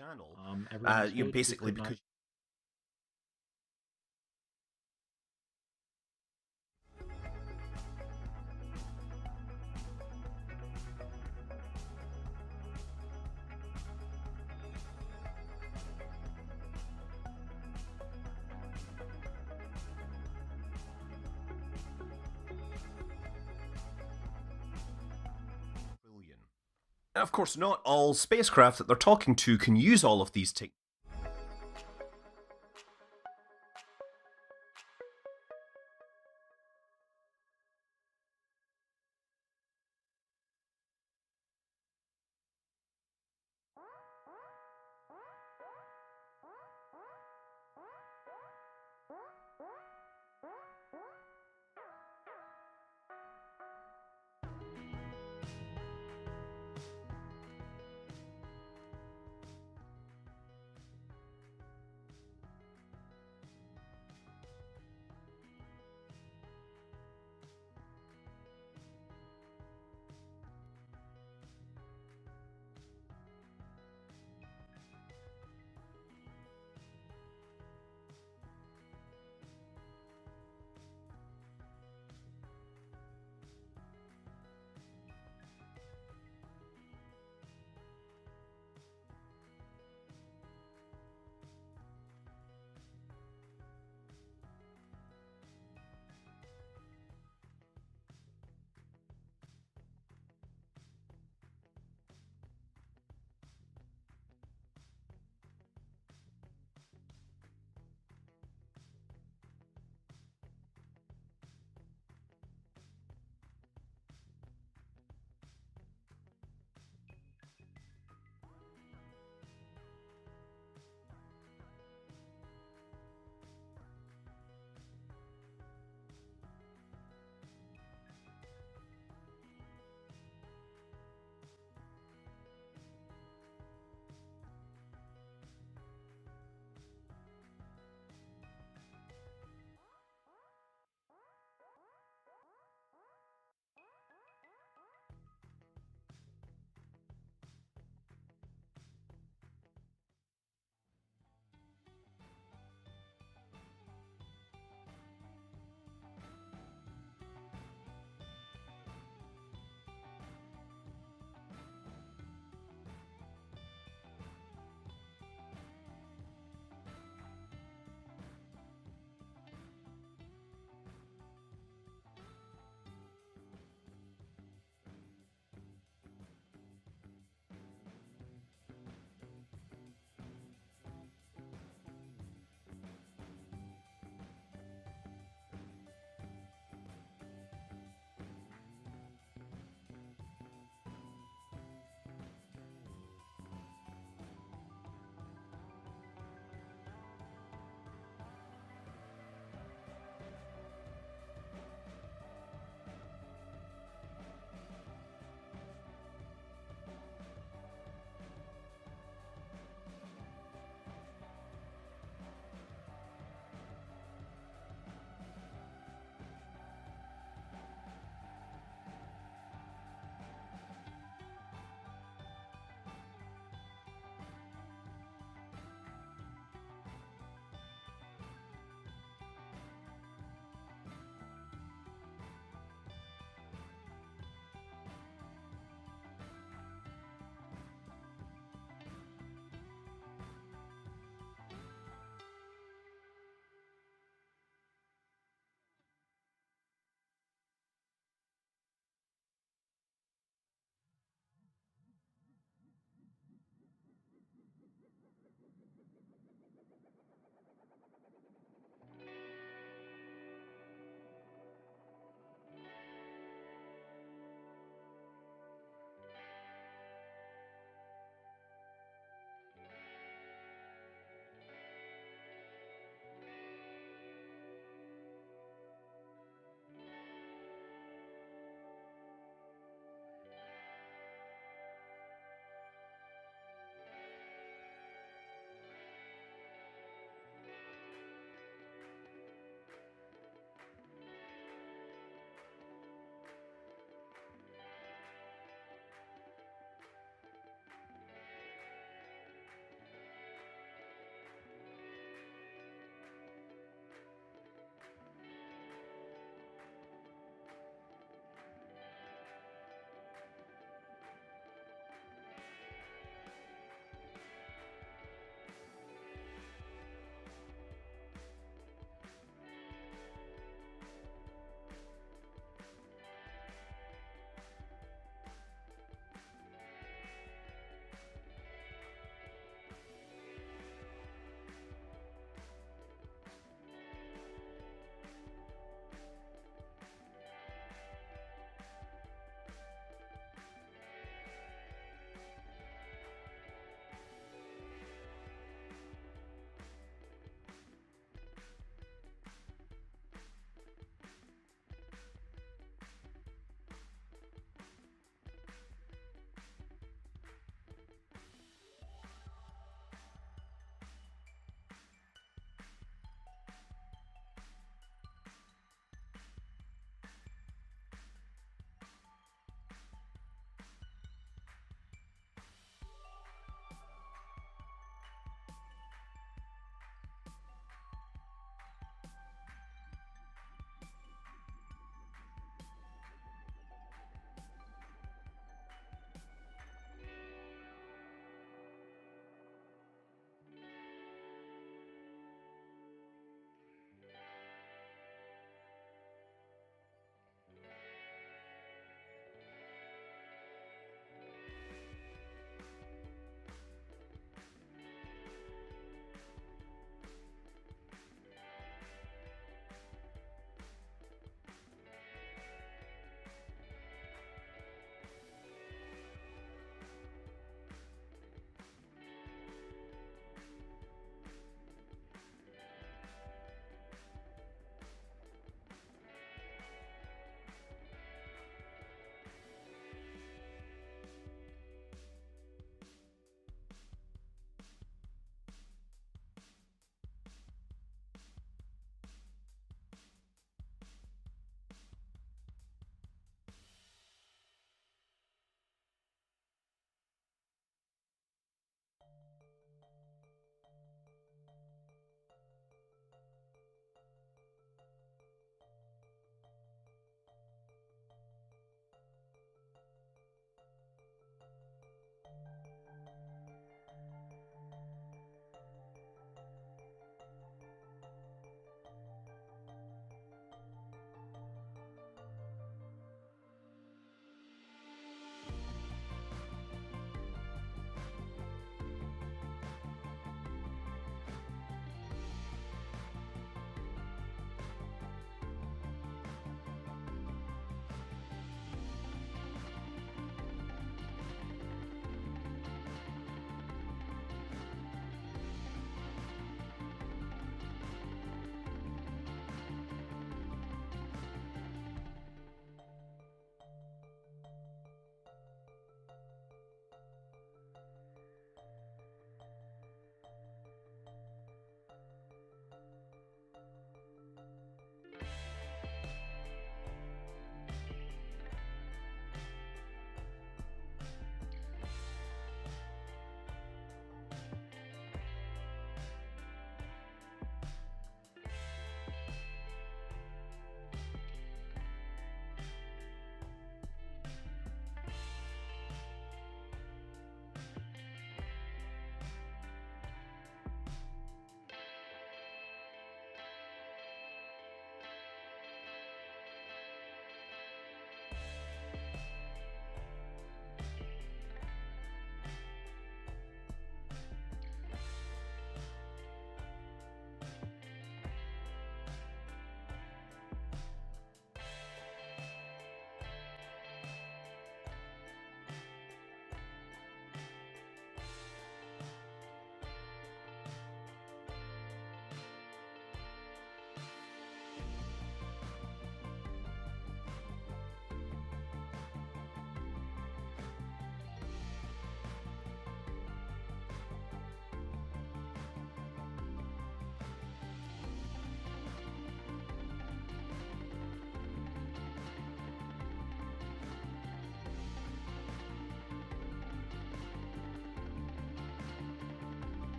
channel. Everyone's You good. basically because and of course, not all spacecraft that they're talking to can use all of these techniques.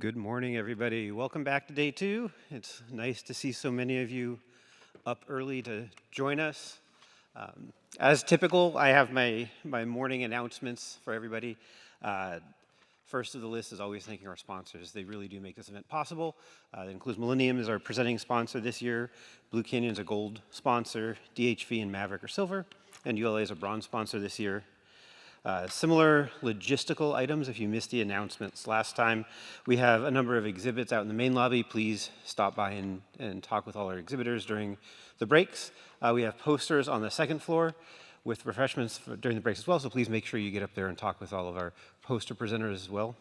Good morning, everybody. Welcome back to day 2. It's nice to see so many of you up early to join us. As typical, I have my morning announcements for everybody. First of the list is always thanking our sponsors. They really do make this event possible. That includes Millennium as our presenting sponsor this year. Blue Canyon is a gold sponsor. DHV and Maverick are silver. And ULA is a bronze sponsor this year. Similar logistical items, if you missed the announcements last time, we have a number of exhibits out in the main lobby. Please stop by and talk with all our exhibitors during the breaks. We have posters on the second floor with refreshments during the breaks as well, so please make sure you get up there and talk with all of our poster presenters as well.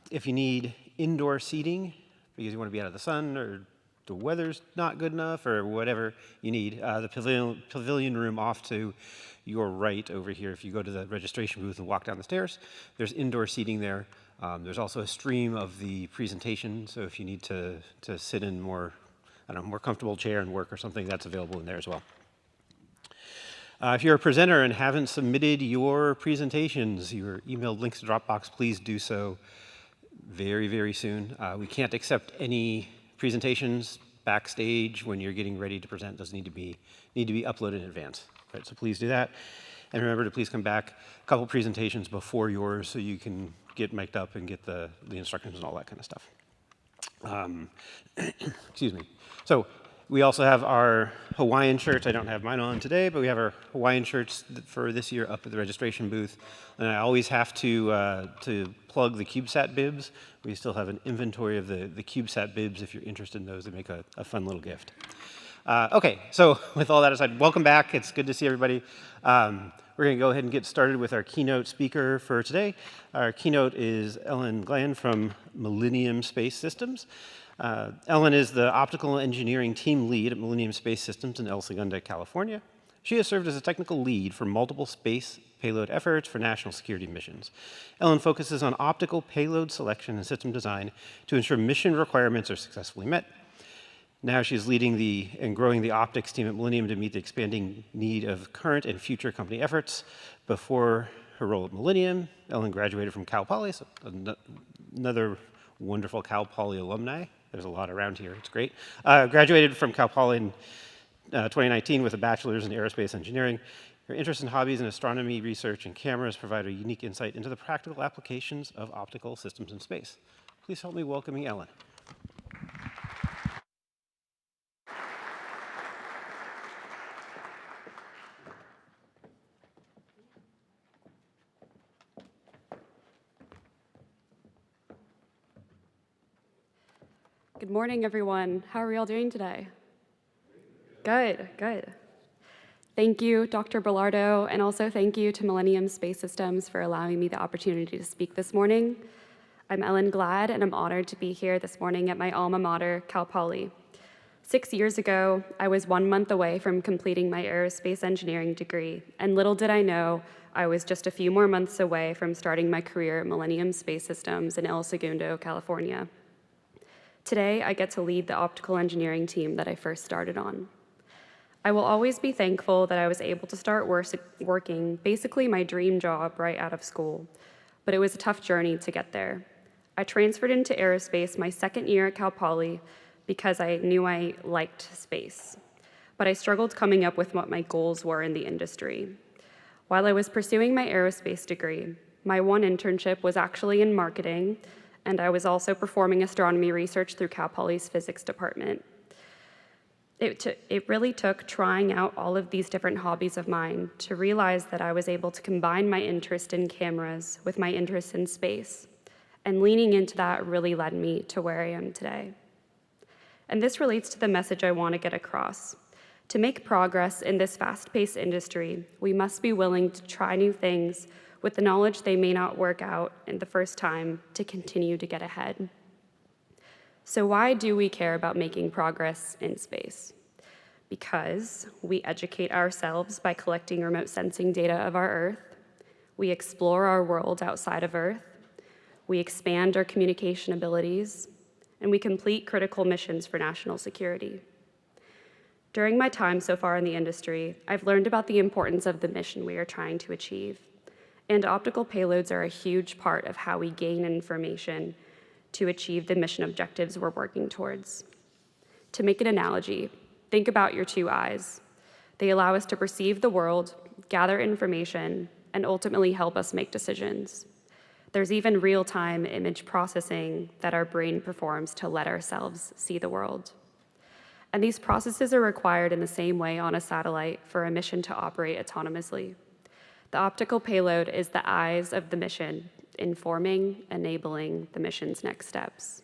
If you need indoor seating, because you want to be out of the sun or the weather's not good enough or whatever you need, the pavilion room off to your right over here, if you go to the registration booth and walk down the stairs, there's indoor seating there. There's also a stream of the presentation, so if you need to sit in more comfortable chair and work or something, that's available in there as well. If you're a presenter and haven't submitted your presentations, your emailed links to Dropbox, please do so very, very soon. We can't accept any presentations backstage when you're getting ready to present. Those need to be uploaded in advance. Right, so please do that. And remember to please come back a couple presentations before yours so you can get mic'd up and get the instructions and all that kind of stuff. Excuse me. So we also have our Hawaiian shirts. I don't have mine on today, but we have our Hawaiian shirts for this year up at the registration booth. And I always have to plug the CubeSat bibs. We still have an inventory of the CubeSat bibs if you're interested in those. They make a fun little gift. Okay, so with all that aside, welcome back. It's good to see everybody. We're going to go ahead and get started with our keynote speaker for today. Our keynote is Ellen Glenn from Millennium Space Systems. Ellen is the optical engineering team lead at Millennium Space Systems in El Segundo, California. She has served as a technical lead for multiple space payload efforts for national security missions. Ellen focuses on optical payload selection and system design to ensure mission requirements are successfully met. Now she's leading and growing the optics team at Millennium to meet the expanding need of current and future company efforts. Before her role at Millennium, Ellen graduated from Cal Poly, so another wonderful Cal Poly alumni. There's a lot around here, it's great. Graduated from Cal Poly in 2019 with a bachelor's in aerospace engineering. Her interest and hobbies in astronomy, research, and cameras provide a unique insight into the practical applications of optical systems in space. Please help me welcoming Ellen. Good morning, everyone. How are we all doing today? Good, good. Thank you, Dr. Bellardo, and also thank you to Millennium Space Systems for allowing me the opportunity to speak this morning. I'm Ellen Glad, and I'm honored to be here this morning at my alma mater, Cal Poly. 6 years ago, I was 1 month away from completing my aerospace engineering degree, and little did I know I was just a few more months away from starting my career at Millennium Space Systems in El Segundo, California. Today, I get to lead the optical engineering team that I first started on. I will always be thankful that I was able to start working basically my dream job right out of school, but it was a tough journey to get there. I transferred into aerospace my second year at Cal Poly because I knew I liked space, but I struggled coming up with what my goals were in the industry. While I was pursuing my aerospace degree, my one internship was actually in marketing, and I was also performing astronomy research through Cal Poly's physics department. It really took trying out all of these different hobbies of mine to realize that I was able to combine my interest in cameras with my interest in space, and leaning into that really led me to where I am today. And this relates to the message I want to get across. To make progress in this fast-paced industry, we must be willing to try new things with the knowledge they may not work out in the first time to continue to get ahead. So why do we care about making progress in space? Because we educate ourselves by collecting remote sensing data of our Earth, we explore our world outside of Earth, we expand our communication abilities, and we complete critical missions for national security. During my time so far in the industry, I've learned about the importance of the mission we are trying to achieve. And optical payloads are a huge part of how we gain information to achieve the mission objectives we're working towards. To make an analogy, think about your two eyes. They allow us to perceive the world, gather information, and ultimately help us make decisions. There's even real-time image processing that our brain performs to let ourselves see the world. And these processes are required in the same way on a satellite for a mission to operate autonomously. The optical payload is the eyes of the mission, informing, enabling the mission's next steps.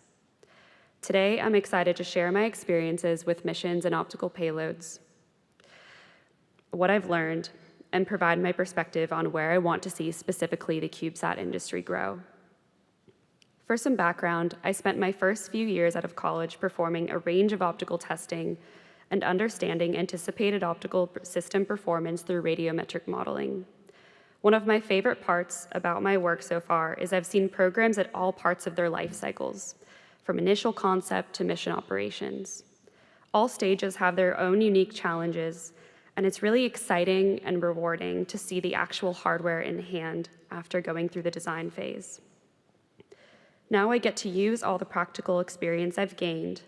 Today, I'm excited to share my experiences with missions and optical payloads, what I've learned, and provide my perspective on where I want to see specifically the CubeSat industry grow. For some background, I spent my first few years out of college performing a range of optical testing and understanding anticipated optical system performance through radiometric modeling. One of my favorite parts about my work so far is I've seen programs at all parts of their life cycles, from initial concept to mission operations. All stages have their own unique challenges, and it's really exciting and rewarding to see the actual hardware in hand after going through the design phase. Now I get to use all the practical experience I've gained,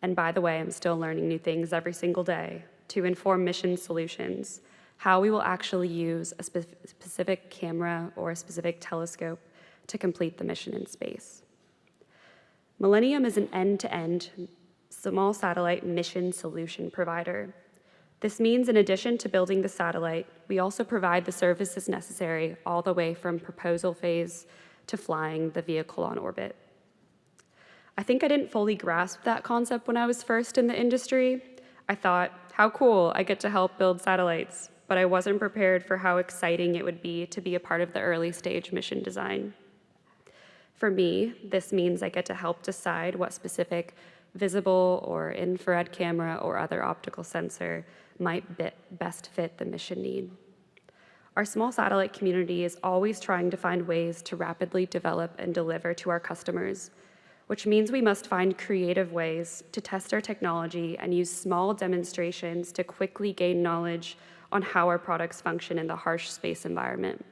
and by the way, I'm still learning new things every single day, to inform mission solutions, how we will actually use a specific camera or a specific telescope to complete the mission in space. Millennium is an end-to-end small satellite mission solution provider. This means in addition to building the satellite, we also provide the services necessary all the way from proposal phase to flying the vehicle on orbit. I think I didn't fully grasp that concept when I was first in the industry. I thought, how cool, I get to help build satellites, but I wasn't prepared for how exciting it would be to be a part of the early stage mission design. For me, this means I get to help decide what specific visible or infrared camera or other optical sensor might best fit the mission need. Our small satellite community is always trying to find ways to rapidly develop and deliver to our customers, which means we must find creative ways to test our technology and use small demonstrations to quickly gain knowledge on how our products function in the harsh space environment.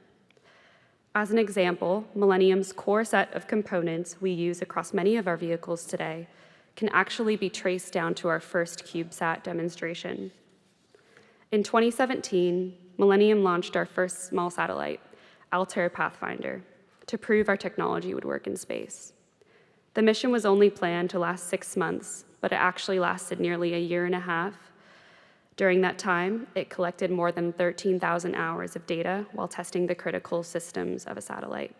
As an example, Millennium's core set of components we use across many of our vehicles today can actually be traced down to our first CubeSat demonstration. In 2017, Millennium launched our first small satellite, Altair Pathfinder, to prove our technology would work in space. The mission was only planned to last 6 months, but it actually lasted nearly a year and a half. During that time, it collected more than 13,000 hours of data while testing the critical systems of a satellite.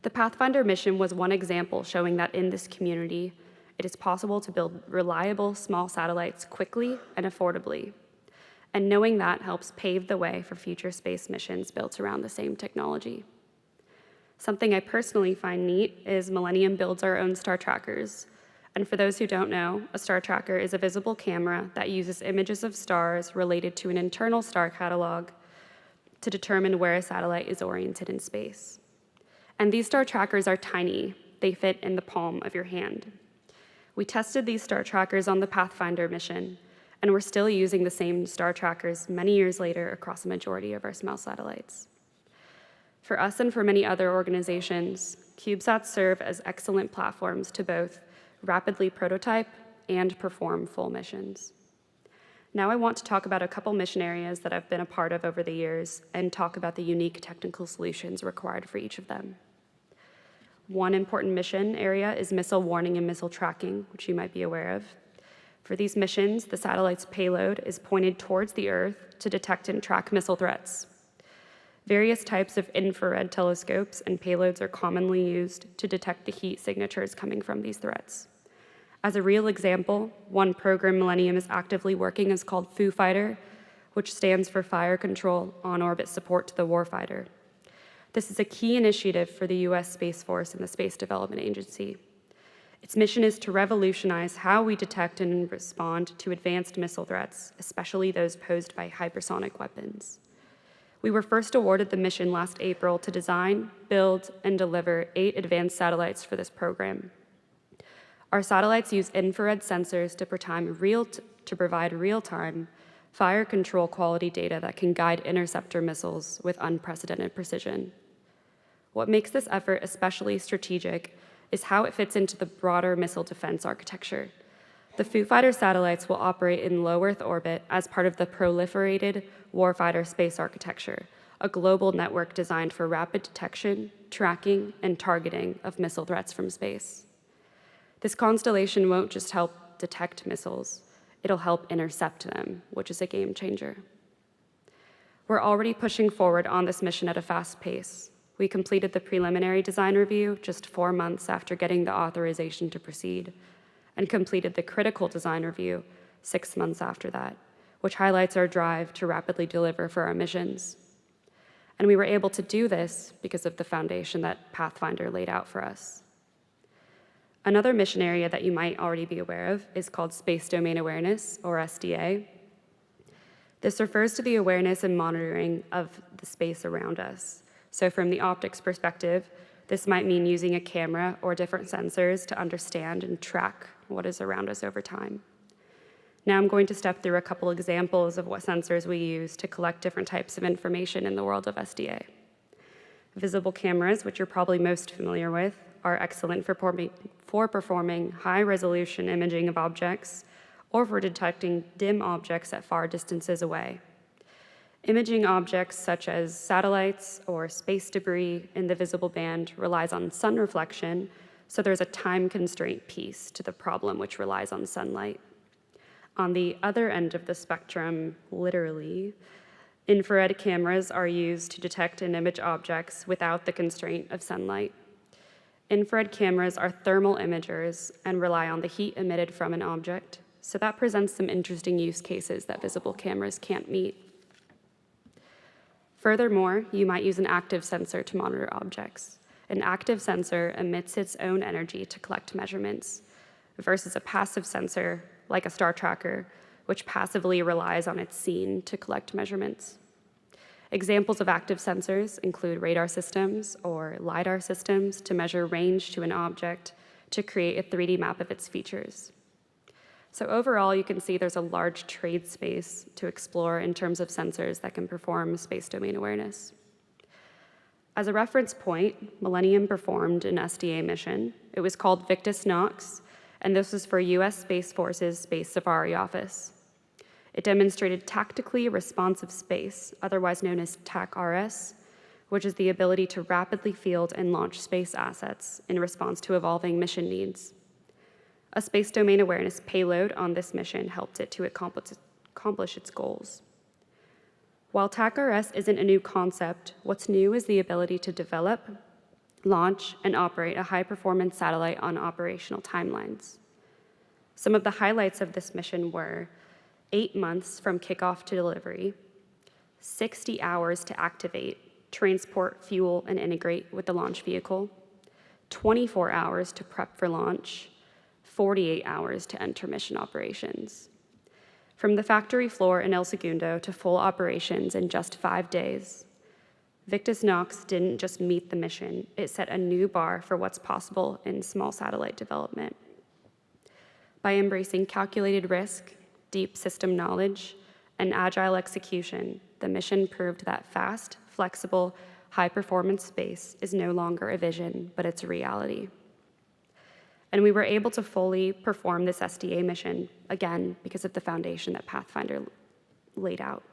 The Pathfinder mission was one example showing that in this community, it is possible to build reliable small satellites quickly and affordably. And knowing that helps pave the way for future space missions built around the same technology. Something I personally find neat is Millennium builds our own star trackers. And for those who don't know, a star tracker is a visible camera that uses images of stars related to an internal star catalog to determine where a satellite is oriented in space. And these star trackers are tiny. They fit in the palm of your hand. We tested these star trackers on the Pathfinder mission, and we're still using the same star trackers many years later across a majority of our small satellites. For us and for many other organizations, CubeSats serve as excellent platforms to both rapidly prototype and perform full missions. Now I want to talk about a couple mission areas that I've been a part of over the years and talk about the unique technical solutions required for each of them. One important mission area is missile warning and missile tracking, which you might be aware of. For these missions, the satellite's payload is pointed towards the Earth to detect and track missile threats. Various types of infrared telescopes and payloads are commonly used to detect the heat signatures coming from these threats. As a real example, one program Millennium is actively working is called Foo Fighter, which stands for Fire Control On-Orbit Support to the Warfighter. This is a key initiative for the US Space Force and the Space Development Agency. Its mission is to revolutionize how we detect and respond to advanced missile threats, especially those posed by hypersonic weapons. We were first awarded the mission last April to design, build, and deliver 8 advanced satellites for this program. Our satellites use infrared sensors to provide real-time fire control quality data that can guide interceptor missiles with unprecedented precision. What makes this effort especially strategic is how it fits into the broader missile defense architecture. The Foo Fighter satellites will operate in low Earth orbit as part of the proliferated warfighter space architecture, a global network designed for rapid detection, tracking, and targeting of missile threats from space. This constellation won't just help detect missiles, it'll help intercept them, which is a game changer. We're already pushing forward on this mission at a fast pace. We completed the preliminary design review just 4 months after getting the authorization to proceed, and completed the critical design review 6 months after that, which highlights our drive to rapidly deliver for our missions. And we were able to do this because of the foundation that Pathfinder laid out for us. Another mission area that you might already be aware of is called Space Domain Awareness, or SDA. This refers to the awareness and monitoring of the space around us. So from the optics perspective, this might mean using a camera or different sensors to understand and track what is around us over time. Now I'm going to step through a couple examples of what sensors we use to collect different types of information in the world of SDA. Visible cameras, which you're probably most familiar with, are excellent for performing high-resolution imaging of objects or for detecting dim objects at far distances away. Imaging objects such as satellites or space debris in the visible band relies on sun reflection, so there's a time constraint piece to the problem which relies on sunlight. On the other end of the spectrum, literally, infrared cameras are used to detect and image objects without the constraint of sunlight. Infrared cameras are thermal imagers and rely on the heat emitted from an object, so that presents some interesting use cases that visible cameras can't meet. Furthermore, you might use an active sensor to monitor objects. An active sensor emits its own energy to collect measurements, versus a passive sensor, like a star tracker, which passively relies on its scene to collect measurements. Examples of active sensors include radar systems or LiDAR systems to measure range to an object to create a 3D map of its features. So overall, you can see there's a large trade space to explore in terms of sensors that can perform space domain awareness. As a reference point, Millennium performed an SDA mission. It was called Victus Nox, and this was for US Space Force's Space Safari Office. It demonstrated tactically responsive space, otherwise known as TAC-RS, which is the ability to rapidly field and launch space assets in response to evolving mission needs. A space domain awareness payload on this mission helped it to accomplish its goals. While TAC-RS isn't a new concept, what's new is the ability to develop, launch, and operate a high-performance satellite on operational timelines. Some of the highlights of this mission were 8 months from kickoff to delivery, 60 hours to activate, transport, fuel, and integrate with the launch vehicle, 24 hours to prep for launch, 48 hours to enter mission operations. From the factory floor in El Segundo to full operations in just 5 days, Victus Nox didn't just meet the mission, it set a new bar for what's possible in small satellite development. By embracing calculated risk, deep system knowledge, and agile execution, the mission proved that fast, flexible, high-performance space is no longer a vision, but it's a reality. And we were able to fully perform this SDA mission, again, because of the foundation that Pathfinder laid out.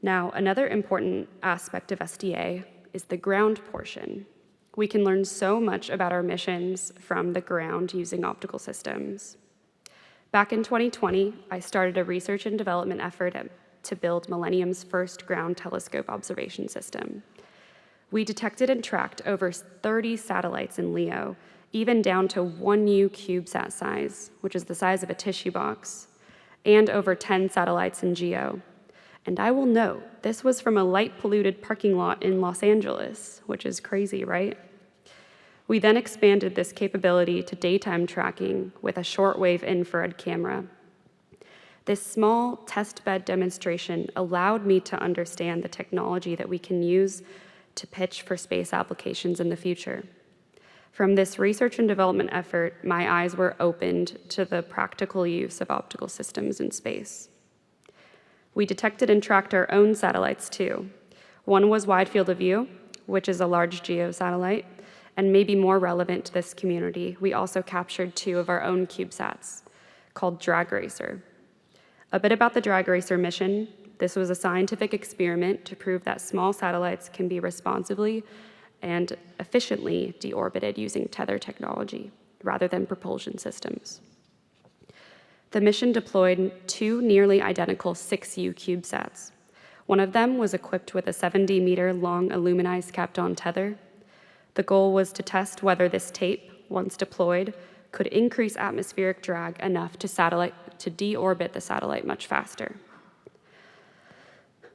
Now, another important aspect of SDA is the ground portion. We can learn so much about our missions from the ground using optical systems. Back in 2020, I started a research and development effort to build Millennium's first ground telescope observation system. We detected and tracked over 30 satellites in LEO, even down to 1U CubeSat size, which is the size of a tissue box, and over 10 satellites in GEO. And I will note, this was from a light-polluted parking lot in Los Angeles, which is crazy, right? We then expanded this capability to daytime tracking with a shortwave infrared camera. This small testbed demonstration allowed me to understand the technology that we can use to pitch for space applications in the future. From this research and development effort, my eyes were opened to the practical use of optical systems in space. We detected and tracked our own satellites too. One was Wide Field of View, which is a large GEO satellite, And maybe more relevant to this community, we also captured 2 of our own CubeSats called Drag Racer. A bit about the Drag Racer mission. This was a scientific experiment to prove that small satellites can be responsibly and efficiently deorbited using tether technology rather than propulsion systems. The mission deployed 2 nearly identical 6U CubeSats. One of them was equipped with a 70-meter-long aluminized kept-on tether. The goal was to test whether this tape, once deployed, could increase atmospheric drag enough to deorbit the satellite much faster.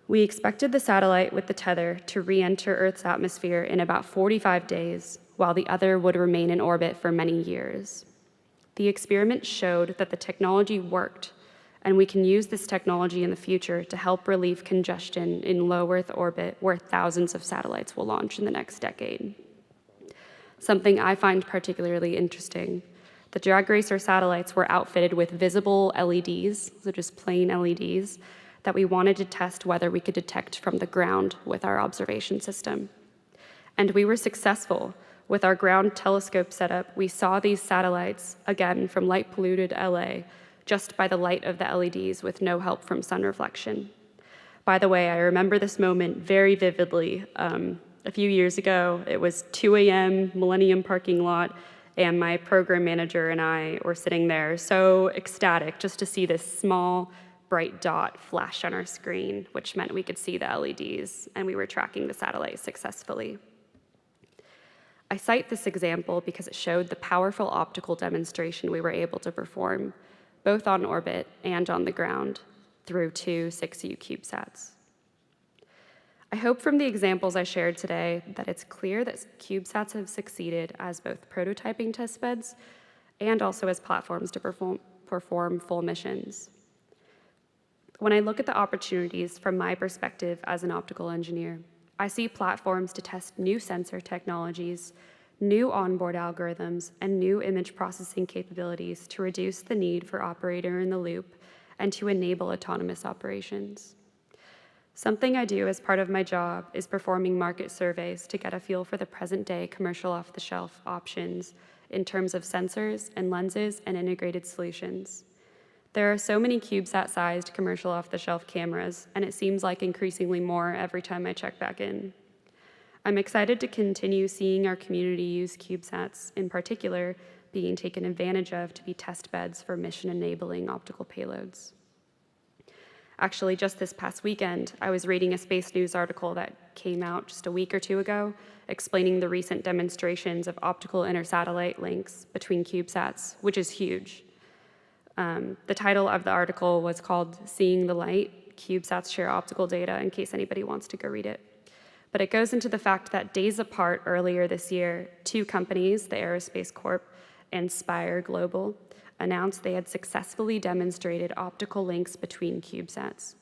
We expected the satellite with the tether to re-enter Earth's atmosphere in about 45 days, while the other would remain in orbit for many years. The experiment showed that the technology worked, and we can use this technology in the future to help relieve congestion in low Earth orbit, where thousands of satellites will launch in the next decade. Something I find particularly interesting: the Drag Racer satellites were outfitted with visible LEDs, so just plain LEDs, that we wanted to test whether we could detect from the ground with our observation system. And we were successful. With our ground telescope setup, we saw these satellites, again from light-polluted LA, just by the light of the LEDs with no help from sun reflection. By the way, I remember this moment very vividly. A few years ago, it was 2 a.m., Millennium parking lot, and my program manager and I were sitting there so ecstatic just to see this small, bright dot flash on our screen, which meant we could see the LEDs, and we were tracking the satellite successfully. I cite this example because it showed the powerful optical demonstration we were able to perform, both on orbit and on the ground, through 2 6U CubeSats. I hope from the examples I shared today that it's clear that CubeSats have succeeded as both prototyping testbeds and also as platforms to perform full missions. When I look at the opportunities from my perspective as an optical engineer, I see platforms to test new sensor technologies, new onboard algorithms, and new image processing capabilities to reduce the need for operator in the loop and to enable autonomous operations. Something I do as part of my job is performing market surveys to get a feel for the present-day commercial off-the-shelf options in terms of sensors and lenses and integrated solutions. There are so many CubeSat-sized commercial off-the-shelf cameras, and it seems like increasingly more every time I check back in. I'm excited to continue seeing our community use CubeSats, in particular, being taken advantage of to be test beds for mission-enabling optical payloads. Actually, just this past weekend, I was reading a space news article that came out just a week or 2 ago, explaining the recent demonstrations of optical intersatellite links between CubeSats, which is huge. The title of the article was called "Seeing the Light: CubeSats Share Optical Data," in case anybody wants to go read it. But it goes into the fact that days apart earlier this year, 2 companies, the Aerospace Corp and Spire Global, announced they had successfully demonstrated optical links between CubeSats.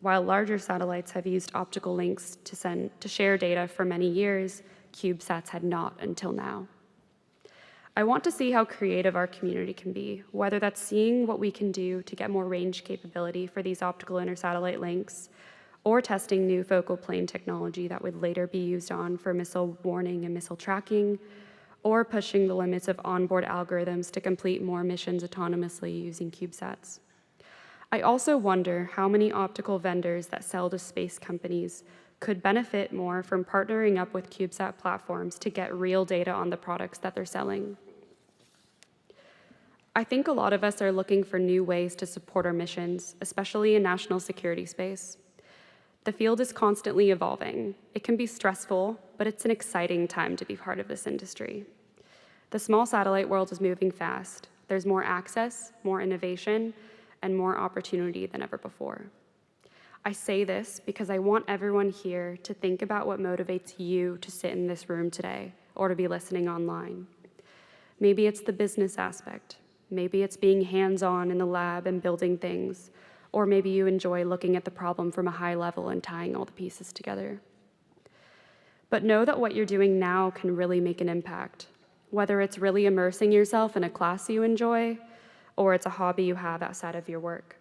While larger satellites have used optical links to share data for many years, CubeSats had not until now. I want to see how creative our community can be, whether that's seeing what we can do to get more range capability for these optical intersatellite links, or testing new focal plane technology that would later be used for missile warning and missile tracking, or pushing the limits of onboard algorithms to complete more missions autonomously using CubeSats. I also wonder how many optical vendors that sell to space companies could benefit more from partnering up with CubeSat platforms to get real data on the products that they're selling. I think a lot of us are looking for new ways to support our missions, especially in national security space. The field is constantly evolving. It can be stressful, but it's an exciting time to be part of this industry. The small satellite world is moving fast. There's more access, more innovation, and more opportunity than ever before. I say this because I want everyone here to think about what motivates you to sit in this room today or to be listening online. Maybe it's the business aspect. Maybe it's being hands-on in the lab and building things. Or maybe you enjoy looking at the problem from a high level and tying all the pieces together. But know that what you're doing now can really make an impact, whether it's really immersing yourself in a class you enjoy, or it's a hobby you have outside of your work.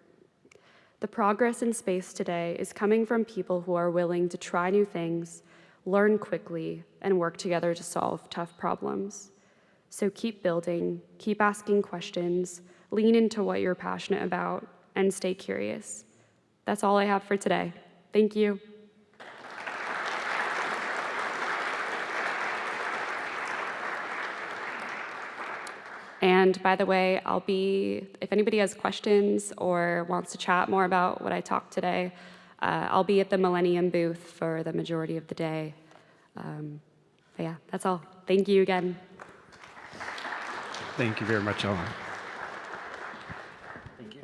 The progress in space today is coming from people who are willing to try new things, learn quickly, and work together to solve tough problems. So keep building, keep asking questions, lean into what you're passionate about, and stay curious. That's all I have for today. Thank you. And by the way, if anybody has questions or wants to chat more about what I talked today, I'll be at the Millennium booth for the majority of the day. But yeah, that's all. Thank you again. Thank you very much, Ellen. Thank you.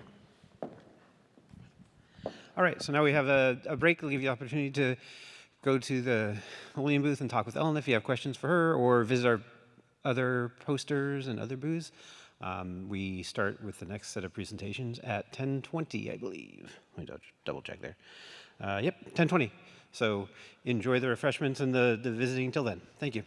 All right, so now we have a break. We'll give you the opportunity to go to the Millennium booth and talk with Ellen if you have questions for her, or visit our other posters and other booths. We start with the next set of presentations at 10:20, I believe. Let me double check there. Yep, 10:20. So enjoy the refreshments and the visiting till then. Thank you.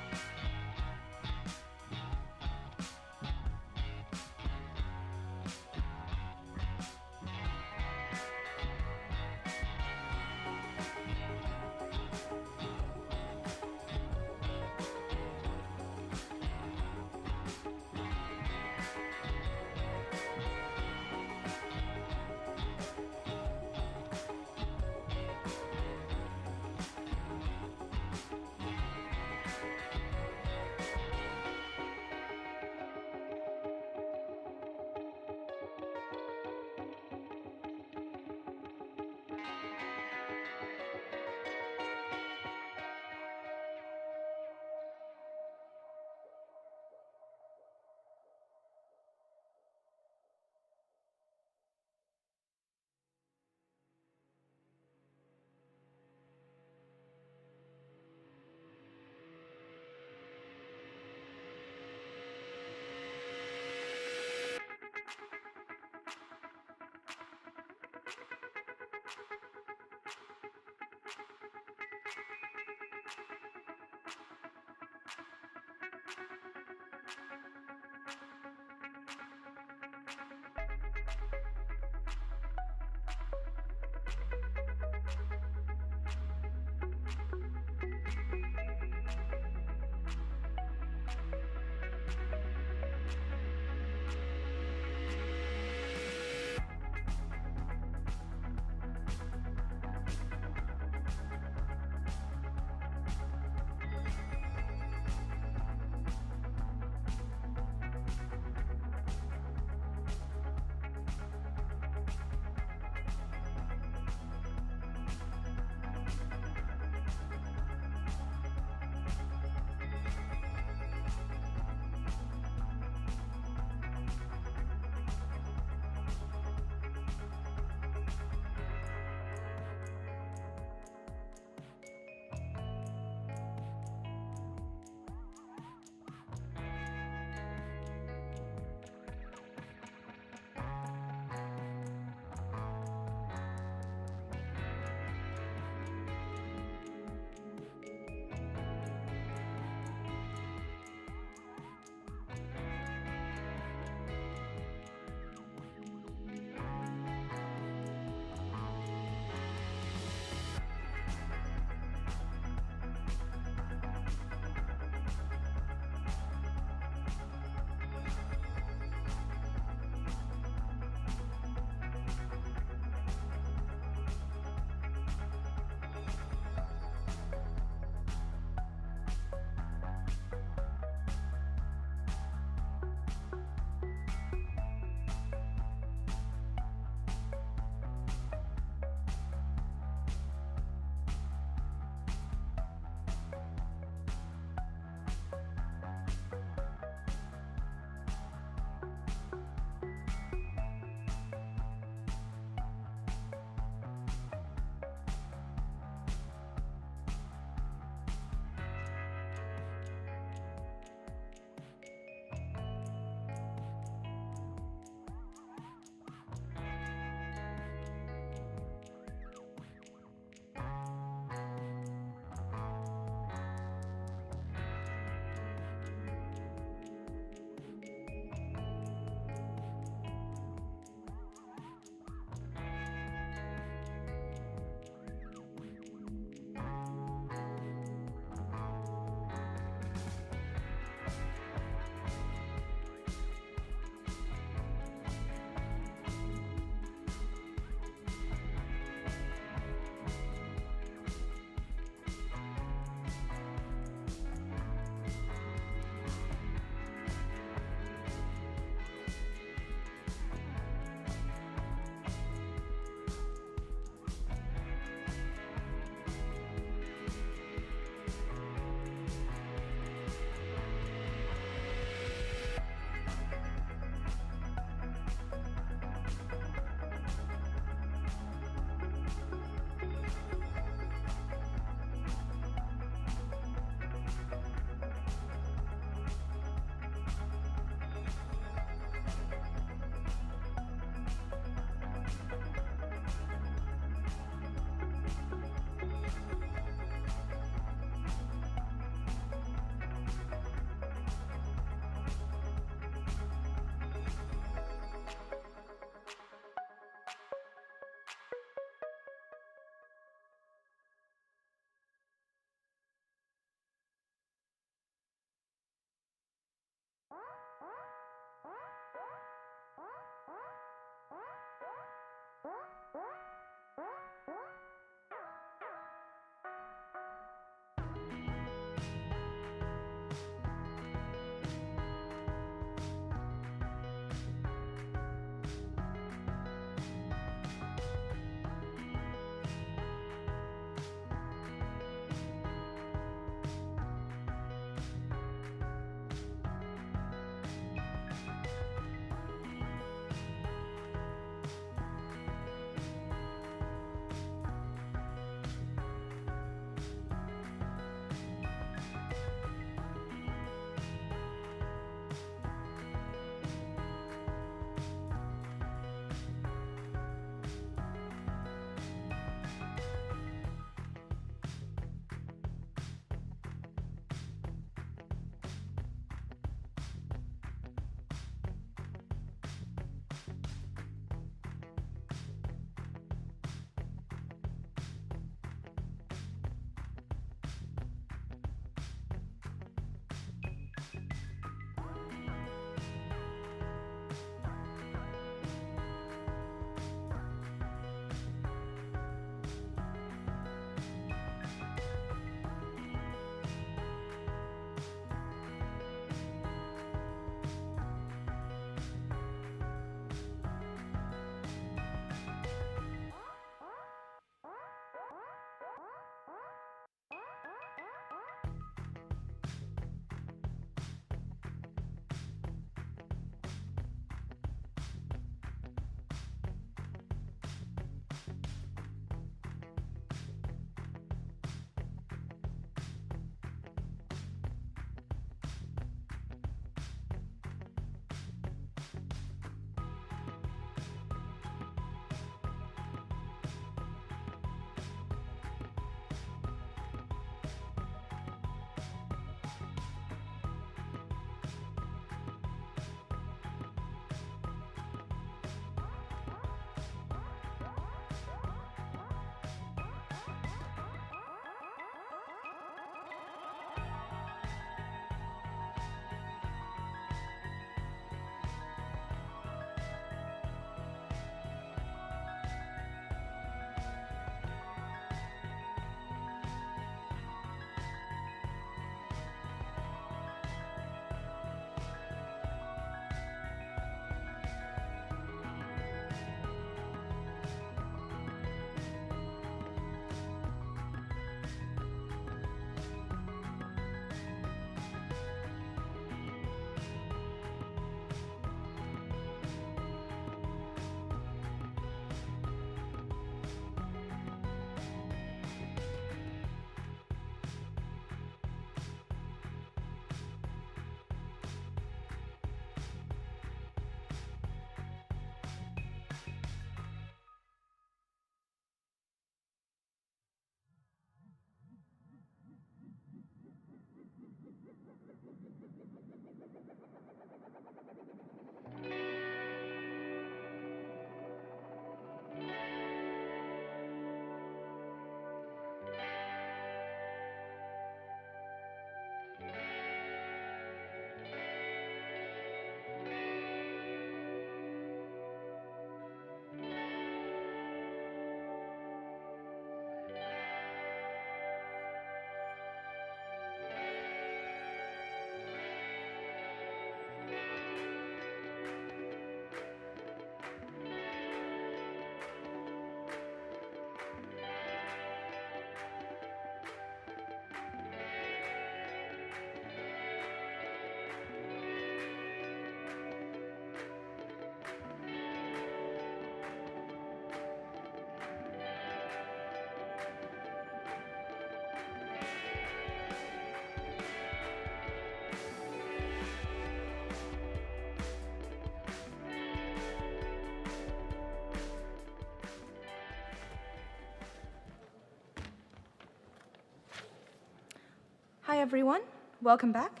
everyone. Welcome back.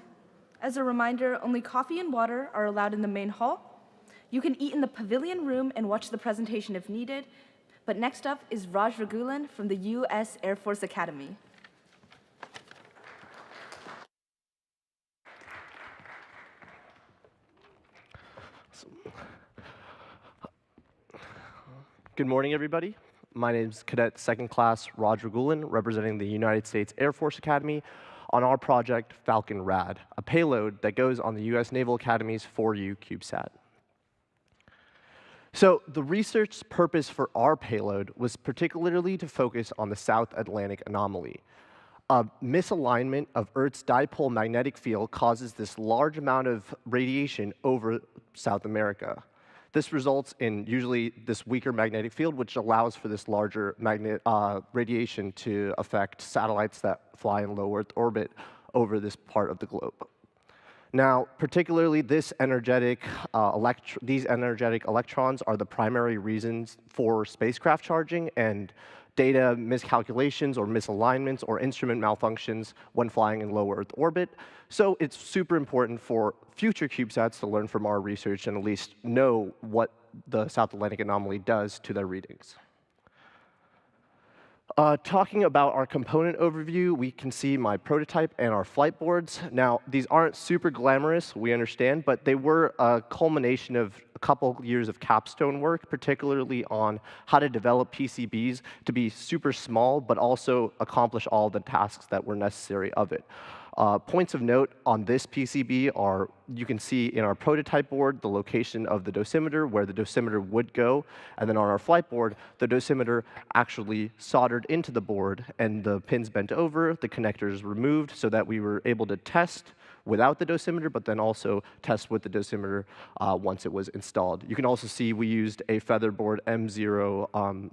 As a reminder, only coffee and water are allowed in the main hall. You can eat in the pavilion room and watch the presentation if needed. But next up is Raj Ragulan from the U.S. Air Force Academy. Good morning, everybody. My name is Cadet Second Class Raj Ragulan, representing the United States Air Force Academy on our project Falcon Rad, a payload that goes on the U.S. Naval Academy's 4U CubeSat. So the research purpose for our payload was particularly to focus on the South Atlantic anomaly. A misalignment of Earth's dipole magnetic field causes this large amount of radiation over South America. This results in usually this weaker magnetic field, which allows for this larger radiation to affect satellites that fly in low Earth orbit over this part of the globe. Now, particularly these energetic electrons are the primary reasons for spacecraft charging and data miscalculations or misalignments or instrument malfunctions when flying in low Earth orbit. So it's super important for future CubeSats to learn from our research and at least know what the South Atlantic anomaly does to their readings. Talking about our component overview, we can see my prototype and our flight boards. Now, these aren't super glamorous, we understand, but they were a culmination of a couple years of capstone work, particularly on how to develop PCBs to be super small, but also accomplish all the tasks that were necessary of it. Points of note on this PCB are, you can see in our prototype board, the location of the dosimeter, where the dosimeter would go, and then on our flight board, the dosimeter actually soldered into the board, and the pins bent over, the connectors removed, so that we were able to test without the dosimeter, but then also test with the dosimeter once it was installed. You can also see we used a Featherboard M0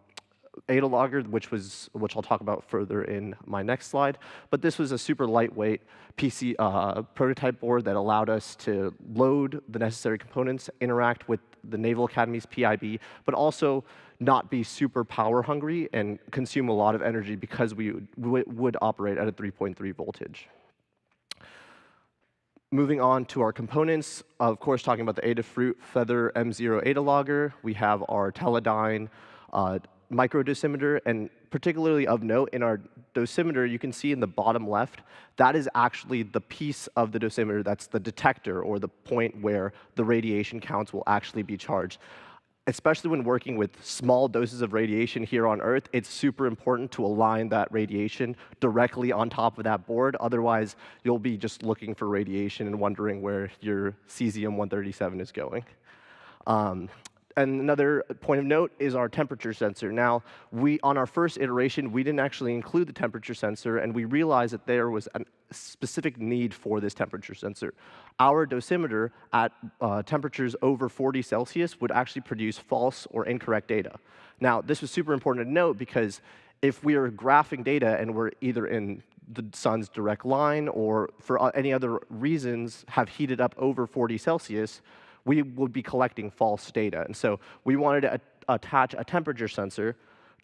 ADA logger, which I'll talk about further in my next slide. But this was a super lightweight PC prototype board that allowed us to load the necessary components, interact with the Naval Academy's PIB, but also not be super power hungry and consume a lot of energy because we would operate at a 3.3 voltage. Moving on to our components, of course, talking about the Adafruit Feather M0 ADA logger, we have our Teledyne micro dosimeter, and particularly of note, in our dosimeter, you can see in the bottom left, that is actually the piece of the dosimeter that's the detector, or the point where the radiation counts will actually be charged. Especially when working with small doses of radiation here on Earth, it's super important to align that radiation directly on top of that board. Otherwise, you'll be just looking for radiation and wondering where your cesium-137 is going. And another point of note is our temperature sensor. Now, on our first iteration, we didn't actually include the temperature sensor, and we realized that there was a specific need for this temperature sensor. Our dosimeter at temperatures over 40 Celsius would actually produce false or incorrect data. Now, this was super important to note because if we are graphing data and we're either in the sun's direct line or for any other reasons have heated up over 40 Celsius, we would be collecting false data. And so we wanted to attach a temperature sensor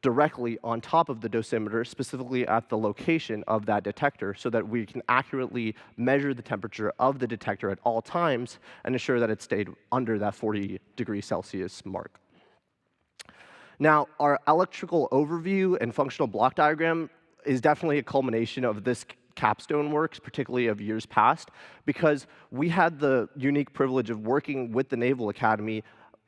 directly on top of the dosimeter, specifically at the location of that detector, so that we can accurately measure the temperature of the detector at all times and ensure that it stayed under that 40 degrees Celsius mark. Now, our electrical overview and functional block diagram is definitely a culmination of this capstone works, particularly of years past, because we had the unique privilege of working with the Naval Academy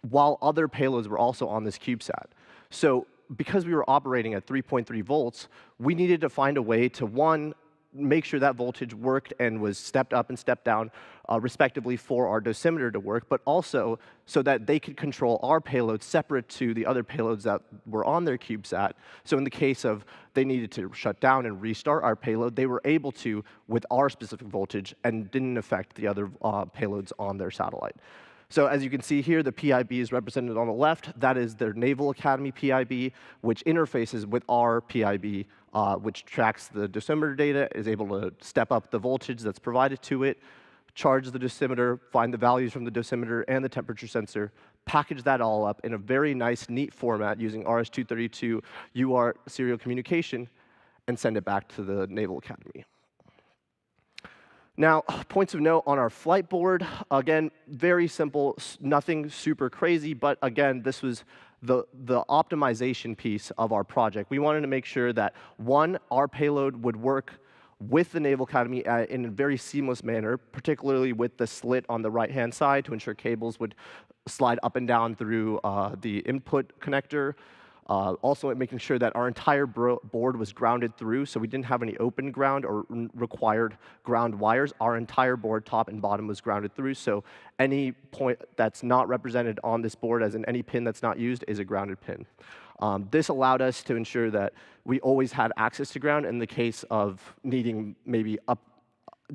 while other payloads were also on this CubeSat. So because we were operating at 3.3 volts, we needed to find a way to, one, make sure that voltage worked and was stepped up and stepped down respectively for our dosimeter to work, but also so that they could control our payload separate to the other payloads that were on their CubeSat. So in the case of they needed to shut down and restart our payload, they were able to with our specific voltage and didn't affect the other payloads on their satellite. So as you can see here, the PIB is represented on the left. That is their Naval Academy PIB, which interfaces with our PIB, which tracks the dosimeter data, is able to step up the voltage that's provided to it, charge the dosimeter, find the values from the dosimeter and the temperature sensor, package that all up in a very nice, neat format using RS-232 UART serial communication, and send it back to the Naval Academy. Now, points of note on our flight board, again, very simple, nothing super crazy, but again, this was the optimization piece of our project. We wanted to make sure that, one, our payload would work with the Naval Academy in a very seamless manner, particularly with the slit on the right-hand side to ensure cables would slide up and down through the input connector. Also making sure that our entire board was grounded through, so we didn't have any open ground or required ground wires. Our entire board, top and bottom, was grounded through, so any point that's not represented on this board, as in any pin that's not used, is a grounded pin. This allowed us to ensure that we always had access to ground in the case of needing maybe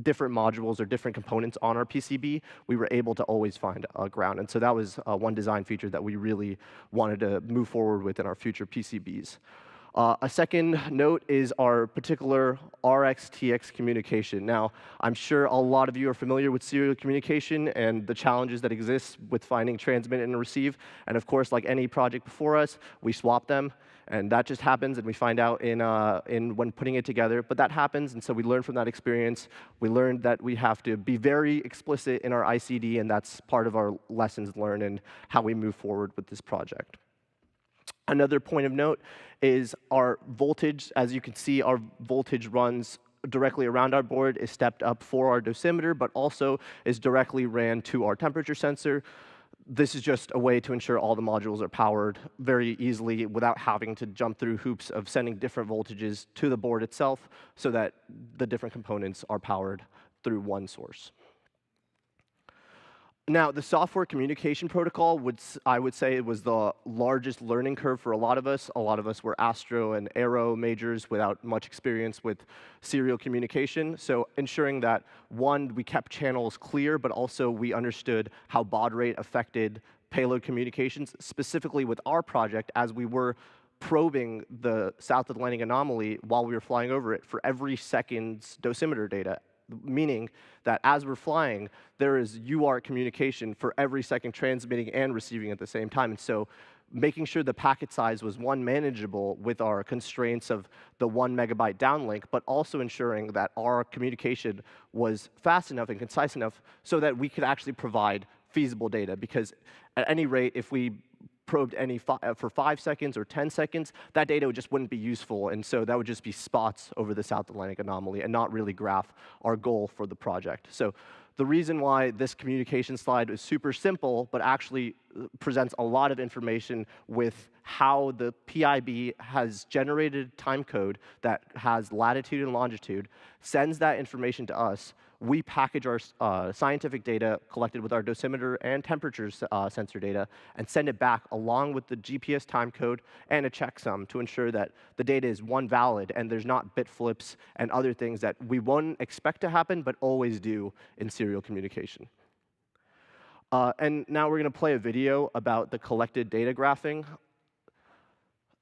different modules or different components on our PCB, we were able to always find ground. And so that was one design feature that we really wanted to move forward with in our future PCBs. A second note is our particular RX-TX communication. Now, I'm sure a lot of you are familiar with serial communication and the challenges that exist with finding transmit and receive. And of course, like any project before us, we swap them. And that just happens, and we find out in when putting it together. But that happens, and so we learn from that experience. We learned that we have to be very explicit in our ICD, and that's part of our lessons learned and how we move forward with this project. Another point of note is our voltage. As you can see, our voltage runs directly around our board, is stepped up for our dosimeter, but also is directly ran to our temperature sensor. This is just a way to ensure all the modules are powered very easily without having to jump through hoops of sending different voltages to the board itself so that the different components are powered through one source. Now, the software communication protocol, I would say, was the largest learning curve for a lot of us. A lot of us were Astro and Aero majors without much experience with serial communication. So ensuring that, one, we kept channels clear, but also we understood how baud rate affected payload communications, specifically with our project as we were probing the South Atlantic anomaly while we were flying over it for every second's dosimeter data. Meaning that as we're flying, there is UART communication for every second transmitting and receiving at the same time. And so making sure the packet size was, one, manageable with our constraints of the 1 megabyte downlink, but also ensuring that our communication was fast enough and concise enough so that we could actually provide feasible data. Because at any rate, if we probed for 5 seconds or 10 seconds, that data just wouldn't be useful, and so that would just be spots over the South Atlantic anomaly and not really graph our goal for the project. So the reason why this communication slide is super simple, but actually presents a lot of information with how the PIB has generated time code that has latitude and longitude, sends that information to us. We package our scientific data collected with our dosimeter and temperature sensor data and send it back along with the GPS time code and a checksum to ensure that the data is, one, valid and there's not bit flips and other things that we won't expect to happen but always do in serial communication. And now we're going to play a video about the collected data graphing.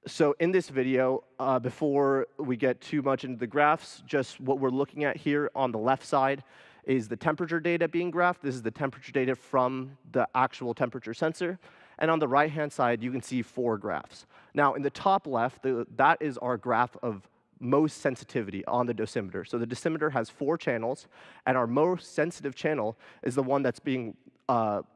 So in this video, before we get too much into the graphs, just what we're looking at here on the left side is the temperature data being graphed. This is the temperature data from the actual temperature sensor. And on the right-hand side, you can see 4 graphs. Now, in the top left, that is our graph of most sensitivity on the dosimeter. So the dosimeter has 4 channels, and our most sensitive channel is the one that's being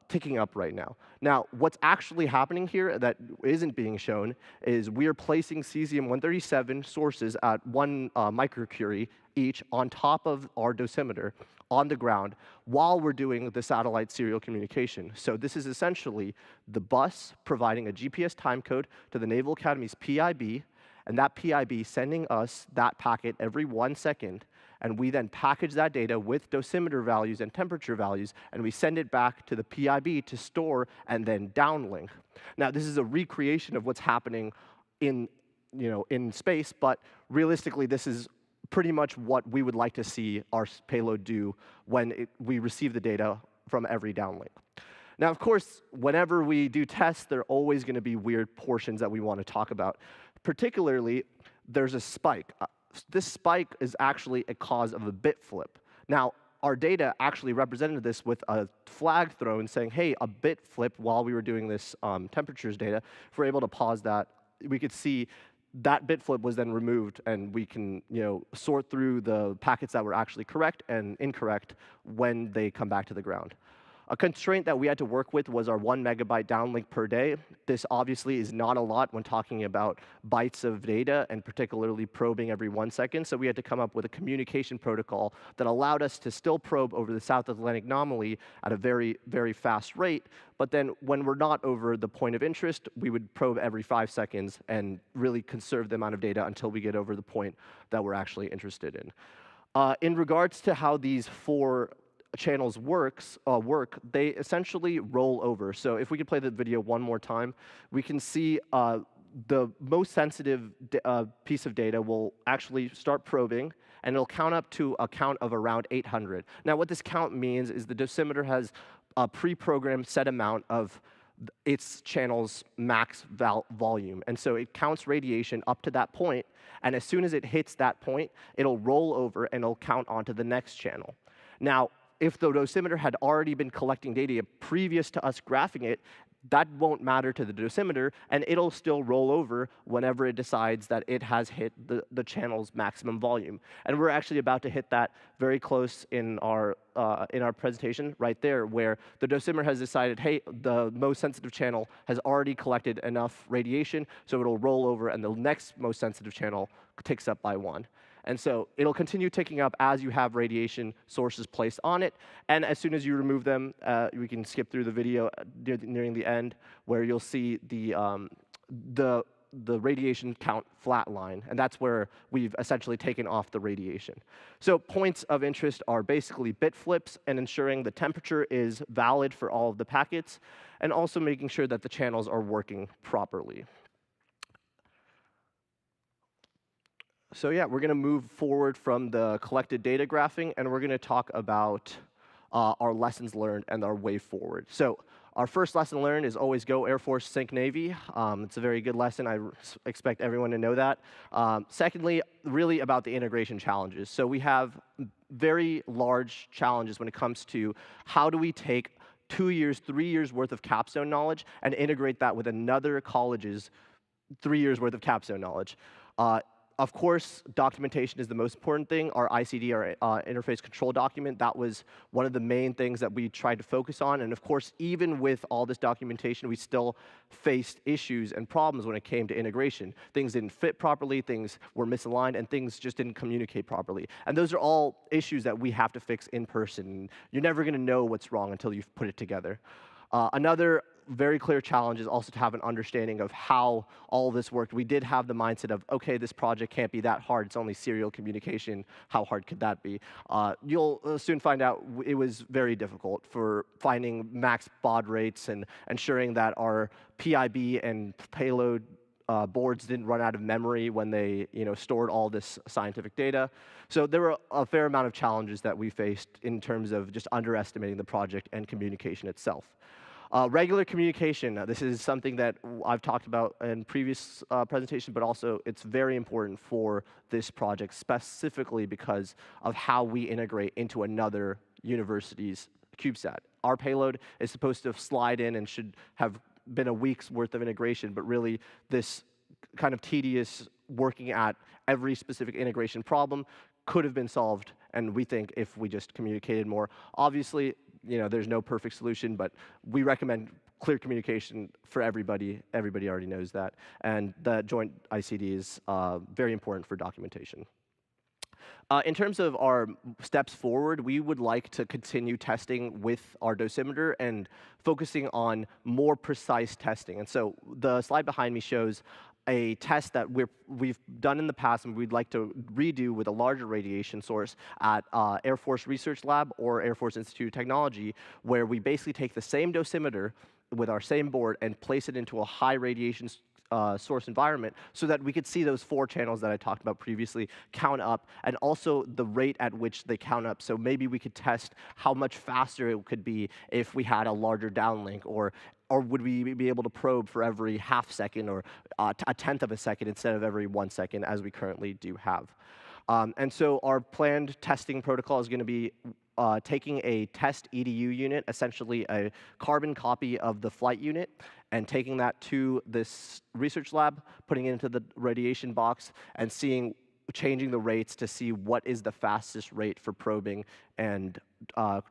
ticking up right now. Now, what's actually happening here that isn't being shown is we are placing cesium-137 sources at 1 microcurie each on top of our dosimeter on the ground while we're doing the satellite serial communication. So this is essentially the bus providing a GPS timecode to the Naval Academy's PIB, and that PIB sending us that packet every 1 second, and we then package that data with dosimeter values and temperature values, and we send it back to the PIB to store and then downlink. Now, this is a recreation of what's happening in space, but realistically, this is pretty much what we would like to see our payload do when we receive the data from every downlink. Now, of course, whenever we do tests, there are always going to be weird portions that we want to talk about. Particularly, there's a spike. This spike is actually a cause of a bit flip. Now, our data actually represented this with a flag thrown saying, hey, a bit flip while we were doing this temperatures data. If we're able to pause that, we could see that bit flip was then removed, and we can sort through the packets that were actually correct and incorrect when they come back to the ground. A constraint that we had to work with was our 1 megabyte downlink per day. This obviously is not a lot when talking about bytes of data, and particularly probing every 1 second. So we had to come up with a communication protocol that allowed us to still probe over the South Atlantic anomaly at a very, very fast rate. But then when we're not over the point of interest, we would probe every 5 seconds and really conserve the amount of data until we get over the point that we're actually interested in. In regards to how these 4 channels work, they essentially roll over. So if we could play the video one more time, we can see the most sensitive piece of data will actually start probing, and it'll count up to a count of around 800. Now, what this count means is the dosimeter has a pre-programmed set amount of its channel's max volume. And so it counts radiation up to that point, and as soon as it hits that point, it'll roll over and it'll count onto the next channel. Now, if the dosimeter had already been collecting data previous to us graphing it, that won't matter to the dosimeter, and it'll still roll over whenever it decides that it has hit the channel's maximum volume. And we're actually about to hit that very close in our presentation right there, where the dosimeter has decided, hey, the most sensitive channel has already collected enough radiation, so it'll roll over, and the next most sensitive channel ticks up by 1. And so it'll continue ticking up as you have radiation sources placed on it. And as soon as you remove them, we can skip through the video nearing the end, where you'll see the radiation count flatline. And that's where we've essentially taken off the radiation. So points of interest are basically bit flips and ensuring the temperature is valid for all of the packets, and also making sure that the channels are working properly. So yeah, we're going to move forward from the collected data graphing, and we're going to talk about our lessons learned and our way forward. So our first lesson learned is always go Air Force, sink Navy. It's a very good lesson. I expect everyone to know that. Secondly, really about the integration challenges. So we have very large challenges when it comes to how do we take 2 years, 3 years worth of capstone knowledge and integrate that with another college's 3 years worth of capstone knowledge. Of course, documentation is the most important thing. Our ICD, our interface control document, that was one of the main things that we tried to focus on. And of course, even with all this documentation, we still faced issues and problems when it came to integration. Things didn't fit properly, things were misaligned, and things just didn't communicate properly. And those are all issues that we have to fix in person. You're never going to know what's wrong until you've put it together. Another very clear challenge is also to have an understanding of how all of this worked. We did have the mindset of, okay, this project can't be that hard. It's only serial communication. How hard could that be? You'll soon find out it was very difficult for finding max baud rates and ensuring that our PIB and payload boards didn't run out of memory when they stored all this scientific data. So there were a fair amount of challenges that we faced in terms of just underestimating the project and communication itself. Regular communication, this is something that I've talked about in previous presentations, but also it's very important for this project, specifically because of how we integrate into another university's CubeSat. Our payload is supposed to slide in and should have been a week's worth of integration, but really this kind of tedious working at every specific integration problem could have been solved, and we think if we just communicated more. Obviously, there's no perfect solution, but we recommend clear communication for everybody. Everybody already knows that. And the joint ICD is very important for documentation. In terms of our steps forward, we would like to continue testing with our dosimeter and focusing on more precise testing. And so the slide behind me shows a test that we've done in the past and we'd like to redo with a larger radiation source at Air Force Research Lab or Air Force Institute of Technology, where we basically take the same dosimeter with our same board and place it into a high radiation source environment so that we could see those 4 channels that I talked about previously count up, and also the rate at which they count up. So maybe we could test how much faster it could be if we had a larger downlink, or would we be able to probe for every half second or a tenth of a second instead of every 1 second, as we currently do have. And so our planned testing protocol is going to be taking a test EDU unit, essentially a carbon copy of the flight unit, and taking that to this research lab, putting it into the radiation box, and changing the rates to see what is the fastest rate for probing and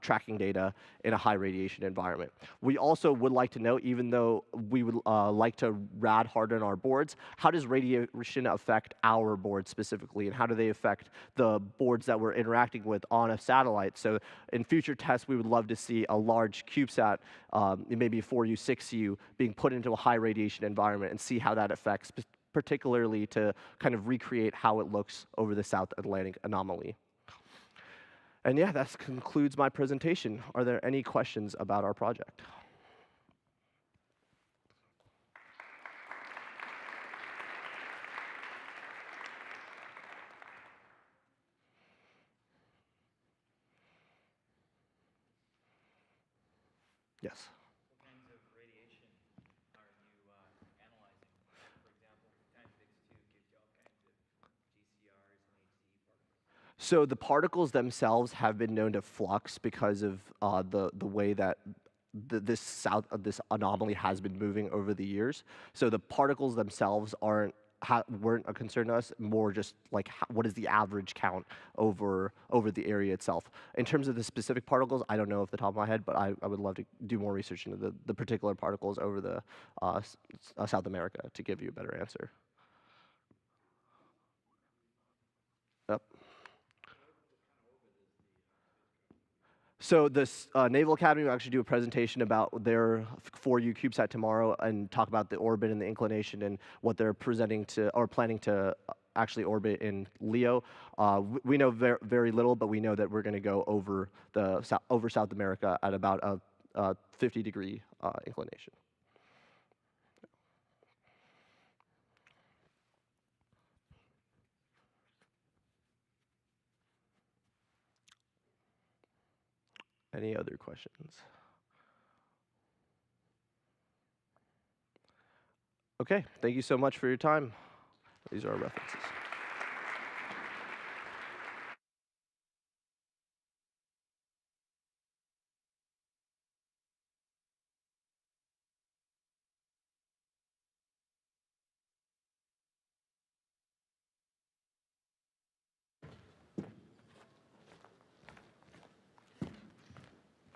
tracking data in a high radiation environment. We also would like to know, even though we would like to rad harden our boards, how does radiation affect our boards specifically, and how do they affect the boards that we're interacting with on a satellite? So in future tests, we would love to see a large CubeSat, maybe 4U, 6U, being put into a high radiation environment and see how that affects, particularly to kind of recreate how it looks over the South Atlantic anomaly. And yeah, that concludes my presentation. Are there any questions about our project? Yes. What kinds of radiation are you analyzing? For example, times X2 gives you all kinds of GCRs and HC particles. So the particles themselves have been known to flux because of the way that this anomaly has been moving over the years. So the particles themselves weren't a concern to us, more just like what is the average count over the area itself. In terms of the specific particles, I don't know off the top of my head, but I would love to do more research into the particular particles over the South America to give you a better answer. Yep. So this Naval Academy will actually do a presentation about their 4U CubeSat tomorrow and talk about the orbit and the inclination and what they're presenting to or planning to actually orbit in Leo. We know very little, but we know that we're going to go over South America at about a 50-degree inclination. Any other questions? Okay, thank you so much for your time. These are our references.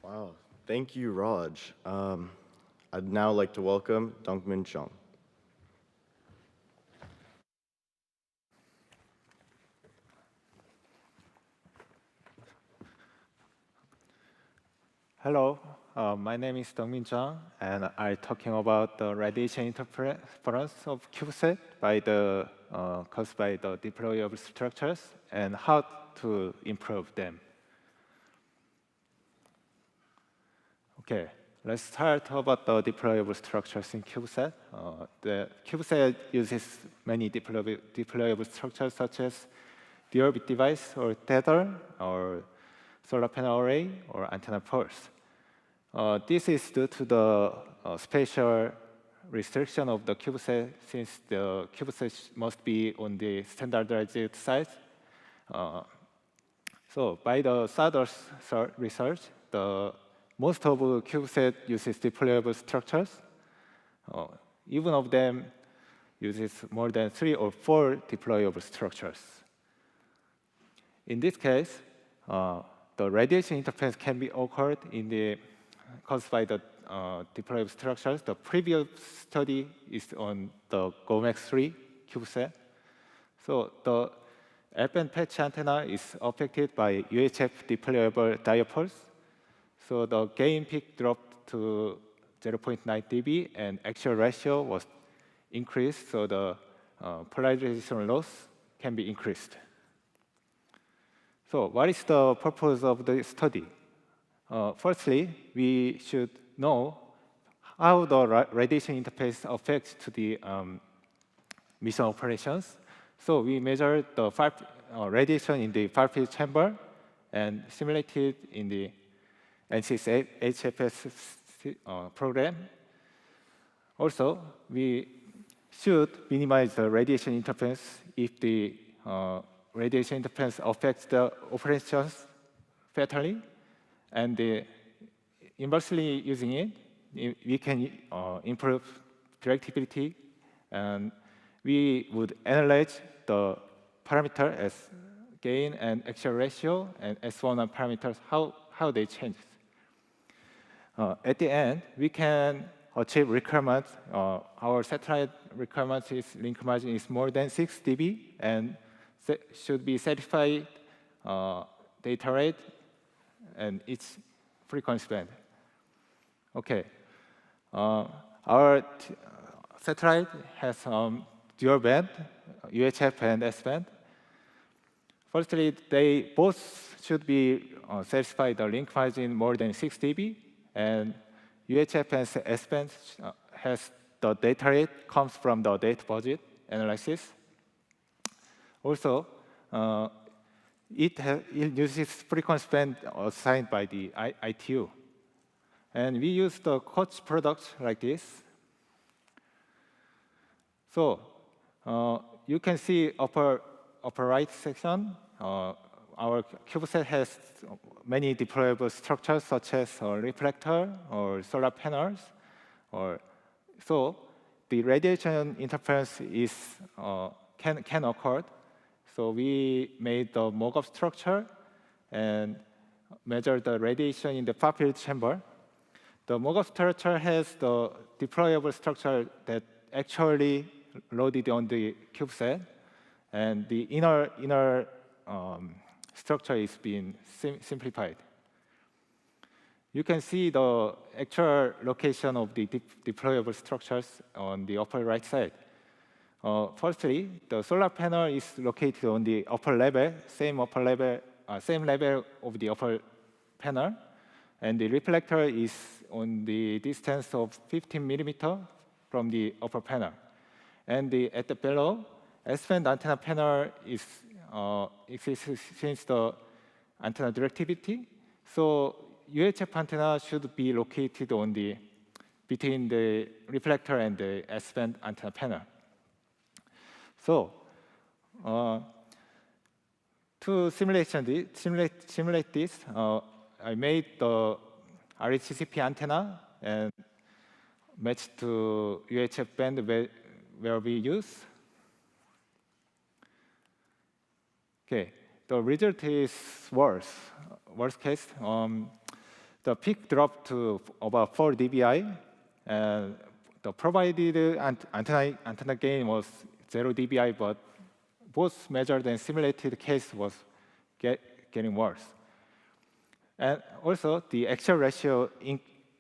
Wow, thank you, Raj. I'd now like to welcome Dongmin Chung. Hello, my name is Dongmin Zhang, and I'm talking about the radiation interference of CubeSat caused by the deployable structures and how to improve them. Okay, let's start about the deployable structures in CubeSat. The CubeSat uses many deployable structures such as deorbit device or tether or solar panel array or antenna poles. This is due to the spatial restriction of the CubeSat, since the CubeSat must be on the standardized size. So by the Sador's research, most of the CubeSat uses deployable structures. Even of them uses more than 3 or 4 deployable structures. In this case, the radiation interference can be occurred caused by the deployable structures. The previous study is on the GOMEX3 CubeSat. So the F-band patch antenna is affected by UHF deployable dipoles. So the gain peak dropped to 0.9 dB, and actual ratio was increased, so the polarization loss can be increased. So what is the purpose of the study? Firstly, we should know how the radiation interface affects to the mission operations. So we measured the radiation in the far-field chamber and simulated in the NCS HFS program. Also, we should minimize the radiation interference if the radiation interference affects the operations fatally. And inversely using it, we can improve predictability, and we would analyze the parameter as gain and actual ratio and S1 parameters, how they change. At the end, we can achieve requirements. Our satellite requirements is link margin is more than 6 dB and should be certified data rate and its frequency band. Okay. Our satellite has dual band, UHF and S band. Firstly, they both should be satisfied the link margin more than 6 dB, and UHF and S band has the data rate comes from the data budget analysis. Also, it uses frequency band assigned by the ITU. And we use the coach products like this. So you can see upper right section. Our CubeSat has many deployable structures such as a reflector or solar panels. So the radiation interference can occur. So we made the mock-up structure and measured the radiation in the far-field chamber. The mock-up structure has the deployable structure that actually loaded on the CubeSat, and the inner structure is being simplified. You can see the actual location of the deployable structures on the upper right side. Firstly, the solar panel is located on the upper level, same level of the upper panel, and the reflector is on the distance of 15 millimeter from the upper panel. And at the below, S-band antenna panel exists since the antenna directivity. So UHF antenna should be located on between the reflector and the S-band antenna panel. So to simulate this, I made the RHCP antenna and matched to UHF band where we use. Okay, the result is worse. Worst case, the peak dropped to about 4 dBi, and the provided antenna gain was 0 dBi, but both measured and simulated case was getting worse. And also, the actual ratio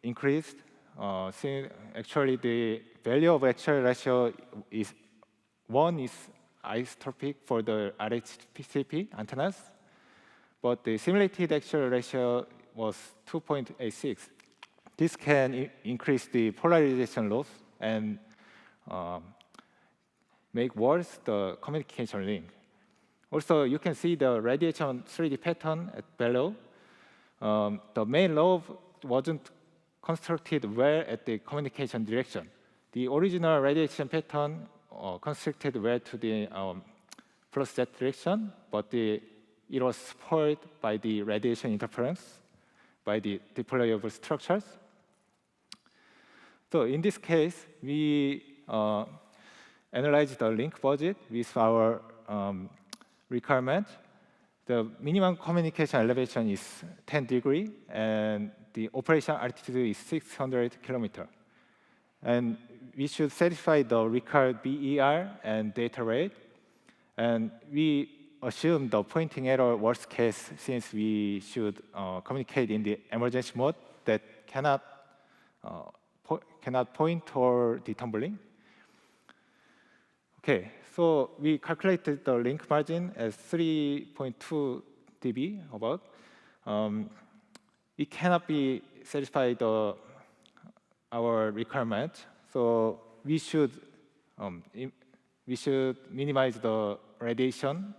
increased. Actually, the value of actual ratio is 1 is isotropic for the RHCP antennas, but the simulated actual ratio was 2.86. This can increase the polarization loss and make worse the communication link. Also, you can see the radiation 3D pattern at below. The main lobe wasn't constructed well at the communication direction. The original radiation pattern constructed well to the plus Z direction, but it was spoiled by the radiation interference by the deployable structures. So in this case, we analyzed the link budget with our requirement. The minimum communication elevation is 10 degrees, and the operation altitude is 600 kilometers. And we should satisfy the required BER and data rate. And we assume the pointing error worst case, since we should communicate in the emergency mode that cannot point or detumbling. Okay, so we calculated the link margin as 3.2 dB about. It cannot be satisfied our requirement, so we should minimize the radiation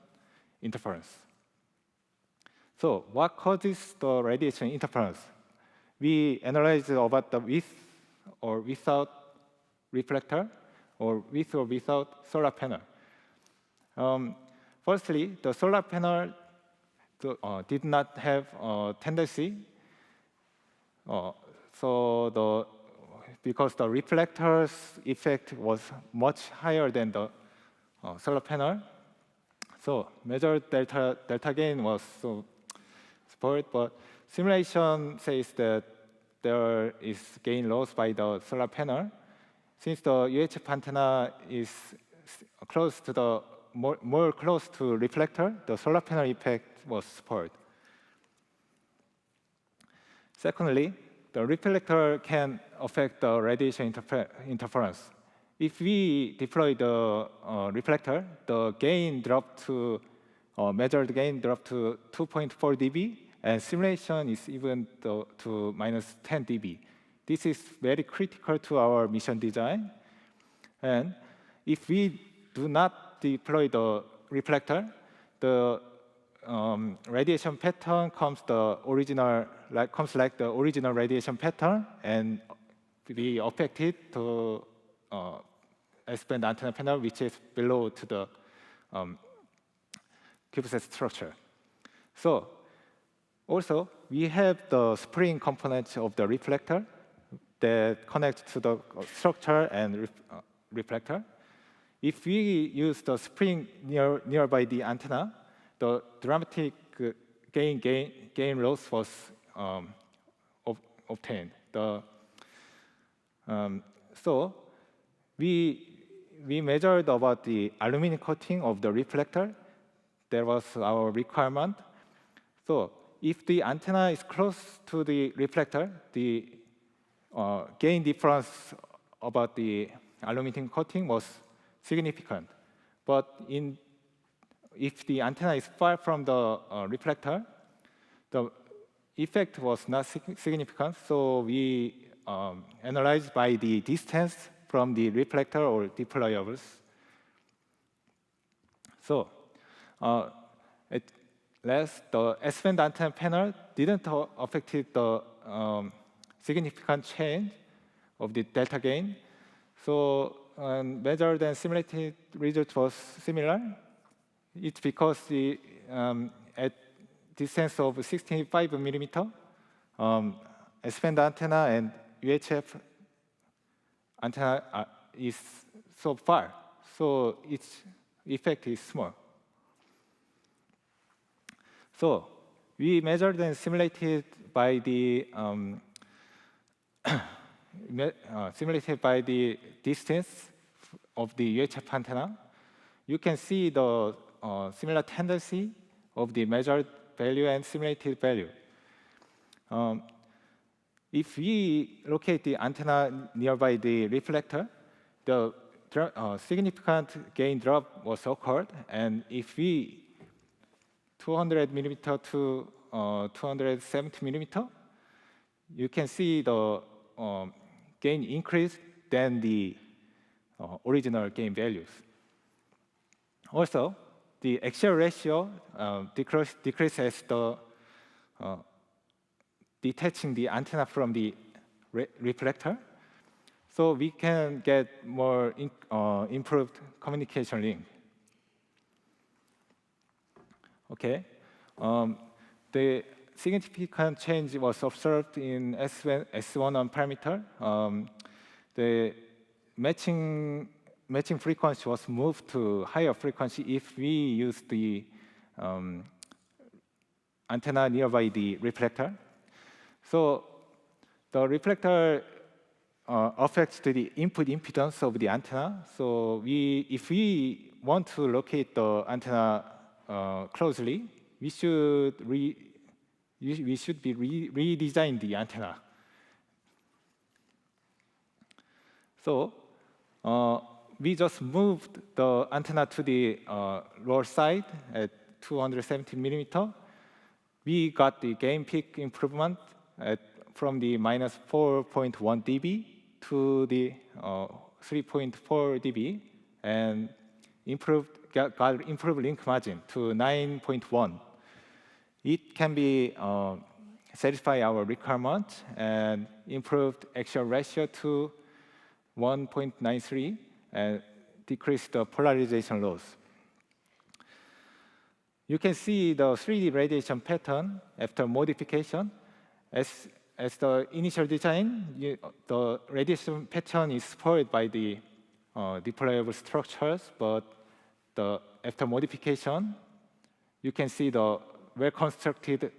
interference. So what causes the radiation interference? We analyzed about the with or without reflector, or with or without solar panel. Firstly, the solar panel did not have a tendency Because the reflector's effect was much higher than the solar panel, so measured delta gain was spoiled. But simulation says that there is gain loss by the solar panel. Since the UHF antenna is close to the more close to reflector, the solar panel effect was spoiled. Secondly, the reflector can affect the radiation interference. If we deploy the reflector, the gain dropped to measured gain dropped to 2.4 dB, and simulation is even to minus 10 dB. This is very critical to our mission design. And if we do not deploy the reflector, the radiation pattern comes like the original radiation pattern, and we affect it to S-band antenna panel, which is below to the CubeSat structure. So also, we have the spring component of the reflector that connects to the structure and reflector. If we use the spring nearby the antenna, the dramatic gain loss was obtained. So we measured about the aluminum coating of the reflector. That was our requirement. So if the antenna is close to the reflector, the gain difference about the aluminum coating was significant. But if the antenna is far from the reflector, the effect was not significant. So we analyzed by the distance from the reflector or deployables. So at last, the S-band antenna panel didn't affect the significant change of the delta gain. So measured and simulated result was similar. It's because at distance of 65 millimeter, S-band antenna and UHF antenna is so far, so its effect is small. So we measured and simulated by the distance of the UHF antenna. You can see the similar tendency of the measured value and simulated value. If we locate the antenna nearby the reflector, the significant gain drop was occurred, and if we 200 millimeter to 270 millimeter, you can see the gain increase than the original gain values. Also, the axial ratio decreases the detaching the antenna from the reflector, so we can get more improved communication link. Okay, the significant change was observed in S1 parameter. The matching frequency was moved to higher frequency if we use the antenna nearby the reflector. So the reflector affects the input impedance of the antenna. So if we want to locate the antenna closely, we should be redesign the antenna. So we just moved the antenna to the lower side at 270 millimeter. We got the gain peak improvement from the minus 4.1 dB to the 3.4 dB, and got improved link margin to 9.1. It can be satisfy our requirement and improved axial ratio to 1.93 and decrease the polarization loss. You can see the 3D radiation pattern after modification. as the initial design, the radiation pattern is spoiled by the deployable structures, but after modification, you can see the well-constructed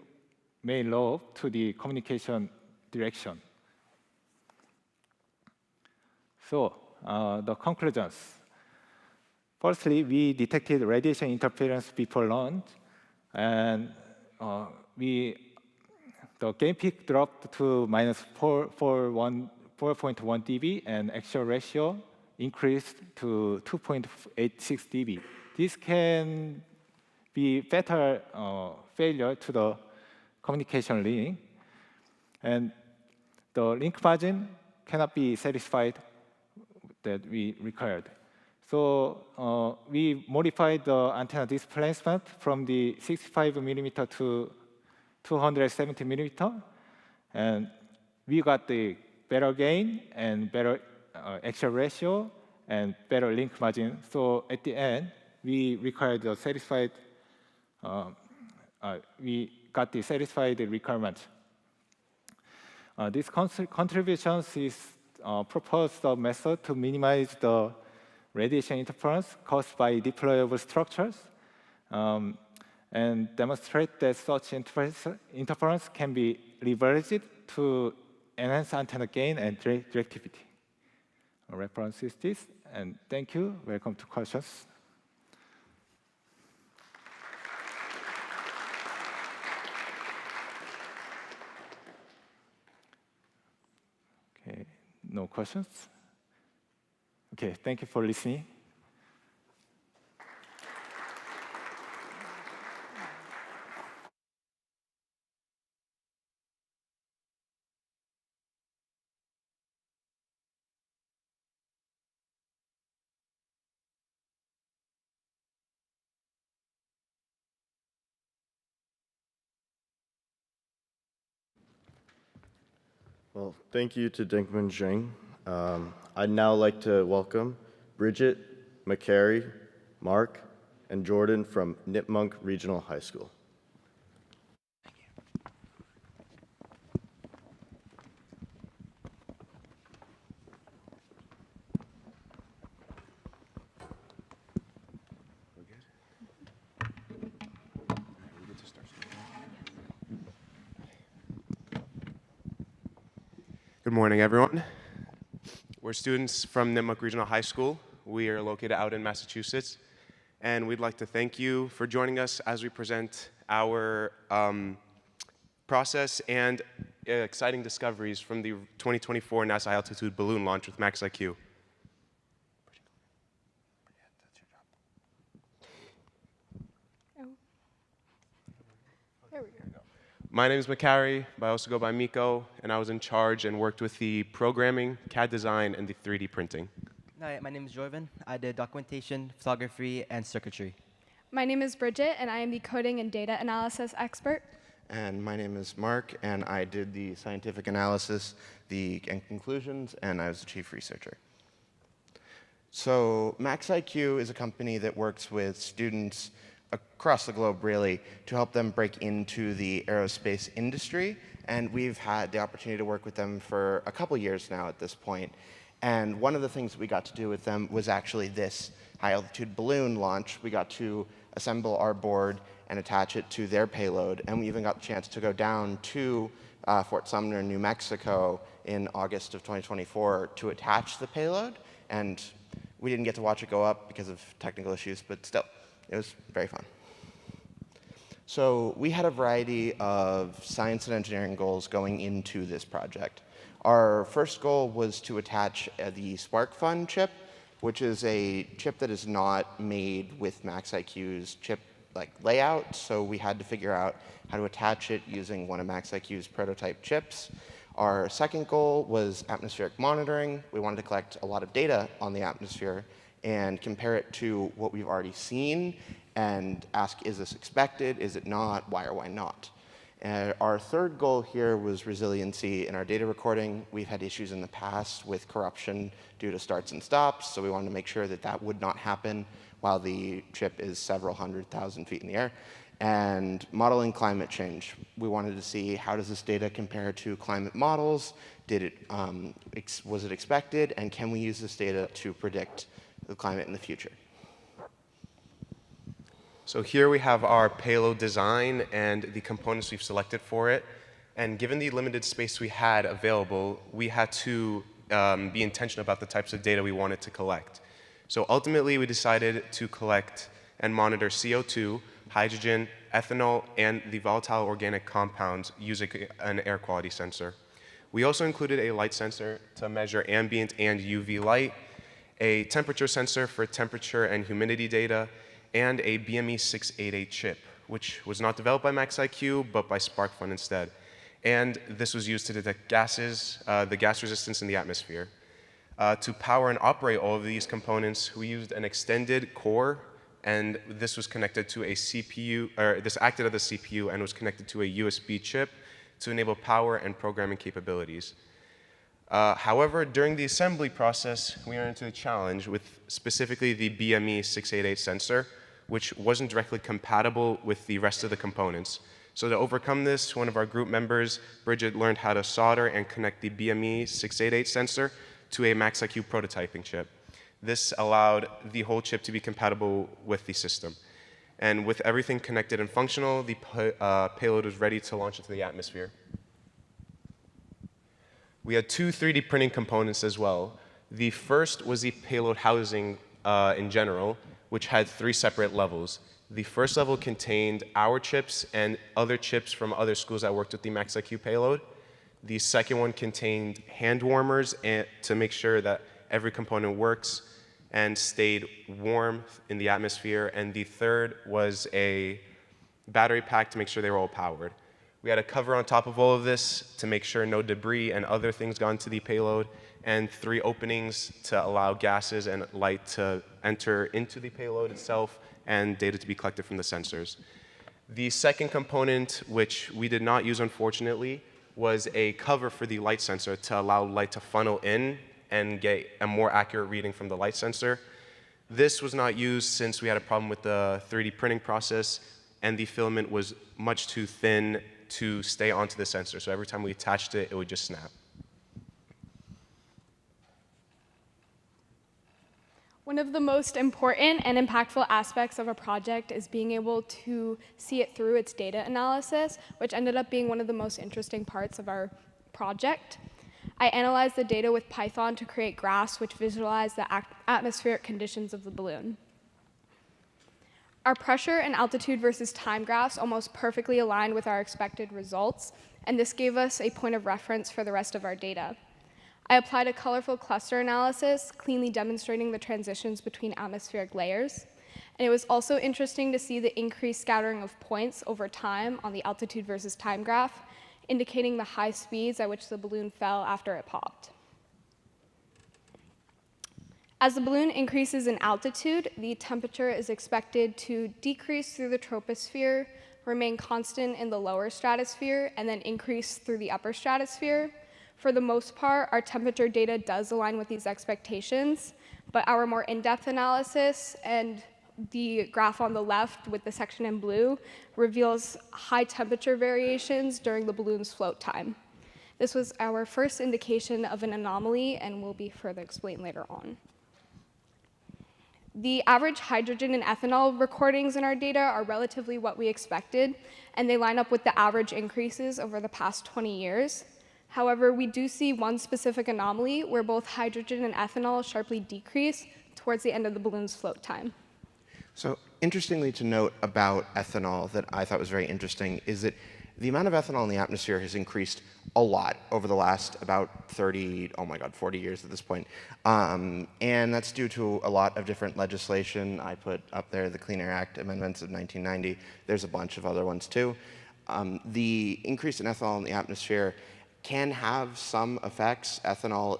main lobe to the communication direction. So the conclusions. Firstly, we detected radiation interference before launch, and the gain peak dropped to minus 4.1 dB, and actual ratio increased to 2.86 dB. This can be better failure to the communication link, and the link margin cannot be satisfied that we required. So we modified the antenna displacement from the 65 millimeter to 270 millimeter, and we got the better gain and better actual ratio and better link margin. So at the end, we required the satisfied. We got the satisfied requirement. This contributions is proposed a method to minimize the radiation interference caused by deployable structures, and demonstrate that such interference can be leveraged to enhance antenna gain and directivity. A reference is this, and thank you. Welcome to questions. Okay, no questions? Okay, thank you for listening. Well, thank you to Dinkman Zheng. I'd now like to welcome Bridget, McCary, Mark, and Jordan from Nipmunk Regional High School. Good morning, everyone. We're students from Nipmuc Regional High School. We are located out in Massachusetts, and we'd like to thank you for joining us as we present our process and exciting discoveries from the 2024 NASA High Altitude Balloon launch with MaxIQ. My name is McCary, but I also go by Miko, and I was in charge and worked with the programming, CAD design, and the 3D printing. Hi, my name is Jordan. I did documentation, photography, and circuitry. My name is Bridget, and I am the coding and data analysis expert. And my name is Mark, and I did the scientific analysis, and conclusions, and I was the chief researcher. So MaxIQ is a company that works with students across the globe, really, to help them break into the aerospace industry. And we've had the opportunity to work with them for a couple years now at this point. And one of the things that we got to do with them was actually this high-altitude balloon launch. We got to assemble our board and attach it to their payload. And we even got the chance to go down to Fort Sumner, New Mexico in August of 2024 to attach the payload. And we didn't get to watch it go up because of technical issues, but still. It was very fun. So we had a variety of science and engineering goals going into this project. Our first goal was to attach the SparkFun chip, which is a chip that is not made with MaxIQ's chip layout. So we had to figure out how to attach it using one of MaxIQ's prototype chips. Our second goal was atmospheric monitoring. We wanted to collect a lot of data on the atmosphere and compare it to what we've already seen and ask, is this expected, is it not, why or why not? And our third goal here was resiliency in our data recording. We've had issues in the past with corruption due to starts and stops, so we wanted to make sure that that would not happen while the chip is several 100,000 feet in the air. And modeling climate change. We wanted to see how does this data compare to climate models? Was it expected? And can we use this data to predict the climate in the future? So here we have our payload design and the components we've selected for it. And given the limited space we had available, we had to be intentional about the types of data we wanted to collect. So ultimately, we decided to collect and monitor CO2, hydrogen, ethanol, and the volatile organic compounds using an air quality sensor. We also included a light sensor to measure ambient and UV light, a temperature sensor for temperature and humidity data, and a BME 688 chip, which was not developed by MaxIQ, but by SparkFun instead. And this was used to detect gases, the gas resistance in the atmosphere. To power and operate all of these components, we used an extended core, and this was connected to a CPU, or this acted as a CPU and was connected to a USB chip to enable power and programming capabilities. However, during the assembly process, we ran into a challenge with specifically the BME 688 sensor, which wasn't directly compatible with the rest of the components. So to overcome this, one of our group members, Bridget, learned how to solder and connect the BME 688 sensor to a MaxIQ prototyping chip. This allowed the whole chip to be compatible with the system. And with everything connected and functional, the payload was ready to launch into the atmosphere. We had two 3D printing components as well. The first was the payload housing in general, which had 3 separate levels. The first level contained our chips and other chips from other schools that worked with the MaxIQ payload. The second one contained hand warmers to make sure that every component works and stayed warm in the atmosphere. And the third was a battery pack to make sure they were all powered. We had a cover on top of all of this to make sure no debris and other things got into the payload, and 3 openings to allow gases and light to enter into the payload itself and data to be collected from the sensors. The second component, which we did not use unfortunately, was a cover for the light sensor to allow light to funnel in and get a more accurate reading from the light sensor. This was not used since we had a problem with the 3D printing process, and the filament was much too thin to stay onto the sensor. So every time we attached it, it would just snap. One of the most important and impactful aspects of a project is being able to see it through its data analysis, which ended up being one of the most interesting parts of our project. I analyzed the data with Python to create graphs which visualize the atmospheric conditions of the balloon. Our pressure and altitude versus time graphs almost perfectly aligned with our expected results, and this gave us a point of reference for the rest of our data. I applied a colorful cluster analysis, cleanly demonstrating the transitions between atmospheric layers. And it was also interesting to see the increased scattering of points over time on the altitude versus time graph, indicating the high speeds at which the balloon fell after it popped. As the balloon increases in altitude, the temperature is expected to decrease through the troposphere, remain constant in the lower stratosphere, and then increase through the upper stratosphere. For the most part, our temperature data does align with these expectations, but our more in-depth analysis and the graph on the left with the section in blue reveals high temperature variations during the balloon's float time. This was our first indication of an anomaly and will be further explained later on. The average hydrogen and ethanol recordings in our data are relatively what we expected, and they line up with the average increases over the past 20 years. However, we do see one specific anomaly where both hydrogen and ethanol sharply decrease towards the end of the balloon's float time. So interestingly to note about ethanol that I thought was very interesting is that the amount of ethanol in the atmosphere has increased a lot over the last about 40 years at this point. And that's due to a lot of different legislation. I put up there the Clean Air Act amendments of 1990. There's a bunch of other ones too. The increase in ethanol in the atmosphere can have some effects. Ethanol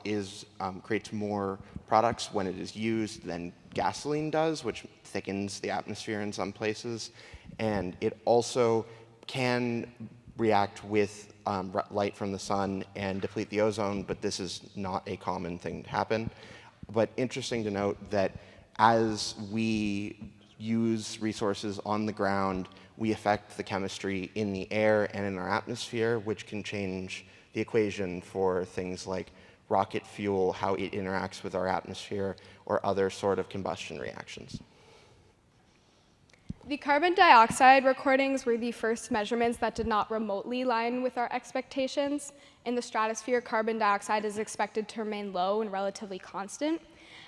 creates more products when it is used than gasoline does, which thickens the atmosphere in some places. And it also can react with light from the sun and deplete the ozone, but this is not a common thing to happen. But interesting to note that as we use resources on the ground, we affect the chemistry in the air and in our atmosphere, which can change the equation for things like rocket fuel, how it interacts with our atmosphere, or other sort of combustion reactions. The carbon dioxide recordings were the first measurements that did not remotely line with our expectations. In the stratosphere, carbon dioxide is expected to remain low and relatively constant.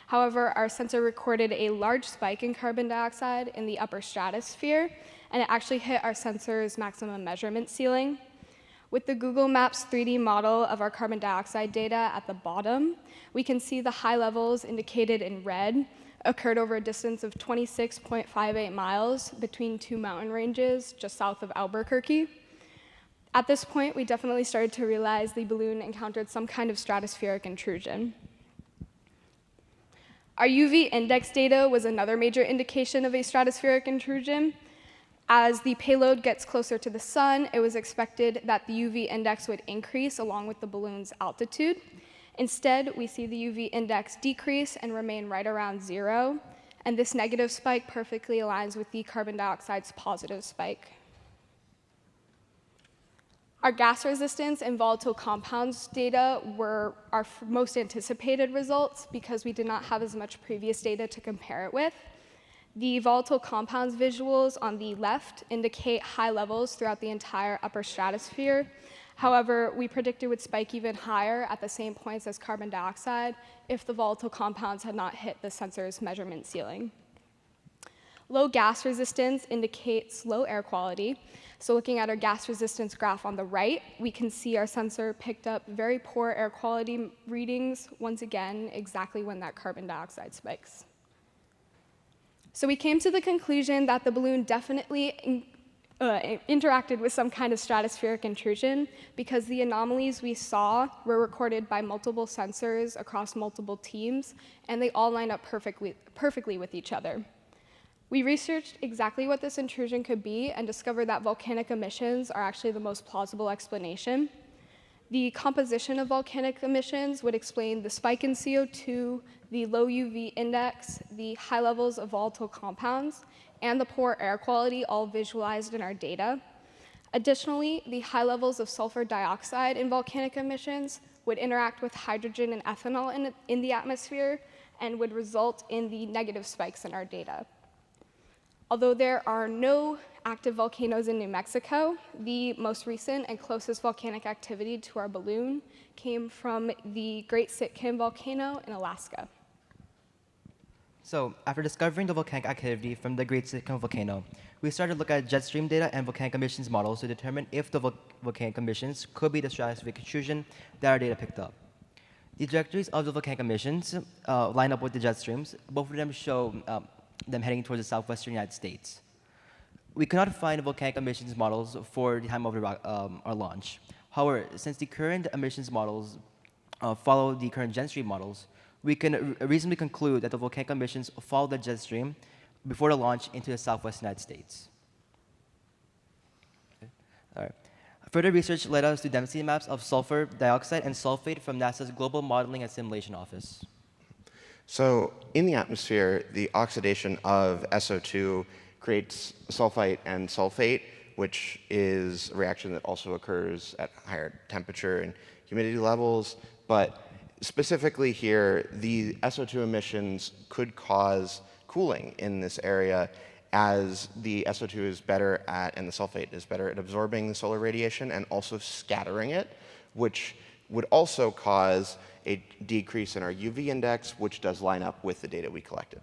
However, our sensor recorded a large spike in carbon dioxide in the upper stratosphere, and it actually hit our sensor's maximum measurement ceiling. With the Google Maps 3D model of our carbon dioxide data at the bottom, we can see the high levels indicated in red occurred over a distance of 26.58 miles between two mountain ranges just south of Albuquerque. At this point, we definitely started to realize the balloon encountered some kind of stratospheric intrusion. Our UV index data was another major indication of a stratospheric intrusion. As the payload gets closer to the sun, it was expected that the UV index would increase along with the balloon's altitude. Instead, we see the UV index decrease and remain right around 0, and this negative spike perfectly aligns with the carbon dioxide's positive spike. Our gas resistance and volatile compounds data were our most anticipated results because we did not have as much previous data to compare it with. The volatile compounds visuals on the left indicate high levels throughout the entire upper stratosphere. However, we predicted it would spike even higher at the same points as carbon dioxide if the volatile compounds had not hit the sensor's measurement ceiling. Low gas resistance indicates low air quality. So looking at our gas resistance graph on the right, we can see our sensor picked up very poor air quality readings, once again, exactly when that carbon dioxide spikes. So we came to the conclusion that the balloon definitely interacted with some kind of stratospheric intrusion because the anomalies we saw were recorded by multiple sensors across multiple teams, and they all line up perfectly with each other. We researched exactly what this intrusion could be and discovered that volcanic emissions are actually the most plausible explanation. The composition of volcanic emissions would explain the spike in CO2, the low UV index, the high levels of volatile compounds, and the poor air quality all visualized in our data. Additionally, the high levels of sulfur dioxide in volcanic emissions would interact with hydrogen and ethanol in the atmosphere and would result in the negative spikes in our data. Although there are no active volcanoes in New Mexico, the most recent and closest volcanic activity to our balloon came from the Great Sitkin volcano in Alaska. So, after discovering the volcanic activity from the Great Sitkin volcano, we started to look at jet stream data and volcanic emissions models to determine if the volcanic emissions could be the stratospheric intrusion that our data picked up. The trajectories of the volcanic emissions line up with the jet streams. Both of them show them heading towards the southwestern United States. We could not find volcanic emissions models for the time of our launch. However, since the current emissions models follow the current jet stream models, we can reasonably conclude that the volcanic emissions follow the jet stream before the launch into the southwest United States. Okay. All right. Further research led us to density maps of sulfur dioxide and sulfate from NASA's Global Modeling and Simulation Office. So in the atmosphere, the oxidation of SO2 creates sulfite and sulfate, which is a reaction that also occurs at higher temperature and humidity levels. But specifically here, the SO2 emissions could cause cooling in this area as the SO2 is better at, and the sulfate is better at absorbing the solar radiation and also scattering it, which would also cause a decrease in our UV index, which does line up with the data we collected.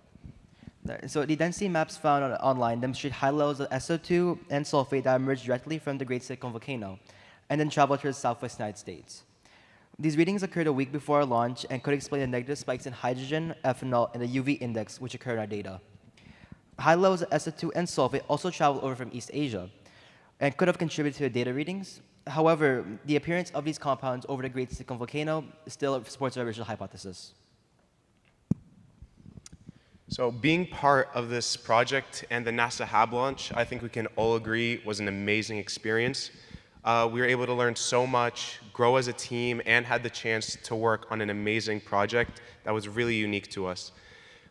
So the density maps found online demonstrate high levels of SO2 and sulfate that emerged directly from the Great Sitkin volcano and then traveled to the southwest United States. These readings occurred a week before our launch and could explain the negative spikes in hydrogen, ethanol, and the UV index, which occurred in our data. High levels of SO2 and sulfate also traveled over from East Asia and could have contributed to the data readings. However, the appearance of these compounds over the Great Sitkin volcano still supports our original hypothesis. So being part of this project and the NASA HAB launch, I think we can all agree was an amazing experience. We were able to learn so much, grow as a team, and had the chance to work on an amazing project that was really unique to us.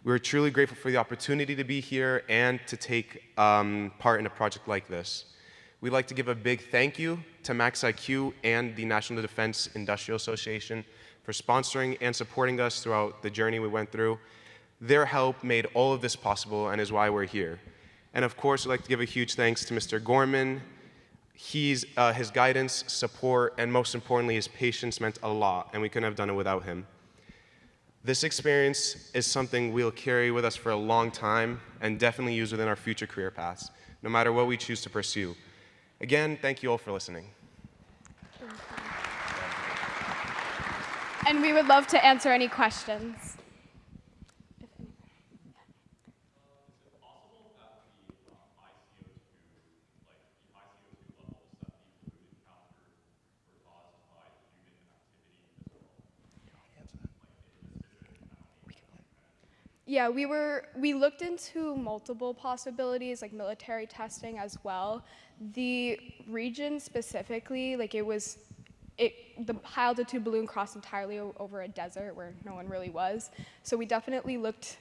We're truly grateful for the opportunity to be here and to take part in a project like this. We'd like to give a big thank you to MaxIQ and the National Defense Industrial Association for sponsoring and supporting us throughout the journey we went through. Their help made all of this possible and is why we're here. And of course, we'd like to give a huge thanks to Mr. Gorman. His guidance, support, and most importantly, his patience meant a lot, and we couldn't have done it without him. This experience is something we'll carry with us for a long time and definitely use within our future career paths, no matter what we choose to pursue. Again, thank you all for listening. And we would love to answer any questions. Yeah, we looked into multiple possibilities, like military testing as well. The region specifically, like the high altitude balloon crossed entirely over a desert where no one really was. So we definitely looked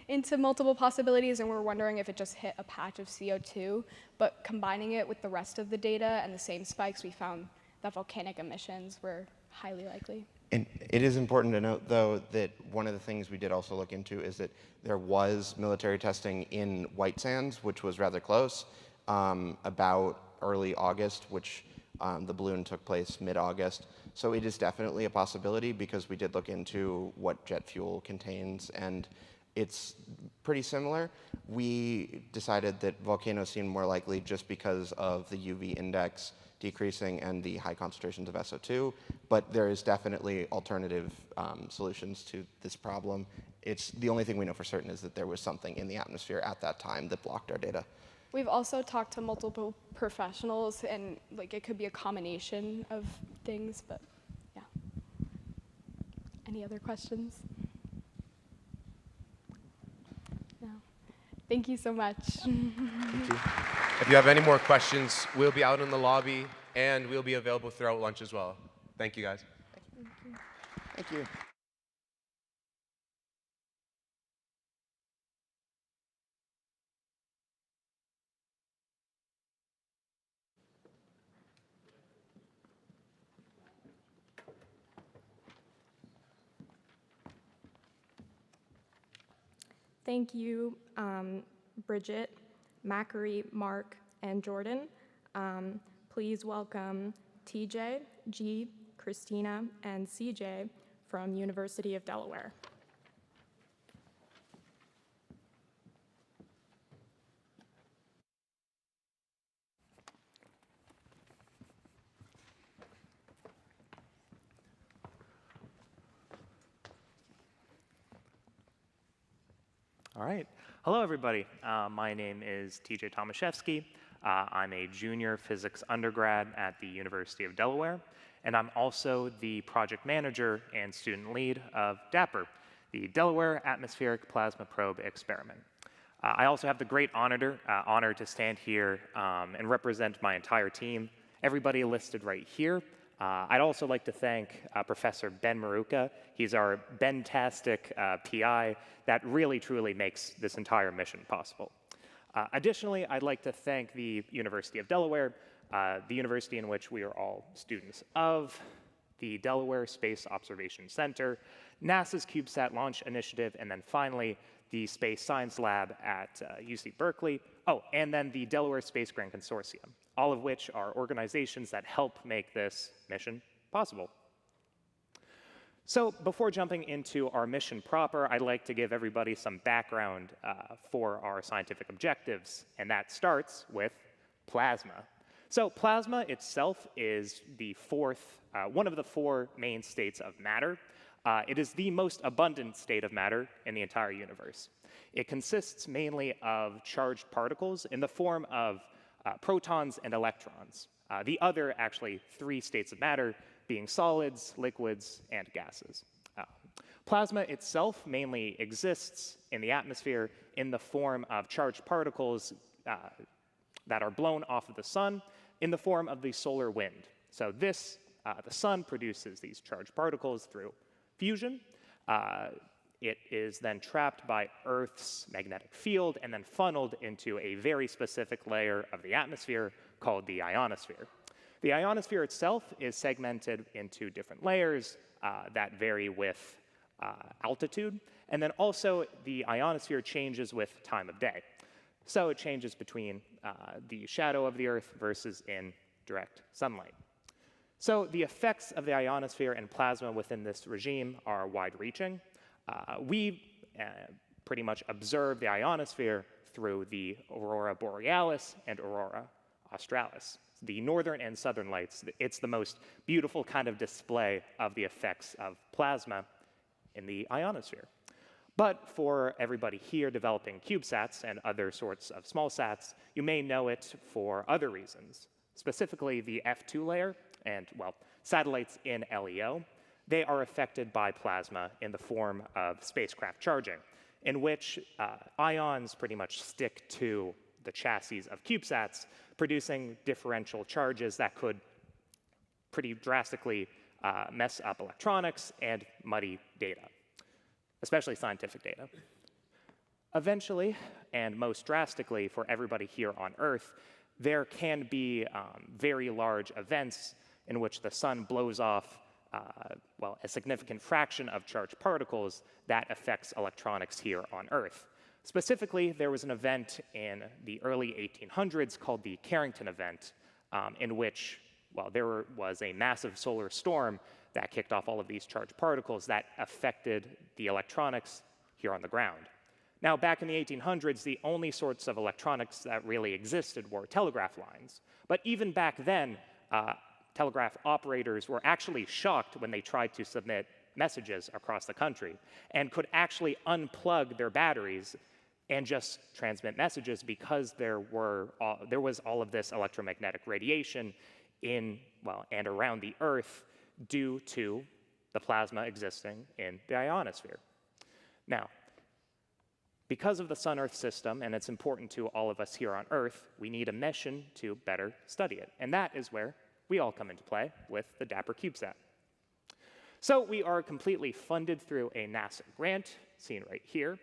into multiple possibilities, and we're wondering if it just hit a patch of CO2. But combining it with the rest of the data and the same spikes, we found that volcanic emissions were highly likely. And it is important to note, though, that one of the things we did also look into is that there was military testing in White Sands, which was rather close, about early August, which the balloon took place mid-August. So it is definitely a possibility because we did look into what jet fuel contains, and it's pretty similar. We decided that volcanoes seemed more likely just because of the UV index decreasing and the high concentrations of SO2, but there is definitely alternative solutions to this problem. It's the only thing we know for certain is that there was something in the atmosphere at that time that blocked our data. We've also talked to multiple professionals, and like it could be a combination of things, but yeah. Any other questions? No. Thank you so much. Thank you. If you have any more questions, we'll be out in the lobby, and we'll be available throughout lunch as well. Thank you, guys. Thank you. Thank you, Bridget, Macri, Mark, and Jordan. Please welcome TJ, G, Christina, and CJ from University of Delaware. All right. Hello, everybody. My name is TJ Tomaszewski. I'm a junior physics undergrad at the University of Delaware, and I'm also the project manager and student lead of DAPPER, the Delaware Atmospheric Plasma Probe Experiment. I also have the great honor to stand here and represent my entire team, everybody listed right here. I'd also like to thank Professor Ben Maruca. He's our Ben-tastic PI that really, truly makes this entire mission possible. Additionally, I'd like to thank the University of Delaware, the university in which we are all students of, the Delaware Space Observation Center, NASA's CubeSat launch initiative, and then finally, the Space Science Lab at UC Berkeley. Oh, and then the Delaware Space Grant Consortium, all of which are organizations that help make this mission possible. So before jumping into our mission proper, I'd like to give everybody some background for our scientific objectives, and that starts with plasma. So plasma itself is the one of the four main states of matter. It is the most abundant state of matter in the entire universe. It consists mainly of charged particles in the form of protons and electrons. The other, actually, three states of matter being solids, liquids, and gases. Plasma itself mainly exists in the atmosphere in the form of charged particles that are blown off of the sun in the form of the solar wind. So the sun produces these charged particles through fusion. it is then trapped by Earth's magnetic field and then funneled into a very specific layer of the atmosphere called the ionosphere. The ionosphere itself is segmented into different layers that vary with altitude, and then also the ionosphere changes with time of day. So it changes between the shadow of the Earth versus in direct sunlight. So the effects of the ionosphere and plasma within this regime are wide-reaching. We pretty much observe the ionosphere through the aurora borealis and aurora australis, the northern and southern lights. It's the most beautiful kind of display of the effects of plasma in the ionosphere. But for everybody here developing CubeSats and other sorts of small sats, you may know it for other reasons. Specifically, the F2 layer and, well, satellites in LEO, they are affected by plasma in the form of spacecraft charging, in which ions pretty much stick to the chassis of CubeSats, producing differential charges that could pretty drastically mess up electronics and muddy data, especially scientific data. Eventually, and most drastically for everybody here on Earth, there can be very large events in which the sun blows off well, a significant fraction of charged particles that affects electronics here on Earth. Specifically, there was an event in the early 1800s called the Carrington event, in which, well, there was a massive solar storm that kicked off all of these charged particles that affected the electronics here on the ground. Now, back in the 1800s, the only sorts of electronics that really existed were telegraph lines. But even back then, telegraph operators were actually shocked when they tried to submit messages across the country and could actually unplug their batteries and just transmit messages because there was all of this electromagnetic radiation in, well, and around the Earth due to the plasma existing in the ionosphere. Now, because of the Sun-Earth system, and it's important to all of us here on Earth, we need a mission to better study it. And that is where we all come into play with the Dapper CubeSat. So we are completely funded through a NASA grant, seen right here.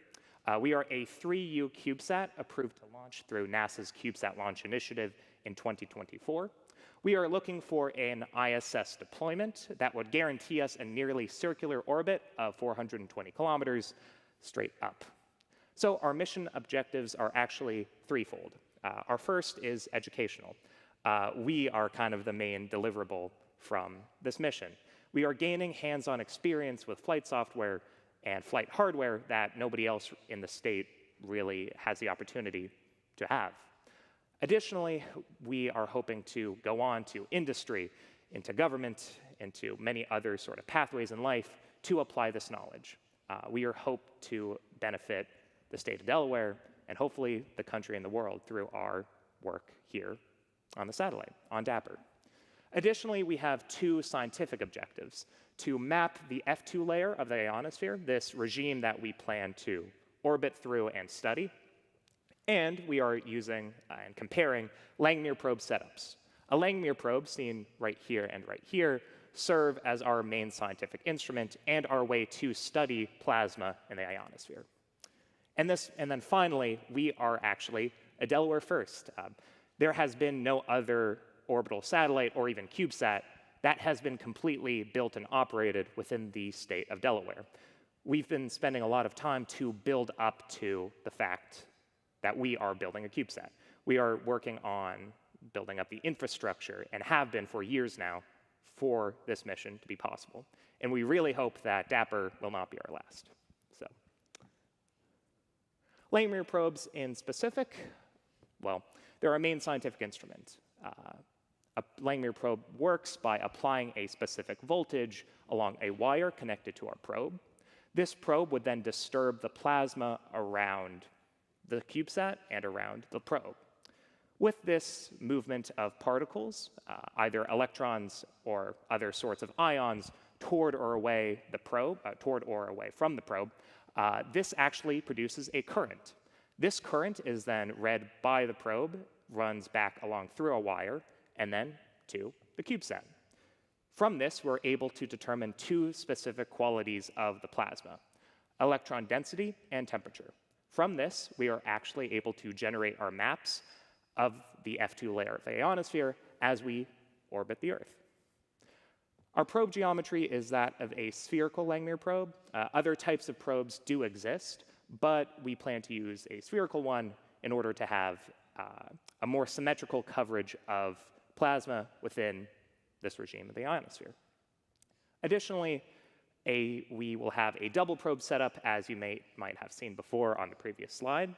We are a 3U CubeSat approved to launch through NASA's CubeSat Launch Initiative in 2024. We are looking for an ISS deployment that would guarantee us a nearly circular orbit of 420 kilometers straight up. So our mission objectives are actually threefold. Our first is educational. We are kind of the main deliverable from this mission. We are gaining hands-on experience with flight software and flight hardware that nobody else in the state really has the opportunity to have. Additionally, we are hoping to go on to industry, into government, into many other sort of pathways in life to apply this knowledge. We are hoped to benefit the state of Delaware and hopefully the country and the world through our work here on the satellite, on Dapper. Additionally, we have two scientific objectives: to map the F2 layer of the ionosphere, this regime that we plan to orbit through and study, and we are using and comparing Langmuir probe setups. A Langmuir probe, seen right here, serve as our main scientific instrument and our way to study plasma in the ionosphere. And then finally, we are actually a Delaware first. There has been no other orbital satellite or even CubeSat that has been completely built and operated within the state of Delaware. We've been spending a lot of time to build up to the fact that we are building a CubeSat. We are working on building up the infrastructure and have been for years now for this mission to be possible. And we really hope that Dapper will not be our last. So, Langmuir probes in specific, well, they're our main scientific instrument. A Langmuir probe works by applying a specific voltage along a wire connected to our probe. This probe would then disturb the plasma around the CubeSat and around the probe. With this movement of particles, either electrons or other sorts of ions, toward or away from the probe, this actually produces a current. This current is then read by the probe, runs back along through a wire, and then to the CubeSat. From this, we're able to determine two specific qualities of the plasma. electron density, and temperature. From this, we are actually able to generate our maps of the F2 layer of the ionosphere as we orbit the Earth. Our probe geometry is that of a spherical Langmuir probe. Other types of probes do exist, but we plan to use a spherical one in order to have a more symmetrical coverage of plasma within this regime of the ionosphere. Additionally, we will have a double probe setup, as you might have seen before on the previous slide.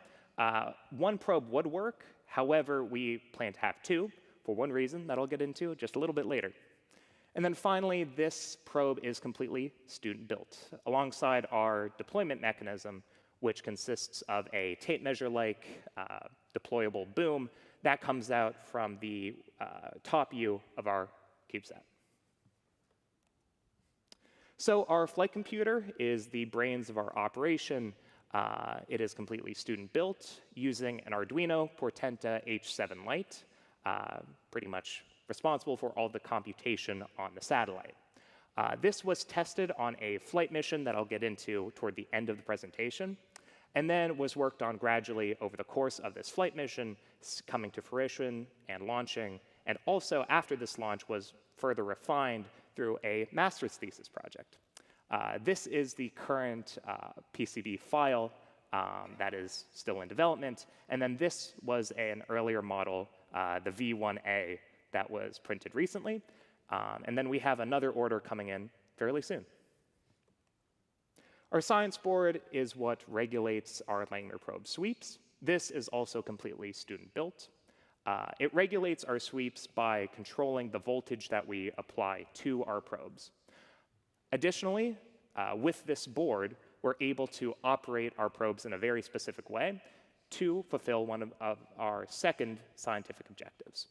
One probe would work. However, we plan to have two for one reason that I'll get into just a little bit later. And then finally, this probe is completely student-built, alongside our deployment mechanism, which consists of a tape measure-like deployable boom that comes out from the top view of our CubeSat. So our flight computer is the brains of our operation. It is completely student-built using an Arduino Portenta H7 Lite, pretty much responsible for all the computation on the satellite. This was tested on a flight mission that I'll get into toward the end of the presentation, and then was worked on gradually over the course of this flight mission, coming to fruition and launching, and also after this launch was further refined through a master's thesis project. This is the current PCB file that is still in development, and then this was an earlier model, the V1A, that was printed recently, and then we have another order coming in fairly soon. Our science board is what regulates our Langmuir probe sweeps. This is also completely student-built. It regulates our sweeps by controlling the voltage that we apply to our probes. Additionally, with this board, we're able to operate our probes in a very specific way to fulfill one of our second scientific objectives.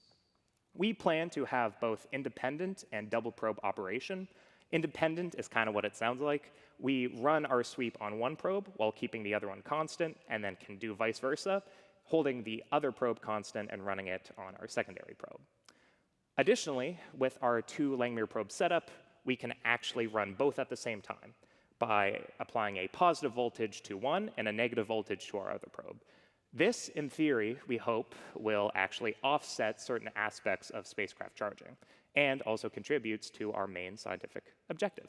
We plan to have both independent and double probe operation. Independent is kind of what it sounds like. We run our sweep on one probe while keeping the other one constant, and then can do vice versa, holding the other probe constant and running it on our secondary probe. Additionally, with our two Langmuir probe setup, we can actually run both at the same time by applying a positive voltage to one and a negative voltage to our other probe. This, in theory, we hope, will actually offset certain aspects of spacecraft charging and also contributes to our main scientific objective.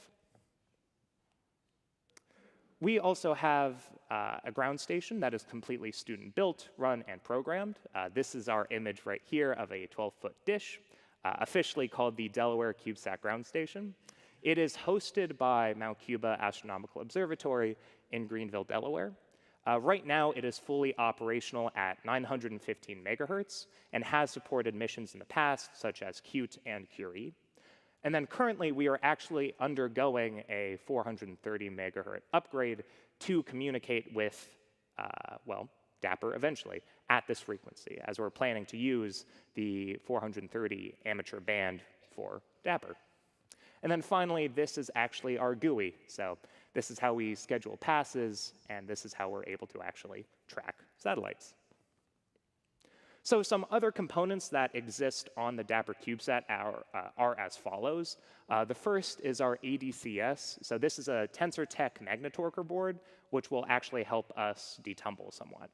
We also have a ground station that is completely student-built, run, and programmed. This is our image right here of a 12-foot dish, officially called the Delaware CubeSat Ground Station. It is hosted by Mount Cuba Astronomical Observatory in Greenville, Delaware. Right now, it is fully operational at 915 megahertz and has supported missions in the past, such as CUTE and Curie. And then currently, we are actually undergoing a 430 megahertz upgrade to communicate with, well, Dapper eventually at this frequency, as we're planning to use the 430 amateur band for Dapper. And then finally, this is actually our GUI. So this is how we schedule passes, and this is how we're able to actually track satellites. So some other components that exist on the Dapper CubeSat are as follows. The first is our ADCS. So this is a TensorTech Magnetorquer board, which will actually help us detumble somewhat.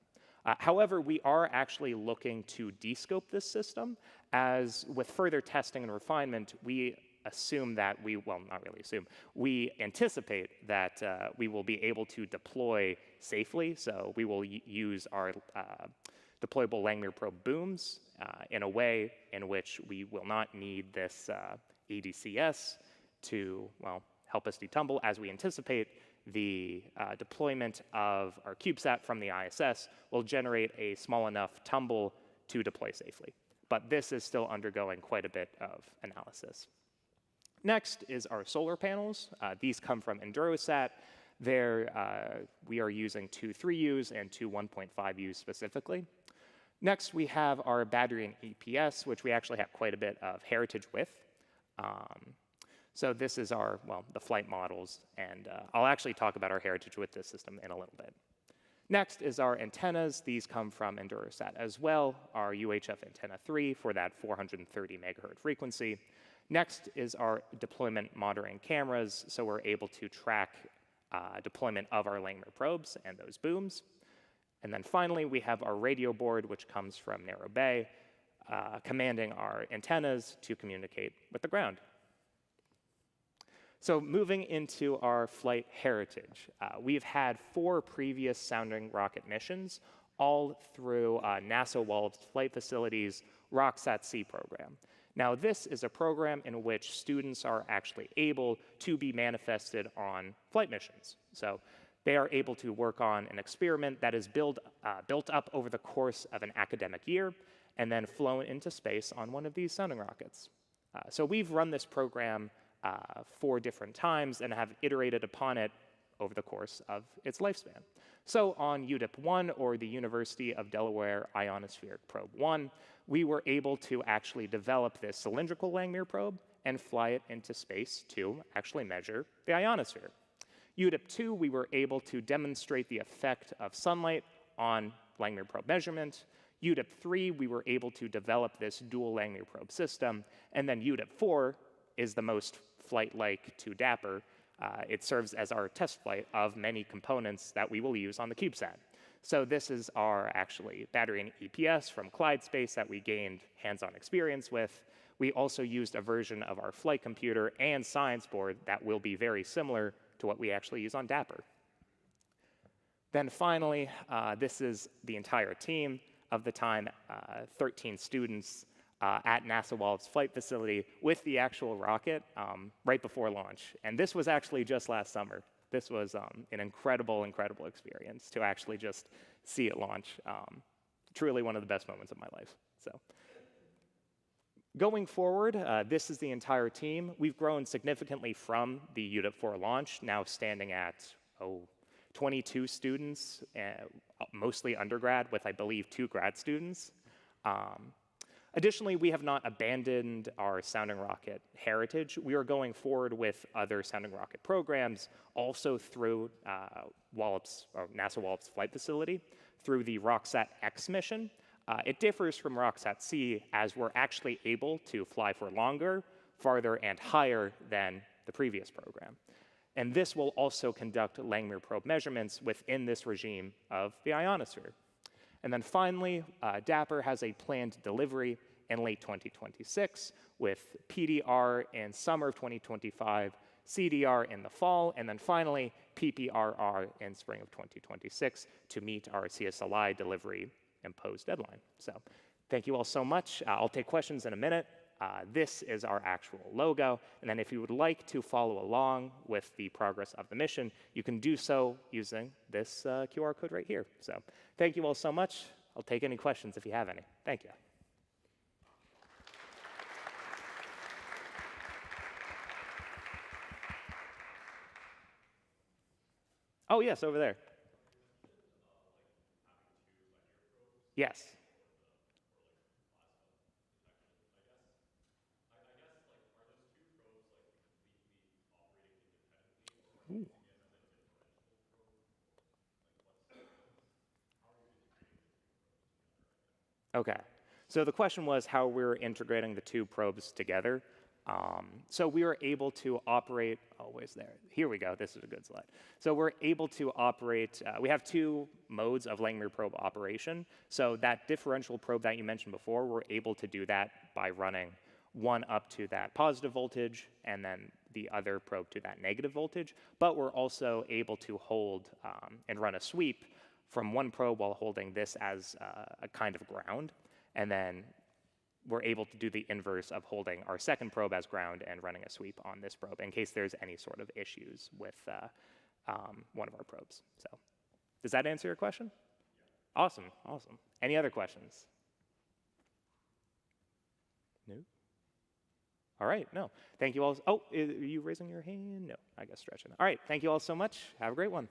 However, we are actually looking to descope this system, as with further testing and refinement, we assume that well, not really assume, we anticipate that we will be able to deploy safely. So we will use our deployable Langmuir probe booms in a way in which we will not need this ADCS to, well, help us detumble, as we anticipate the deployment of our CubeSat from the ISS will generate a small enough tumble to deploy safely. But this is still undergoing quite a bit of analysis. Next is our solar panels. These come from EnduroSat. We are using two 3Us and two 1.5Us specifically. Next, we have our battery and EPS, which we actually have quite a bit of heritage with. So this is our, well, the flight models, and I'll actually talk about our heritage with this system in a little bit. Next is our antennas. These come from EnduroSat as well, our UHF antenna 3 for that 430 megahertz frequency. Next is our deployment monitoring cameras, so we're able to track deployment of our Langmuir probes and those booms. And then finally, we have our radio board, which comes from Narrow Bay, commanding our antennas to communicate with the ground. So moving into our flight heritage, we've had 4 previous sounding rocket missions, all through NASA Wallops Flight Facility's ROCSAT-C program. Now, this is a program in which students are actually able to be manifested on flight missions. So they are able to work on an experiment that is built up over the course of an academic year and then flown into space on one of these sounding rockets. So we've run this program 4 different times and have iterated upon it over the course of its lifespan. So on UDIP-1, or the University of Delaware Ionospheric Probe 1, we were able to actually develop this cylindrical Langmuir probe and fly it into space to actually measure the ionosphere. UDIP-2, we were able to demonstrate the effect of sunlight on Langmuir probe measurement. UDIP-3, we were able to develop this dual Langmuir probe system. And then UDIP-4 is the most flight-like to Dapper. It serves as our test flight of many components that we will use on the CubeSat. So this is our actually battery and EPS from Clyde Space that we gained hands-on experience with. We also used a version of our flight computer and science board that will be very similar to what we actually use on Dapper. Then finally, this is the entire team of the time, 13 students at NASA Wallops Flight Facility with the actual rocket right before launch. And this was actually just last summer. This was an incredible, incredible experience to actually just see it launch. Truly one of the best moments of my life. So, going forward, this is the entire team. We've grown significantly from the UDIP-4 launch, now standing at 22 students, mostly undergrad, with I believe 2 grad students. Additionally, we have not abandoned our sounding rocket heritage. We are going forward with other sounding rocket programs, also through NASA Wallops Flight Facility, through the ROCSAT-X mission. It differs from ROCSAT-C as we're actually able to fly for longer, farther, and higher than the previous program. And this will also conduct Langmuir probe measurements within this regime of the ionosphere. And then finally, Dapper has a planned delivery in late 2026 with PDR in summer of 2025, CDR in the fall, and then finally PPRR in spring of 2026 to meet our CSLI delivery imposed deadline. So thank you all so much. I'll take questions in a minute. This is our actual logo. And then if you would like to follow along with the progress of the mission, you can do so using this QR code right here. So thank you all so much. I'll take any questions if you have any. Thank you. Oh, yes, over there. Yes. Ooh. Okay. So the question was how we're integrating the 2 probes together. So we were able to operate, oh, where's there? Here we go, this is a good slide. So we're able to operate, we have 2 modes of Langmuir probe operation. So that differential probe that you mentioned before, we're able to do that by running one up to that positive voltage and then the other probe to that negative voltage. But we're also able to hold and run a sweep from one probe while holding this as a kind of ground. And then we're able to do the inverse of holding our second probe as ground and running a sweep on this probe in case there's any sort of issues with one of our probes. So does that answer your question? Yeah. Awesome, awesome. Any other questions? No? All right, no. Thank you all. Oh, are you raising your hand? No, I guess stretching. All right, thank you all so much. Have a great one.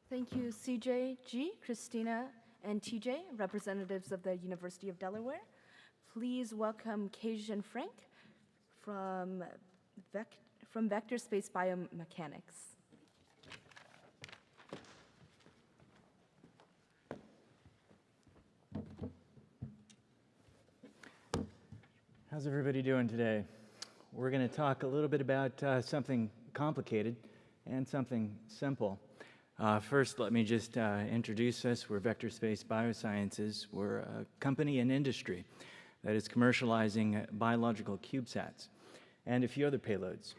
Thank you, CJ, G, Christina, and TJ, representatives of the University of Delaware. Please welcome Kej and Frank from from Vector Space Biomechanics. How's everybody doing today? We're going to talk a little bit about something complicated and something simple. First, let me just introduce us. We're Vector Space Biosciences. We're a company in industry that is commercializing biological CubeSats and a few other payloads.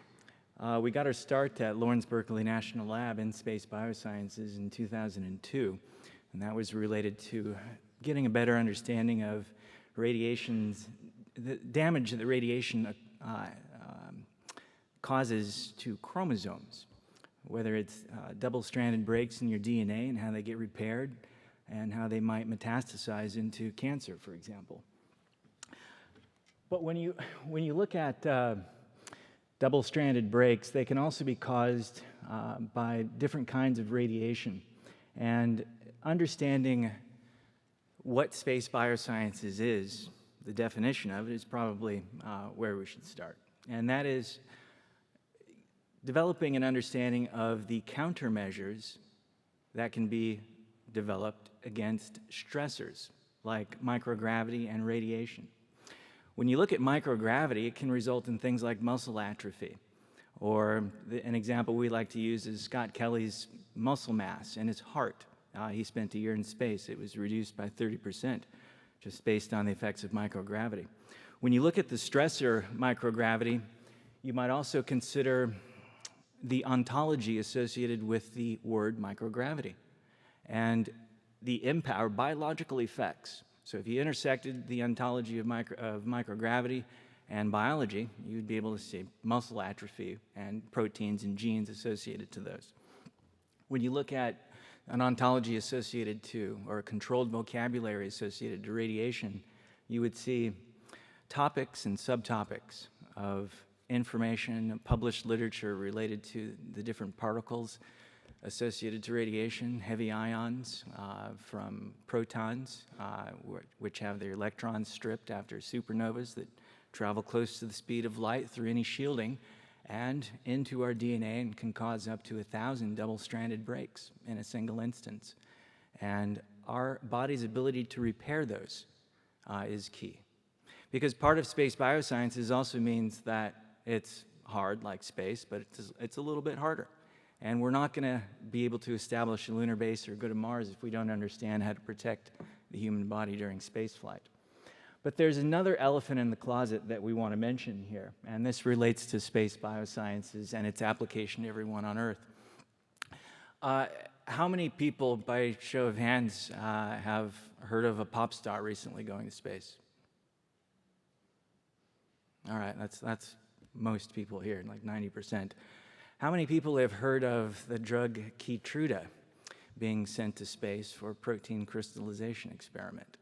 We got our start at Lawrence Berkeley National Lab in Space Biosciences in 2002, and that was related to getting a better understanding of radiation's the damage that the radiation causes to chromosomes, whether it's double-stranded breaks in your DNA and how they get repaired and how they might metastasize into cancer, for example. But when you look at double-stranded breaks, they can also be caused by different kinds of radiation. And understanding what space biosciences is, the definition of it, is probably where we should start. And that is developing an understanding of the countermeasures that can be developed against stressors like microgravity and radiation. When you look at microgravity, it can result in things like muscle atrophy. Or an example we like to use is Scott Kelly's muscle mass in his heart. He spent a year in space. It was reduced by 30%. Just based on the effects of microgravity. When you look at the stressor microgravity, you might also consider the ontology associated with the word microgravity and the impact or biological effects. So if you intersected the ontology of microgravity and biology, you'd be able to see muscle atrophy and proteins and genes associated to those. When you look at an ontology associated to, or a controlled vocabulary associated to radiation, you would see topics and subtopics of information, published literature related to the different particles associated to radiation, heavy ions from protons, which have their electrons stripped after supernovas that travel close to the speed of light through any shielding and into our DNA and can cause up to 1,000 double-stranded breaks in a single instance. And our body's ability to repair those is key. Because part of space biosciences also means that it's hard, like space, but it's a little bit harder. And we're not going to be able to establish a lunar base or go to Mars if we don't understand how to protect the human body during spaceflight. But there's another elephant in the closet that we want to mention here, and this relates to space biosciences and its application to everyone on Earth. How many people, by show of hands, have heard of a pop star recently going to space? All right, that's most people here, like 90%. How many people have heard of the drug Keytruda being sent to space for a protein crystallization experiment?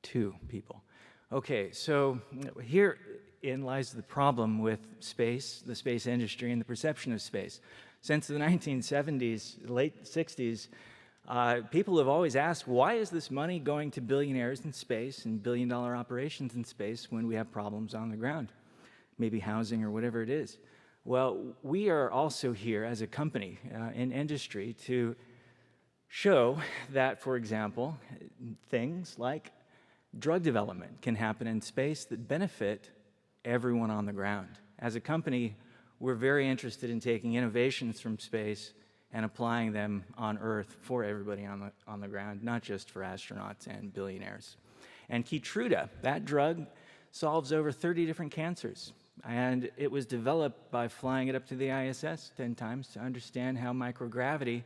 2 people. Okay, so herein lies the problem with space, the space industry, and the perception of space. Since the 1970s, late 60s, people have always asked, why is this money going to billionaires in space and billion-dollar operations in space when we have problems on the ground? Maybe housing or whatever it is. Well, we are also here as a company in industry to show that, for example, things like drug development can happen in space that benefit everyone on the ground. As a company, we're very interested in taking innovations from space and applying them on Earth for everybody on the ground, not just for astronauts and billionaires. And Keytruda, that drug, solves over 30 different cancers. And it was developed by flying it up to the ISS 10 times to understand how microgravity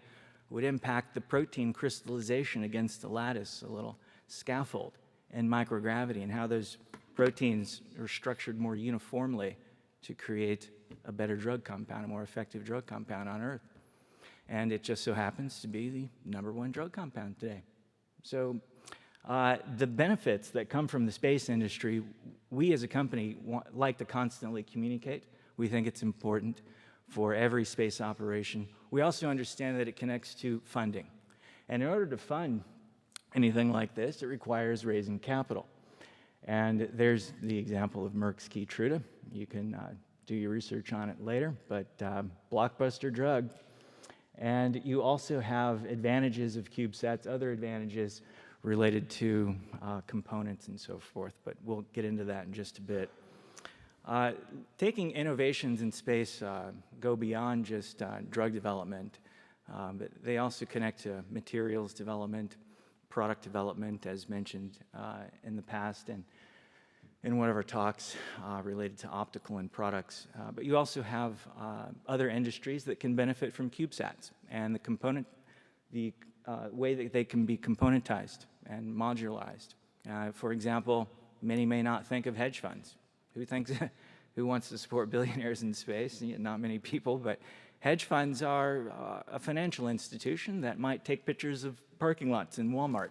would impact the protein crystallization against the lattice, a little scaffold, in microgravity, and how those proteins are structured more uniformly to create a better drug compound, a more effective drug compound on Earth. And it just so happens to be the #1 drug compound today. So the benefits that come from the space industry, we as a company like to constantly communicate. We think it's important for every space operation. We also understand that it connects to funding. And in order to fund anything like this, it requires raising capital. And there's the example of Merck's Keytruda. You can do your research on it later, but blockbuster drug. And you also have advantages of CubeSats, other advantages related to components and so forth, but we'll get into that in just a bit. Taking innovations in space go beyond just drug development, but they also connect to materials development, product development, as mentioned in the past and in one of our talks related to optical and products. But you also have other industries that can benefit from CubeSats and the way that they can be componentized and modularized. For example, many may not think of hedge funds. Who wants to support billionaires in space? Not many people, but hedge funds are a financial institution that might take pictures of parking lots in Walmart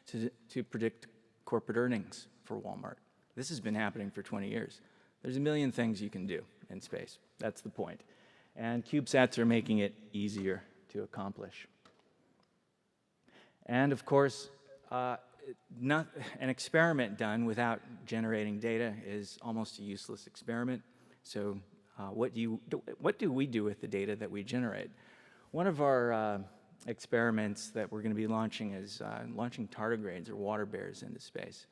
to predict corporate earnings for Walmart. This has been happening for 20 years. There's a million things you can do in space. That's the point. And CubeSats are making it easier to accomplish. And of course, an experiment done without generating data is almost a useless experiment. So what do we do with the data that we generate? One of our experiments that we're going to be launching is launching tardigrades or water bears into space.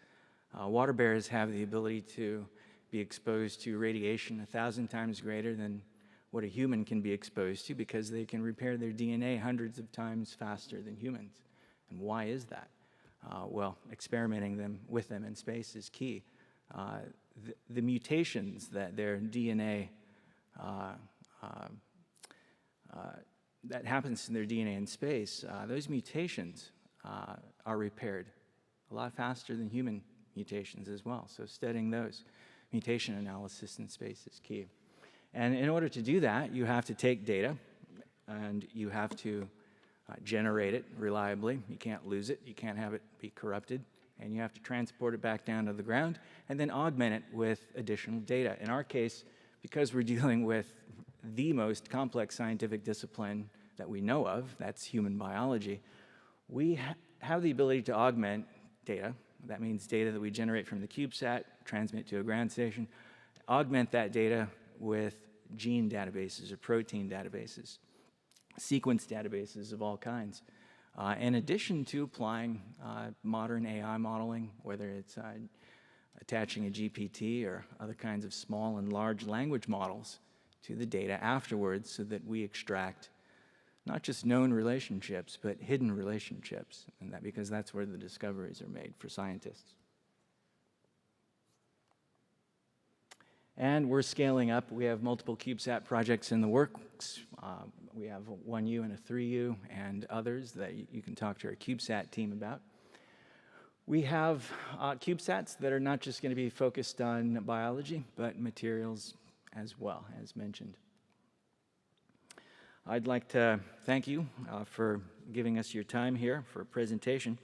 Water bears have the ability to be exposed to radiation 1,000 times greater than what a human can be exposed to because they can repair their DNA hundreds of times faster than humans. And why is that? Well, experimenting with them in space is key. The mutations that their DNA that happens in their DNA in space, those mutations are repaired a lot faster than human mutations as well. So studying those, mutation analysis in space is key. And in order to do that, you have to take data and you have to generate it reliably. You can't lose it. You can't have it be corrupted. And you have to transport it back down to the ground and then augment it with additional data. In our case, because we're dealing with the most complex scientific discipline that we know of, that's human biology, we have the ability to augment data. That means data that we generate from the CubeSat, transmit to a ground station, augment that data with gene databases or protein databases, sequence databases of all kinds, in addition to applying modern AI modeling, whether it's attaching a GPT or other kinds of small and large language models to the data afterwards so that we extract not just known relationships, but hidden relationships, and because that's where the discoveries are made for scientists. And we're scaling up. We have multiple CubeSat projects in the works. We have a 1U and a 3U and others that you can talk to our CubeSat team about. We have CubeSats that are not just going to be focused on biology, but materials as well, as mentioned. I'd like to thank you for giving us your time here for a presentation.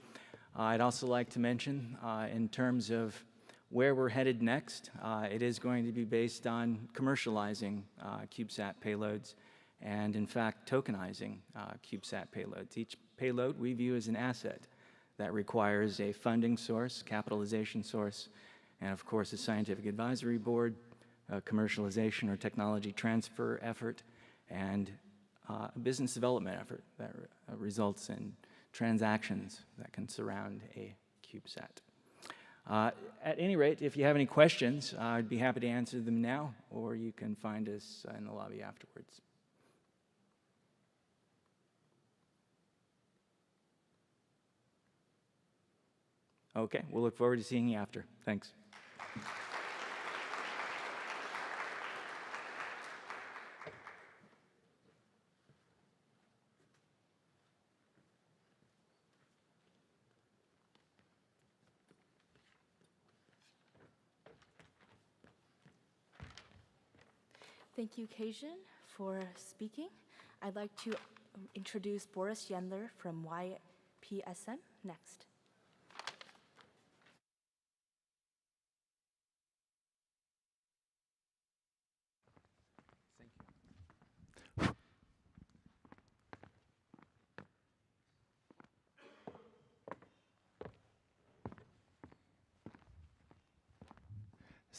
I'd also like to mention, in terms of where we're headed next, it is going to be based on commercializing CubeSat payloads and, in fact, tokenizing CubeSat payloads. Each payload we view as an asset that requires a funding source, capitalization source, and, of course, a scientific advisory board, a commercialization or technology transfer effort, and a business development effort that results in transactions that can surround a CubeSat. At any rate, if you have any questions, I'd be happy to answer them now, or you can find us in the lobby afterwards. Okay, we'll look forward to seeing you after. Thanks. Thank you, Kajin, for speaking. I'd like to introduce Boris Yendler from YPSM next.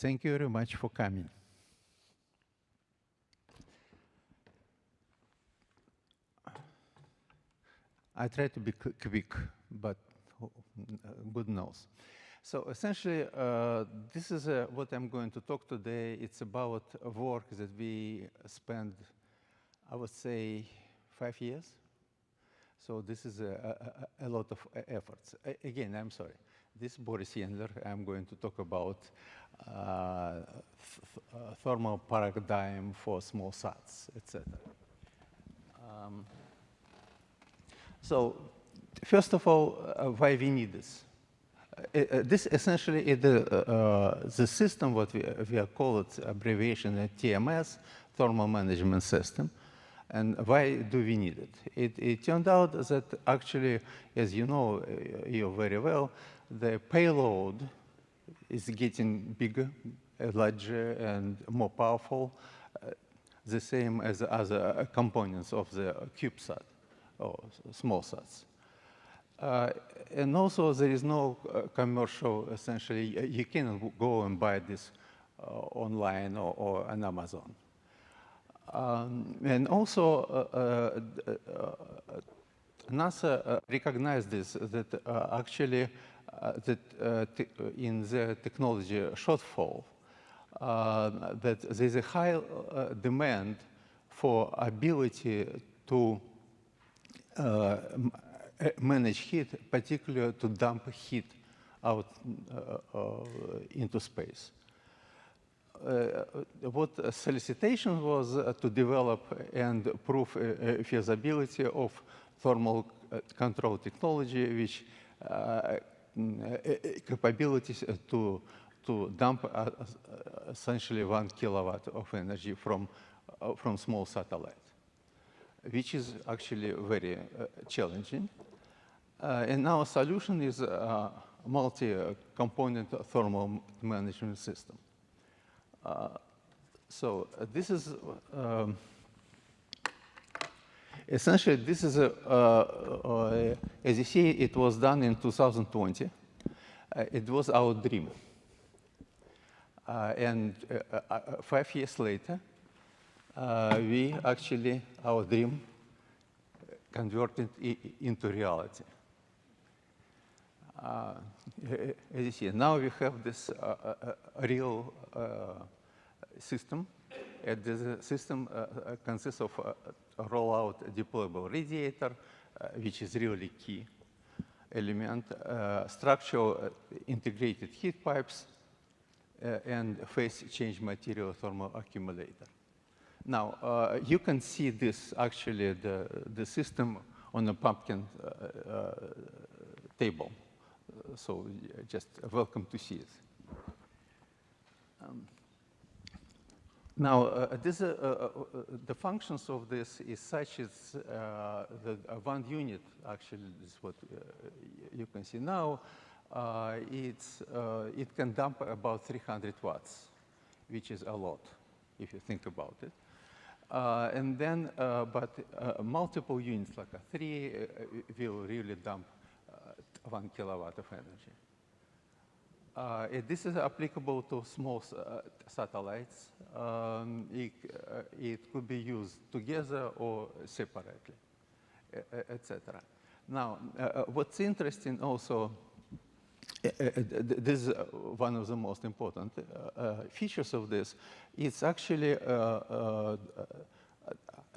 thank you very much for coming. I try to be quick, but good knows. So essentially, this is what I'm going to talk today. It's about work that we spent, I would say, 5 years. So this is a lot of efforts. Again, I'm sorry. This is Boris Yendler. I'm going to talk about thermal paradigm for small sats, etc. So first of all, why we need this? This essentially is the system, what we are called abbreviation TMS, Thermal Management System. And why do we need it? It turned out that actually, as you know, you very well, the payload is getting bigger, larger, and more powerful, the same as other components of the CubeSat or small sats. And also, there is no commercial, essentially, you cannot go and buy this online or on Amazon. And also, NASA recognized this, that actually, in the technology shortfall, that there's a high demand for ability to manage heat, particularly to dump heat out into space. What solicitation was to develop and prove feasibility of thermal control technology, which capabilities to dump essentially 1 kilowatt of energy from small satellite, which is actually very challenging. And our solution is a multi-component thermal management system. So this is essentially, this is as you see, it was done in 2020. It was our dream. And 5 years later, we actually, our dream converted into reality. As you see, now we have this real system. And this system consists of a rollout deployable radiator, which is really key element, structural integrated heat pipes, and phase change material thermal accumulator. Now, you can see this, actually, the system on a pumpkin table. So just welcome to see it. Now, the functions of this is such as the one unit, actually, is what you can see now. It can dump about 300 watts, which is a lot, if you think about it. And then, but multiple units, like a 3, will really dump 1 kilowatt of energy. This is applicable to small satellites. It could be used together or separately, etc. Now, what's interesting also, this is one of the most important features of this. It's actually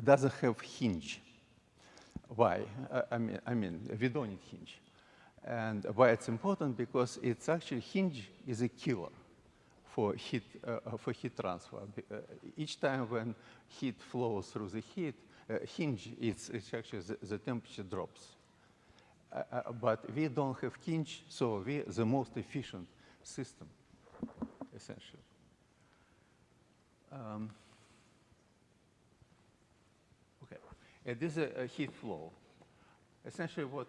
doesn't have hinge. Why? I mean, we don't need hinge. And why it's important? Because it's actually hinge is a killer for heat transfer. Each time when heat flows through the hinge, it's actually the temperature drops. But we don't have hinge, so we're the most efficient system, essentially. Okay, and this is a heat flow. Essentially, what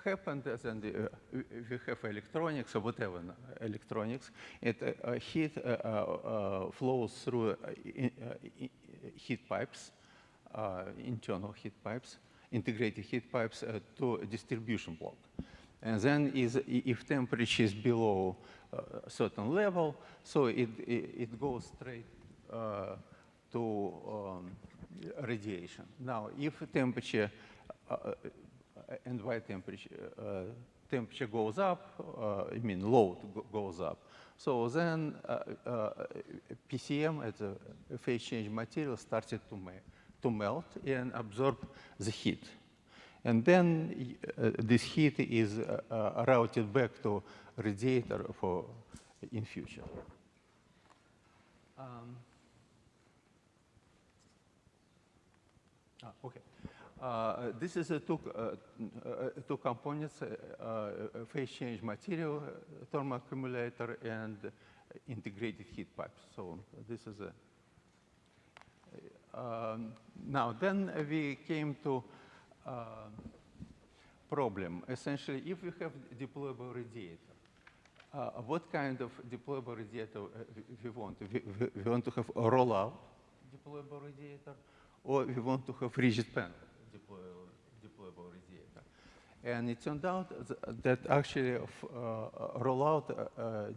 happened is, and we have electronics or whatever electronics, heat flows through heat pipes, internal heat pipes, integrated heat pipes to a distribution block. And then if temperature is below a certain level, so it goes straight to radiation. Now, if temperature and why temperature goes up, I mean load goes up. So then PCM, as a phase change material, started to melt and absorb the heat. And then this heat is routed back to radiator for in future. Okay. This is two components, phase change material, thermal accumulator, and integrated heat pipes. So this is now then we came to problem. Essentially, if you have deployable radiator, what kind of deployable radiator we want? We want to have a rollout deployable radiator, or we want to have rigid panel deployable radiator. And it turned out that actually rollout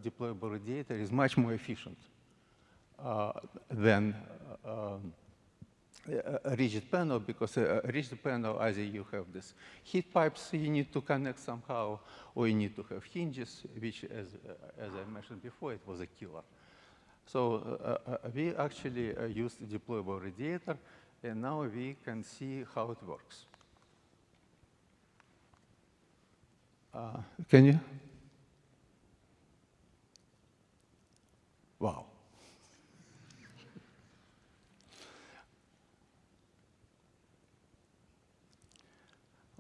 deployable radiator is much more efficient than a rigid panel, because a rigid panel, either you have this heat pipes you need to connect somehow, or you need to have hinges, which, as I mentioned before, it was a killer. So we actually used deployable radiator, and now we can see how it works. Can you? Wow.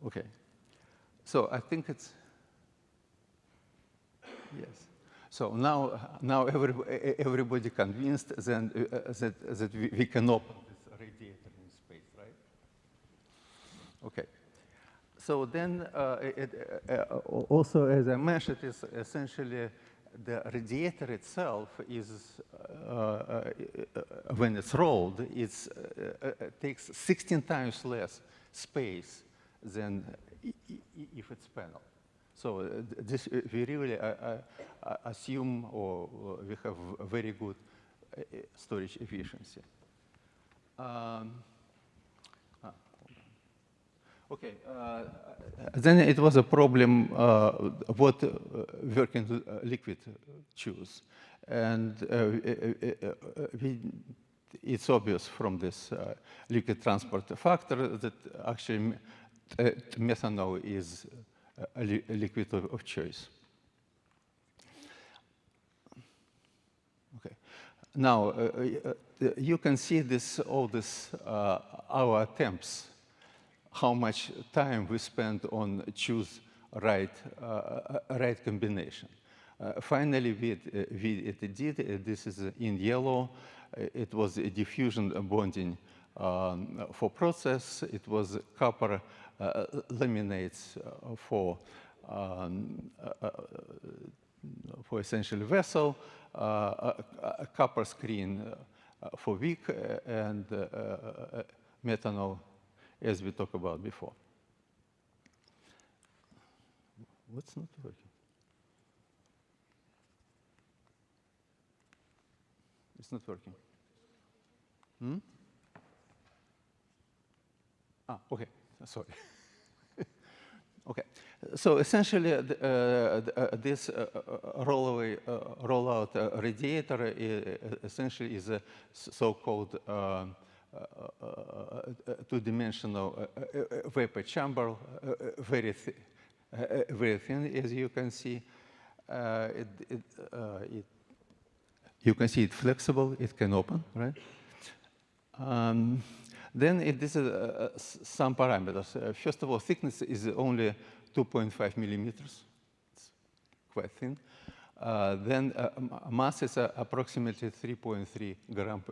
Okay. So I think it's, yes. So now everybody convinced then, that we can open this radiator in space, right? Okay. So then also, as I mentioned, is essentially the radiator itself is, when it's rolled, it takes 16 times less space than if it's panel. So this, we really assume, or we have a very good storage efficiency. Okay, then it was a problem what working liquid choose. And it's obvious from this liquid transport factor that actually methanol is a liquid of choice. Okay. Now, you can see this, all this, our attempts, how much time we spend on choose right combination. Finally, we did, this is in yellow, it was a diffusion bonding for process, it was copper laminates for essentially vessel, a copper screen for wick, and methanol, as we talked about before. What's not working? It's not working. Hmm? Ah, okay, sorry. Okay, so essentially this rollout radiator essentially is a so-called two-dimensional vapor chamber, very thin, as you can see. You can see it flexible, it can open, right? Then this is some parameters. First of all, thickness is only 2.5 millimeters. It's quite thin. Then mass is approximately 3.3 grams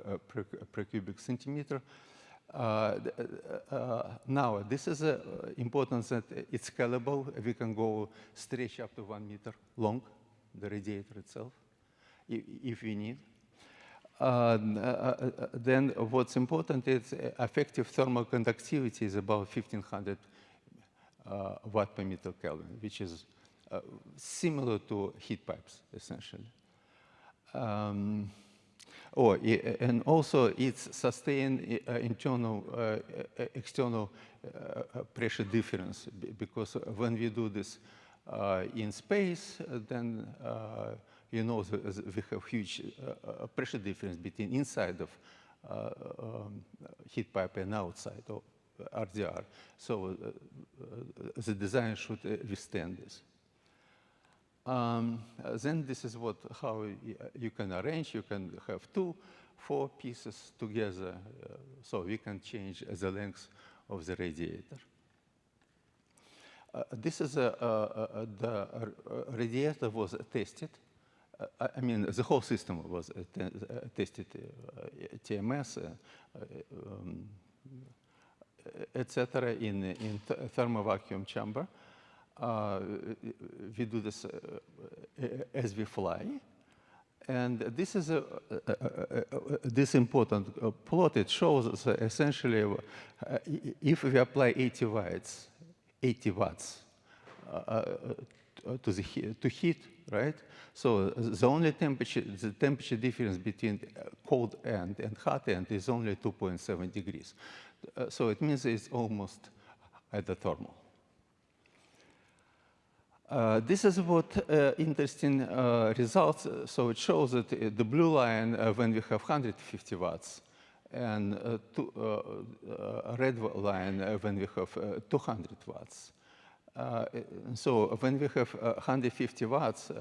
per cubic centimeter. Now, this is important that it's scalable. We can go stretch up to 1 meter long, the radiator itself, if we need. Then what's important is effective thermal conductivity is about 1,500 watt per meter Kelvin, which is similar to heat pipes, essentially. And also it's sustained internal, external pressure difference, because when we do this in space, then we have huge pressure difference between inside of heat pipe and outside of RDR. So the design should withstand this. Then this is how you can arrange. You can have 2 4 pieces together, so we can change the length of the radiator. This is the radiator was tested. I mean, the whole system was tested, TMS, etc., in thermal vacuum chamber. We do this as we fly. And this is this important plot. It shows us essentially if we apply 80 watts to heat, right? So the only temperature difference between cold end and hot end is only 2.7 degrees. So it means it's almost isothermal. This is what interesting results. So it shows that the blue line when we have 150 watts, and red line when we have 200 watts. So when we have 150 watts,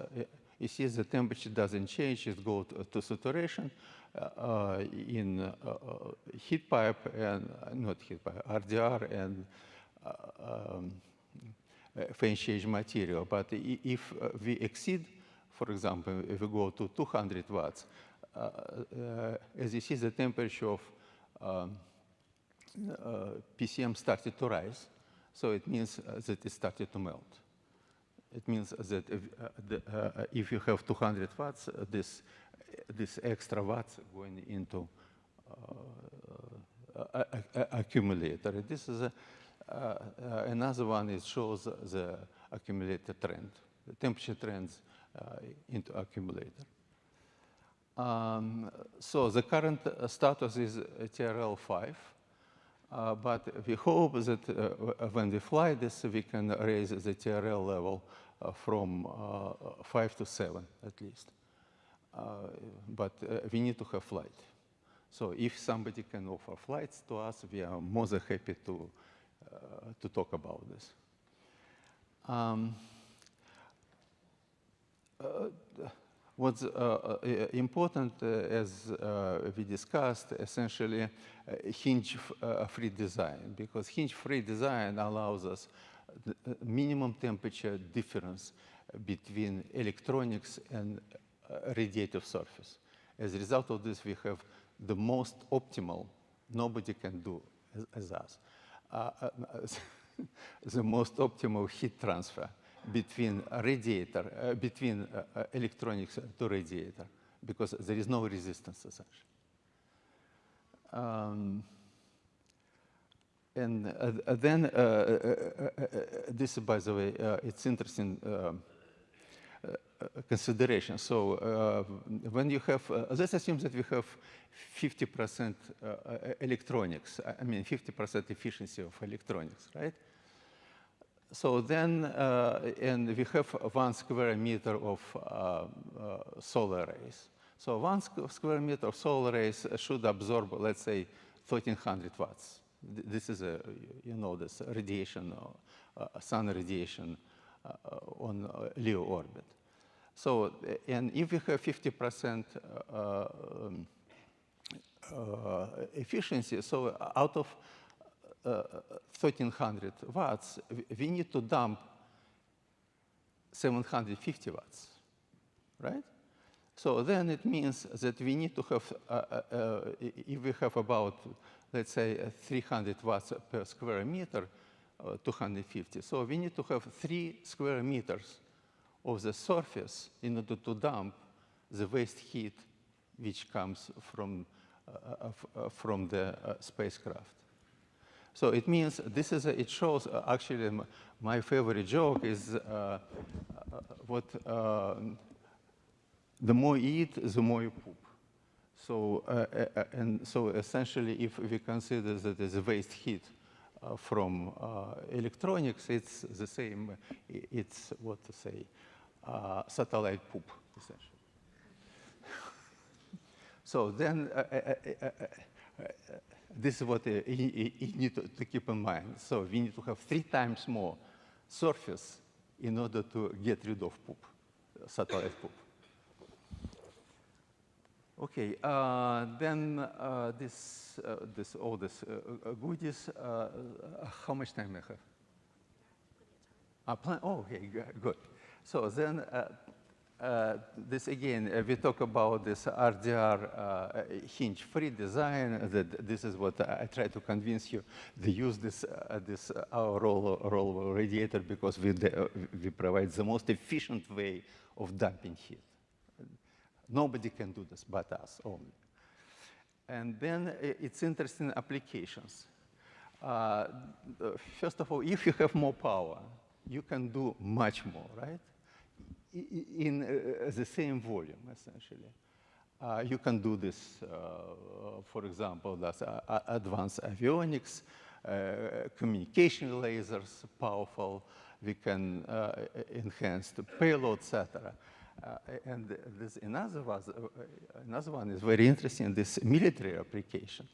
you see the temperature doesn't change. It goes to saturation in heat pipe and not heat pipe, RDR and phase change material. But if we exceed, for example, if we go to 200 watts, as you see, the temperature of PCM started to rise. So it means that it started to melt. It means that if you have 200 watts, this extra watts going into accumulator. This is another one. It shows the accumulator trend, the temperature trends into accumulator. So the current status is TRL 5. But we hope that when we fly this, we can raise the TRL level from 5 to 7 at least. But we need to have flight. So if somebody can offer flights to us, we are more than happy to talk about this. What's important, as we discussed, essentially hinge-free design, because hinge-free design allows us the minimum temperature difference between electronics and radiative surface. As a result of this, we have the most optimal, nobody can do as us, the most optimal heat transfer between between electronics to radiator, because there is no resistance essentially. And then this, by the way, it's interesting consideration. So when you have, let's assume that we have 50% electronics, I mean 50% efficiency of electronics, right? So then, and we have 1 square meter of solar rays. So 1 square meter of solar rays should absorb, let's say, 1,300 watts. This is this radiation, sun radiation on LEO orbit. So, and if we have 50% efficiency, so out of 1,300 watts, we need to dump 750 watts, right? So then it means that we need to have, if we have about, let's say, 300 watts per square meter, 250, so we need to have 3 square meters of the surface in order to dump the waste heat which comes from the spacecraft. So it means this is, it shows, actually, my favorite joke is the more you eat, the more you poop. So, and so essentially, if we consider that as a waste heat from electronics, it's the same, it's what to say, satellite poop, essentially. So then, this is what you need to keep in mind. So we need to have 3 times more surface in order to get rid of poop, satellite poop. Okay, then all this goodies. How much time I have? Oh, okay, good. So then this again, we talk about this RDR hinge-free design. That this is what I try to convince you. They use this our rollable radiator because we provide the most efficient way of dumping heat. Nobody can do this but us only. And then it's interesting applications. First of all, if you have more power, you can do much more, right? In the same volume, essentially. You can do this, for example, that's advanced avionics, communication lasers, powerful. We can enhance the payload, etc. And there's another one is very interesting, this military application.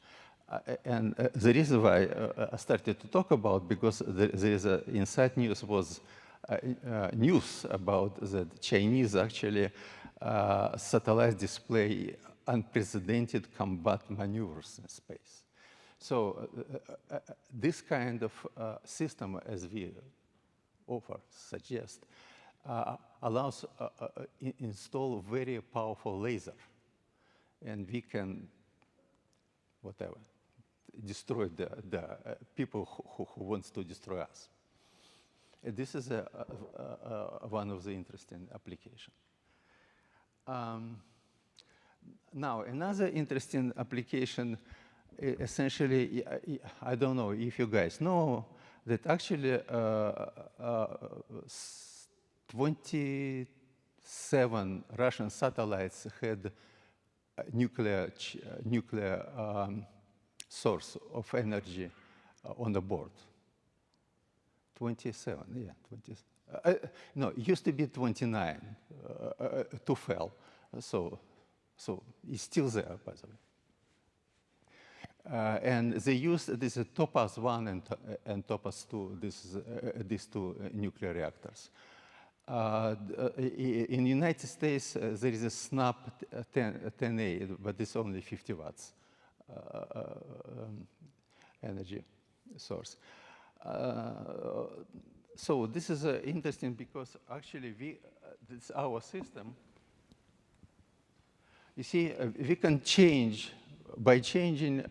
And the reason why I started to talk about, because there is inside news was news about the Chinese actually satellites display unprecedented combat maneuvers in space. So this kind of system, as we offer, suggest, allows install very powerful laser, and we can, whatever, destroy the people who wants to destroy us. This is one of the interesting applications. Now, another interesting application, essentially, I don't know if you guys know that actually 27 Russian satellites had a nuclear source of energy on the board. 27, yeah, 20. No, it used to be 29. 2 fell, so it's still there, by the way. And they used this Topaz 1 and Topaz 2, these 2 nuclear reactors. In the United States, there is a SNAP 10A, but it's only 50 watts energy source. So this is interesting because actually this our system. You see, we can change by changing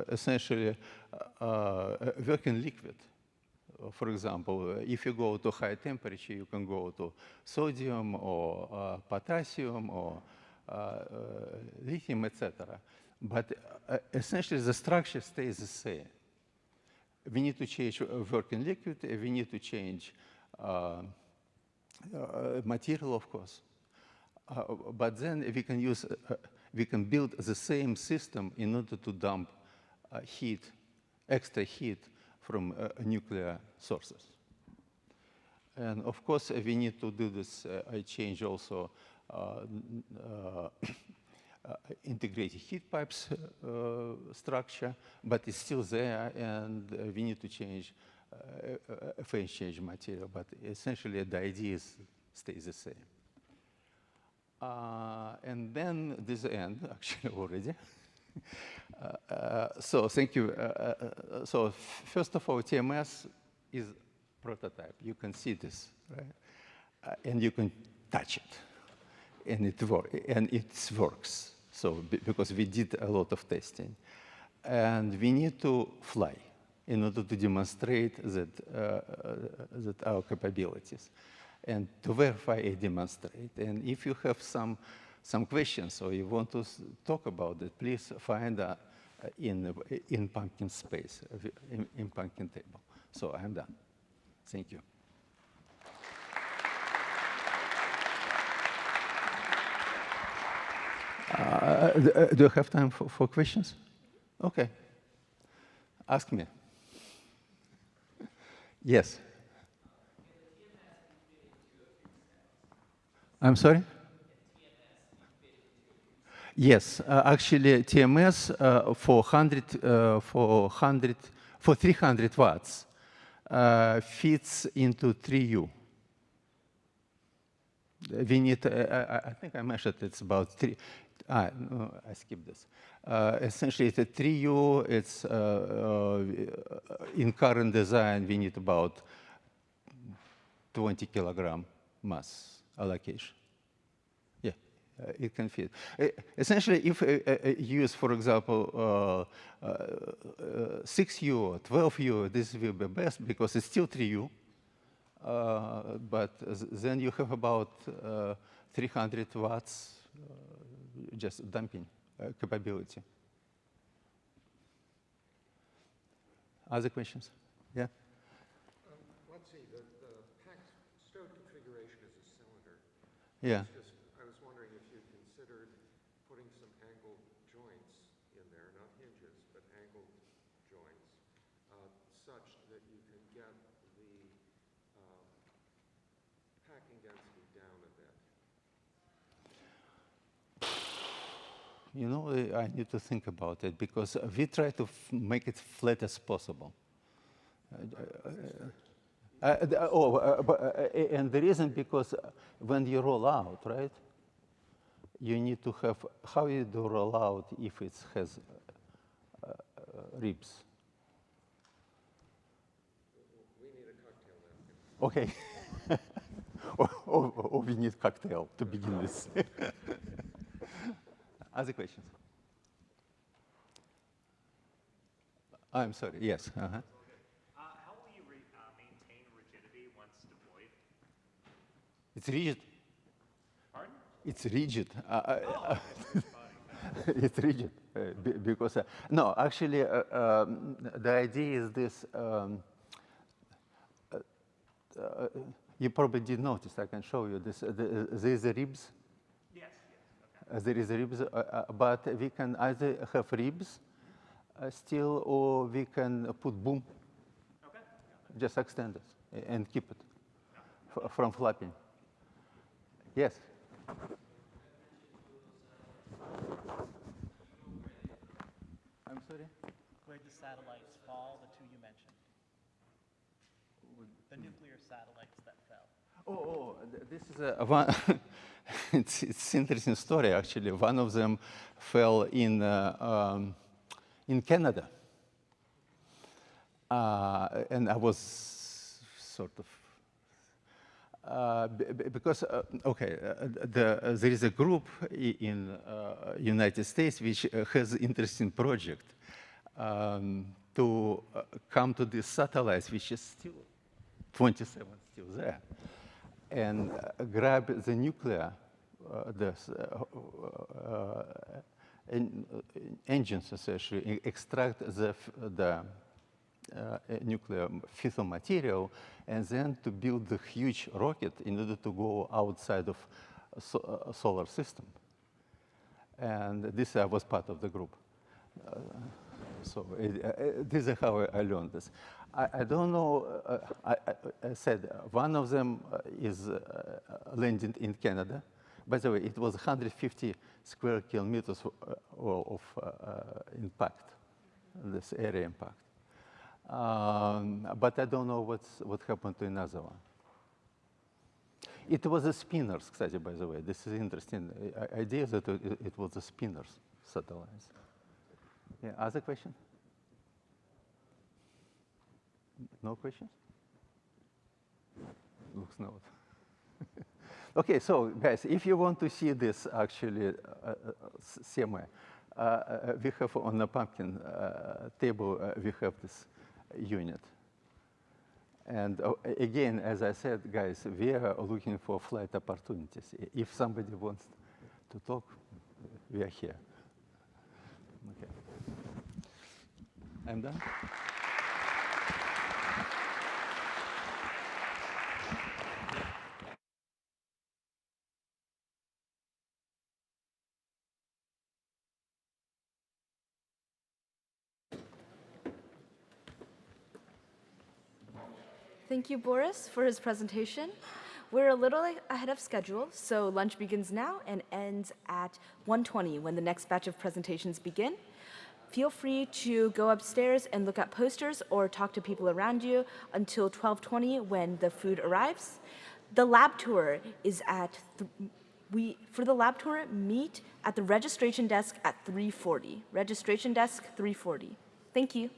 essentially working liquid. For example, if you go to high temperature, you can go to sodium or potassium or lithium, etc. But essentially, the structure stays the same. We need to change working liquid. We need to change material, of course. But then we can use, we can build the same system in order to dump heat, extra heat from nuclear sources. And of course, we need to do this. I change also integrated heat pipes structure, but it's still there, and we need to change phase change material. But essentially, the idea stays the same. And then this end, actually, already. So thank you. So first of all, TMS is prototype. You can see this, right? And you can touch it, and it works. So because we did a lot of testing, and we need to fly in order to demonstrate that that our capabilities, and to verify and demonstrate. And if you have some questions or you want to talk about it, please find in pumpkin space, in pumpkin table. So I'm done. Thank you. Do you have time for questions? Okay. Ask me. Yes. I'm sorry? Yes, actually, TMS for 300 watts fits into 3U. We need, I think I measured it's about 3. No, I skipped this. Essentially, it's a 3U. It's in current design, we need about 20 kilogram mass allocation. Yeah, it can fit. Essentially, if you use, for example, 6U or 12U, this will be best because it's still 3U. But then you have about 300 watts just dumping capability. Other questions? Yeah? Let's see, the packed stowed configuration is a cylinder. Yeah. I was wondering if you considered putting some angled joints in there, not hinges, but angled joints, such that you can get the packing density down a bit. You know, I need to think about it because we try to make it flat as possible. And the reason because when you roll out, right, you need to have, how you do roll out if it has ribs? We need a cocktail napkin. Okay. or we need cocktail to begin with. Other questions? I'm sorry, yes. How will you maintain rigidity once deployed? It's rigid. Pardon? It's rigid. It's rigid because, no, actually, the idea is this. You probably did notice, I can show you this. There is the ribs. Yes, okay. There is ribs, but we can either have ribs still, or we can put boom. Okay. Just extend it and keep it from flapping. Yes? I'm sorry? Where the satellites fall, the two you mentioned? The nuclear satellites that fell. This is one. It's interesting story actually. One of them fell in Canada, and I was sort of because there is a group in United States which has interesting project to come to these satellites, which is still 27 still there, and grab the nuclear, engines essentially, extract the nuclear fissile material, and then to build the huge rocket in order to go outside of solar system. And this I was part of the group. So this is how I learned this. I don't know, I said one of them is landed in Canada. By the way, it was 150 square kilometers of impact, this area impact. But I don't know what happened to another one. It was a spinners, кстати, by the way. This is interesting. Idea that it was a spinners satellites. Yeah, other question? No questions? Looks not. Okay, so guys, if you want to see this actually semi, we have on the pumpkin table, we have this unit. And again, as I said, guys, we are looking for flight opportunities. If somebody wants to talk, we are here. Okay. I'm done. Thank you, Boris, for his presentation. We're a little ahead of schedule, so lunch begins now and ends at 1:20 when the next batch of presentations begin. Feel free to go upstairs and look at posters or talk to people around you until 12:20 when the food arrives. The lab tour is at for the lab tour, meet at the registration desk at 3:40. Registration desk 3:40. Thank you.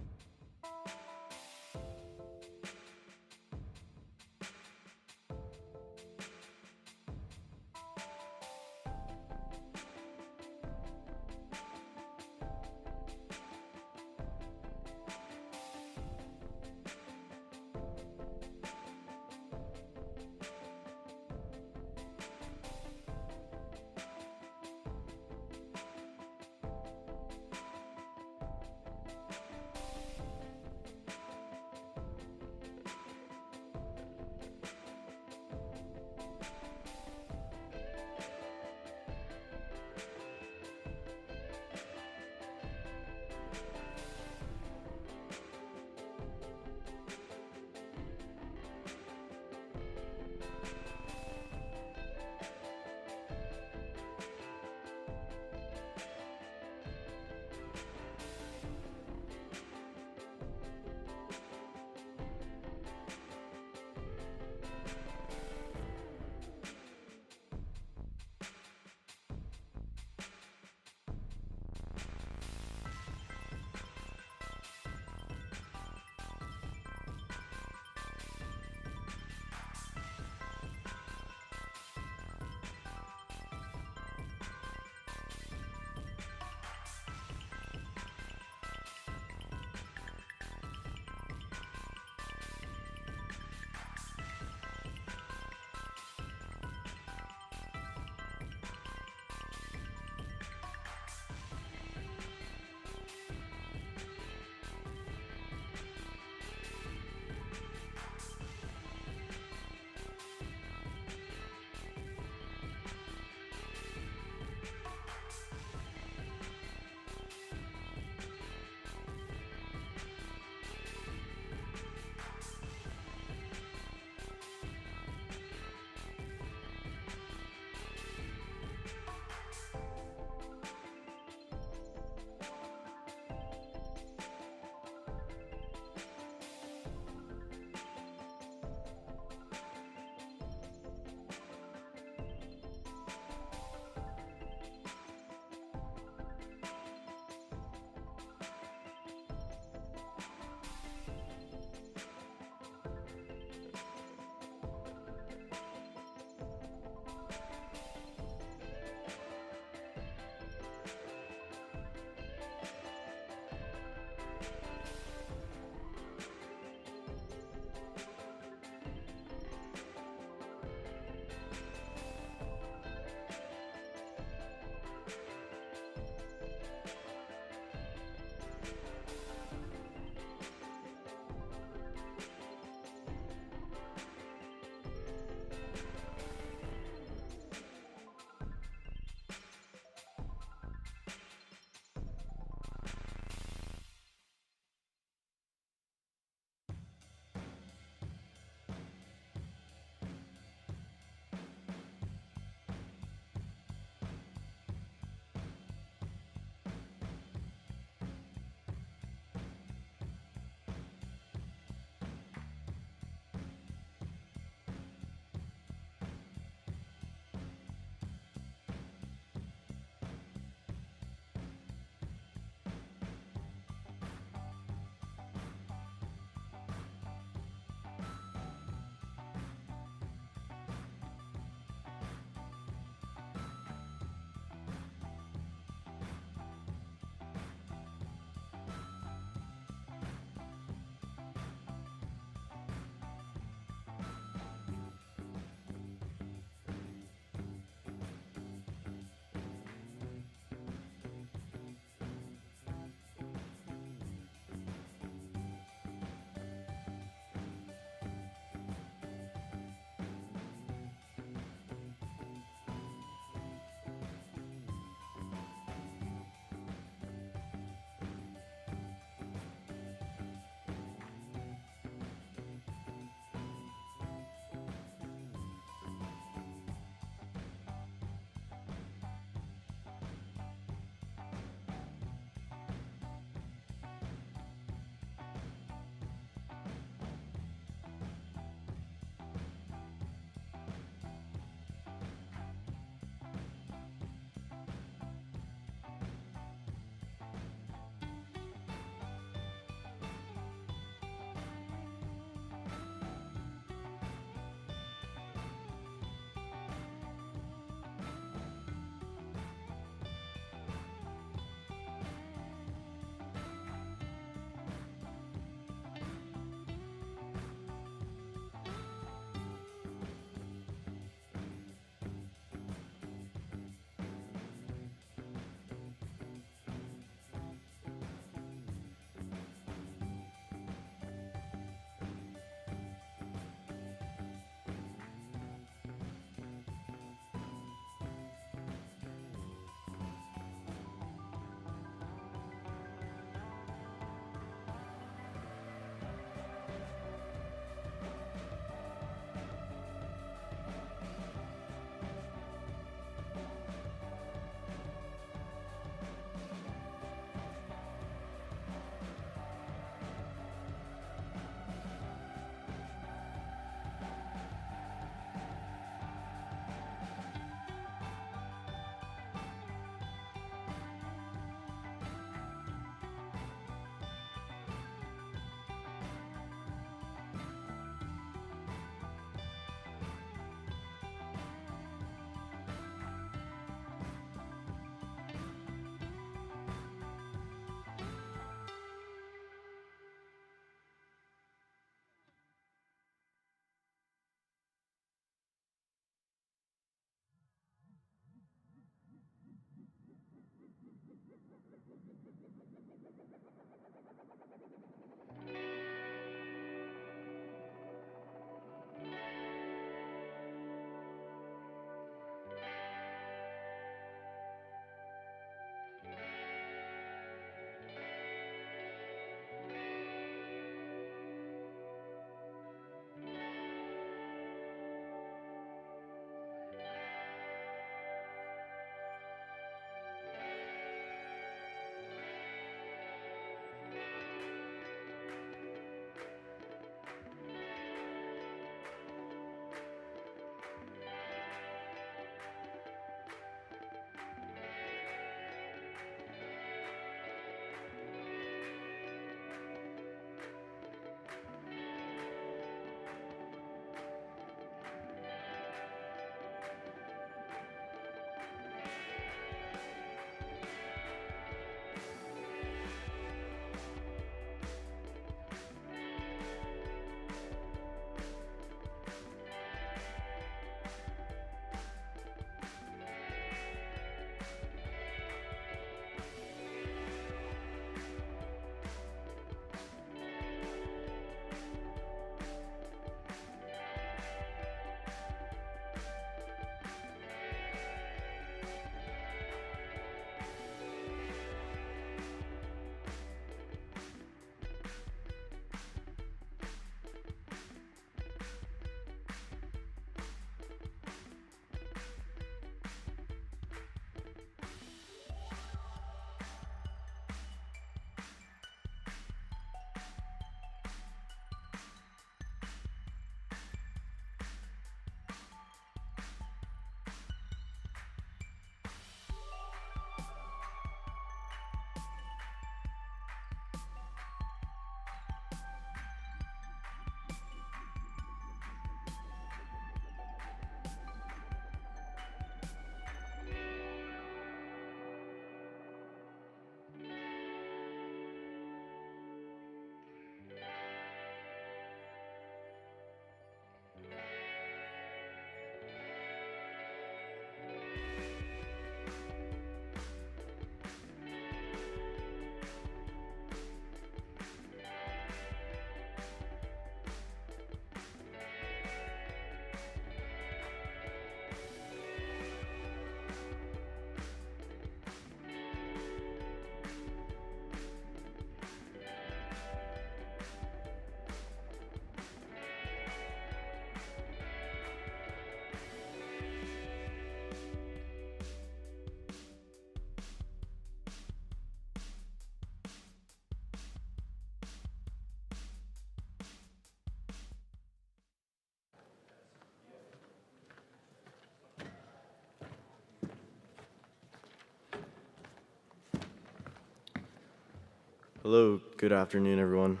Hello, good afternoon, everyone.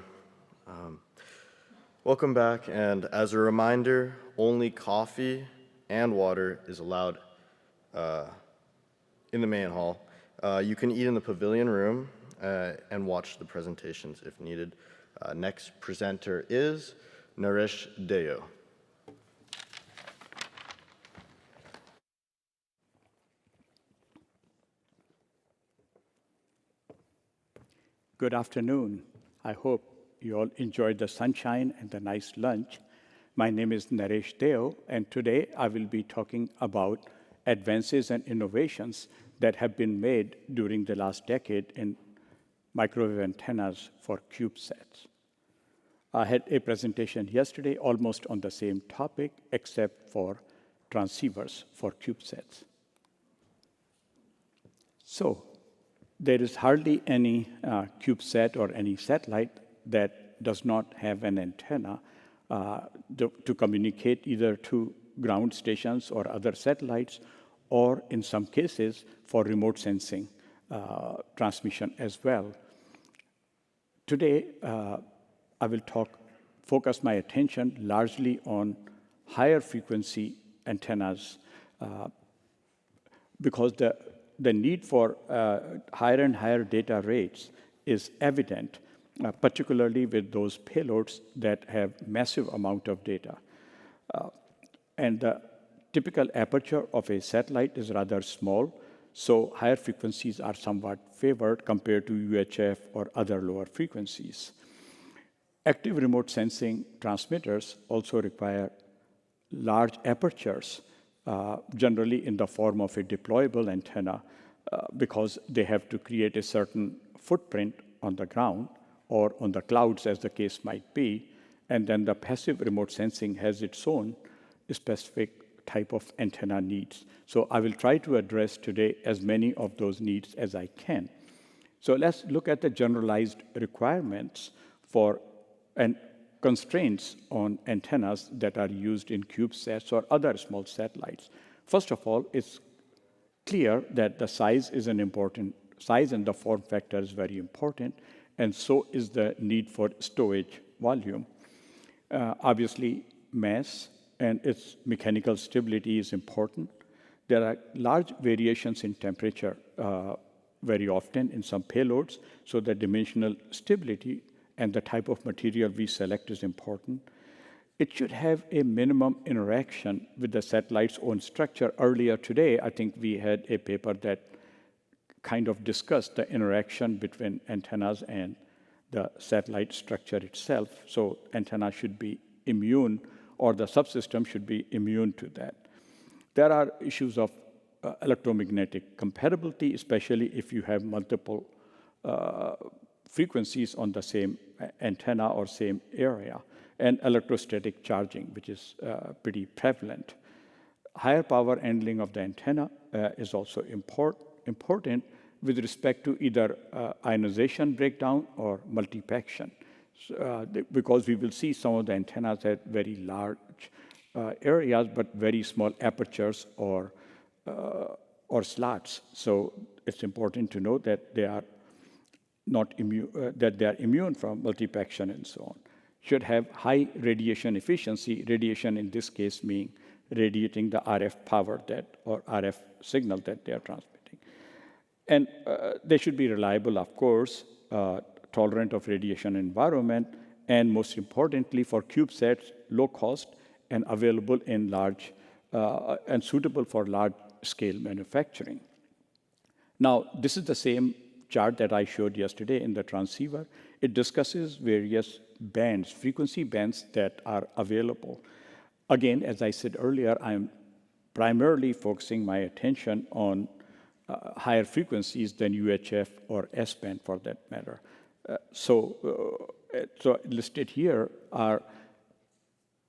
Welcome back, and as a reminder, only coffee and water is allowed in the main hall. You can eat in the pavilion room and watch the presentations if needed. Next presenter is Naresh Deo. Good afternoon. I hope you all enjoyed the sunshine and the nice lunch. My name is Naresh Deo, and today I will be talking about advances and innovations that have been made during the last decade in microwave antennas for CubeSats. I had a presentation yesterday almost on the same topic, except for transceivers for CubeSats. So, there is hardly any CubeSat or any satellite that does not have an antenna to communicate either to ground stations or other satellites, or in some cases for remote sensing transmission as well. Today, I will focus my attention largely on higher frequency antennas because the need for higher and higher data rates is evident, particularly with those payloads that have massive amount of data. And the typical aperture of a satellite is rather small, so higher frequencies are somewhat favored compared to UHF or other lower frequencies. Active remote sensing transmitters also require large apertures, generally in the form of a deployable antenna, because they have to create a certain footprint on the ground or on the clouds, as the case might be. And then the passive remote sensing has its own specific type of antenna needs. So I will try to address today as many of those needs as I can. So let's look at the generalized requirements for and constraints on antennas that are used in CubeSats or other small satellites. First of all, it's clear that the size and the form factor is very important, and so is the need for storage volume. Obviously, mass and its mechanical stability is important. There are large variations in temperature very often in some payloads, so the dimensional stability and the type of material we select is important. It should have a minimum interaction with the satellite's own structure. Earlier today, I think we had a paper that kind of discussed the interaction between antennas and the satellite structure itself. So antenna should be immune, or the subsystem should be immune to that. There are issues of electromagnetic compatibility, especially if you have multiple frequencies on the same antenna or same area, and electrostatic charging, which is pretty prevalent. Higher power handling of the antenna is also important with respect to either ionization breakdown or multipaction, because we will see some of the antennas at very large areas, but very small apertures or slots. So it's important to know that they are not immune, that they are immune from multipaction and so on. Should have high radiation efficiency. Radiation in this case meaning radiating the RF power or RF signal that they are transmitting. And they should be reliable, of course, tolerant of radiation environment, and most importantly for CubeSats, low cost and available in large and suitable for large scale manufacturing. Now, this is the same chart that I showed yesterday in the transceiver. It discusses various bands, frequency bands that are available. Again, as I said earlier, I'm primarily focusing my attention on higher frequencies than UHF or S-band for that matter. So listed here are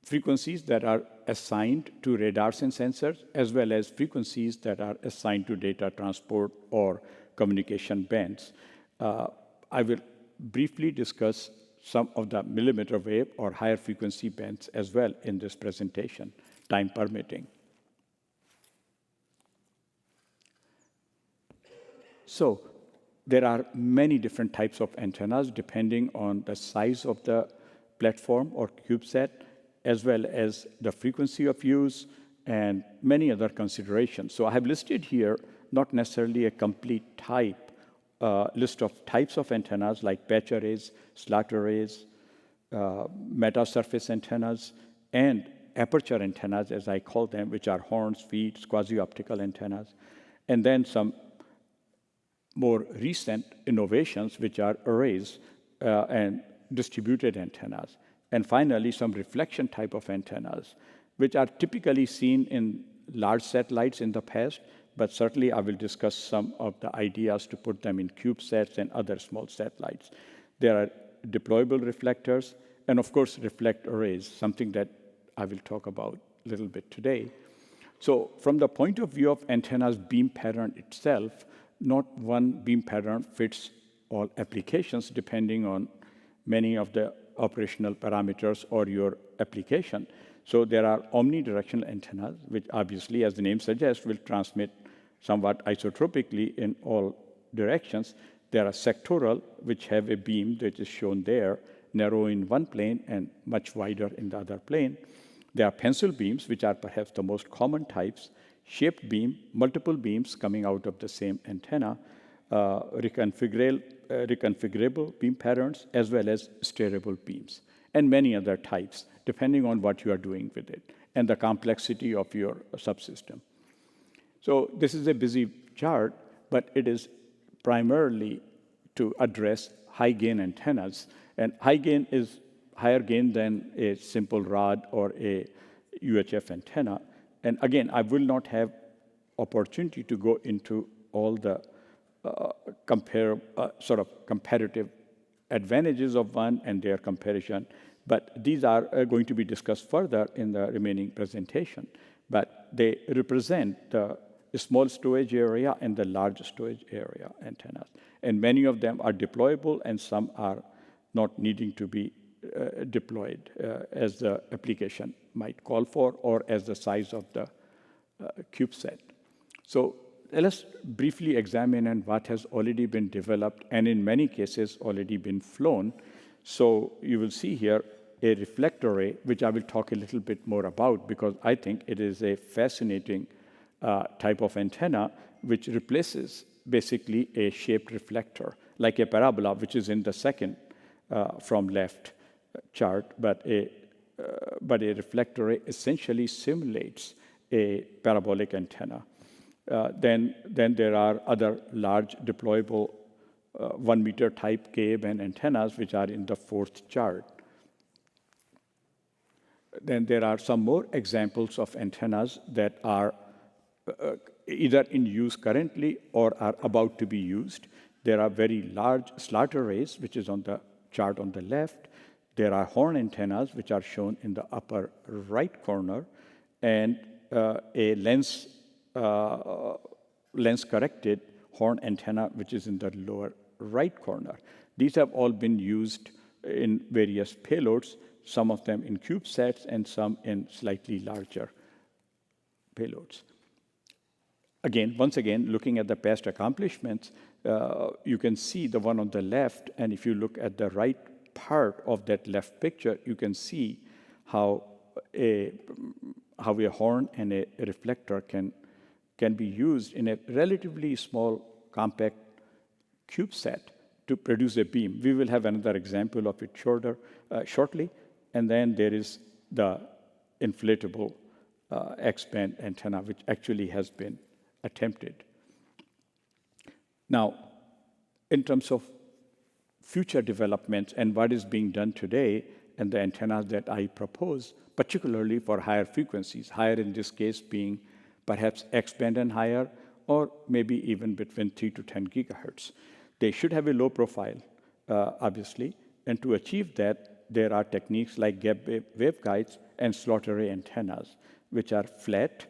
frequencies that are assigned to radars and sensors, as well as frequencies that are assigned to data transport or communication bands. I will briefly discuss some of the millimeter wave or higher frequency bands as well in this presentation, time permitting. So there are many different types of antennas depending on the size of the platform or CubeSat, as well as the frequency of use and many other considerations. So I have listed here not necessarily a complete list of types of antennas like patch arrays, slot arrays, meta-surface antennas, and aperture antennas, as I call them, which are horns, feeds, quasi-optical antennas, and then some more recent innovations, which are arrays and distributed antennas. And finally, some reflection type of antennas, which are typically seen in large satellites in the past, but certainly I will discuss some of the ideas to put them in CubeSats and other small satellites. There are deployable reflectors, and of course, reflect arrays, something that I will talk about a little bit today. So from the point of view of antenna's beam pattern itself, not one beam pattern fits all applications depending on many of the operational parameters or your application. So there are omnidirectional antennas, which obviously, as the name suggests, will transmit somewhat isotropically in all directions. There are sectoral, which have a beam that is shown there, narrow in one plane and much wider in the other plane. There are pencil beams, which are perhaps the most common types, shaped beam, multiple beams coming out of the same antenna, reconfigurable beam patterns, as well as steerable beams, and many other types, depending on what you are doing with it and the complexity of your subsystem. So this is a busy chart, but it is primarily to address high-gain antennas. And high gain is higher gain than a simple rod or a UHF antenna. And again, I will not have opportunity to go into all the sort of comparative advantages of one and their comparison, but these are going to be discussed further in the remaining presentation. But they represent the small storage area and the large storage area antennas. And many of them are deployable, and some are not needing to be deployed as the application might call for or as the size of the CubeSat. So let's briefly examine what has already been developed and in many cases already been flown. So you will see here a reflector array, which I will talk a little bit more about because I think it is a fascinating type of antenna which replaces basically a shaped reflector, like a parabola, which is in the second from left chart, but a reflector array essentially simulates a parabolic antenna. Then there are other large deployable 1 meter type Ka-band antennas, which are in the fourth chart. Then there are some more examples of antennas that are either in use currently or are about to be used. There are very large slot arrays, which is on the chart on the left. There are horn antennas, which are shown in the upper right corner, and a lens-corrected horn antenna, which is in the lower right corner. These have all been used in various payloads, some of them in CubeSats and some in slightly larger payloads. Again, once again, looking at the past accomplishments, you can see the one on the left, and if you look at the right part of that left picture, you can see how a horn and a reflector can be used in a relatively small, compact CubeSat to produce a beam. We will have another example of it shortly, and then there is the inflatable X-band antenna, which actually has been attempted. Now, in terms of future developments and what is being done today and the antennas that I propose, particularly for higher frequencies, higher in this case being perhaps X-band and higher, or maybe even between 3 to 10 gigahertz. They should have a low profile, obviously, and to achieve that, there are techniques like gap waveguides and slot array antennas, which are flat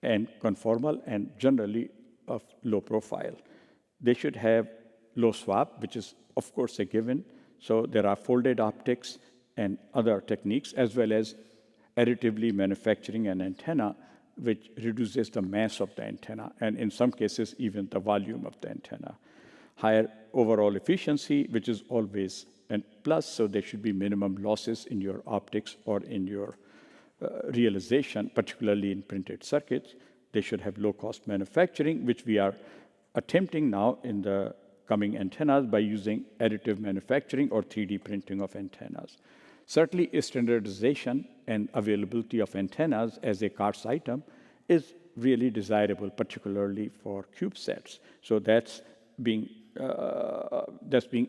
and conformal and generally of low profile. They should have low swap, which is, of course, a given. So there are folded optics and other techniques, as well as additively manufacturing an antenna, which reduces the mass of the antenna, and in some cases, even the volume of the antenna. higher overall efficiency, which is always a plus, so there should be minimum losses in your optics or in your realization, particularly in printed circuits. They should have low-cost manufacturing, which we are attempting now in the coming antennas by using additive manufacturing or 3D printing of antennas. Certainly, standardization and availability of antennas as a CARS item is really desirable, particularly for CubeSats. So that's being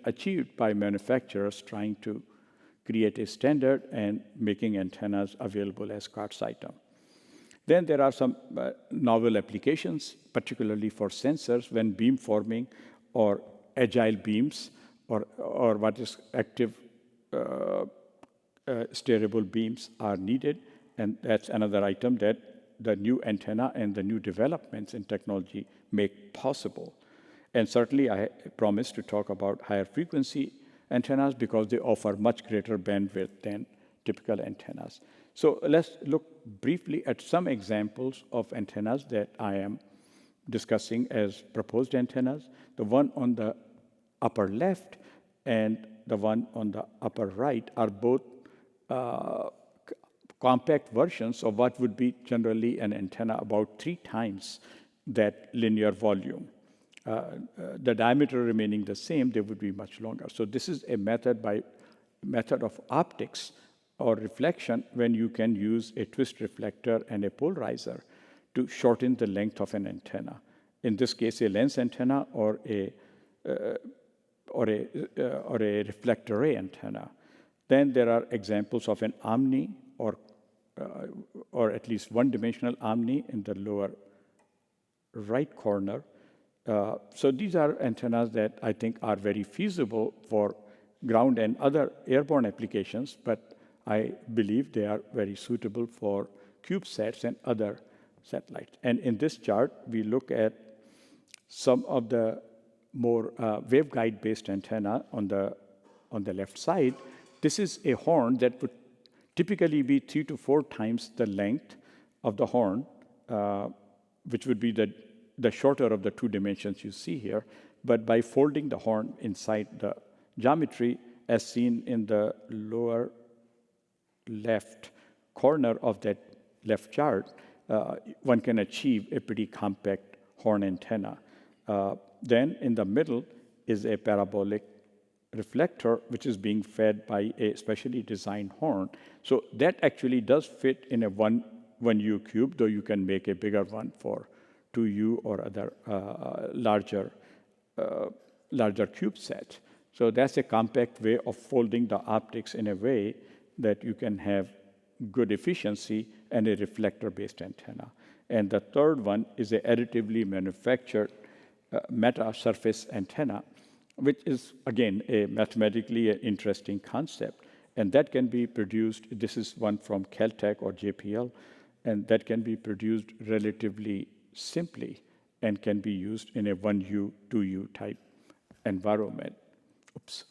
achieved by manufacturers trying to create a standard and making antennas available as CARS item. Then there are some novel applications, particularly for sensors when beam forming or agile beams or what is active steerable beams are needed. And that's another item that the new antenna and the new developments in technology make possible. And certainly I promise to talk about higher frequency antennas because they offer much greater bandwidth than typical antennas. So let's look briefly at some examples of antennas that I am discussing as proposed antennas. The one on the upper left and the one on the upper right are both compact versions of what would be generally an antenna about 3 times that linear volume. The diameter remaining the same, they would be much longer. So this is a method of optics or reflection when you can use a twist reflector and a polarizer to shorten the length of an antenna. In this case, a lens antenna or a reflector array antenna. Then there are examples of an omni or at least one-dimensional omni in the lower right corner. So these are antennas that I think are very feasible for ground and other airborne applications, but I believe they are very suitable for CubeSats and other satellites. And in this chart, we look at some of the more waveguide-based antenna on the left side. This is a horn that would typically be 3 to 4 times the length of the horn, which would be the shorter of the 2 dimensions you see here. But by folding the horn inside the geometry, as seen in the lower left corner of that left chart, one can achieve a pretty compact horn antenna. Then in the middle is a parabolic reflector, which is being fed by a specially designed horn. So that actually does fit in a 1U cube, though you can make a bigger one for 2U or other larger CubeSat. So that's a compact way of folding the optics in a way that you can have good efficiency and a reflector-based antenna. And the third one is an additively manufactured meta-surface antenna, which is, again, a mathematically interesting concept. And that can be produced, this is one from Caltech or JPL, and that can be produced relatively simply and can be used in a 1U, 2U type environment. Oops.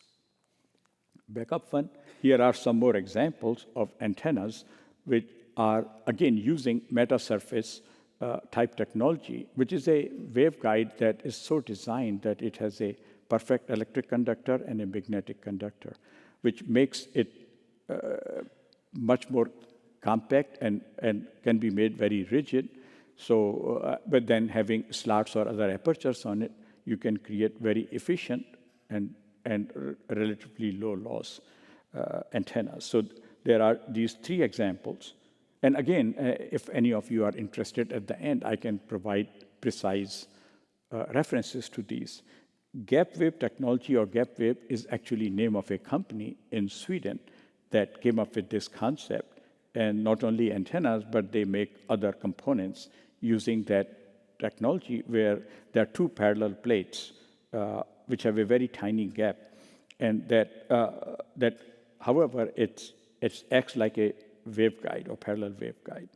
Back up one. Here are some more examples of antennas which are, again, using meta-surface type technology, which is a waveguide that is so designed that it has a perfect electric conductor and a magnetic conductor, which makes it much more compact and can be made very rigid. So, but then having slots or other apertures on it, you can create very efficient and relatively low loss antennas. So there are these 3 examples. And again, if any of you are interested at the end, I can provide precise references to these. Gapwave technology, or Gapwave, is actually name of a company in Sweden that came up with this concept. And not only antennas, but they make other components using that technology where there are 2 parallel plates which have a very tiny gap. And that however, it acts like a waveguide or parallel waveguide.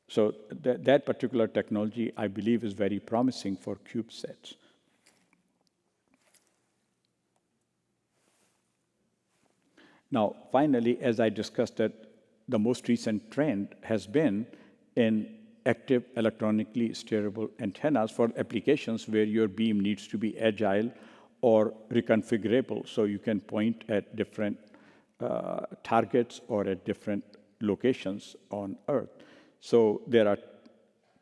So that particular technology, I believe, is very promising for CubeSats. Now, finally, as I discussed, that the most recent trend has been in active electronically steerable antennas for applications where your beam needs to be agile or reconfigurable, so you can point at different targets or at different locations on Earth. So there are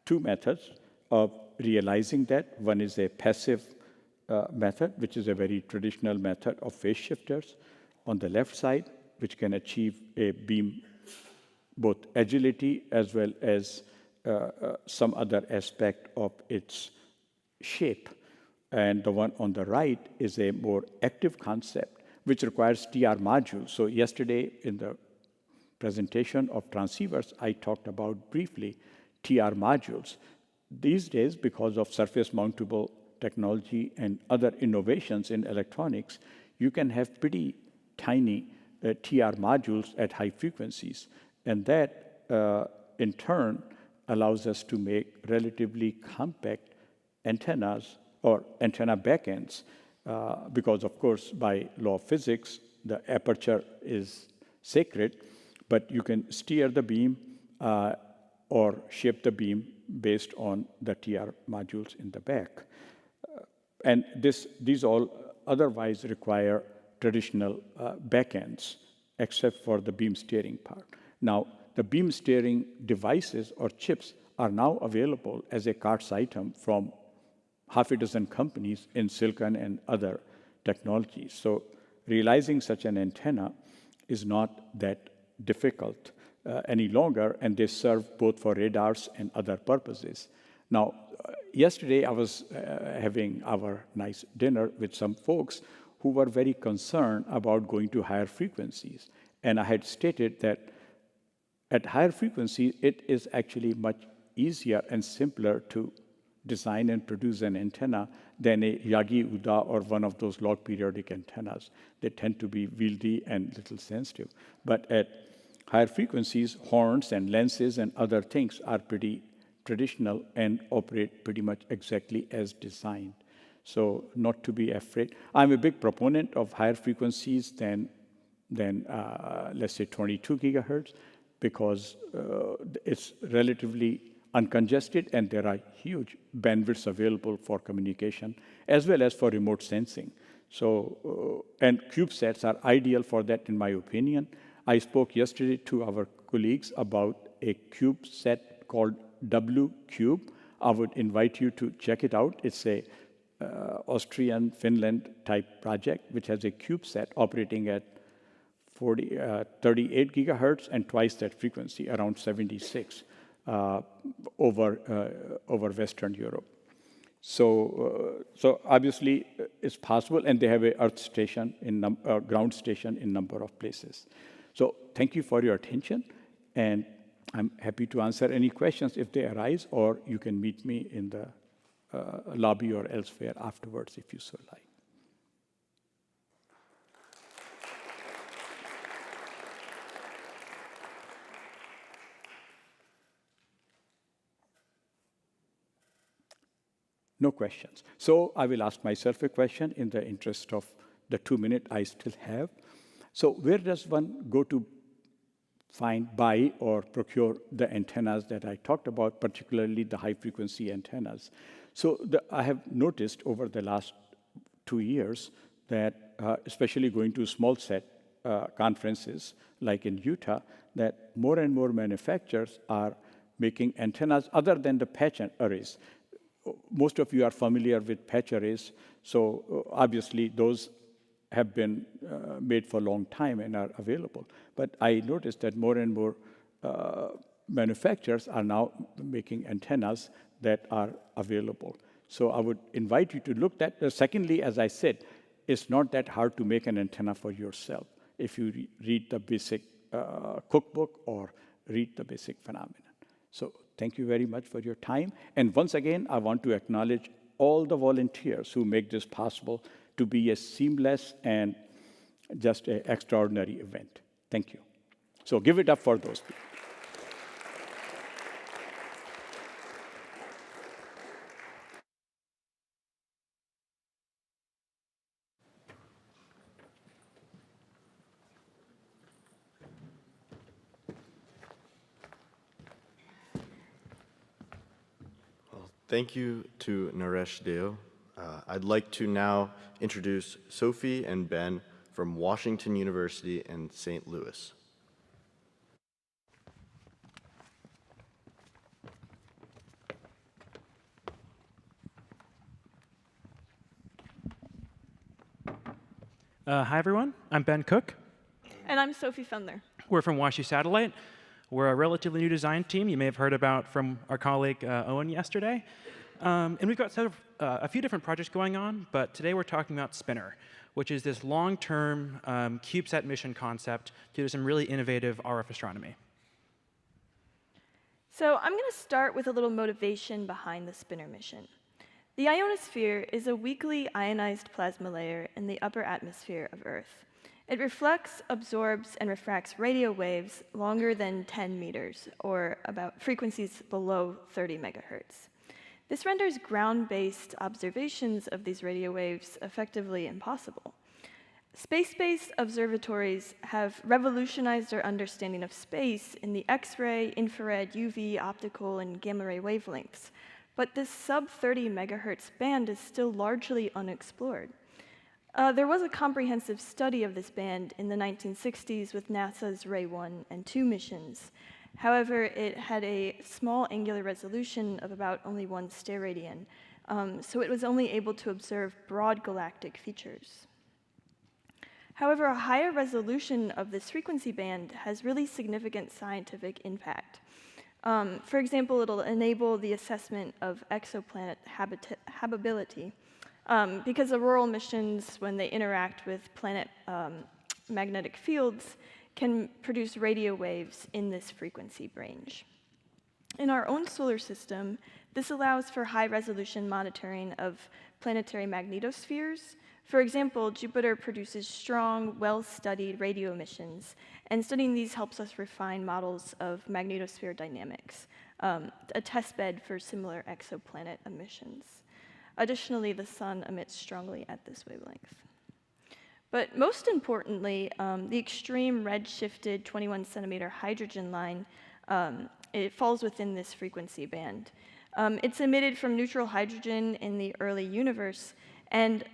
two methods of realizing that. One is a passive method, which is a very traditional method of phase shifters on the left side, which can achieve a beam both agility as well as some other aspect of its shape. And the one on the right is a more active concept, which requires TR modules. So yesterday in the presentation of transceivers, I talked about briefly TR modules. These days, because of surface mountable technology and other innovations in electronics, you can have pretty tiny TR modules at high frequencies. And that, in turn, allows us to make relatively compact antennas or antenna backends, because, of course, by law of physics, the aperture is sacred, but you can steer the beam or shape the beam based on the TR modules in the back. And these all otherwise require traditional backends, except for the beam steering part. Now, the beam steering devices or chips are now available as a CARTS item from half a dozen companies in silicon and other technologies. So realizing such an antenna is not that difficult any longer, and they serve both for radars and other purposes. Now, yesterday I was having our nice dinner with some folks who were very concerned about going to higher frequencies. And I had stated that at higher frequencies, it is actually much easier and simpler to design and produce an antenna than a Yagi-Uda or one of those log periodic antennas. They tend to be wieldy and little sensitive. But at higher frequencies, horns and lenses and other things are pretty traditional and operate pretty much exactly as designed. So not to be afraid. I'm a big proponent of higher frequencies than let's say 22 gigahertz, because it's relatively uncongested and there are huge bandwidths available for communication as well as for remote sensing. So, and CubeSats are ideal for that, in my opinion. I spoke yesterday to our colleagues about a CubeSat called WCube. I would invite you to check it out. It's a Austrian, Finland type project, which has a CubeSat operating at 38 gigahertz and twice that frequency, around 76, over Western Europe. So, so obviously it's possible, and they have a Earth station ground station in number of places. So thank you for your attention, and I'm happy to answer any questions if they arise, or you can meet me in the lobby or elsewhere afterwards if you so like. No questions. So I will ask myself a question in the interest of the 2 minutes I still have. So where does one go to buy or procure the antennas that I talked about, particularly the high-frequency antennas? So I have noticed over the last 2 years that, especially going to small set conferences like in Utah, that more and more manufacturers are making antennas other than the patch arrays. Most of you are familiar with patch arrays, so obviously those have been made for a long time and are available. But I noticed that more and more manufacturers are now making antennas that are available. So I would invite you to look at that. Secondly, as I said, it's not that hard to make an antenna for yourself if you read the basic cookbook or read the basic phenomenon. So thank you very much for your time. And once again, I want to acknowledge all the volunteers who make this possible to be a seamless and just an extraordinary event. Thank you. So give it up for those people. Thank you to Naresh Deo. I'd like to now introduce Sophie and Ben from Washington University in St. Louis. Hi, everyone. I'm Ben Cook. And I'm Sophie Fendler. We're from WashU Satellite. We're a relatively new design team you may have heard about from our colleague Owen yesterday. And we've got a few different projects going on, but today we're talking about Spinner, which is this long-term CubeSat mission concept to do some really innovative RF astronomy. So I'm going to start with a little motivation behind the Spinner mission. The ionosphere is a weakly ionized plasma layer in the upper atmosphere of Earth. It reflects, absorbs, and refracts radio waves longer than 10 meters, or about frequencies below 30 megahertz. This renders ground-based observations of these radio waves effectively impossible. Space-based observatories have revolutionized our understanding of space in the X-ray, infrared, UV, optical, and gamma-ray wavelengths, but this sub-30 megahertz band is still largely unexplored. There was a comprehensive study of this band in the 1960s with NASA's Ray 1 and 2 missions. However, it had a small angular resolution of about only 1 steradian, so it was only able to observe broad galactic features. However, a higher resolution of this frequency band has really significant scientific impact. For example, it'll enable the assessment of exoplanet habitability, because auroral missions, when they interact with planet magnetic fields, can produce radio waves in this frequency range. In our own solar system, this allows for high-resolution monitoring of planetary magnetospheres. For example, Jupiter produces strong, well-studied radio emissions, and studying these helps us refine models of magnetosphere dynamics, a testbed for similar exoplanet emissions. Additionally, the sun emits strongly at this wavelength. But most importantly, the extreme red-shifted 21-centimeter hydrogen line, it falls within this frequency band. It's emitted from neutral hydrogen in the early universe, and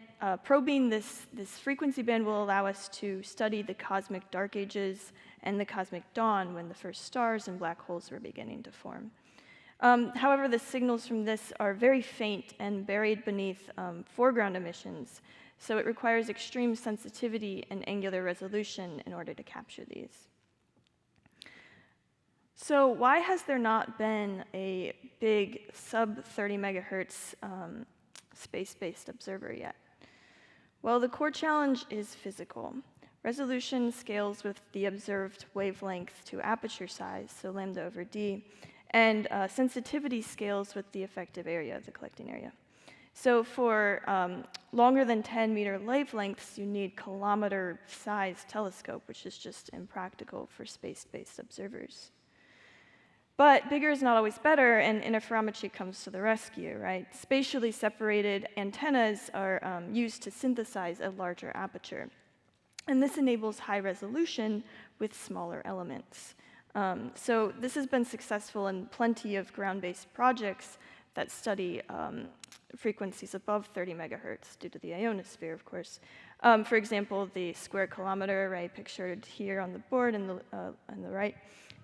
probing this frequency band will allow us to study the cosmic dark ages and the cosmic dawn when the first stars and black holes were beginning to form. However, the signals from this are very faint and buried beneath foreground emissions, so it requires extreme sensitivity and angular resolution in order to capture these. So why has there not been a big sub-30 megahertz space-based observer yet? Well, the core challenge is physical. Resolution scales with the observed wavelength to aperture size, so lambda over d, and sensitivity scales with the effective area, the collecting area. So for longer than 10-meter wavelengths, you need kilometer-sized telescope, which is just impractical for space-based observers. But bigger is not always better, and interferometry comes to the rescue, right? Spatially separated antennas are used to synthesize a larger aperture. And this enables high resolution with smaller elements. So this has been successful in plenty of ground-based projects that study frequencies above 30 megahertz due to the ionosphere, of course. For example, the square kilometer array pictured here on the board on the right,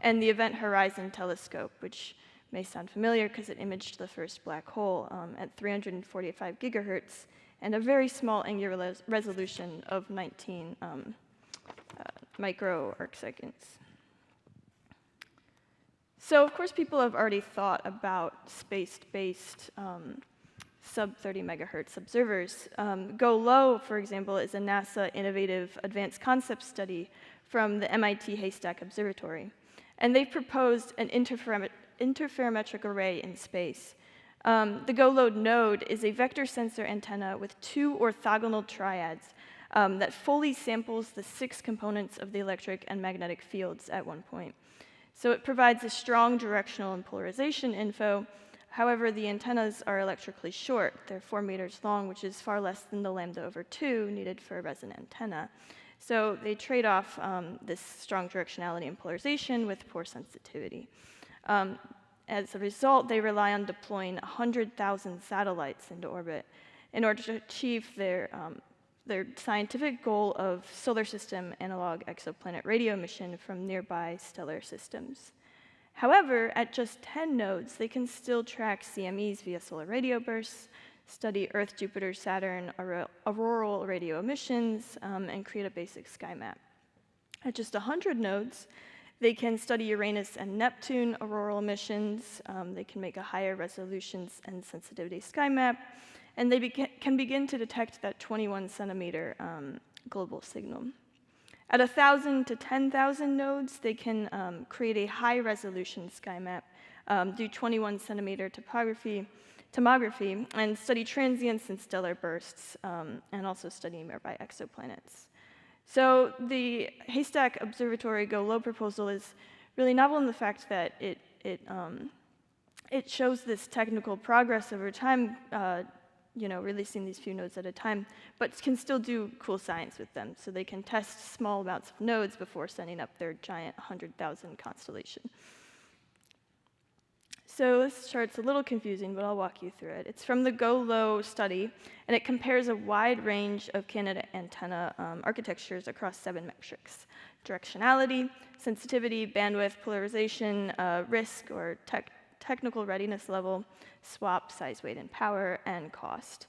and the Event Horizon Telescope, which may sound familiar because it imaged the first black hole at 345 gigahertz and a very small angular resolution of 19 micro arcseconds. So, of course, people have already thought about space-based sub-30 megahertz observers. Go Low, for example, is a NASA innovative advanced concept study from the MIT Haystack Observatory. And they've proposed an interferometric array in space. The Go Low node is a vector sensor antenna with 2 orthogonal triads that fully samples the 6 components of the electric and magnetic fields at one point. So it provides a strong directional and polarization info. However, the antennas are electrically short. They're 4 meters long, which is far less than the lambda over 2 needed for a resonant antenna. So they trade off this strong directionality and polarization with poor sensitivity. As a result, they rely on deploying 100,000 satellites into orbit. in order to achieve their scientific goal of solar system analog exoplanet radio emission from nearby stellar systems. However, at just 10 nodes, they can still track CMEs via solar radio bursts, study Earth, Jupiter, Saturn, auroral radio emissions, and create a basic sky map. At just 100 nodes, they can study Uranus and Neptune auroral emissions, they can make a higher resolution and sensitivity sky map, and they can begin to detect that 21 centimeter global signal. At 1,000 to 10,000 nodes, they can create a high-resolution sky map, do 21 centimeter tomography, and study transients and stellar bursts, and also study nearby exoplanets. So the Haystack Observatory Go Low proposal is really novel in the fact that it shows this technical progress over time, releasing these few nodes at a time, but can still do cool science with them. So they can test small amounts of nodes before sending up their giant 100,000 constellation. So this chart's a little confusing, but I'll walk you through it. It's from the Go Low study, and it compares a wide range of candidate antenna architectures across 7 metrics: directionality, sensitivity, bandwidth, polarization, risk or technical readiness level, swap, size, weight, and power, and cost.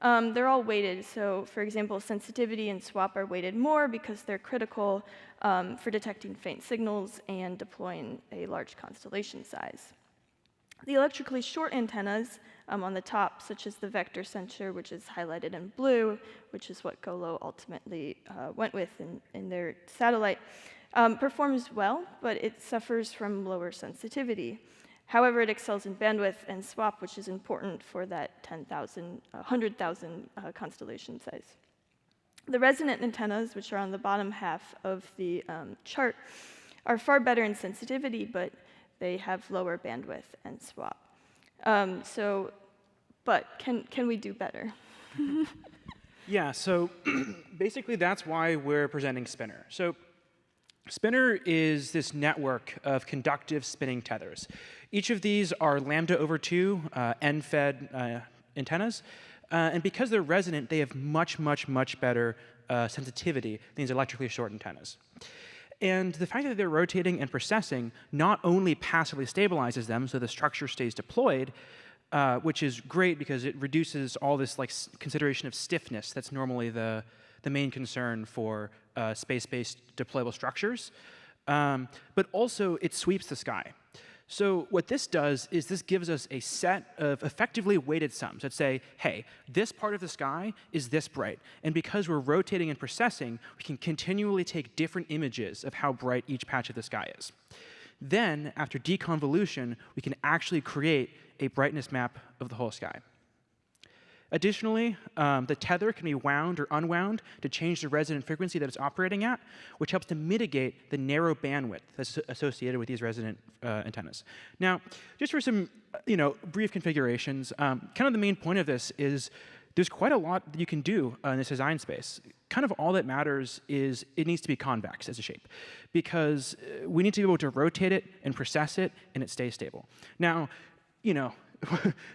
They're all weighted. So for example, sensitivity and swap are weighted more because they're critical for detecting faint signals and deploying a large constellation size. The electrically short antennas on the top, such as the vector sensor, which is highlighted in blue, which is what Go Low ultimately went with in their satellite, performs well, but it suffers from lower sensitivity. However, it excels in bandwidth and swap, which is important for that 10,000, 100,000 constellation size. The resonant antennas, which are on the bottom half of the chart, are far better in sensitivity, but they have lower bandwidth and swap. But can we do better? Yeah, so basically that's why we're presenting Spinner. So Spinner is this network of conductive spinning tethers. Each of these are lambda over 2 end-fed antennas. And because they're resonant, they have much, much, much better sensitivity than these electrically short antennas. And the fact that they're rotating and precessing not only passively stabilizes them so the structure stays deployed, which is great because it reduces all this consideration of stiffness that's normally the main concern for space-based deployable structures, but also it sweeps the sky. So what this does is this gives us a set of effectively weighted sums that say, hey, this part of the sky is this bright. And because we're rotating and precessing, we can continually take different images of how bright each patch of the sky is. Then, after deconvolution, we can actually create a brightness map of the whole sky. Additionally, the tether can be wound or unwound to change the resonant frequency that it's operating at, which helps to mitigate the narrow bandwidth that's associated with these resonant antennas. Now, just for some brief configurations, kind of the main point of this is there's quite a lot that you can do in this design space. Kind of all that matters is it needs to be convex as a shape, because we need to be able to rotate it and precess it, and it stays stable. Now,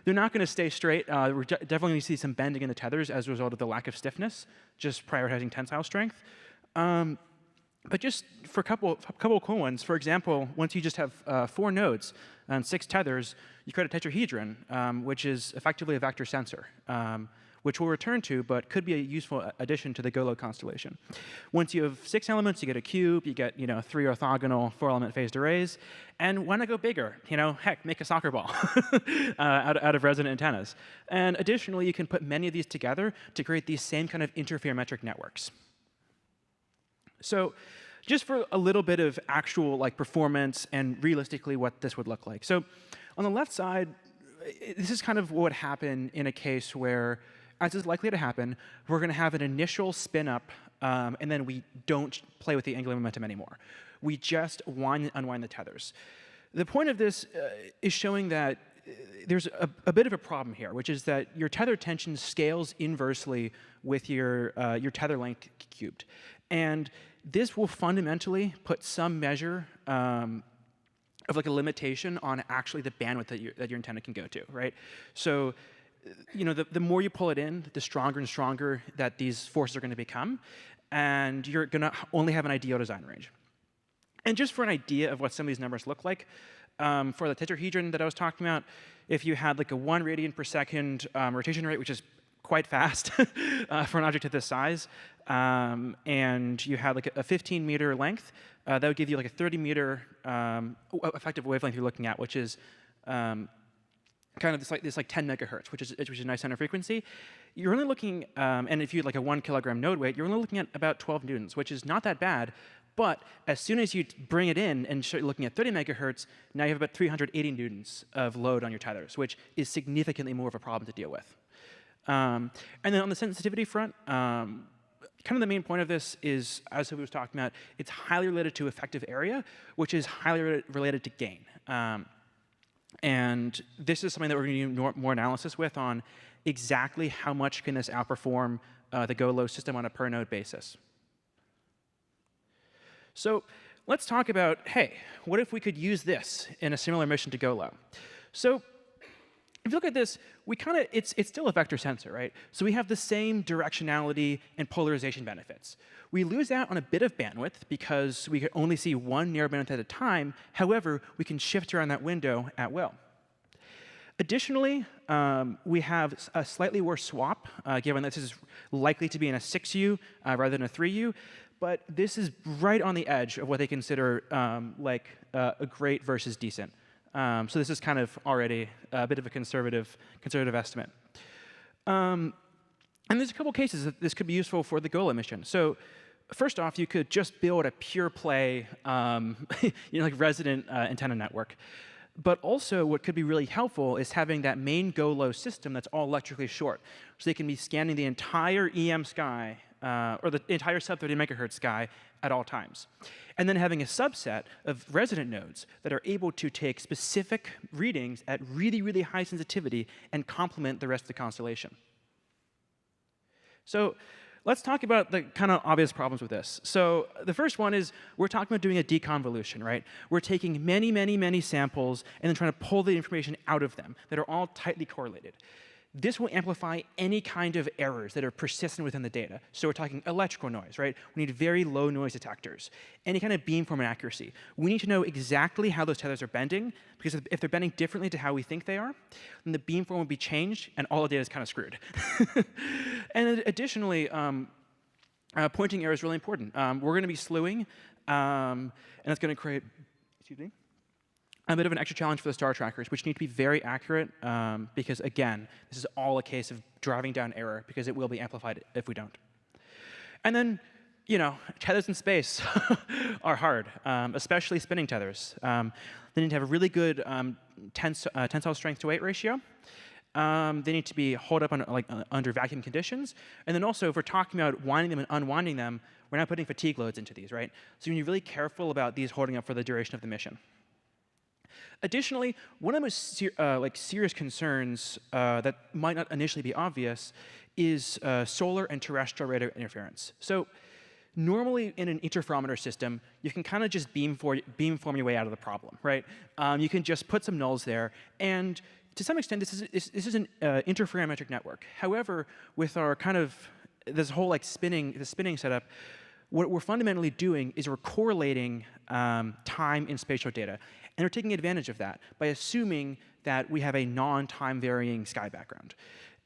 they're not going to stay straight. We're definitely going to see some bending in the tethers as a result of the lack of stiffness, just prioritizing tensile strength. But just for a couple of cool ones, for example, once you just have 4 nodes and 6 tethers, you create a tetrahedron, which is effectively a vector sensor, which we'll return to, but could be a useful addition to the Go Low constellation. Once you have 6 elements, you get a cube, you get 3 orthogonal 4-element phased arrays, and why not go bigger? Heck, make a soccer ball out of resonant antennas. And additionally, you can put many of these together to create these same kind of interferometric networks. So just for a little bit of actual performance and realistically what this would look like. So on the left side, this is kind of what would happen in a case where, as is likely to happen, we're going to have an initial spin up, and then we don't play with the angular momentum anymore. We just wind and unwind the tethers. The point of this is showing that there's a bit of a problem here, which is that your tether tension scales inversely with your tether length cubed. And this will fundamentally put some measure of a limitation on actually the bandwidth that your antenna can go to, right? So the more you pull it in, the stronger and stronger that these forces are going to become, and you're going to only have an ideal design range. And just for an idea of what some of these numbers look like, for the tetrahedron that I was talking about, if you had like a 1 radian per second rotation rate, which is quite fast for an object of this size, and you had like a 15-meter length, that would give you like a 30-meter effective wavelength you're looking at, which is kind of this 10 megahertz, which is a nice center frequency. You're only looking, and if you had like a 1 kilogram node weight, you're only looking at about 12 newtons, which is not that bad. But as soon as you bring it in and start looking at 30 megahertz, now you have about 380 newtons of load on your tethers, which is significantly more of a problem to deal with. And then on the sensitivity front, kind of the main point of this is, as Sophie was talking about, it's highly related to effective area, which is highly related to gain. And this is something that we're going to do more analysis with on exactly how much can this outperform the Go-Low system on a per node basis. So let's talk about, hey, what if we could use this in a similar mission to Go-Low? So if you look at this, it's still a vector sensor, right? So we have the same directionality and polarization benefits. We lose out on a bit of bandwidth because we can only see one narrowband at a time. However, we can shift around that window at will. Additionally, we have a slightly worse swap, given that this is likely to be in a 6U rather than a 3U. But this is right on the edge of what they consider a great versus decent. So this is kind of already a bit of a conservative estimate. And there's a couple cases that this could be useful for the Go-Low mission. So first off, you could just build a pure play resident antenna network. But also, what could be really helpful is having that main Go-Low system that's all electrically short. So they can be scanning the entire EM sky, or the entire sub-30 megahertz sky at all times. And then having a subset of resident nodes that are able to take specific readings at really, really high sensitivity and complement the rest of the constellation. So let's talk about the kind of obvious problems with this. So the first one is we're talking about doing a deconvolution, right? We're taking many, many, many samples and then trying to pull the information out of them that are all tightly correlated. This will amplify any kind of errors that are persistent within the data. So we're talking electrical noise, right? We need very low noise detectors. Any kind of beamforming accuracy. We need to know exactly how those tethers are bending, because if they're bending differently to how we think they are, then the beamform will be changed, and all the data is kind of screwed. And additionally, pointing error is really important. We're going to be slewing, and that's going to create, a bit of an extra challenge for the star trackers, which need to be very accurate, because again, this is all a case of driving down error, because it will be amplified if we don't. And then, tethers in space are hard, especially spinning tethers. They need to have a really good tensile strength to weight ratio. They need to be held up under vacuum conditions. And then also, if we're talking about winding them and unwinding them, we're not putting fatigue loads into these, right? So you need to be really careful about these holding up for the duration of the mission. Additionally, one of the most serious concerns that might not initially be obvious is solar and terrestrial radio interference. So normally in an interferometer system, you can kind of just beamform your way out of the problem, right? You can just put some nulls there, and to some extent, this is an interferometric network. However, with our this whole spinning setup, what we're fundamentally doing is we're correlating time in spatial data. And we're taking advantage of that by assuming that we have a non-time varying sky background.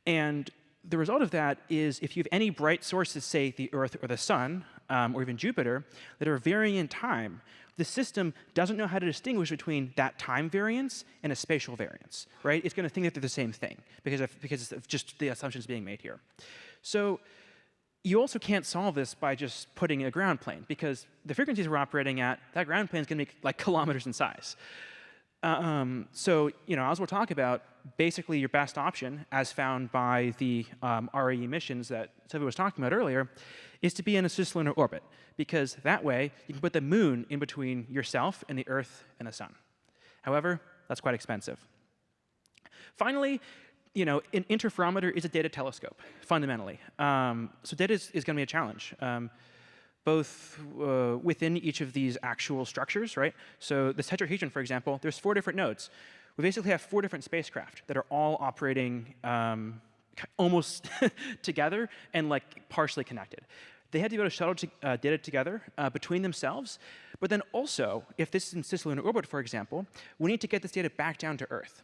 And the result of that is if you have any bright sources, say the Earth or the Sun, or even Jupiter, that are varying in time, the system doesn't know how to distinguish between that time variance and a spatial variance, right? It's going to think that they're the same thing because of just the assumptions being made here. So you also can't solve this by just putting a ground plane, because the frequencies we're operating at, that ground plane is going to be like kilometers in size. So, as we'll talk about, basically your best option, as found by the RAE missions that Sophie was talking about earlier, is to be in a cislunar orbit, because that way you can put the moon in between yourself and the Earth and the Sun. However, that's quite expensive. Finally, an interferometer is a data telescope, fundamentally. So data is going to be a challenge, both within each of these actual structures, right? So this tetrahedron, for example, there's 4 different nodes. We basically have 4 different spacecraft that are all operating almost together and like partially connected. They had to be able to shuttle data together between themselves, but then also, if this is in cislunar orbit, for example, we need to get this data back down to Earth.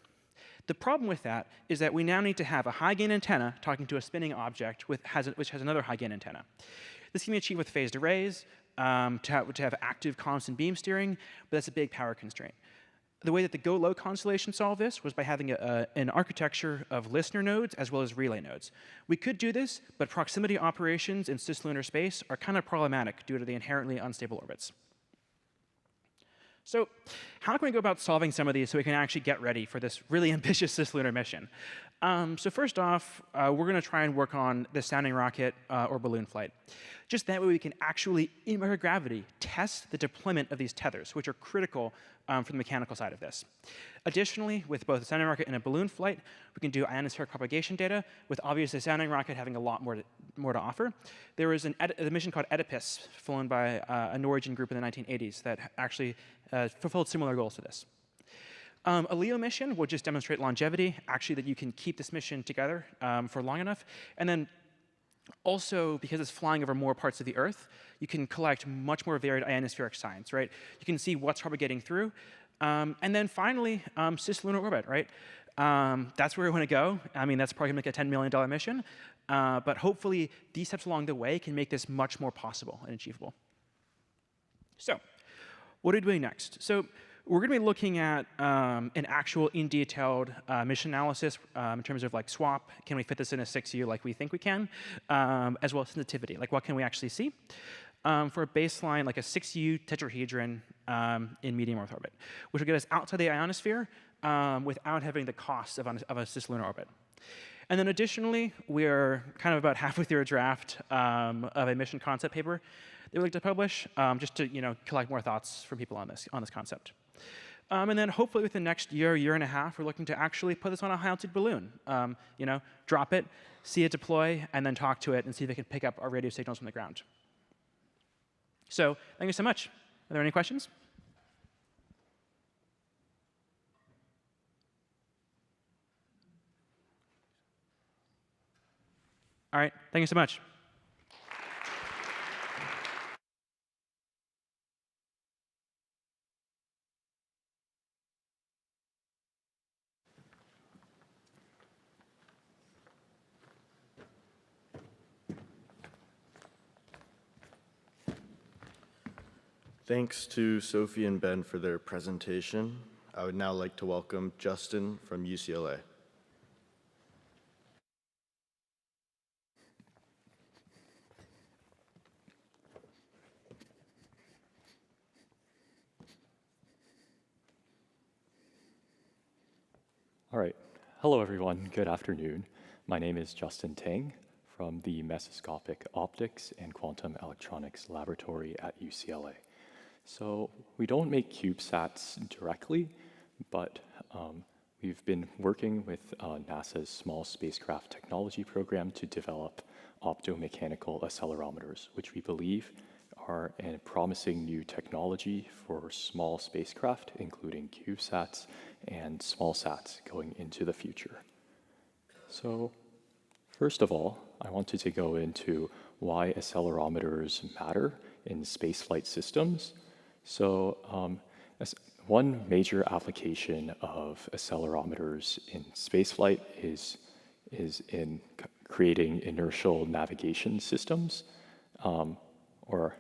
The problem with that is that we now need to have a high-gain antenna talking to a spinning object which has another high-gain antenna. This can be achieved with phased arrays to have active constant beam steering, but that's a big power constraint. The way that the Go-Low constellation solved this was by having an architecture of listener nodes as well as relay nodes. We could do this, but proximity operations in cislunar space are kind of problematic due to the inherently unstable orbits. So how can we go about solving some of these so we can actually get ready for this really ambitious cislunar mission? So first off, we're going to try and work on the sounding rocket or balloon flight. Just that way we can actually, in microgravity, test the deployment of these tethers, which are critical for the mechanical side of this. Additionally, with both a sounding rocket and a balloon flight, we can do ionospheric propagation data, with obviously the sounding rocket having a lot more to offer. There was a mission called Oedipus, flown by a Norwegian group in the 1980s that actually fulfilled similar goals to this. A LEO mission will just demonstrate longevity, actually that you can keep this mission together for long enough. And then also, because it's flying over more parts of the Earth, you can collect much more varied ionospheric signs, right? You can see what's propagating through. And then finally, cislunar orbit, right? That's where we want to go. I mean, that's probably going to make a $10 million mission. But hopefully, these steps along the way can make this much more possible and achievable. So what are we doing next? So we're going to be looking at an actual in-detailed mission analysis in terms of like swap. Can we fit this in a 6U like we think we can? As well as sensitivity, like what can we actually see? For a baseline, like a 6U tetrahedron in medium Earth orbit, which will get us outside the ionosphere without having the cost of a cislunar orbit. And then additionally, we're kind of about halfway through a draft of a mission concept paper that we'd like to publish, just to collect more thoughts from people on this concept. And then hopefully within the next year and a half, we're looking to actually put this on a high-altitude balloon. Drop it, see it deploy, and then talk to it and see if it can pick up our radio signals from the ground. So thank you so much. Are there any questions? All right, thank you so much. Thanks to Sophie and Ben for their presentation. I would now like to welcome Justin from UCLA. All right. Hello, everyone. Good afternoon. My name is Justin Tang from the Mesoscopic Optics and Quantum Electronics Laboratory at UCLA. So we don't make CubeSats directly, but we've been working with NASA's Small Spacecraft Technology Program to develop optomechanical accelerometers, which we believe are a promising new technology for small spacecraft, including CubeSats and smallsats going into the future. So first of all, I wanted to go into why accelerometers matter in spaceflight systems. So one major application of accelerometers in spaceflight is in creating inertial navigation systems, or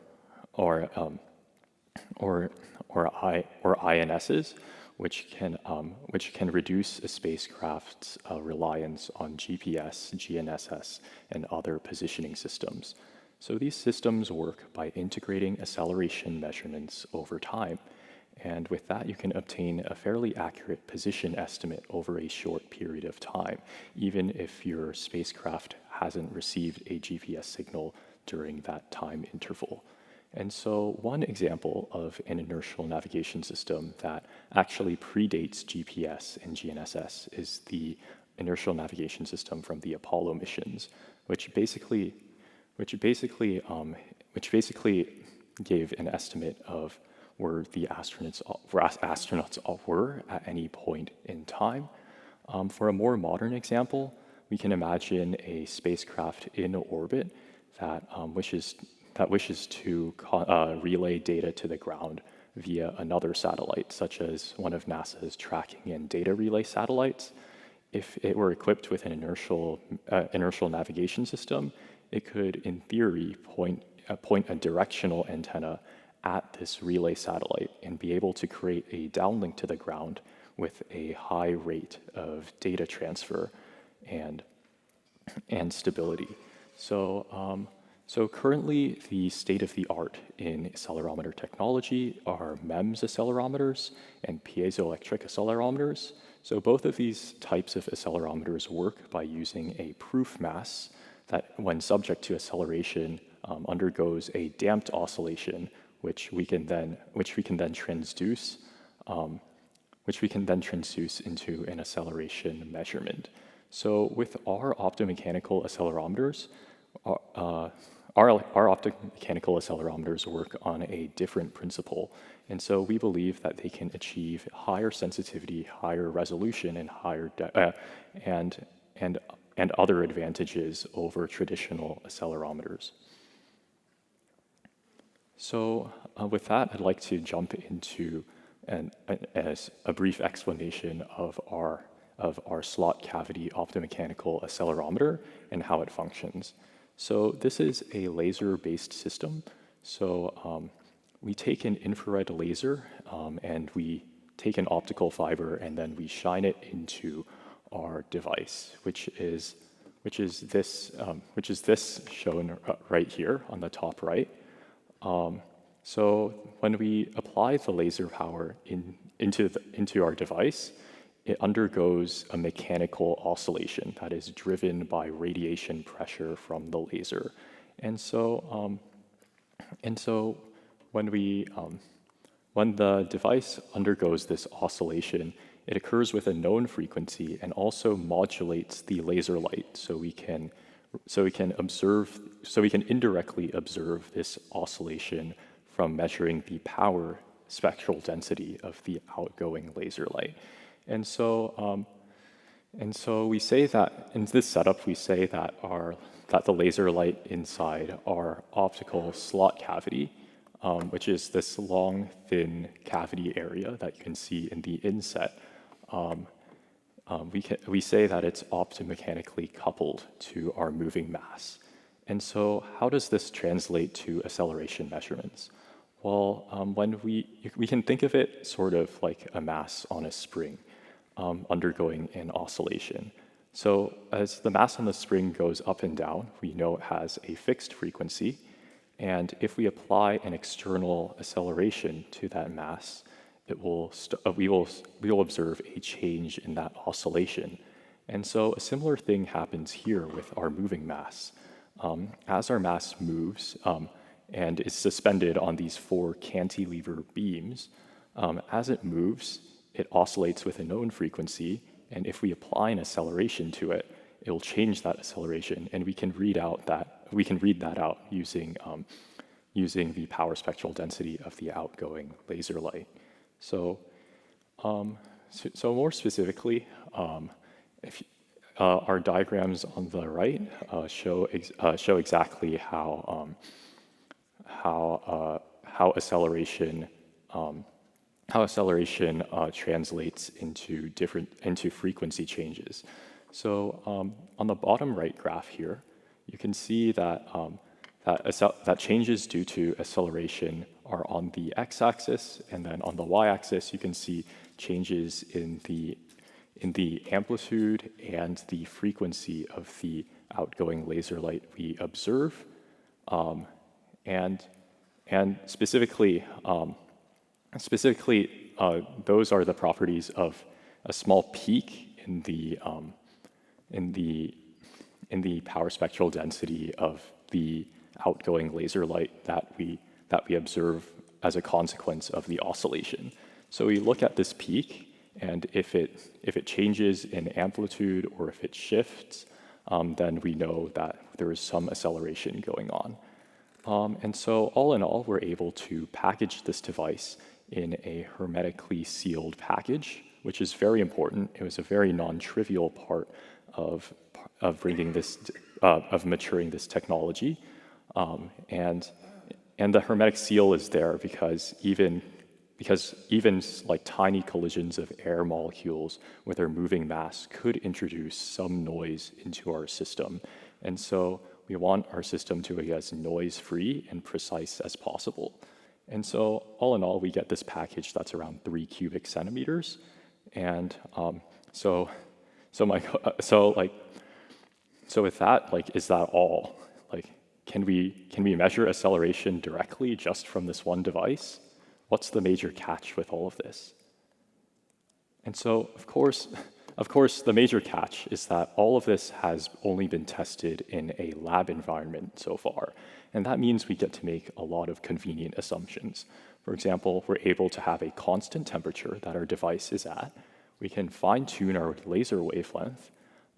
INSs, which can reduce a spacecraft's reliance on GPS, GNSS, and other positioning systems. So these systems work by integrating acceleration measurements over time. And with that, you can obtain a fairly accurate position estimate over a short period of time, even if your spacecraft hasn't received a GPS signal during that time interval. And so one example of an inertial navigation system that actually predates GPS and GNSS is the inertial navigation system from the Apollo missions, which basically gave an estimate of where the astronauts were at any point in time. For a more modern example, we can imagine a spacecraft in orbit that wishes to relay data to the ground via another satellite, such as one of NASA's tracking and data relay satellites. If it were equipped with an inertial navigation system, it could, in theory, point a directional antenna at this relay satellite and be able to create a downlink to the ground with a high rate of data transfer and stability. So currently, the state-of-the-art in accelerometer technology are MEMS accelerometers and piezoelectric accelerometers. So both of these types of accelerometers work by using a proof mass that, when subject to acceleration, undergoes a damped oscillation, which we can then transduce into an acceleration measurement. So with our optomechanical accelerometers, our optomechanical accelerometers work on a different principle. And so we believe that they can achieve higher sensitivity, higher resolution, and higher and other advantages over traditional accelerometers. So with that, I'd like to jump into a brief explanation of our slot cavity optomechanical accelerometer and how it functions. So this is a laser-based system. So we take an infrared laser and we take an optical fiber and then we shine it into our device, which is this shown right here on the top right. So when we apply the laser power into our device, it undergoes a mechanical oscillation that is driven by radiation pressure from the laser. And so when the device undergoes this oscillation, it occurs with a known frequency and also modulates the laser light, so we can indirectly observe this oscillation from measuring the power spectral density of the outgoing laser light. And so we say that in this setup, we say that the laser light inside our optical slot cavity, which is this long, thin cavity area that you can see in the inset, we say that it's optomechanically coupled to our moving mass. And so how does this translate to acceleration measurements? Well, when we can think of it sort of like a mass on a spring undergoing an oscillation. So as the mass on the spring goes up and down, we know it has a fixed frequency. And if we apply an external acceleration to that mass, we will observe a change in that oscillation. And so a similar thing happens here with our moving mass. As our mass moves and is suspended on these 4 cantilever beams, as it moves, it oscillates with a known frequency. And if we apply an acceleration to it, it will change that acceleration, and we can read that out using the power spectral density of the outgoing laser light. So more specifically, our diagrams on the right show exactly how acceleration translates into frequency changes. So on the bottom right graph here, you can see that that changes due to acceleration are on the x-axis, and then on the y-axis you can see changes in the amplitude and the frequency of the outgoing laser light we observe, and specifically those are the properties of a small peak in the power spectral density of the outgoing laser light that we observe as a consequence of the oscillation. So we look at this peak, and if it changes in amplitude or if it shifts, then we know that there is some acceleration going on. And so all in all, we're able to package this device in a hermetically sealed package, which is very important. It was a very non-trivial part of bringing this, of maturing this technology. And the hermetic seal is there because even like tiny collisions of air molecules with their moving mass could introduce some noise into our system. And so we want our system to be as noise-free and precise as possible. And so all in all, we get this package that's around 3 cubic centimeters. And so with that, like, is that all? Like, can we measure acceleration directly just from this one device? What's the major catch with all of this? And so, of course, the major catch is that all of this has only been tested in a lab environment so far. And that means we get to make a lot of convenient assumptions. For example, we're able to have a constant temperature that our device is at. We can fine-tune our laser wavelength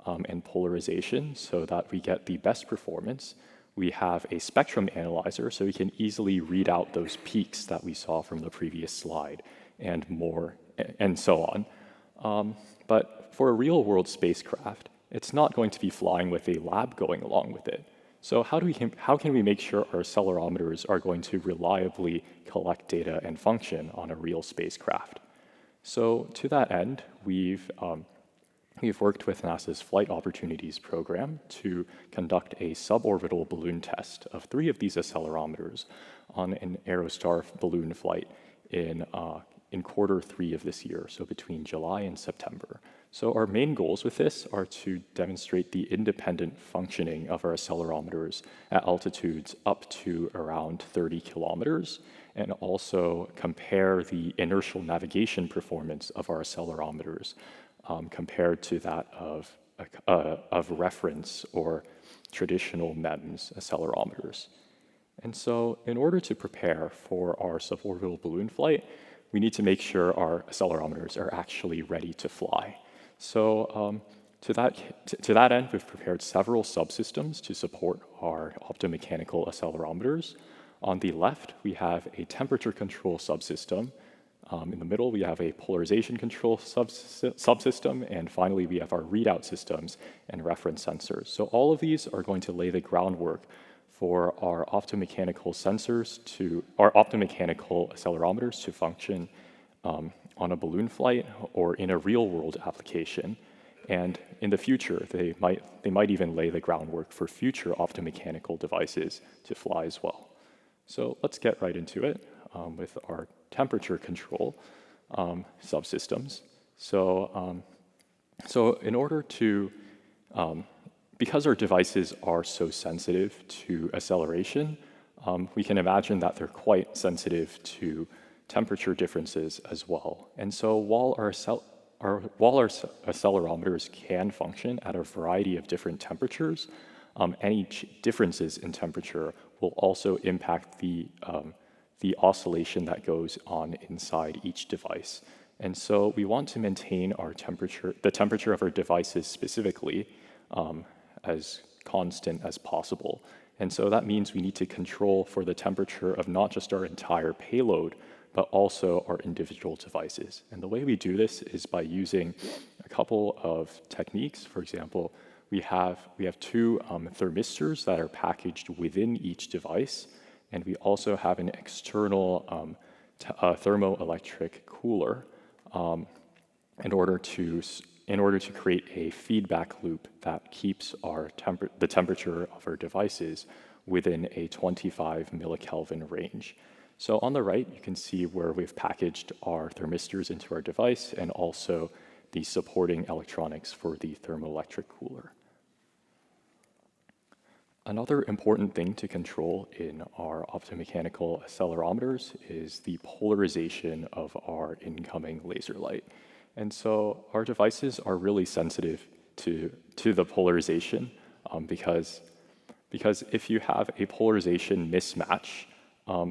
and polarization so that we get the best performance. We have a spectrum analyzer, so we can easily read out those peaks that we saw from the previous slide and more, and so on. But for a real-world spacecraft, it's not going to be flying with a lab going along with it. So how can we make sure our accelerometers are going to reliably collect data and function on a real spacecraft? So to that end, we've worked with NASA's Flight Opportunities program to conduct a suborbital balloon test of 3 of these accelerometers on an Aerostar balloon flight in Q3 of this year, so between July and September. So our main goals with this are to demonstrate the independent functioning of our accelerometers at altitudes up to around 30 kilometers, and also compare the inertial navigation performance of our accelerometers compared to that of reference or traditional MEMS accelerometers. And so in order to prepare for our suborbital balloon flight, we need to make sure our accelerometers are actually ready to fly. So to that end, we've prepared several subsystems to support our optomechanical accelerometers. On the left, we have a temperature control subsystem. In the middle, we have a polarization control subsystem, and finally, we have our readout systems and reference sensors. So all of these are going to lay the groundwork for our optomechanical accelerometers to function on a balloon flight or in a real-world application. And in the future, they might even lay the groundwork for future optomechanical devices to fly as well. So let's get right into it with our temperature control subsystems. So in order to, because our devices are so sensitive to acceleration, we can imagine that they're quite sensitive to temperature differences as well. And so while our accelerometers can function at a variety of different temperatures, any differences in temperature will also impact the oscillation that goes on inside each device. And so we want to maintain our temperature, the temperature of our devices specifically, as constant as possible. And so that means we need to control for the temperature of not just our entire payload, but also our individual devices. And the way we do this is by using a couple of techniques. For example, we have 2 thermistors that are packaged within each device, and we also have an external thermoelectric cooler in order to create a feedback loop that keeps the temperature of our devices within a 25 millikelvin range. So on the right, you can see where we've packaged our thermistors into our device and also the supporting electronics for the thermoelectric cooler. Another important thing to control in our optomechanical accelerometers is the polarization of our incoming laser light. And so our devices are really sensitive to the polarization because if you have a polarization mismatch,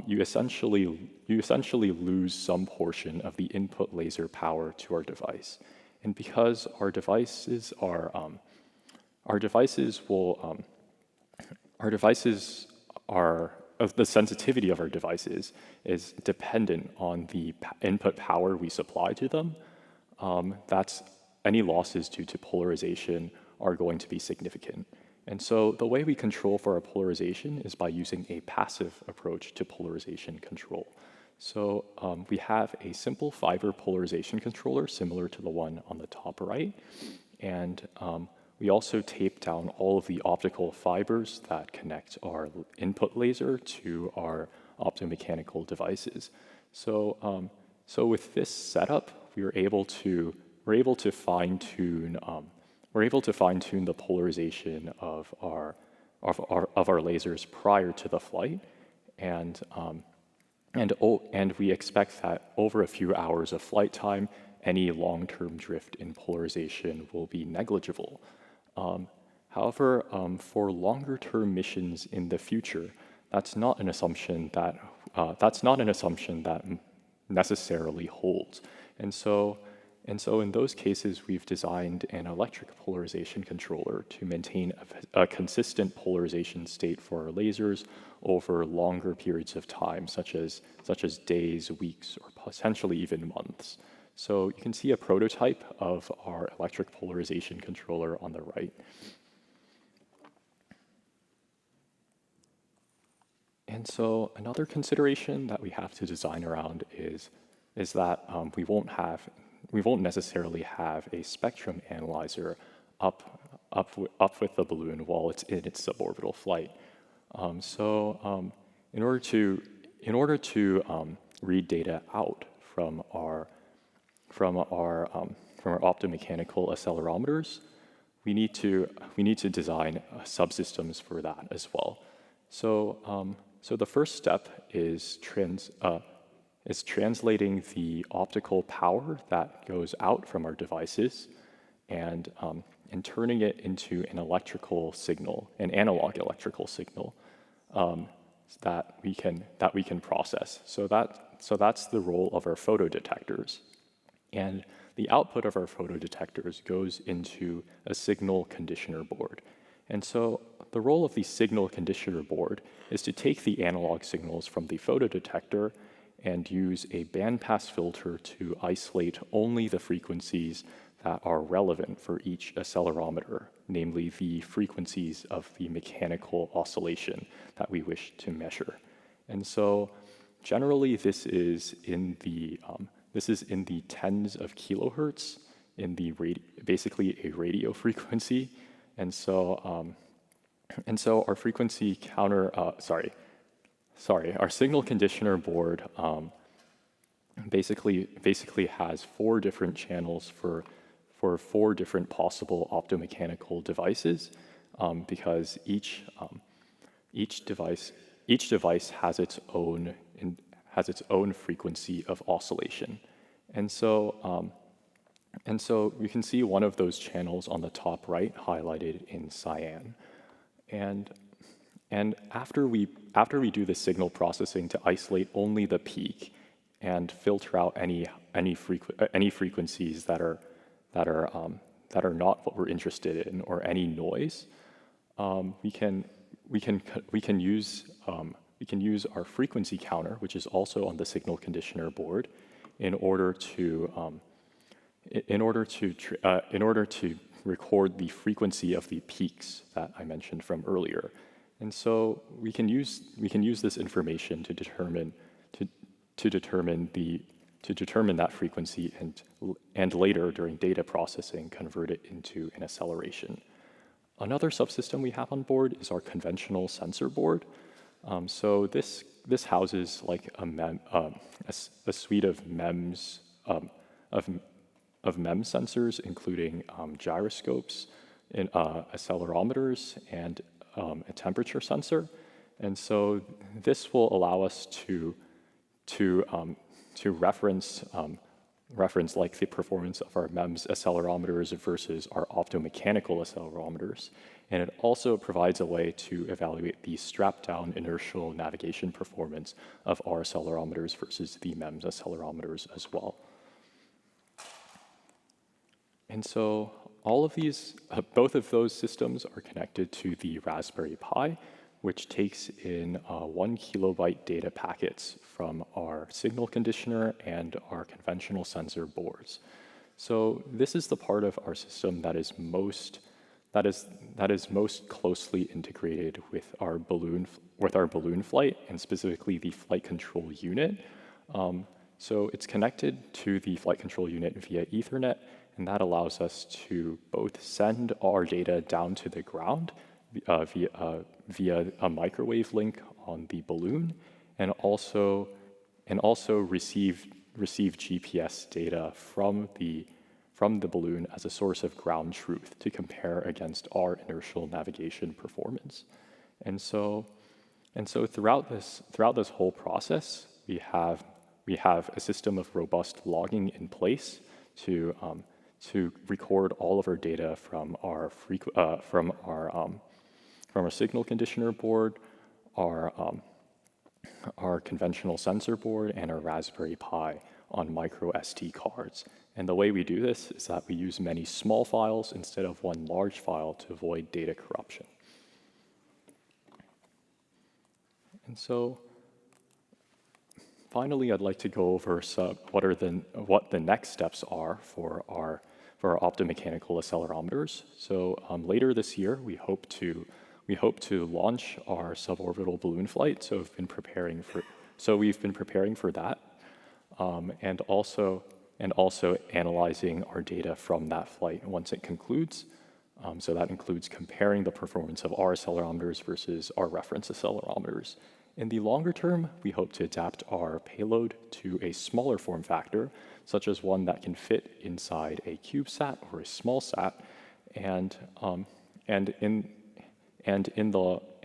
you essentially lose some portion of the input laser power to our device. And because our devices are the sensitivity of our devices is dependent on the input power we supply to them. That's any losses due to polarization are going to be significant. And so the way we control for our polarization is by using a passive approach to polarization control. So we have a simple fiber polarization controller similar to the one on the top right. And we also tape down all of the optical fibers that connect our input laser to our optomechanical devices. So, so with this setup, we're able to fine-tune the polarization of our lasers prior to the flight, and we expect that over a few hours of flight time, any long-term drift in polarization will be negligible. However, for longer-term missions in the future, that's not an assumption that necessarily holds. And so in those cases, we've designed an electric polarization controller to maintain a consistent polarization state for our lasers over longer periods of time, such as days, weeks, or potentially even months. So you can see a prototype of our electric polarization controller on the right. And so another consideration that we have to design around is that we won't necessarily have a spectrum analyzer up with the balloon while it's in its suborbital flight. In order to read data out from our optomechanical accelerometers, we need to design subsystems for that as well. So the first step is translating the optical power that goes out from our devices and turning it into an electrical signal, an analog electrical signal that we can process. So that's the role of our photodetectors. And the output of our photodetectors goes into a signal conditioner board. And so the role of the signal conditioner board is to take the analog signals from the photodetector and use a bandpass filter to isolate only the frequencies that are relevant for each accelerometer, namely the frequencies of the mechanical oscillation that we wish to measure. And so generally this is in the tens of kilohertz in the basically a radio frequency. And so our frequency counter, our signal conditioner board basically has 4 different channels for 4 different possible optomechanical devices, because each device has its own frequency of oscillation, and so we can see one of those channels on the top right highlighted in cyan, and after we do the signal processing to isolate only the peak and filter out any frequencies that are not what we're interested in, or any noise, we can use our frequency counter, which is also on the signal conditioner board, in order to record the frequency of the peaks that I mentioned from earlier. And so we can use this information to determine that frequency, and later during data processing convert it into an acceleration. Another subsystem we have on board is our conventional sensor board. So this houses like a suite of MEMS sensors, including gyroscopes, accelerometers, and a temperature sensor. And so this will allow us to reference like the performance of our MEMS accelerometers versus our optomechanical accelerometers. And it also provides a way to evaluate the strap-down inertial navigation performance of our accelerometers versus the MEMS accelerometers as well. And so all of these, both of those systems are connected to the Raspberry Pi, which takes in 1 kilobyte data packets from our signal conditioner and our conventional sensor boards. So this is the part of our system that is most closely integrated with our balloon flight, and specifically the flight control unit. So it's connected to the flight control unit via Ethernet, and that allows us to both send our data down to the ground via a microwave link on the balloon, and also receive GPS data from the balloon as a source of ground truth to compare against our inertial navigation performance. And so throughout this whole process, we have a system of robust logging in place to record all of our data from our signal conditioner board, our conventional sensor board, and our Raspberry Pi on micro SD cards. And the way we do this is that we use many small files instead of one large file to avoid data corruption. And so finally, I'd like to go over what the next steps are for our optomechanical accelerometers. So later this year, we hope to launch our suborbital balloon flight. So we've been preparing for that, and also analyzing our data from that flight once it concludes. So that includes comparing the performance of our accelerometers versus our reference accelerometers. In the longer term, we hope to adapt our payload to a smaller form factor, such as one that can fit inside a CubeSat or a small sat, and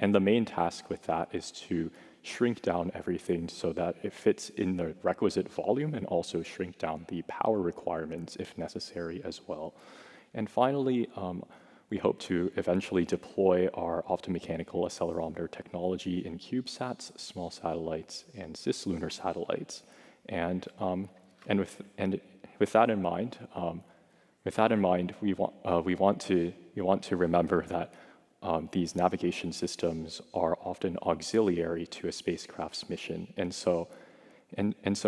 the main task with that is to shrink down everything so that it fits in the requisite volume, and also shrink down the power requirements if necessary as well. And finally, we hope to eventually deploy our optomechanical accelerometer technology in CubeSats, small satellites, and cislunar satellites. And with that in mind, we want to remember that these navigation systems are often auxiliary to a spacecraft's mission, and so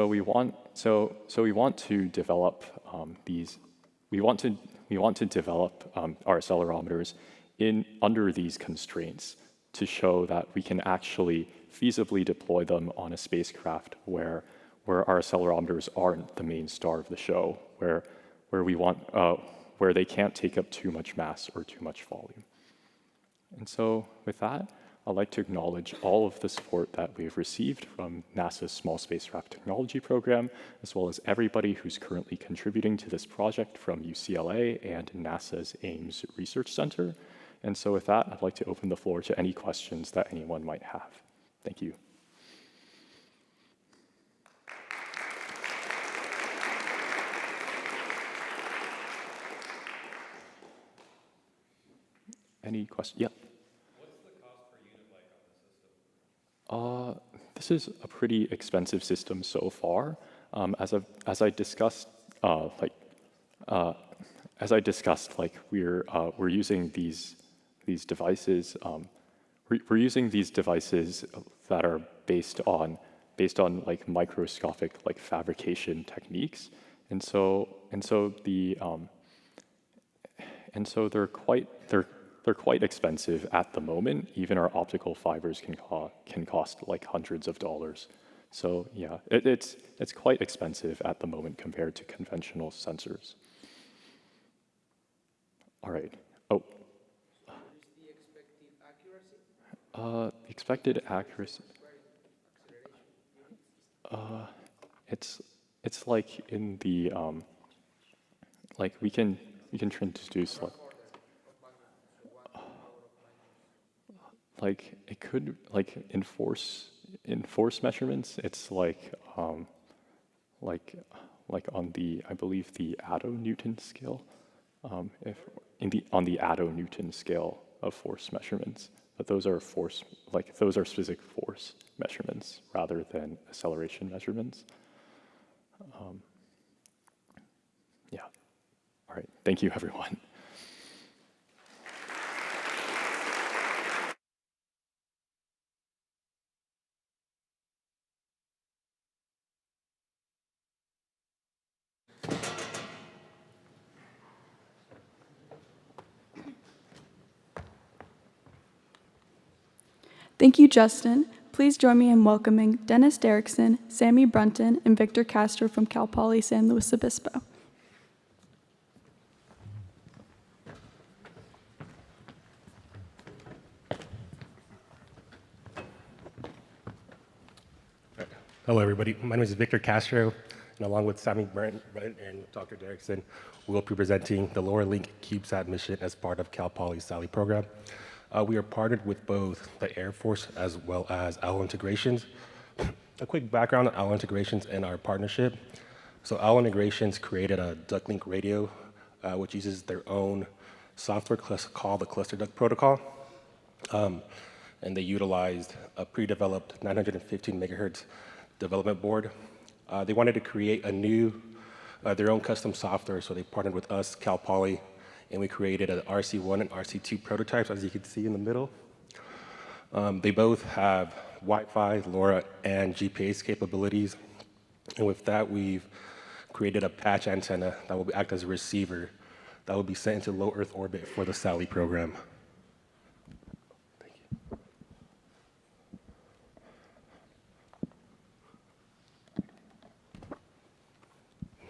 we want to develop our accelerometers under these constraints to show that we can actually feasibly deploy them on a spacecraft where our accelerometers aren't the main star of the show, where they can't take up too much mass or too much volume. And so with that, I'd like to acknowledge all of the support that we've received from NASA's Small Spacecraft Technology Program, as well as everybody who's currently contributing to this project from UCLA and NASA's Ames Research Center. And so with that, I'd like to open the floor to any questions that anyone might have. Thank you. Any questions? Yeah. What's the cost per unit like on the system? This is a pretty expensive system so far. As I discussed, we're using these devices. We're using these devices that are based on like microscopic like fabrication techniques, and so they're quite expensive at the moment. Even our optical fibers can cost like hundreds of dollars. So yeah, it's quite expensive at the moment compared to conventional sensors. All right. Oh. The expected accuracy. It's like in the like we can transduce like it could like in force measurements. It's like on the, I believe, the atto-Newton scale. On the atto-Newton scale of force measurements, but those are specific force measurements rather than acceleration measurements. Yeah. All right. Thank you, everyone. Thank you, Justin. Please join me in welcoming Dennis Derrickson, Sammy Brunton, and Victor Castro from Cal Poly San Luis Obispo. Hello, everybody. My name is Victor Castro, and along with Sammy Brent and Dr. Derrickson, we will be presenting the LoRa Link CubeSat mission as part of Cal Poly SALI program. We are partnered with both the Air Force as well as Owl Integrations. A quick background on Owl Integrations and our partnership. So Owl Integrations created a duck link radio, which uses their own software called the cluster duck protocol. And they utilized a pre-developed 915 megahertz development board. They wanted to create a new, their own custom software, so they partnered with us, Cal Poly, and we created an RC1 and RC2 prototypes, as you can see in the middle. They both have Wi-Fi, LoRa, and GPS capabilities. And with that, we've created a patch antenna that will act as a receiver that will be sent into low Earth orbit for the SALI program.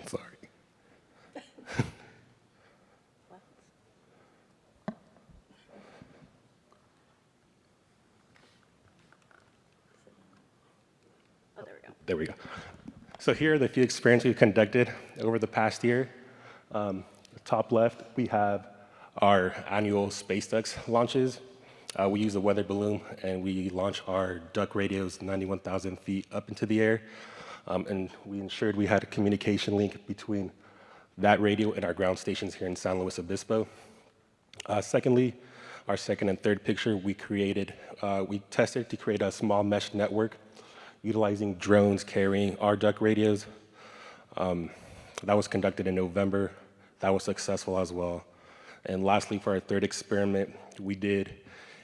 Sorry. Oh, there we go. There we go. So here are the few experiments we've conducted over the past year. The top left, we have our annual space ducks launches. We use a weather balloon, and we launch our duck radios 91,000 feet up into the air. And we ensured we had a communication link between that radio and our ground stations here in San Luis Obispo. Secondly, our second and third picture, we tested to create a small mesh network utilizing drones carrying our duck radios. That was conducted in November. That was successful as well. And lastly, for our third experiment, we did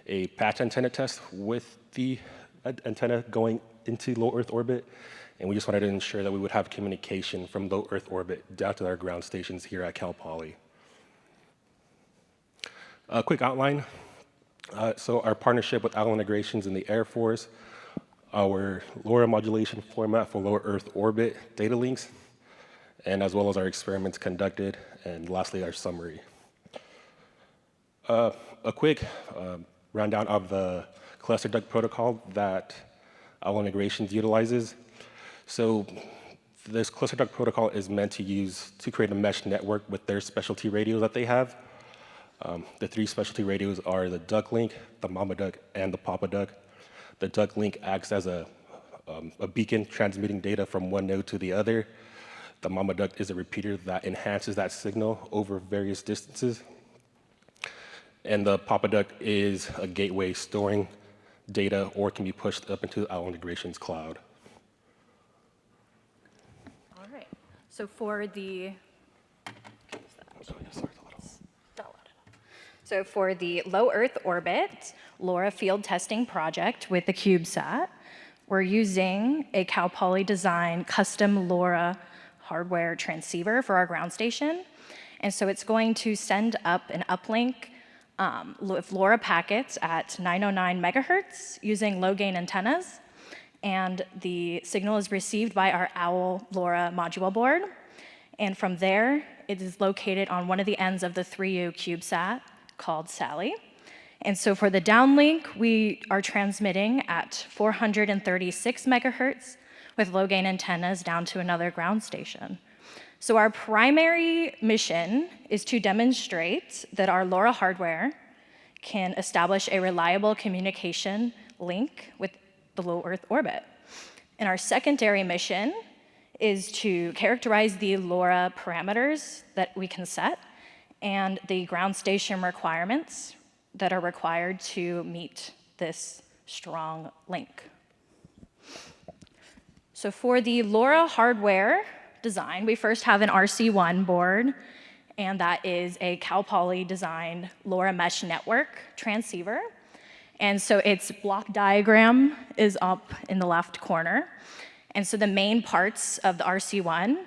a patch antenna test with the antenna going into low Earth orbit. And we just wanted to ensure that we would have communication from low Earth orbit down to our ground stations here at Cal Poly. A quick outline. So our partnership with Owl Integrations in the Air Force, our LoRa modulation format for low Earth orbit data links, and as well as our experiments conducted, and lastly, our summary. A quick rundown of the cluster duck protocol that Owl Integrations utilizes. So this cluster duck protocol is meant to create a mesh network with their specialty radios that they have. The three specialty radios are the duck link, the mama duck, and the papa duck. The duck link acts as a beacon transmitting data from one node to the other. The mama duck is a repeater that enhances that signal over various distances. And the papa duck is a gateway storing data or can be pushed up into Owl Integrations cloud. All right. So for the low Earth orbit LoRa field testing project with the CubeSat, we're using a Cal Poly design custom LoRa hardware transceiver for our ground station. And so it's going to send up an uplink with LoRa packets at 909 megahertz using low gain antennas. And the signal is received by our Owl LoRa module board. And from there, it is located on one of the ends of the 3U CubeSat called SALI. And so for the downlink, we are transmitting at 436 megahertz with low gain antennas down to another ground station. So our primary mission is to demonstrate that our LoRa hardware can establish a reliable communication link with the low Earth orbit. And our secondary mission is to characterize the LoRa parameters that we can set and the ground station requirements that are required to meet this strong link. So for the LoRa hardware design, we first have an RC1 board, and that is a Cal Poly designed LoRa mesh network transceiver. And so its block diagram is up in the left corner. And so the main parts of the RC1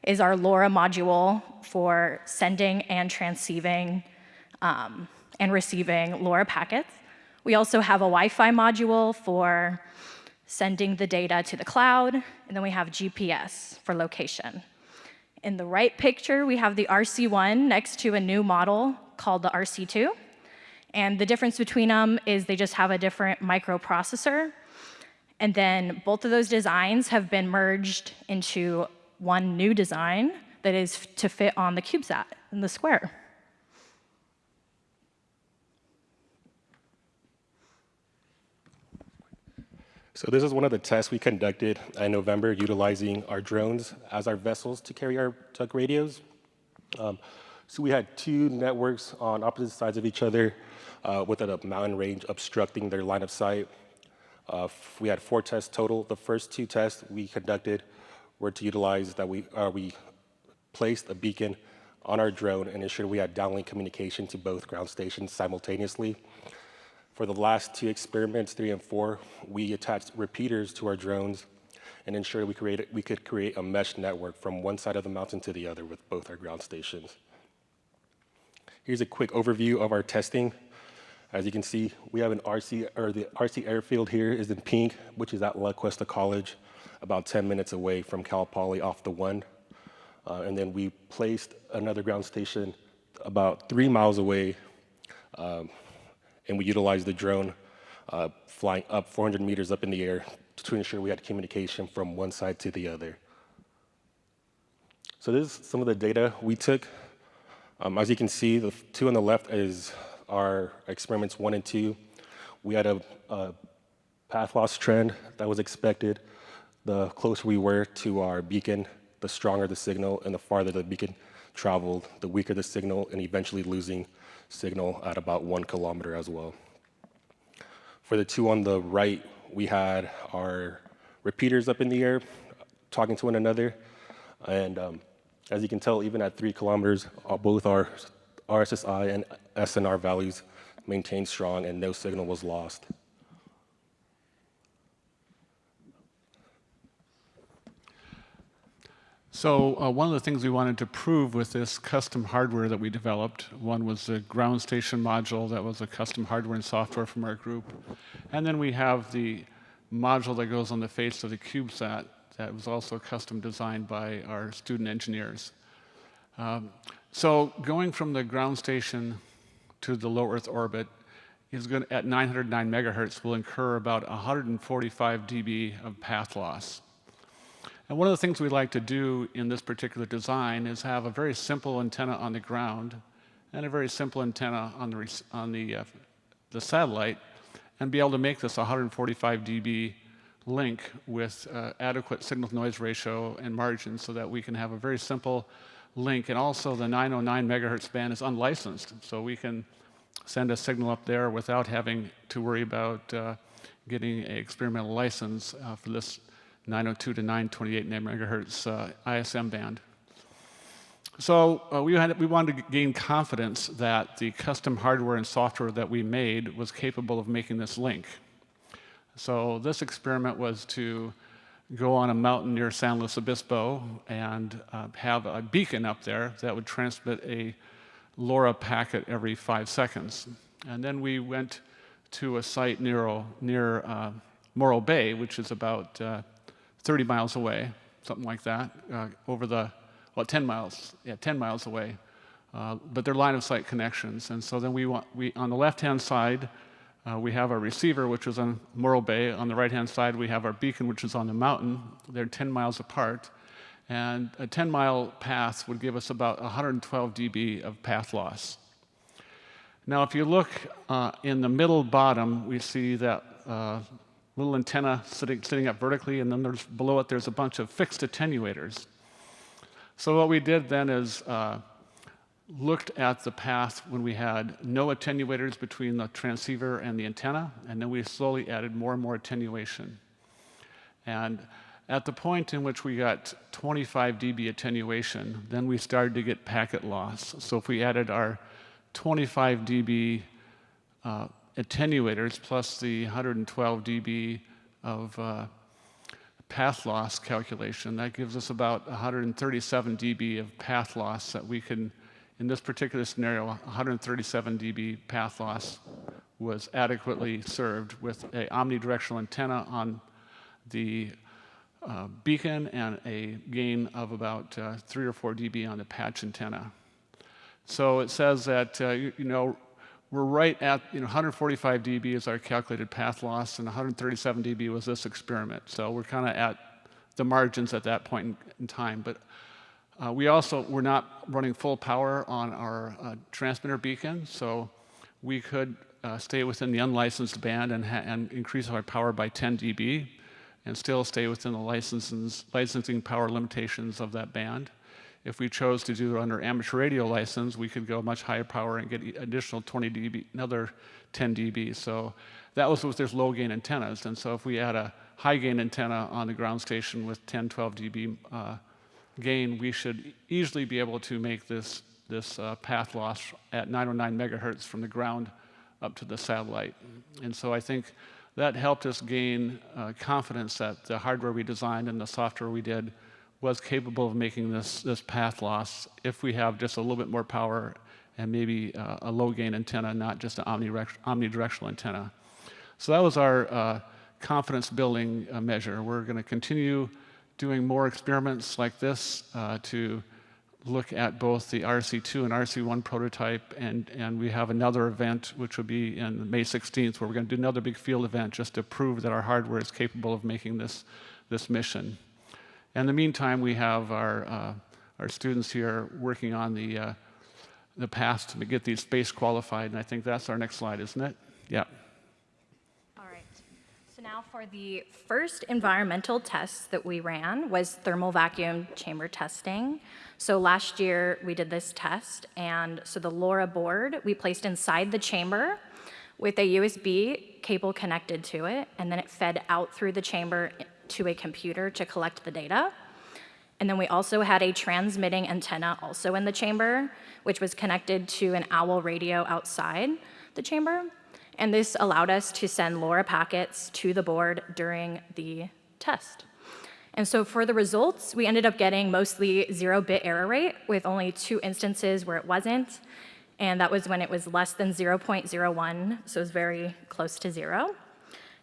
is our LoRa module for sending and transceiving and receiving LoRa packets. We also have a Wi-Fi module for sending the data to the cloud, and then we have GPS for location. In the right picture, we have the RC1 next to a new model called the RC2. And the difference between them is they just have a different microprocessor. And then both of those designs have been merged into one new design that is to fit on the CubeSat in the square. So this is one of the tests we conducted in November utilizing our drones as our vessels to carry our tug radios. So we had two networks on opposite sides of each other with a mountain range obstructing their line of sight. We had 4 tests total. The first 2 tests we conducted were to utilize that we placed a beacon on our drone and ensured we had downlink communication to both ground stations simultaneously. For the last 2 experiments, 3 and 4, we attached repeaters to our drones and ensured we could create a mesh network from one side of the mountain to the other with both our ground stations. Here's a quick overview of our testing. As you can see, we have the RC airfield here is in pink, which is at La Cuesta College, about 10 minutes away from Cal Poly off the 1. And then we placed another ground station about 3 miles away, and we utilized the drone flying up 400 meters up in the air to ensure we had communication from one side to the other. So this is some of the data we took. As you can see, the 2 on the left is our experiments 1 and 2. We had a path loss trend that was expected. The closer we were to our beacon, the stronger the signal, and the farther the beacon traveled, the weaker the signal, and eventually losing signal at about 1 kilometer as well. For the 2 on the right, we had our repeaters up in the air talking to one another. And as you can tell, even at 3 kilometers, both our RSSI and SNR values maintained strong and no signal was lost. So one of the things we wanted to prove with this custom hardware that we developed, one was the ground station module that was a custom hardware and software from our group. And then we have the module that goes on the face of the CubeSat that was also custom designed by our student engineers. So going from the ground station to the low Earth orbit is going to, at 909 megahertz, will incur about 145 dB of path loss. And one of the things we like to do in this particular design is have a very simple antenna on the ground and a very simple antenna on the satellite, and be able to make this 145 dB link with adequate signal-to-noise ratio and margin so that we can have a very simple link. And also the 909 megahertz band is unlicensed, so we can send a signal up there without having to worry about getting an experimental license for this 902 to 928 megahertz ISM band. So we wanted to gain confidence that the custom hardware and software that we made was capable of making this link. So this experiment was to go on a mountain near San Luis Obispo and have a beacon up there that would transmit a LoRa packet every 5 seconds. And then we went to a site near Morro Bay, which is about 30 miles away, something like that, over the, well, 10 miles, yeah, 10 miles away. But they're line of sight connections. And so then on the left-hand side, we have our receiver, which is on Morro Bay. On the right-hand side, we have our beacon, which is on the mountain. They're 10 miles apart. And a 10-mile path would give us about 112 dB of path loss. Now, if you look in the middle bottom, we see that little antenna sitting up vertically, and then below it, there's a bunch of fixed attenuators. So what we did then is looked at the path when we had no attenuators between the transceiver and the antenna, and then we slowly added more and more attenuation. And at the point in which we got 25 dB attenuation, then we started to get packet loss. So if we added our 25 dB attenuators plus the 112 dB of path loss calculation, that gives us about 137 dB of path loss that we can, in this particular scenario, 137 dB path loss was adequately served with an omnidirectional antenna on the beacon and a gain of about 3 or 4 dB on the patch antenna. So it says that we're right at 145 dB is our calculated path loss, and 137 dB was this experiment. So we're kind of at the margins at that point in time. But we're not running full power on our transmitter beacon, so we could stay within the unlicensed band and increase our power by 10 dB and still stay within the licensing power limitations of that band. If we chose to do it under amateur radio license, we could go much higher power and get additional 20 dB, another 10 dB. So that was with those low gain antennas. And so if we add a high gain antenna on the ground station with 10, 12 dB gain, we should easily be able to make this path loss at 909 megahertz from the ground up to the satellite. And so I think that helped us gain confidence that the hardware we designed and the software we did was capable of making this path loss if we have just a little bit more power and maybe a low gain antenna, not just an omnidirectional antenna. So that was our confidence building measure. We're going to continue doing more experiments like this to look at both the RC2 and RC1 prototype, and we have another event which will be in May 16th where we're going to do another big field event just to prove that our hardware is capable of making this mission. In the meantime, we have our students here working on the path to get these space qualified, and I think that's our next slide, isn't it? Yeah. All right. So now for the first environmental test that we ran was thermal vacuum chamber testing. So last year we did this test, and so the LoRa board we placed inside the chamber with a USB cable connected to it, and then it fed out through the chamber to a computer to collect the data. And then we also had a transmitting antenna also in the chamber, which was connected to an OWL radio outside the chamber. And this allowed us to send LoRa packets to the board during the test. And so for the results, we ended up getting mostly 0-bit error rate with only 2 instances where it wasn't. And that was when it was less than 0.01, so it was very close to 0.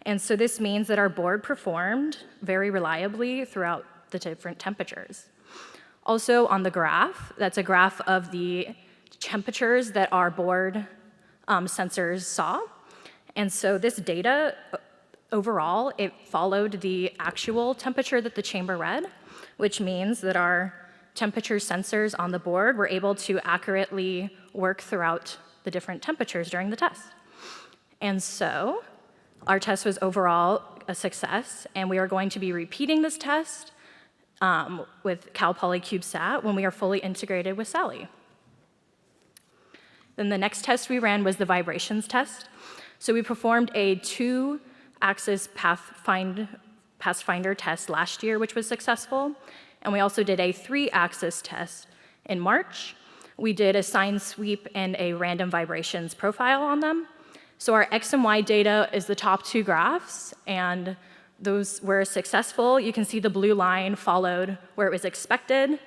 And so this means that our board performed very reliably throughout the different temperatures. Also on the graph, that's a graph of the temperatures that our board sensors saw. And so this data, overall, it followed the actual temperature that the chamber read, which means that our temperature sensors on the board were able to accurately work throughout the different temperatures during the test. And so our test was overall a success, and we are going to be repeating this test with Cal Poly CubeSat when we are fully integrated with SALI. Then the next test we ran was the vibrations test. So we performed a 2-axis pathfinder test last year, which was successful, and we also did a 3-axis test in March. We did a sine sweep and a random vibrations profile on them. So our X and Y data is the top 2 graphs, and those were successful. You can see the blue line followed where it was expected,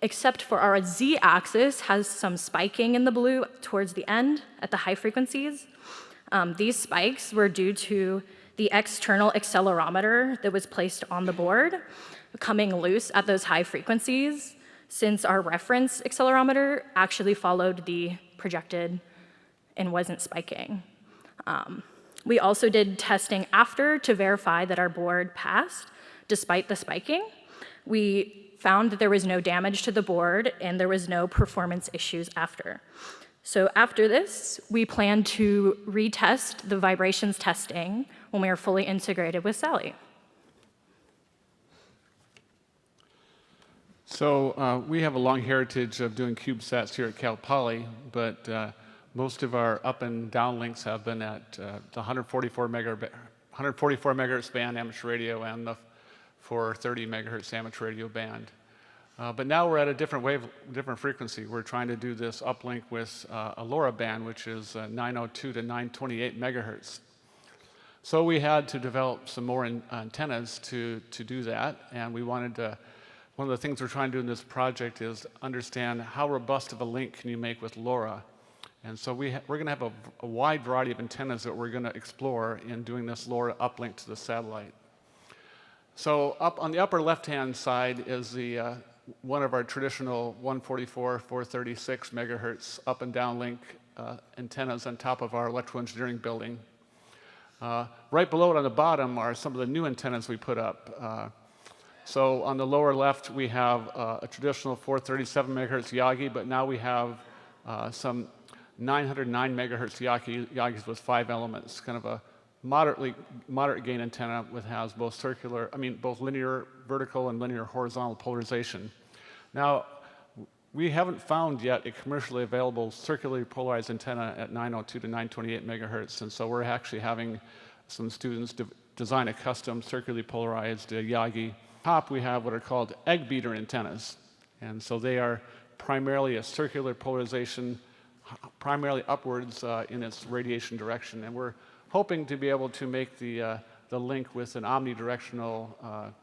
except for our Z-axis has some spiking in the blue towards the end at the high frequencies. These spikes were due to the external accelerometer that was placed on the board coming loose at those high frequencies, since our reference accelerometer actually followed the projected and wasn't spiking. We also did testing after to verify that our board passed despite the spiking. We found that there was no damage to the board and there was no performance issues after. So after this, we plan to retest the vibrations testing when we are fully integrated with SALI. So we have a long heritage of doing CubeSats here at Cal Poly, but most of our up and down links have been at the 144 megahertz band amateur radio and the 430 megahertz amateur radio band. But now we're at a different frequency. We're trying to do this uplink with a LoRa band, which is 902 to 928 megahertz. So we had to develop some more antennas to do that, and we wanted to. One of the things we're trying to do in this project is understand how robust of a link can you make with LoRa. And so we're going to have a wide variety of antennas that we're going to explore in doing this LoRa uplink to the satellite. So up on the upper left-hand side is the one of our traditional 144, 436 megahertz up and down link antennas on top of our electrical engineering building. Right below it on the bottom are some of the new antennas we put up. So on the lower left, we have a traditional 437 megahertz Yagi, but now we have some 909 megahertz Yagis with 5 elements, kind of a moderate gain antenna which has both both linear vertical and linear horizontal polarization. Now, we haven't found yet a commercially available circularly polarized antenna at 902 to 928 megahertz, and so we're actually having some students design a custom circularly polarized Yagi. Top, we have what are called egg beater antennas, and so they are primarily a circular polarization, primarily upwards in its radiation direction, and we're hoping to be able to make the link with an omnidirectional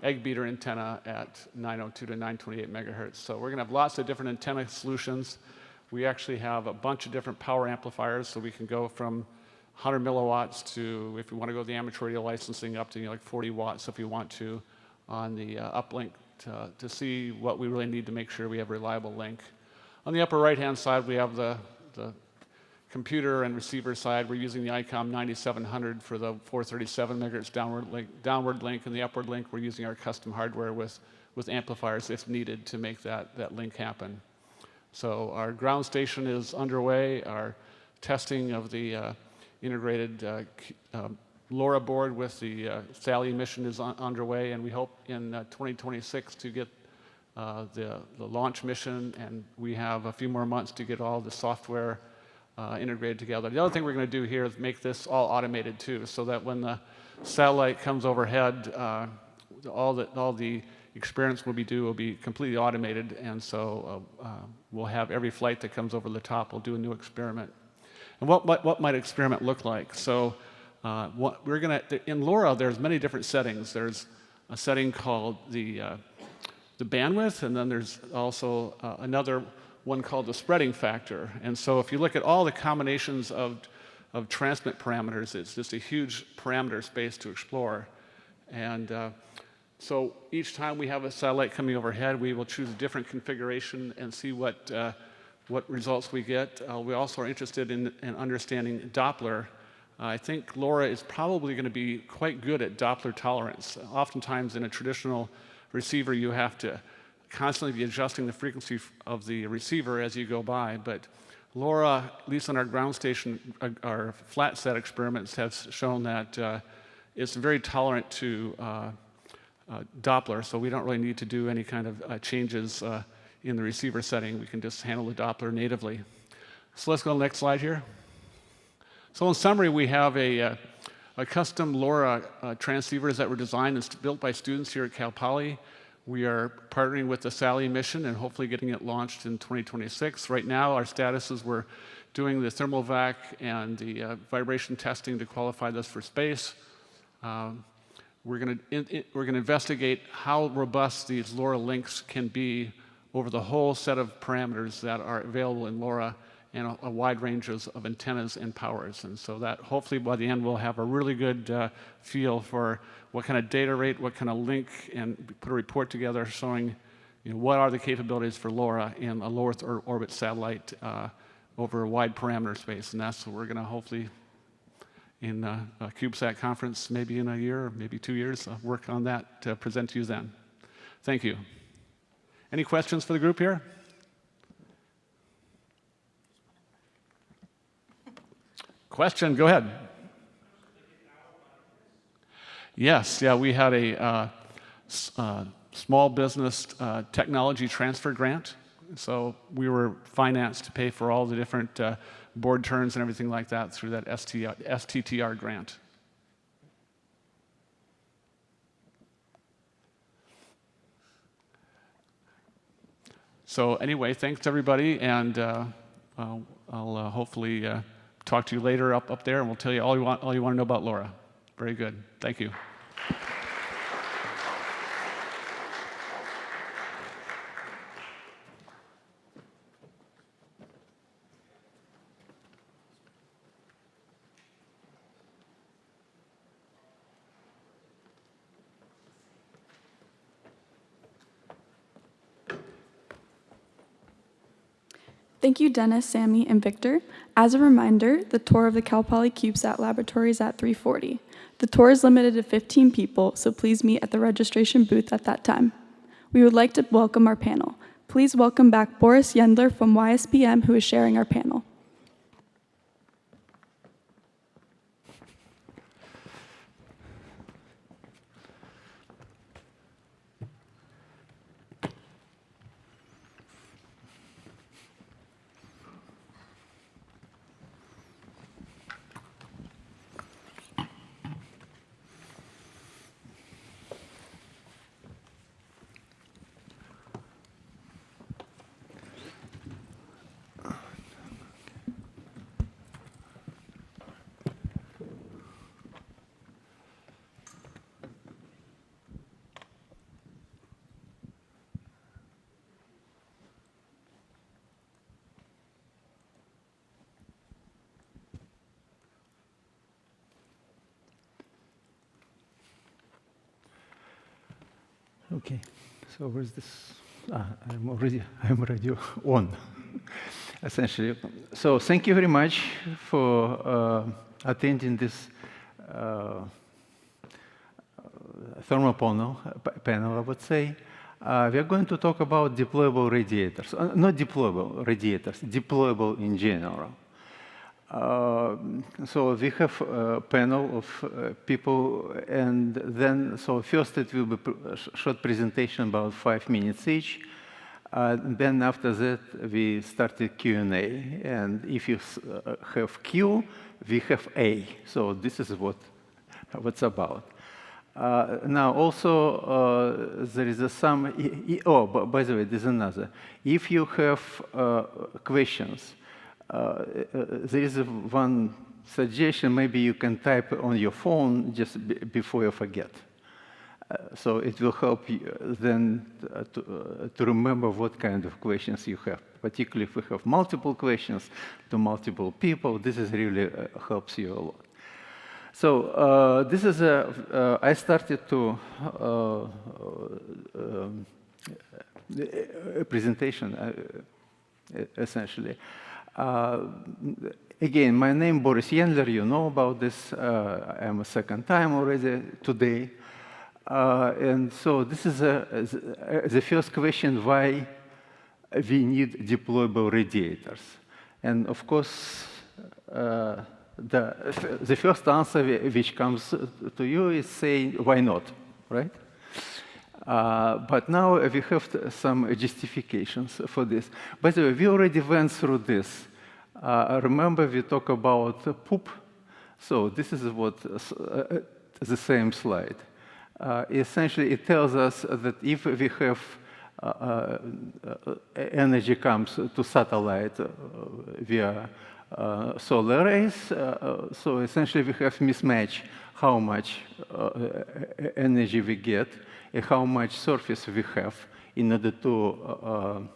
egg beater antenna at 902 to 928 megahertz. So we're going to have lots of different antenna solutions. We actually have a bunch of different power amplifiers, so we can go from 100 milliwatts to, if you want to go the amateur radio licensing, up to like 40 watts if you want to on the uplink to see what we really need to make sure we have a reliable link. On the upper right-hand side, we have the computer and receiver side. We're using the ICOM 9700 for the 437 megahertz downward link, and the upward link we're using our custom hardware with amplifiers if needed to make that link happen. So our ground station is underway. Our testing of the integrated LoRa board with the SALI mission is underway, and we hope in 2026 to get the launch mission, and we have a few more months to get all the software integrated together. The other thing we're going to do here is make this all automated too, so that when the satellite comes overhead, all the experiments will be completely automated, and so we'll have every flight that comes over the top, we'll do a new experiment. And what might experiment look like? So in LoRa, there's many different settings. There's a setting called the bandwidth, and then there's also another one called the spreading factor. And so if you look at all the combinations of transmit parameters, it's just a huge parameter space to explore. And so each time we have a satellite coming overhead, we will choose a different configuration and see what results we get. We also are interested in understanding Doppler. I think LoRa is probably going to be quite good at Doppler tolerance. Oftentimes in a traditional receiver, you have to constantly be adjusting the frequency of the receiver as you go by, but LoRa, at least on our ground station, our flat set experiments have shown that it's very tolerant to Doppler, so we don't really need to do any kind of changes in the receiver setting. We can just handle the Doppler natively. So let's go to the next slide here. So in summary, we have a custom LoRa transceivers that were designed and built by students here at Cal Poly. We are partnering with the SALI mission and hopefully getting it launched in 2026. Right now, our status is we're doing the thermal vac and the vibration testing to qualify this for space. We're going to investigate how robust these LoRa links can be over the whole set of parameters that are available in LoRa and a wide range of antennas and powers. And so that hopefully by the end we'll have a really good feel for what kind of data rate, what kind of link, and put a report together showing what are the capabilities for LoRa in a low Earth orbit satellite over a wide parameter space. And that's what we're going to hopefully in a CubeSat conference maybe in a year or maybe 2 years work on that to present to you then. Thank you. Any questions for the group here? Question, go ahead. Yes, yeah, we had a small business technology transfer grant. So we were financed to pay for all the different board turns and everything like that through that STTR grant. So anyway, thanks everybody, and I'll hopefully talk to you later up there, and we'll tell you all you want to know about LoRa. Very good. Thank you. Thank you, Dennis, Sammy, and Victor. As a reminder, the tour of the Cal Poly CubeSat laboratory is at 3:40. The tour is limited to 15 people, so please meet at the registration booth at that time. We would like to welcome our panel. Please welcome back Boris Yendler from YSPM, who is sharing our panel. Okay, so where's this? I'm already on, essentially. So thank you very much for attending this thermal panel, I would say. We are going to talk about deployable radiators. Not deployable radiators, deployable in general. So we have a panel of people, and then, so first it will be a short presentation, about 5 minutes each. Then after that, we started Q&A. And if you have Q, we have A. So this is what's about. Now, also, there is some, by the way, there's another. If you have questions, there is one suggestion. Maybe you can type on your phone just before you forget. So it will help you then to remember what kind of questions you have. Particularly if we have multiple questions to multiple people, this is really helps you a lot. So this is I started to a presentation, essentially. Again, my name Boris Yendler, you know about this. I'm a second time already today. And so this is the first question, why we need deployable radiators. And of course, the first answer which comes to you is saying, why not, right? But now we have some justifications for this. By the way, we already went through this. Remember, we talked about poop. So this is what the same slide. Essentially, it tells us that if we have energy comes to satellite via solar rays, so essentially we have mismatch how much energy we get and how much surface we have in order to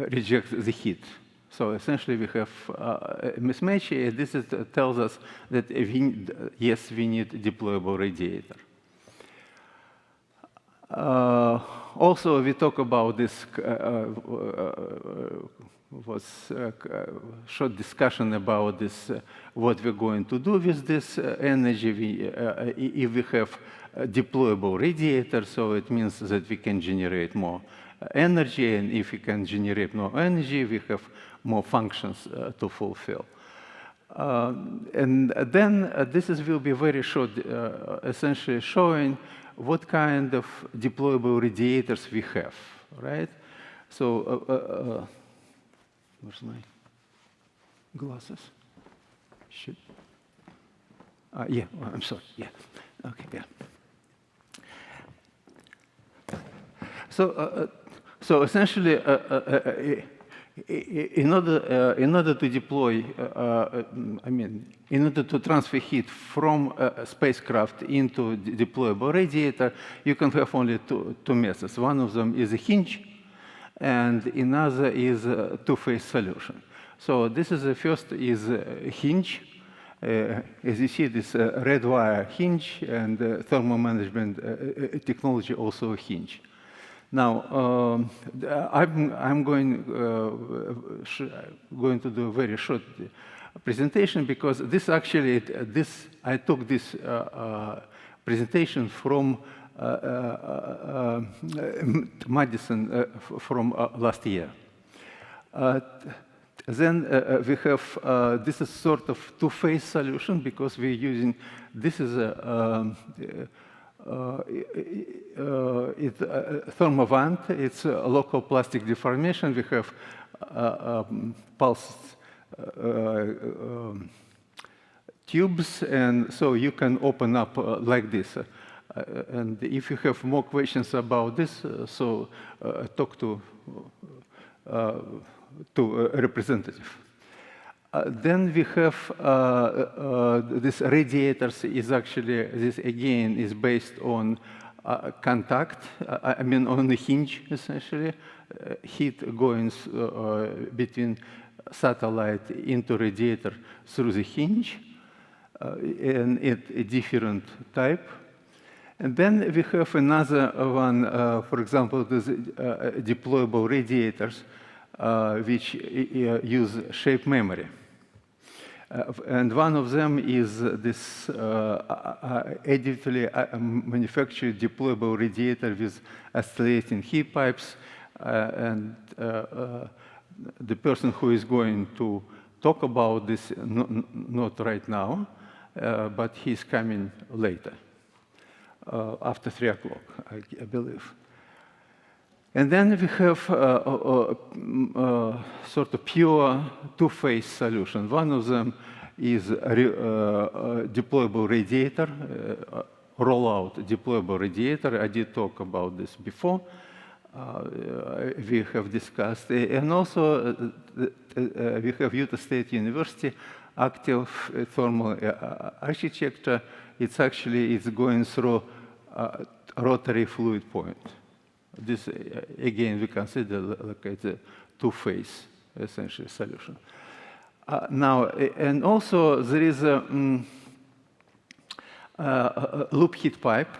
reject the heat. So essentially we have a mismatch. This tells us that yes, we need deployable radiator. Also, we talk about this, was short discussion about this, what we're going to do with this energy. If we have deployable radiator, so it means that we can generate more energy, and if we can generate more energy, we have more functions to fulfill. And then this will be very short, essentially showing what kind of deployable radiators we have, right? So, where's my glasses? Shoot. Yeah, I'm sorry, yeah. Okay, yeah. So essentially, in order to deploy, in order to transfer heat from a spacecraft into deployable radiator, you can have only two methods. One of them is a hinge, and another is a two-phase solution. So this is the first is a hinge. As you see, this red wire hinge and thermal management technology also a hinge. Now, I'm going to do a very short presentation because this actually, I took this presentation from Madison from last year. Then we have, this is sort of two-phase solution because we're using, this is a thermovant, it's a local plastic deformation. We have pulsed tubes, and so you can open up like this. And if you have more questions about this, so talk to a representative. Then we have this radiators is actually, this again is based on contact, I mean on the hinge essentially, heat going between satellite into radiator through the hinge, and it's a different type. And then we have another one, for example, the deployable radiators, which use shape memory. And one of them is this additively manufactured deployable radiator with oscillating heat pipes. And the person who is going to talk about this, not right now, but he's coming later, after 3 o'clock, I believe. And then we have sort of pure two-phase solution. One of them is deployable radiator, roll-out deployable radiator. I did talk about this before. We have discussed. And also, we have Utah State University active thermal architecture. It's actually going through rotary fluid point. This, again, we consider like it's a two-phase, essentially, solution. Now, and also there is a loop heat pipe,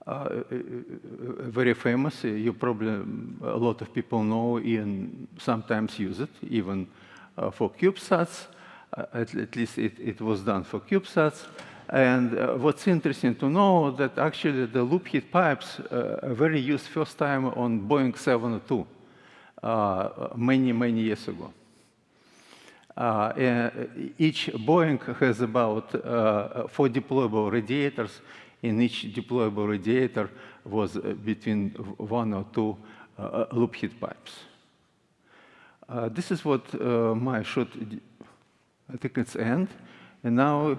very famous. You probably, a lot of people know and sometimes use it, even for CubeSats. At least it was done for CubeSats. And what's interesting to know that actually the loop heat pipes were used first time on Boeing 702 many years ago. Each Boeing has about 4 deployable radiators, and each deployable radiator was between 1 or 2 loop heat pipes. This is what my short, I think it's end. And now,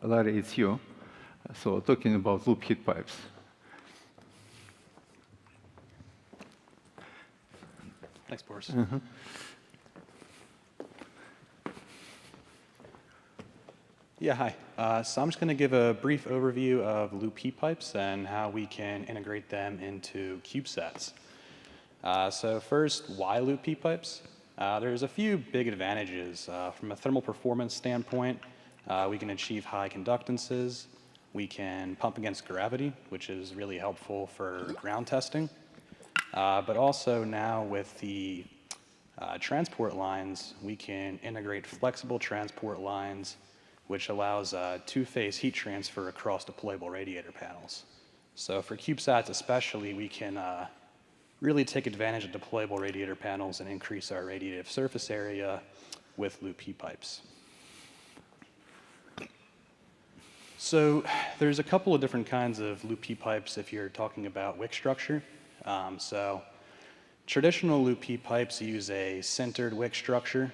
Larry, it's you. So talking about loop heat pipes. Thanks, Boris. Yeah, hi. So I'm just going to give a brief overview of loop heat pipes and how we can integrate them into CubeSats. So first, why loop heat pipes? There's a few big advantages. From a thermal performance standpoint, we can achieve high conductances. We can pump against gravity, which is really helpful for ground testing. But also now with the transport lines, we can integrate flexible transport lines, which allows two-phase heat transfer across deployable radiator panels. So for CubeSats especially, we can really take advantage of deployable radiator panels and increase our radiative surface area with loop heat pipes. So there's a couple of different kinds of loop heat pipes if you're talking about wick structure. So traditional loop heat pipes use a sintered wick structure,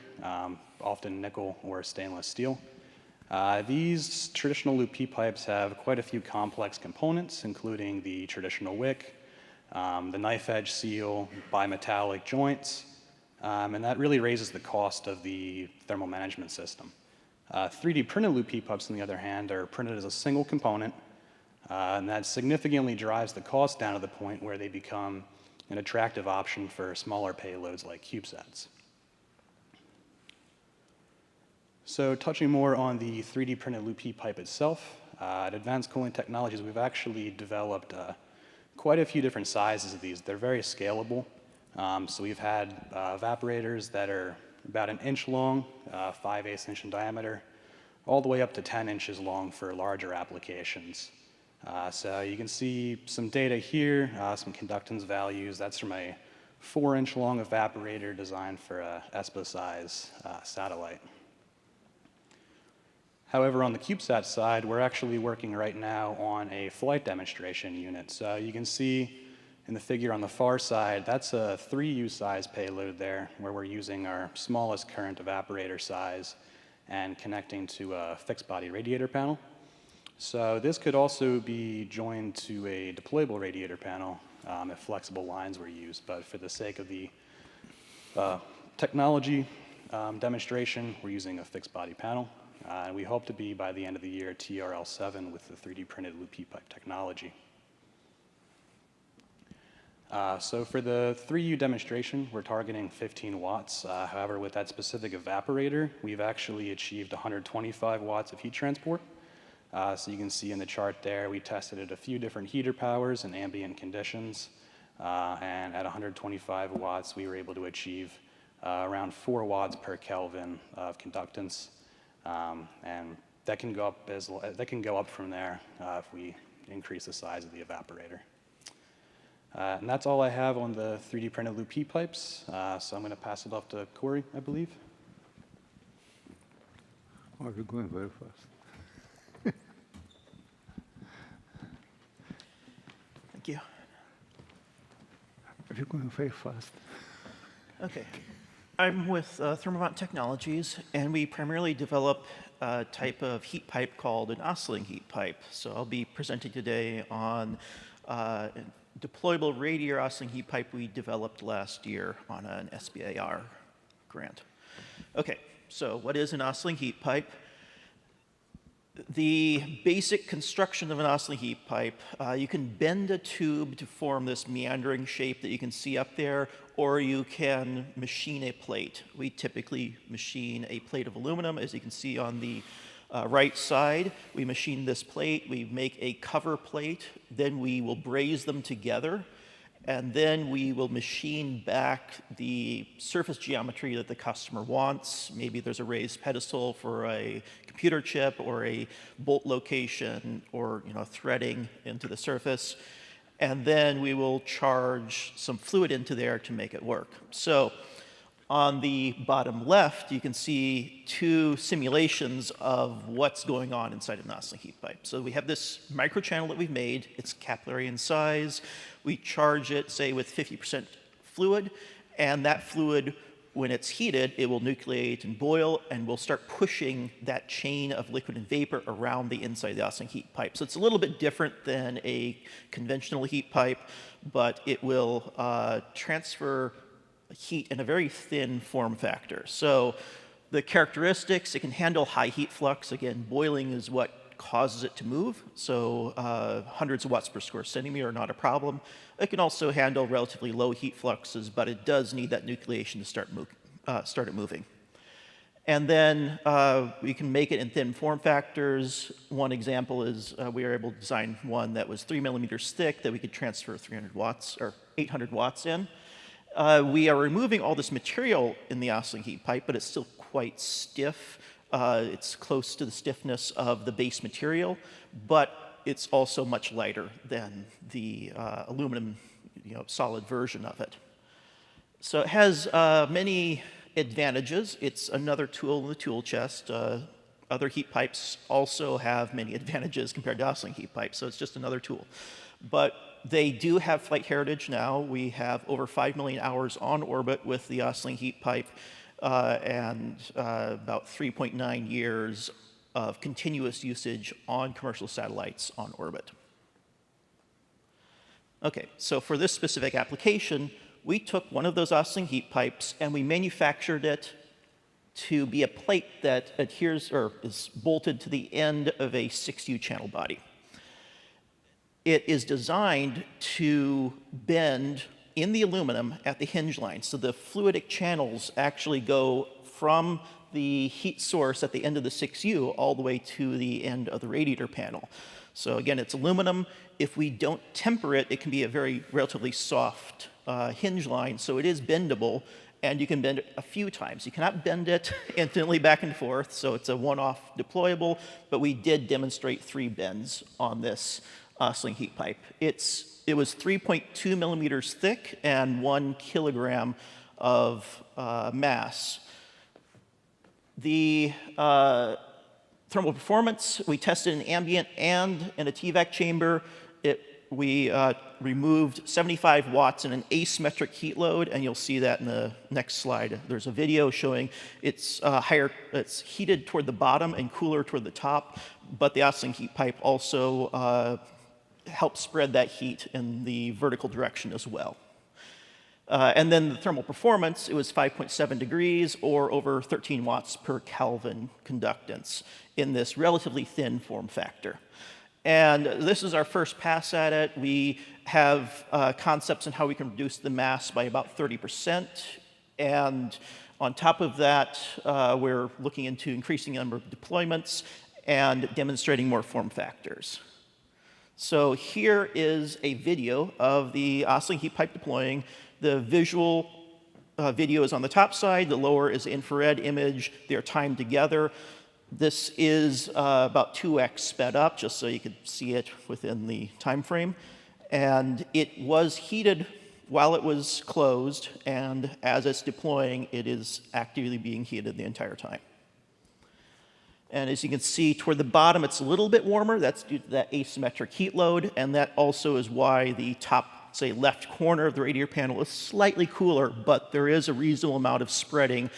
often nickel or stainless steel. These traditional loop heat pipes have quite a few complex components, including the traditional wick, the knife edge seal, bimetallic joints, and that really raises the cost of the thermal management system. 3D printed loop heat pipes, on the other hand, are printed as a single component, and that significantly drives the cost down to the point where they become an attractive option for smaller payloads like CubeSats. So touching more on the 3D printed loop heat pipe itself, at Advanced Cooling Technologies, we've actually developed quite a few different sizes of these. They're very scalable. So we've had evaporators that are about 1 inch long, 5/8 inch in diameter, all the way up to 10 inches long for larger applications. So you can see some data here, some conductance values. That's from a 4-inch long evaporator designed for a ESPA size satellite. However, on the CubeSat side, we're actually working right now on a flight demonstration unit. So you can see in the figure on the far side, that's a 3U size payload there, where we're using our smallest current evaporator size and connecting to a fixed body radiator panel. So this could also be joined to a deployable radiator panel if flexible lines were used. But for the sake of the technology demonstration, we're using a fixed body panel. And we hope to be, by the end of the year, TRL7 with the 3D printed loop heat pipe technology. So for the 3U demonstration, we're targeting 15 watts. However, with that specific evaporator, we've actually achieved 125 watts of heat transport. So you can see in the chart there, we tested at a few different heater powers and ambient conditions. And at 125 watts, we were able to achieve around 4 watts per Kelvin of conductance. And that can go up from there if we increase the size of the evaporator. And that's all I have on the 3D printed loop heat pipes. So I'm going to pass it off to Corey, I believe. Oh, you're going very fast. Thank you. You're going very fast. Okay. I'm with Thermovant Technologies, and we primarily develop a type of heat pipe called an oscillating heat pipe. So I'll be presenting today on a deployable radiator oscillating heat pipe we developed last year on an SBIR grant. Okay, so what is an oscillating heat pipe? The basic construction of an oscillating heat pipe, you can bend a tube to form this meandering shape that you can see up there, or you can machine a plate. We typically machine a plate of aluminum, as you can see on the right side. We machine this plate, we make a cover plate, then we will braze them together, and then we will machine back the surface geometry that the customer wants. Maybe there's a raised pedestal for a computer chip or a bolt location or threading into the surface. And then we will charge some fluid into there to make it work. So on the bottom left, you can see 2 simulations of what's going on inside of an oscillating heat pipe. So we have this microchannel that we've made. It's capillary in size. We charge it, say, with 50% fluid, and that fluid, when it's heated, it will nucleate and boil, and we'll start pushing that chain of liquid and vapor around the inside of the oscillating heat pipe. So it's a little bit different than a conventional heat pipe, but it will transfer heat in a very thin form factor. So the characteristics, it can handle high heat flux. Again, boiling is what causes it to move. So hundreds of watts per square centimeter are not a problem. It can also handle relatively low heat fluxes, but it does need that nucleation to start it moving. And then we can make it in thin form factors. One example is we were able to design one that was 3 millimeters thick that we could transfer 300 watts or 800 watts in. We are removing all this material in the oscillating heat pipe, but it's still quite stiff. It's close to the stiffness of the base material, but it's also much lighter than the aluminum solid version of it. So it has many advantages. It's another tool in the tool chest. Other heat pipes also have many advantages compared to oscillating heat pipes, so it's just another tool. But they do have flight heritage now. We have over 5 million hours on orbit with the oscillating heat pipe and about 3.9 years of continuous usage on commercial satellites on orbit. Okay, so for this specific application, we took one of those oscillating heat pipes and we manufactured it to be a plate that adheres or is bolted to the end of a 6U channel body. It is designed to bend in the aluminum at the hinge line. So the fluidic channels actually go from the heat source at the end of the 6U all the way to the end of the radiator panel. So again, it's aluminum. If we don't temper it, it can be a very relatively soft hinge line, so it is bendable, and you can bend it a few times. You cannot bend it infinitely back and forth, so it's a one-off deployable, but we did demonstrate 3 bends on this oscillating heat pipe. It was 3.2 millimeters thick and 1 kilogram of mass. The thermal performance, we tested in ambient and in a TVAC chamber. We removed 75 watts in an asymmetric heat load, and you'll see that in the next slide. There's a video showing it's heated toward the bottom and cooler toward the top, but the oscillating heat pipe also helps spread that heat in the vertical direction as well. And then the thermal performance, it was 5.7 degrees or over 13 watts per Kelvin conductance in this relatively thin form factor. And this is our first pass at it. We have concepts on how we can reduce the mass by about 30%. And on top of that, we're looking into increasing the number of deployments and demonstrating more form factors. So here is a video of the oscillating heat pipe deploying. The visual video is on the top side. The lower is the infrared image. They're timed together. This is about 2x sped up, just so you could see it within the time frame. And it was heated while it was closed, and as it's deploying, it is actively being heated the entire time. And as you can see, toward the bottom, it's a little bit warmer. That's due to that asymmetric heat load, and that also is why the top, say, left corner of the radiator panel is slightly cooler, but there is a reasonable amount of spreading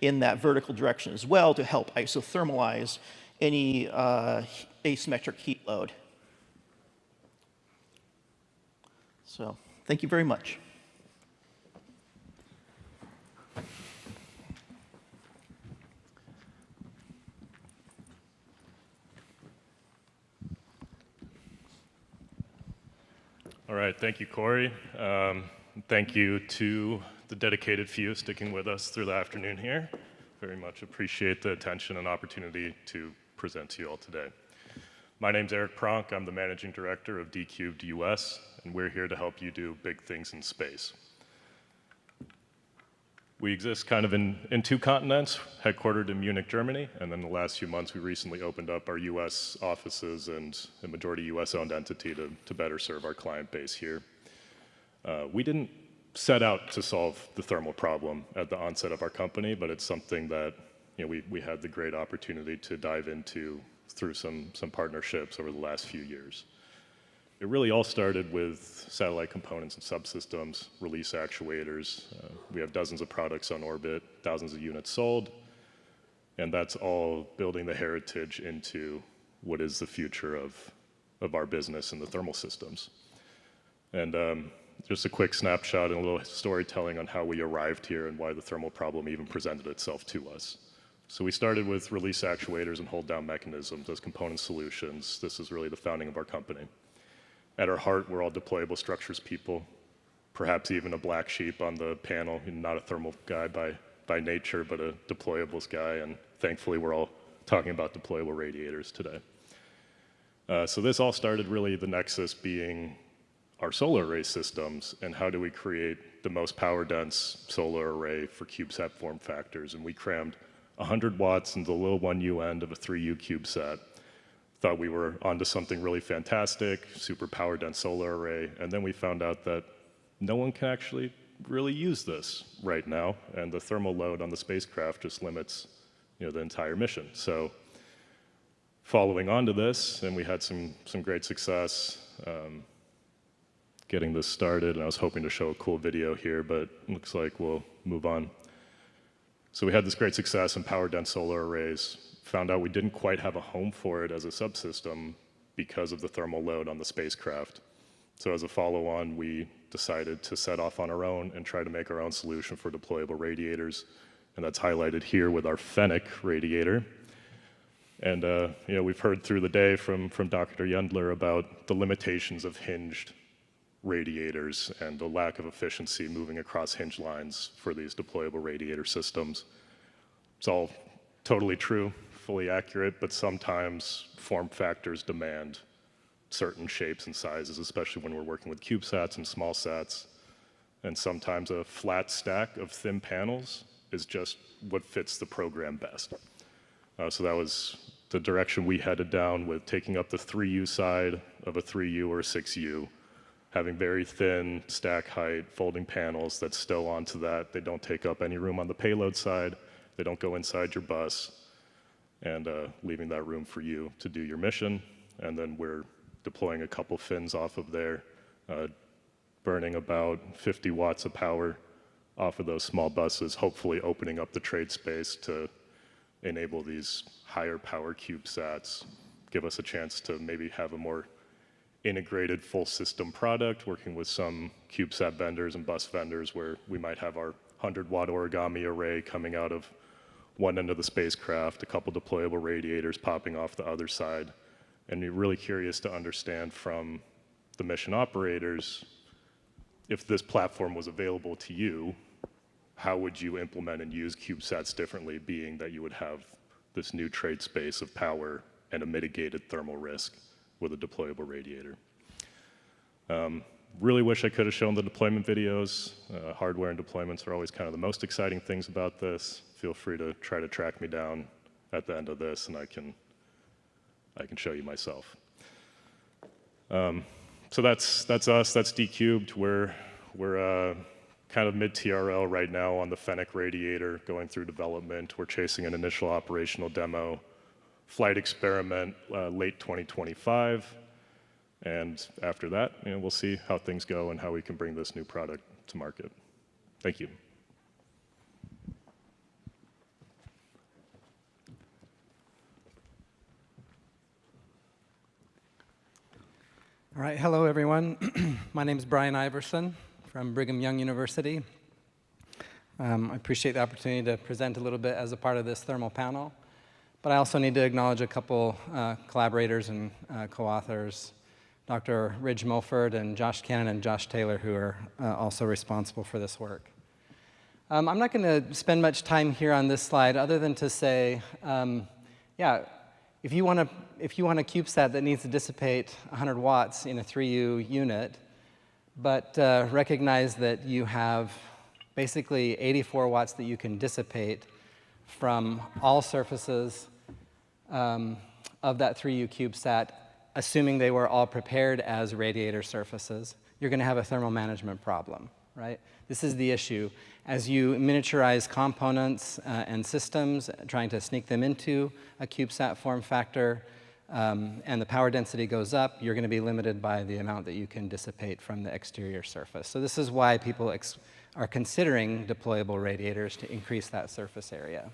in that vertical direction as well to help isothermalize any asymmetric heat load. So, thank you very much. All right, thank you, Corey. Thank you to the dedicated few sticking with us through the afternoon here. Very much appreciate the attention and opportunity to present to you all today. My name's Eric Pronk. I'm the Managing Director of D-Cubed US, and we're here to help you do big things in space. We exist kind of in 2 continents, headquartered in Munich, Germany, and then the last few months we recently opened up our US offices and a majority US-owned entity to better serve our client base here. We didn't set out to solve the thermal problem at the onset of our company, but it's something that we had the great opportunity to dive into through some partnerships over the last few years. It really all started with satellite components and subsystems, release actuators. We have dozens of products on orbit, thousands of units sold, and that's all building the heritage into what is the future of our business and the thermal systems. And just a quick snapshot and a little storytelling on how we arrived here and why the thermal problem even presented itself to us. So we started with release actuators and hold down mechanisms as component solutions. This is really the founding of our company. At our heart, we're all deployable structures people, perhaps even a black sheep on the panel, not a thermal guy by nature, but a deployables guy, and thankfully we're all talking about deployable radiators today. So this all started really the nexus being our solar array systems and how do we create the most power dense solar array for CubeSat form factors. And we crammed 100 watts into the little 1U end of a 3U CubeSat. Thought we were onto something really fantastic, super power dense solar array, and then we found out that no one can actually really use this right now, and the thermal load on the spacecraft just limits the entire mission. So following on to this, and we had some great success getting this started, and I was hoping to show a cool video here, but it looks like we'll move on. So we had this great success in power dense solar arrays, found out we didn't quite have a home for it as a subsystem because of the thermal load on the spacecraft. So as a follow-on, we decided to set off on our own and try to make our own solution for deployable radiators, and that's highlighted here with our Fennec radiator. And we've heard through the day from Dr. Yundler about the limitations of hinged radiators and the lack of efficiency moving across hinge lines for these deployable radiator systems. It's all totally true, fully accurate, but sometimes form factors demand certain shapes and sizes, especially when we're working with CubeSats and small sats. And sometimes a flat stack of thin panels is just what fits the program best. So that was the direction we headed down with taking up the 3U side of a 3U or a 6U, having very thin stack height, folding panels that stow onto that. They don't take up any room on the payload side. They don't go inside your bus, and leaving that room for you to do your mission. And then we're deploying a couple fins off of there, burning about 50 watts of power off of those small buses, hopefully opening up the trade space to enable these higher power CubeSats, give us a chance to maybe have a more integrated full system product, working with some CubeSat vendors and bus vendors where we might have our 100-watt origami array coming out of one end of the spacecraft, a couple deployable radiators popping off the other side. And we're really curious to understand from the mission operators, if this platform was available to you, how would you implement and use CubeSats differently, being that you would have this new trade space of power and a mitigated thermal risk with a deployable radiator. Really wish I could have shown the deployment videos. Hardware and deployments are always kind of the most exciting things about this. Feel free to try to track me down at the end of this, and I can show you myself. So that's us. That's D-Cubed. We're kind of mid-TRL right now on the Fennec radiator, going through development. We're chasing an initial operational demo, flight experiment late 2025. And after that, we'll see how things go and how we can bring this new product to market. Thank you. All right, hello everyone. My name is Brian Iverson from Brigham Young University. I appreciate the opportunity to present a little bit as a part of this thermal panel, but I also need to acknowledge a couple collaborators and co-authors, Dr. Ridge Mulford and Josh Cannon and Josh Taylor, who are also responsible for this work. I'm not going to spend much time here on this slide other than to say, if you want a CubeSat that needs to dissipate 100 watts in a 3U unit, but recognize that you have basically 84 watts that you can dissipate from all surfaces of that 3U CubeSat, assuming they were all prepared as radiator surfaces, you're going to have a thermal management problem, right? This is the issue. As you miniaturize components and systems, trying to sneak them into a CubeSat form factor, and the power density goes up, you're going to be limited by the amount that you can dissipate from the exterior surface. So this is why people are considering deployable radiators to increase that surface area.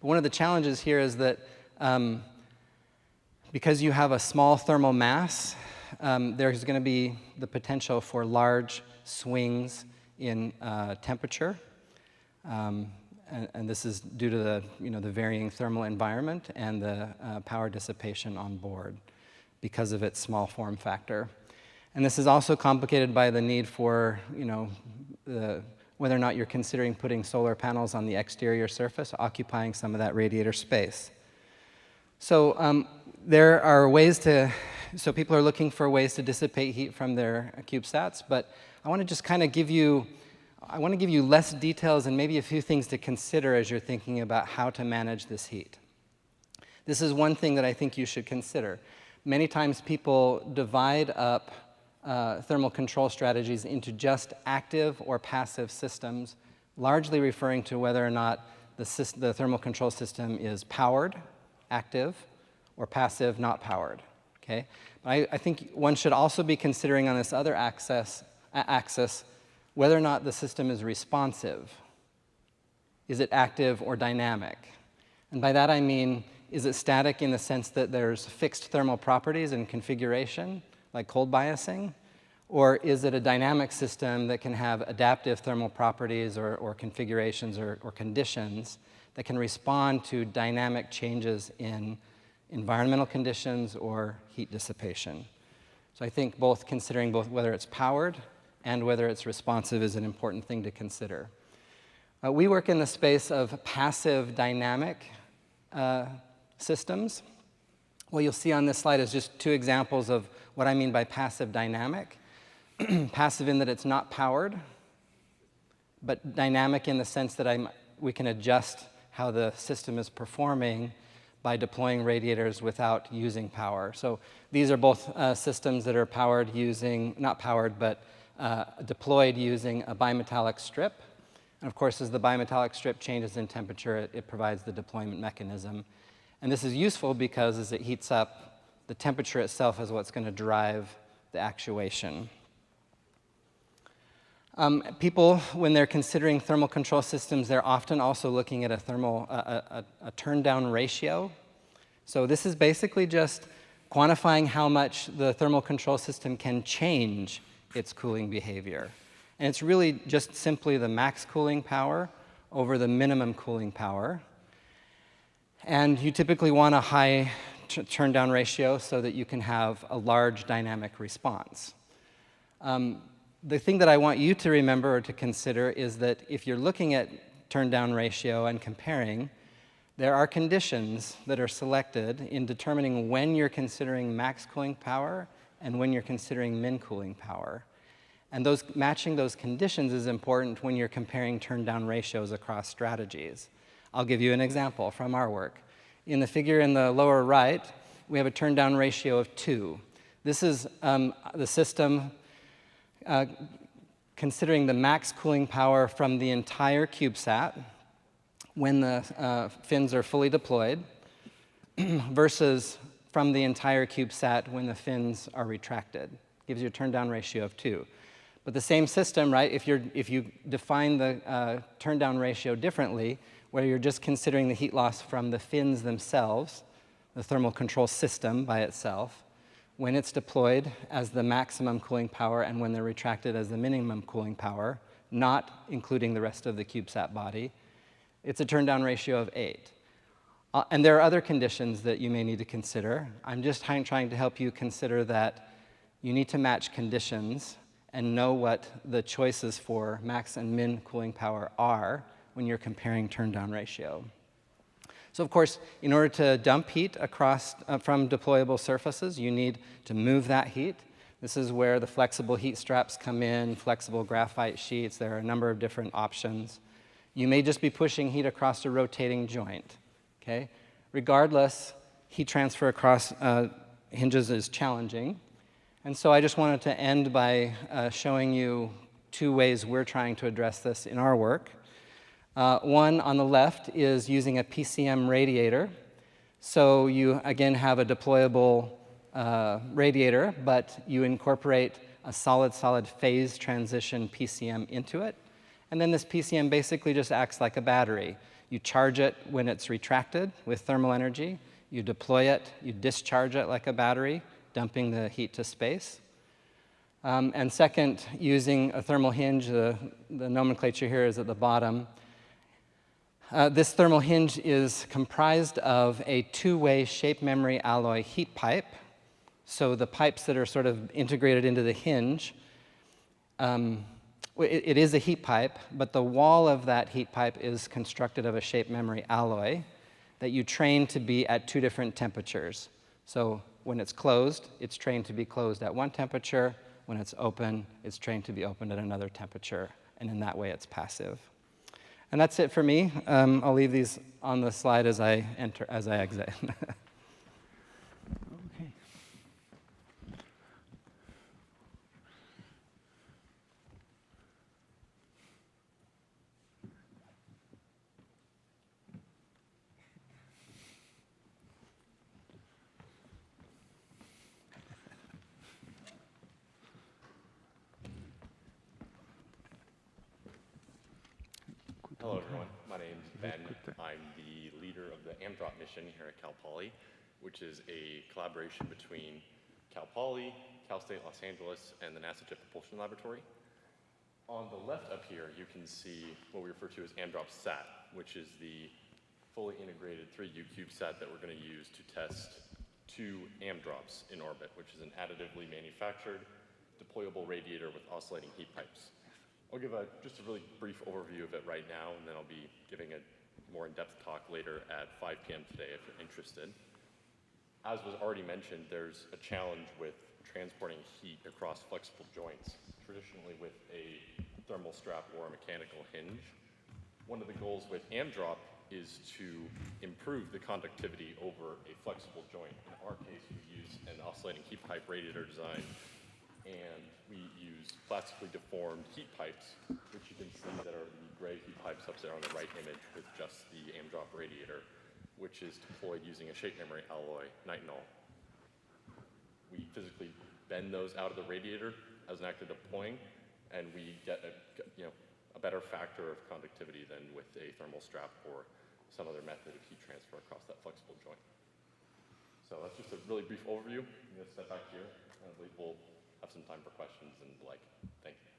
But one of the challenges here is that because you have a small thermal mass, there's going to be the potential for large swings in temperature. And this is due to the varying thermal environment and the power dissipation on board because of its small form factor. And this is also complicated by the need for, whether or not you're considering putting solar panels on the exterior surface, occupying some of that radiator space. So there are ways so people are looking for ways to dissipate heat from their CubeSats, but I want to just kind of give you less details and maybe a few things to consider as you're thinking about how to manage this heat. This is one thing that I think you should consider. Many times people divide up thermal control strategies into just active or passive systems, largely referring to whether or not the thermal control system is powered, active, or passive, not powered. Okay? But I think one should also be considering on this other axis whether or not the system is responsive. Is it active or dynamic? And by that I mean, is it static in the sense that there's fixed thermal properties and configuration, like cold biasing? Or is it a dynamic system that can have adaptive thermal properties or configurations or conditions that can respond to dynamic changes in environmental conditions or heat dissipation? So I think considering both whether it's powered and whether it's responsive is an important thing to consider. We work in the space of passive dynamic systems. What you'll see on this slide is just two examples of what I mean by passive dynamic. Passive in that it's not powered, but dynamic in the sense that we can adjust how the system is performing by deploying radiators without using power. So these are both systems that are powered using, not powered, but deployed using a bimetallic strip. And of course, as the bimetallic strip changes in temperature, it provides the deployment mechanism. And this is useful because as it heats up, the temperature itself is what's going to drive the actuation. People, when they're considering thermal control systems, they're often also looking at a turn-down ratio. So this is basically just quantifying how much the thermal control system can change its cooling behavior. And it's really just simply the max cooling power over the minimum cooling power. And you typically want a high turn-down ratio so that you can have a large dynamic response. The thing that I want you to remember or to consider is that if you're looking at turn-down ratio and comparing, there are conditions that are selected in determining when you're considering max cooling power and when you're considering min cooling power. And matching those conditions is important when you're comparing turn-down ratios across strategies. I'll give you an example from our work. In the figure in the lower right, we have a turn-down ratio of 2. This is the system considering the max cooling power from the entire CubeSat when the fins are fully deployed versus from the entire CubeSat when the fins are retracted. Gives you a turn-down ratio of 2. But the same system, right, if you define the turn-down ratio differently, where you're just considering the heat loss from the fins themselves, the thermal control system by itself, when it's deployed as the maximum cooling power and when they're retracted as the minimum cooling power, not including the rest of the CubeSat body, it's a turn-down ratio of 8. And there are other conditions that you may need to consider. I'm just trying to help you consider that you need to match conditions and know what the choices for max and min cooling power are when you're comparing turn-down ratio. So of course, in order to dump heat across from deployable surfaces, you need to move that heat. This is where the flexible heat straps come in, flexible graphite sheets. There are a number of different options. You may just be pushing heat across a rotating joint. Okay? Regardless, heat transfer across hinges is challenging. And so I just wanted to end by showing you two ways we're trying to address this in our work. One on the left is using a PCM radiator. So you, again, have a deployable radiator, but you incorporate a solid-solid phase transition PCM into it. And then this PCM basically just acts like a battery. You charge it when it's retracted with thermal energy. You deploy it. You discharge it like a battery, dumping the heat to space. And second, using a thermal hinge, the nomenclature here is at the bottom. This thermal hinge is comprised of a two-way shape memory alloy heat pipe. So the pipes that are sort of integrated into the hinge, it is a heat pipe, but the wall of that heat pipe is constructed of a shape memory alloy that you train to be at two different temperatures. So when it's closed, it's trained to be closed at one temperature. When it's open, it's trained to be opened at another temperature. And in that way, it's passive. And that's it for me. I'll leave these on the slide as I exit. Okay. Hello, everyone. My name's Ben. I'm the leader of the AMDROP mission here at Cal Poly, which is a collaboration between Cal Poly, Cal State Los Angeles, and the NASA Jet Propulsion Laboratory. On the left up here, you can see what we refer to as AMDROP SAT, which is the fully integrated 3U CubeSat that we're going to use to test two AMDROPs in orbit, which is an additively manufactured deployable radiator with oscillating heat pipes. I'll give just a really brief overview of it right now, and then I'll be giving a more in-depth talk later at 5 p.m. today if you're interested. as was already mentioned, there's a challenge with transporting heat across flexible joints, traditionally with a thermal strap or a mechanical hinge. One of the goals with AmDrop is to improve the conductivity over a flexible joint. In our case, we use an oscillating heat pipe radiator design, and we use plastically deformed heat pipes, which you can see that are the gray heat pipes up there on the right image with just the AmDrop radiator, which is deployed using a shape memory alloy, nitinol. We physically bend those out of the radiator as an act of deploying, and we get a better factor of conductivity than with a thermal strap or some other method of heat transfer across that flexible joint. So that's just a really brief overview. I'm going to step back here, and we'll have some time for questions and the like. Thank you.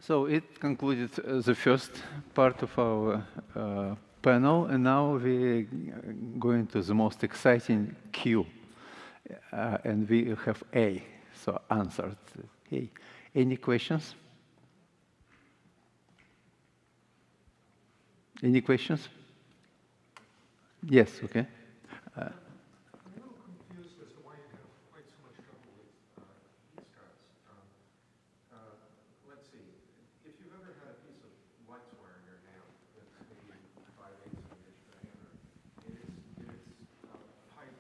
So it concluded the first part of our panel, and now we're going to the most exciting Q. And we have A, so answered. Hey, any questions? Any questions? Yes, okay. I'm a little confused as to why you have quite so much trouble with these guys. Let's see. If you've ever had a piece of lights wire in your hand that's maybe 5/8 of an inch diameter, it is pipe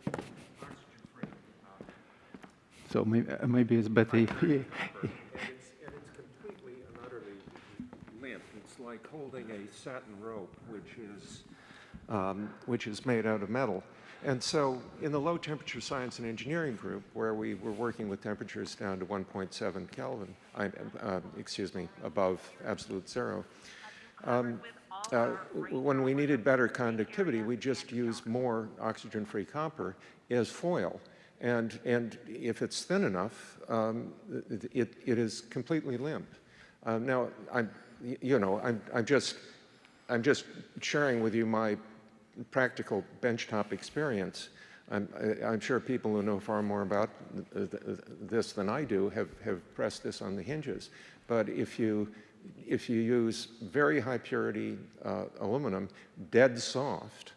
oxygen-free. So maybe it's better if and it's completely and utterly limp. It's like holding a satin rope, which is made out of metal. And so in the low temperature science and engineering group, where we were working with temperatures down to 1.7 Kelvin, above absolute zero, when we needed better conductivity, we just used more oxygen-free copper as foil. And if it's thin enough, it is completely limp. Now, I'm just sharing with you my practical benchtop experience. I'm sure people who know far more about this than I do have pressed this on the hinges. But if you use very high purity aluminum, dead soft,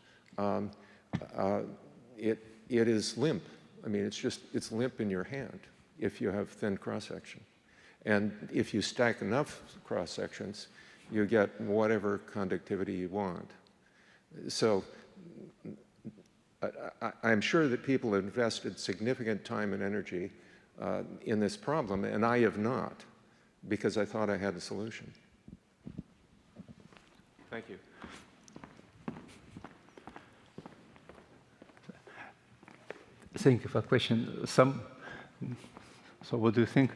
it is limp. I mean, it's limp in your hand if you have thin cross-section. And if you stack enough cross-sections, you get whatever conductivity you want. So I'm sure that people have invested significant time and energy in this problem, and I have not, because I thought I had a solution. Thank you. Thank you for the question. So what do you think,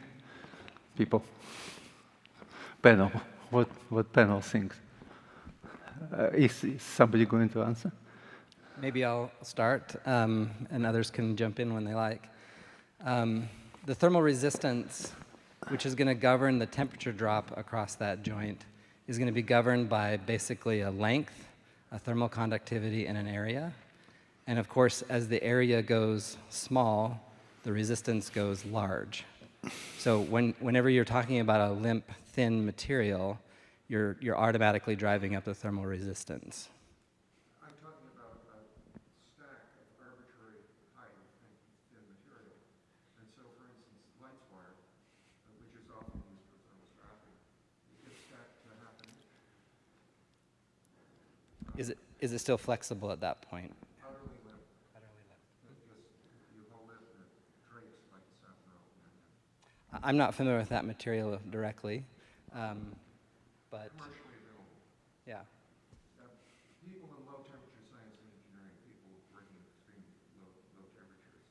people? Panel, what panel thinks? Is somebody going to answer? Maybe I'll start, and others can jump in when they like. The thermal resistance, which is going to govern the temperature drop across that joint, is going to be governed by basically a length, a thermal conductivity, and an area. And of course, as the area goes small, the resistance goes large. So whenever you're talking about a limp, thin material, you're automatically driving up the thermal resistance. I'm talking about a stack of arbitrary height of thin material. And so, for instance, lights wire, which is often used for thermal strapping, is stacked to half an inch. Is it still flexible at that point? Utterly limp. Utterly limp. You hold it and it drapes like a satin rope. I'm not familiar with that material directly, but Commercially available. Yeah. People in low temperature science and engineering, people working at extremely low temperatures,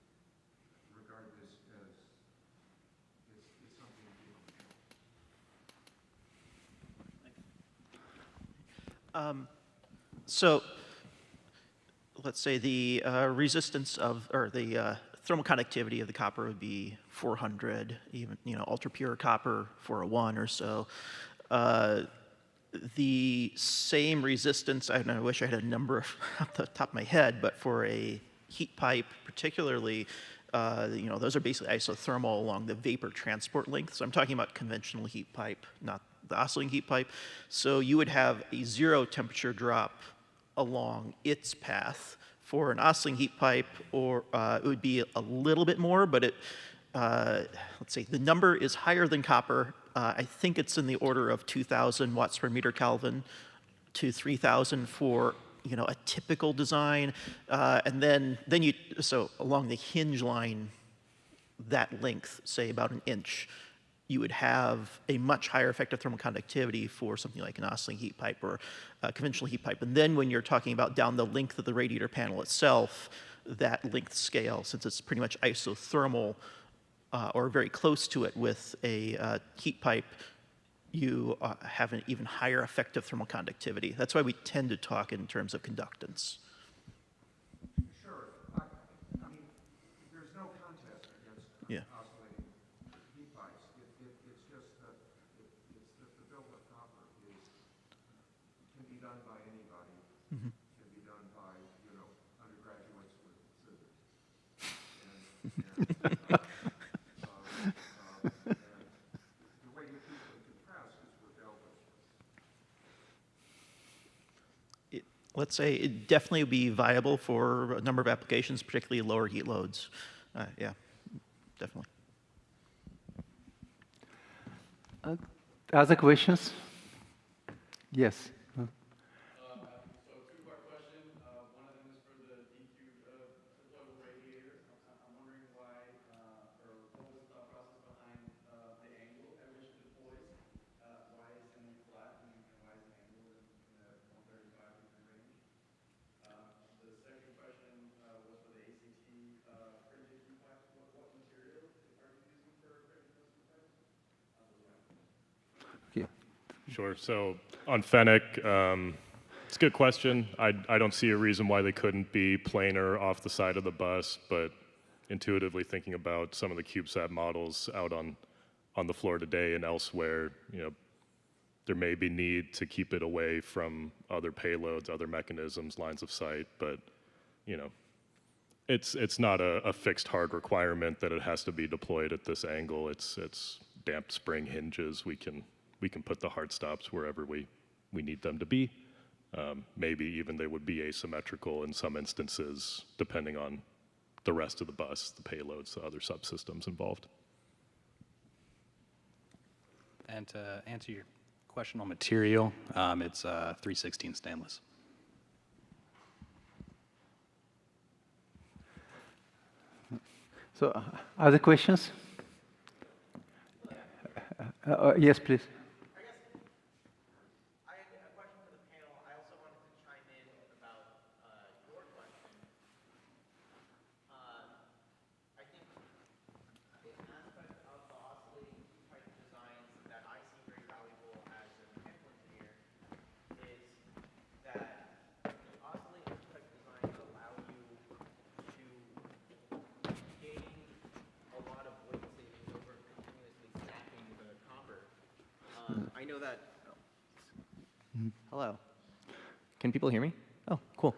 regard this as something to do. So let's say the resistance of, or the thermal conductivity of the copper would be 400, even, ultra pure copper 401 or so. The same resistance, I wish I had a number off the top of my head, but for a heat pipe particularly, those are basically isothermal along the vapor transport length. So I'm talking about conventional heat pipe, not the oscillating heat pipe. So you would have a 0 temperature drop along its path. For an oscillating heat pipe, or it would be a little bit more, but let's see, the number is higher than copper. I think it's in the order of 2,000 watts per meter Kelvin to 3,000 for a typical design, and then so along the hinge line, that length, say about an inch, you would have a much higher effective thermal conductivity for something like an oscillating heat pipe or a conventional heat pipe. And then when you're talking about down the length of the radiator panel itself, that length scale, since it's pretty much isothermal or very close to it with a heat pipe, you have an even higher effective thermal conductivity. That's why we tend to talk in terms of conductance. Sure. I mean, there's no contest against oscillating heat pipes. It's just that the build of copper can be done by anybody. Mm-hmm. Can be done by undergraduates with scissors. And the way you keep them compressed is with elbows. Let's say it definitely would be viable for a number of applications, particularly lower heat loads. Yeah, definitely. Other questions? Yes. Sure. So on Fennec, it's a good question. I don't see a reason why they couldn't be planar off the side of the bus, but intuitively thinking about some of the CubeSat models out on the floor today and elsewhere, there may be need to keep it away from other payloads, other mechanisms, lines of sight, but it's not a fixed hard requirement that it has to be deployed at this angle. It's damped spring hinges. We can put the hard stops wherever we need them to be. Maybe even they would be asymmetrical in some instances, depending on the rest of the bus, the payloads, the other subsystems involved. And to answer your question on material, it's 316 stainless. So, other questions? Yes, please. I know that. Hello. Can people hear me? Oh, cool.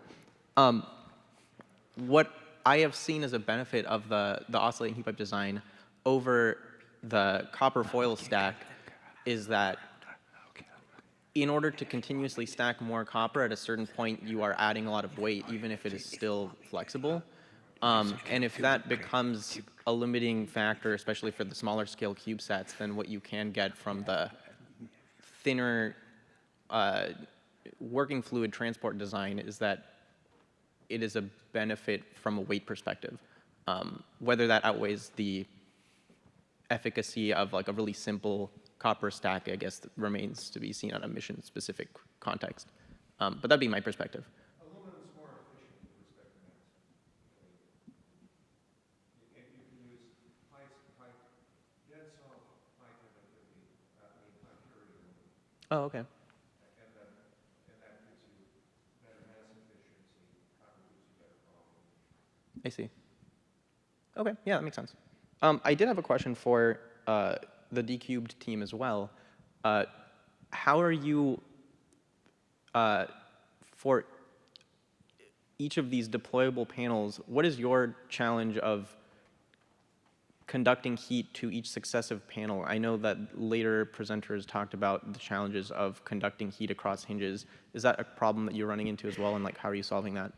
What I have seen as a benefit of the oscillating heat pipe design over the copper foil stack is that in order to continuously stack more copper, at a certain point you are adding a lot of weight, even if it is still flexible. And if that becomes a limiting factor, especially for the smaller scale CubeSats, then what you can get from the thinner working fluid transport design is that it is a benefit from a weight perspective. Whether that outweighs the efficacy of like a really simple copper stack, I guess, remains to be seen on a mission-specific context. But that'd be my perspective. Aluminum's more efficient with respect to mass. You can use high dense, high conductivity, high purity aluminum. Oh, okay. And that gives you better mass efficiency, copper gives you better volume. I see. Okay, yeah, that makes sense. I did have a question for the D-Cubed team as well. How are you, for each of these deployable panels, what is your challenge of conducting heat to each successive panel. I know that later presenters talked about the challenges of conducting heat across hinges. Is that a problem that you're running into as well, and like how are you solving that?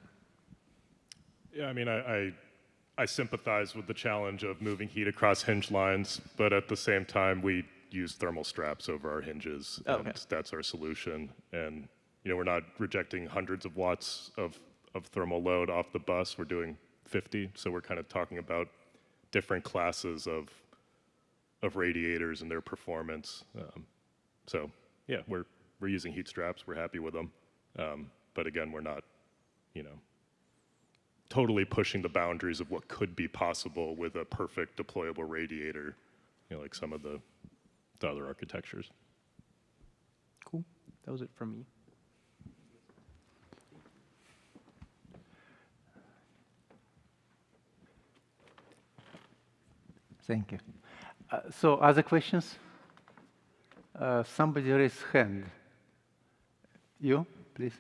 Yeah, I mean, I sympathize with the challenge of moving heat across hinge lines, but at the same time, we use thermal straps over our hinges, and that's our solution. And you know, we're not rejecting hundreds of watts of thermal load off the bus. We're doing 50, so we're kind of talking about different classes of radiators and their performance. So yeah, we're using heat straps. We're happy with them, but again, we're not, you know, totally pushing the boundaries of what could be possible with a perfect deployable radiator, you know, like some of the other architectures. Cool. That was it from me. Thank you. So other questions? Somebody raised hand. You, please.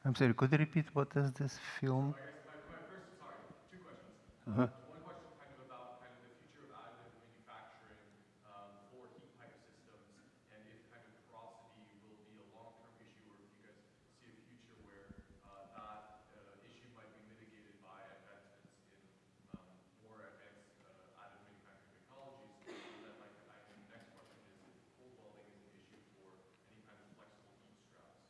I'm sorry, could you repeat what is this film? I guess my first, sorry, two questions. Uh-huh. One question kind of about kind of the future of additive manufacturing for heat pipe systems, and if kind of porosity will be a long-term issue, or if you guys see a future where that issue might be mitigated by advancements in more advanced additive manufacturing technologies. And then the next question is if cold welding is an issue for any kind of flexible heat straps.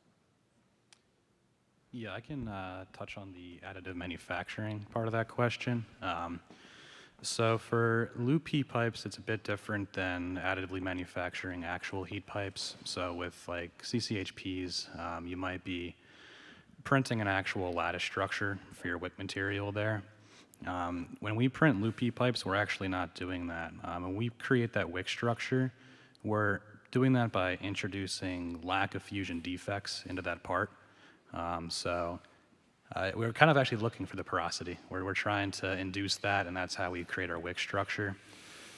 Yeah, I can touch on the additive manufacturing part of that question. So for loop heat pipes, it's a bit different than additively manufacturing actual heat pipes. So with like CCHPs, you might be printing an actual lattice structure for your wick material there. When we print loop heat pipes, we're actually not doing that. When we create that wick structure, we're doing that by introducing lack of fusion defects into that part. We're kind of actually looking for the porosity. We're trying to induce that, and that's how we create our wick structure.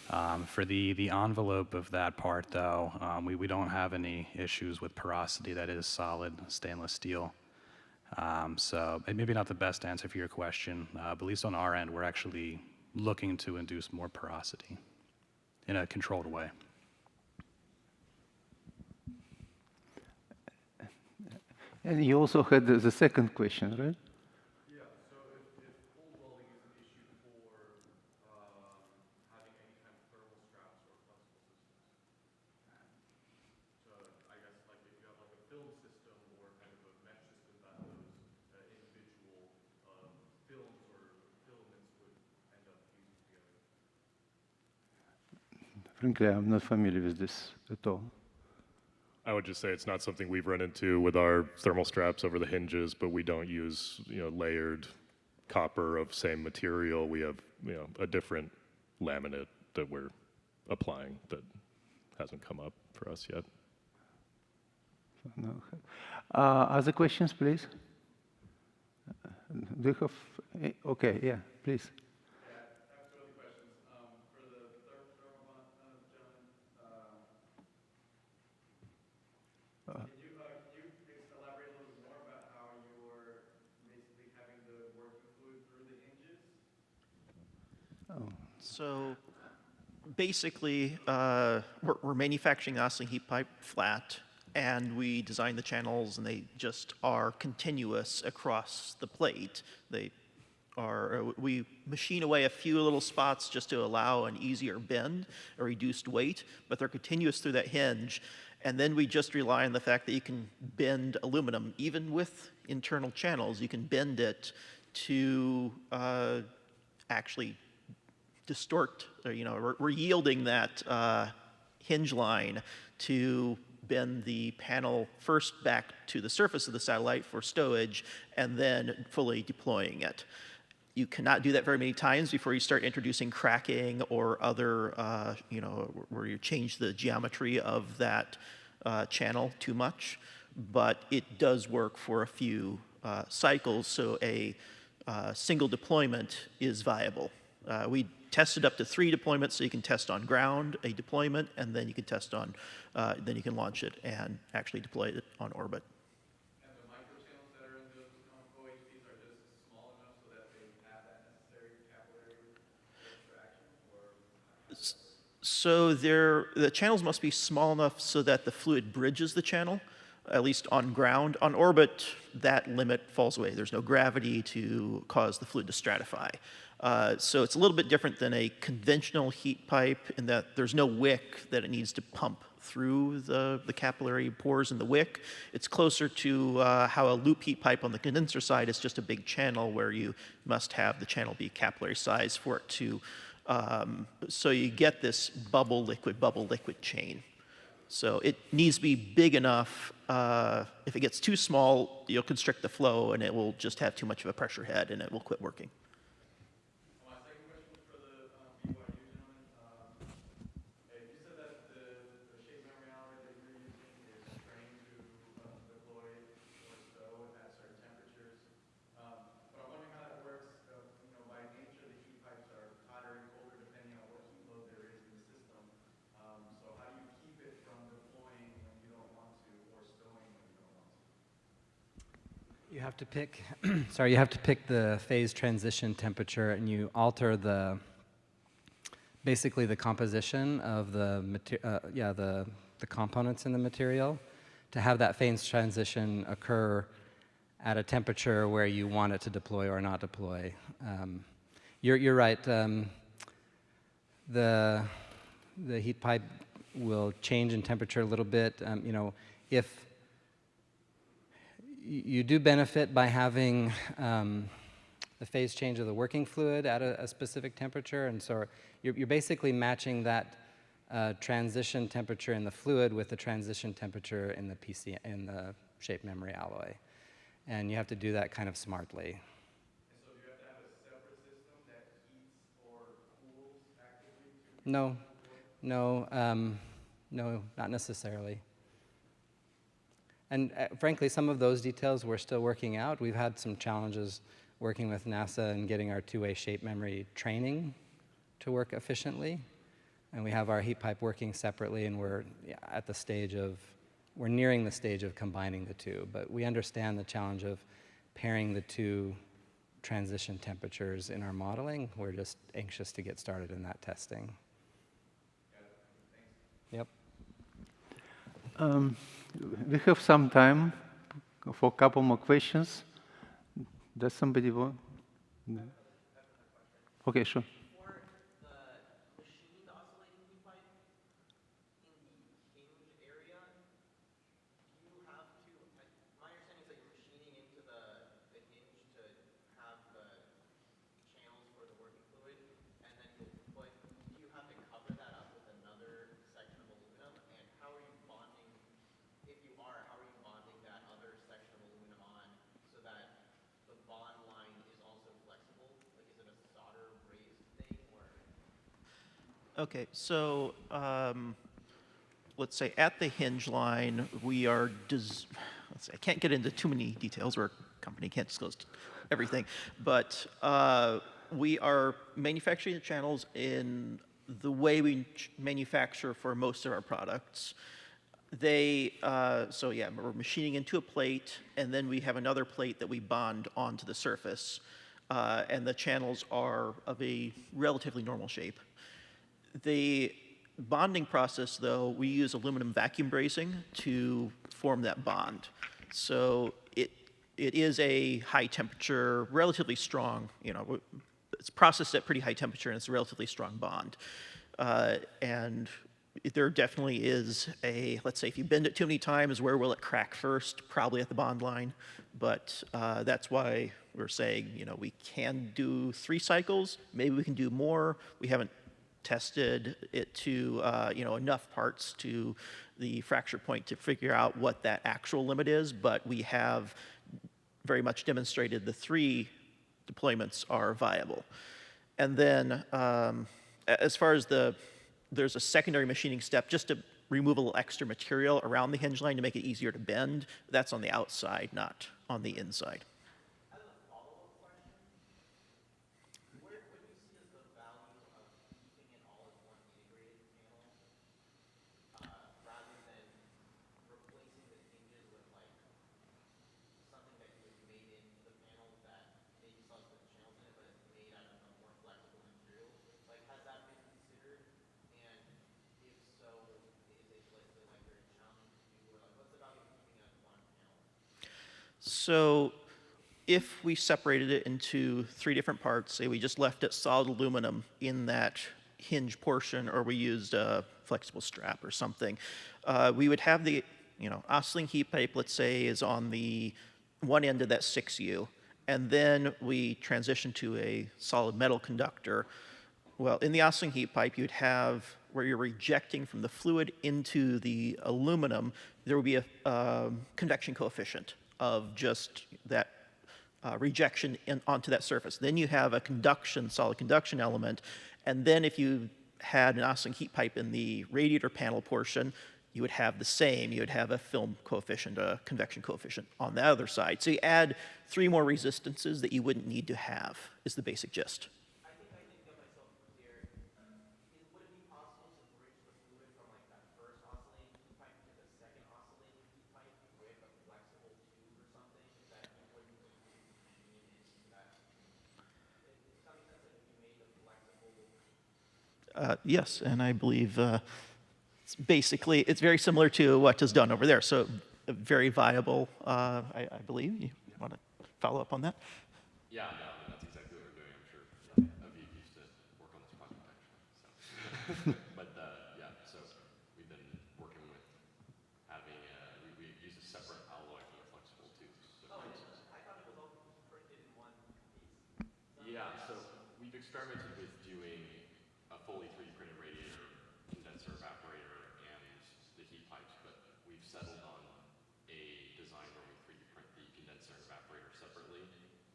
For the envelope of that part, though, we don't have any issues with porosity. That is solid stainless steel. So it may be not the best answer for your question, but at least on our end, we're actually looking to induce more porosity in a controlled way. And you also had the second question, right? Yeah, so if cold welding is an issue for having any kind of thermal straps or flexible systems. So I guess like if you have like a film system or kind of a mesh system that those individual films or filaments would end up fusing together. Frankly, I'm not familiar with this at all. I would just say it's not something we've run into with our thermal straps over the hinges, but we don't use, you know, layered copper of same material. We have, you know, a different laminate that we're applying that hasn't come up for us yet. No. Other questions, please? Do you have? Okay, yeah, please. Can you elaborate a little bit more about how you're basically having the working fluid through the hinges? So basically, we're manufacturing the oscillating heat pipe flat, and we design the channels, and they just are continuous across the plate. We machine away a few little spots just to allow an easier bend, a reduced weight, but they're continuous through that hinge. And then we just rely on the fact that you can bend aluminum, even with internal channels. You can bend it to actually distort, or, you know, we're yielding that hinge line to bend the panel first back to the surface of the satellite for stowage and then fully deploying it. You cannot do that very many times before you start introducing cracking or other, where you change the geometry of that channel too much. But it does work for a few cycles, so a single deployment is viable. We tested up to 3 deployments, so you can test on ground a deployment, and then you can test on, then you can launch it and actually deploy it on orbit. And the microchannels that are in those OHPs are just small enough so that they have that necessary capillary extraction, or? So the channels must be small enough so that the fluid bridges the channel, at least on ground. On orbit, that limit falls away. There's no gravity to cause the fluid to stratify. So it's a little bit different than a conventional heat pipe in that there's no wick that it needs to pump through the capillary pores in the wick. It's closer to how a loop heat pipe on the condenser side is just a big channel where you must have the channel be capillary size for it to, so you get this bubble liquid chain. So it needs to be big enough. If it gets too small, you'll constrict the flow and it will just have too much of a pressure head and it will quit working. My second question is for the BYU gentleman. You said that the shape memory alloy that you're using is trained to deploy or stow at certain temperatures. But I'm wondering how that works. By nature, the heat pipes are hotter and colder depending on what heat load there is in the system. So how do you keep it from deploying when you don't want to or stowing when you don't want to? You have to pick, sorry, you have to pick the phase transition temperature, and you alter basically the composition of the components in the material to have that phase transition occur at a temperature where you want it to deploy or not deploy. You're right. The heat pipe will change in temperature a little bit. If you do benefit by having the phase change of the working fluid at a specific temperature, and so you're basically matching that transition temperature in the fluid with the transition temperature in the shape memory alloy, and you have to do that kind of smartly. And so do you have to have a separate system that heats or cools actively to? No, not necessarily. And frankly, some of those details we're still working out. We've had some challenges working with NASA and getting our two-way shape memory training to work efficiently. And we have our heat pipe working separately, and we're nearing the stage of combining the two. But we understand the challenge of pairing the two transition temperatures in our modeling. We're just anxious to get started in that testing. Yep. We have some time for a couple more questions. Does somebody want? No. Okay, sure. Okay, so let's say at the hinge line, we are, I can't get into too many details, we're a company, can't disclose everything, but we are manufacturing the channels in the way we manufacture for most of our products. So yeah, we're machining into a plate, and then we have another plate that we bond onto the surface, and the channels are of a relatively normal shape. The bonding process, though, we use aluminum vacuum bracing to form that bond. So it is a high temperature, relatively strong, it's processed at pretty high temperature, and it's a relatively strong bond. And there definitely is let's say if you bend it too many times, where will it crack first? Probably at the bond line. But that's why we're saying, we can do 3 cycles. Maybe we can do more. We haven't tested it to enough parts to the fracture point to figure out what that actual limit is, but we have very much demonstrated the 3 deployments are viable. And then as far as there's a secondary machining step just to remove a little extra material around the hinge line to make it easier to bend. That's on the outside, not on the inside. So if we separated it into 3 different parts, say we just left it solid aluminum in that hinge portion, or we used a flexible strap or something, we would have the oscillating heat pipe, let's say, is on the one end of that 6U, and then we transition to a solid metal conductor. Well, in the oscillating heat pipe, you'd have where you're rejecting from the fluid into the aluminum, there would be a convection coefficient of just that rejection onto that surface. Then you have a solid conduction element, and then if you had an oscillating heat pipe in the radiator panel portion, you would have the same. You would have a film coefficient, a convection coefficient on the other side. So you add 3 more resistances that you wouldn't need to have, is the basic gist. Yes, and I believe it's very similar to what is done over there. So very viable, I believe. You want to follow up on that? Yeah, no, that's exactly what we're doing. I'm sure Aviv used to work on this project actually. So. But yeah, so we've been working with having we use a separate alloy for the flexible tubes. So I thought it was all printed in one piece. Yeah, so we've experimented with doing a fully 3D printed radiator, condenser, evaporator, and the heat pipes, but we've settled on a design where we 3D print the condenser and evaporator separately,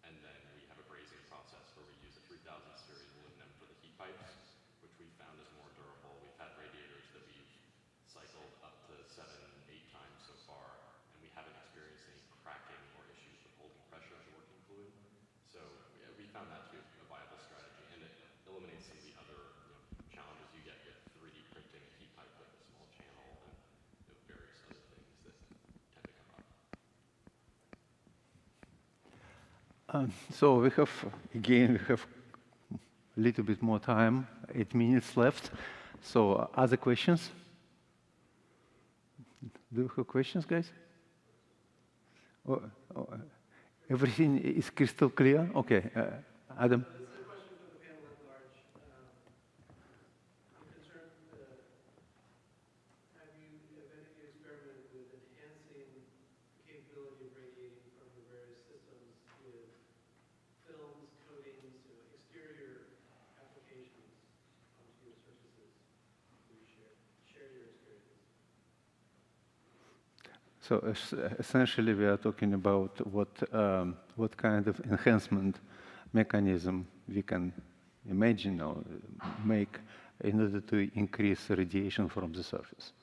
and then we have a brazing process where we use a 3000 series aluminum for the heat pipes, which we found is more durable. We've had radiators that we've cycled up to 7, 8 times so far, and we haven't experienced any cracking or issues with holding pressure of the working fluid. So yeah, we found that to be a viable strategy, and it eliminates some of the other challenges you get with 3D printing a heat pipe with a small channel and various other things that tend to come up. So we have a little bit more time, 8 minutes left. So other questions? Do you have questions, guys? Everything is crystal clear? Okay, Adam. So essentially, we are talking about what kind of enhancement mechanism we can imagine or make in order to increase radiation from the surface.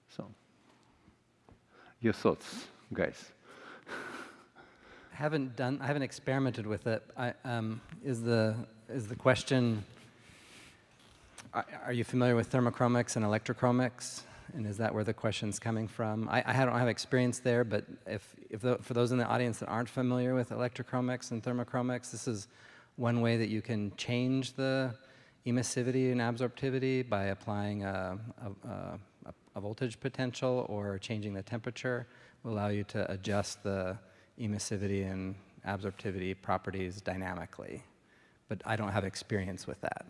So, your thoughts, guys? I haven't experimented with it. Is the question? Are you familiar with thermochromics and electrochromics? And is that where the question's coming from? I don't have experience there, but for those in the audience that aren't familiar with electrochromics and thermochromics, this is one way that you can change the emissivity and absorptivity by applying a voltage potential or changing the temperature. Will allow you to adjust the emissivity and absorptivity properties dynamically. But I don't have experience with that.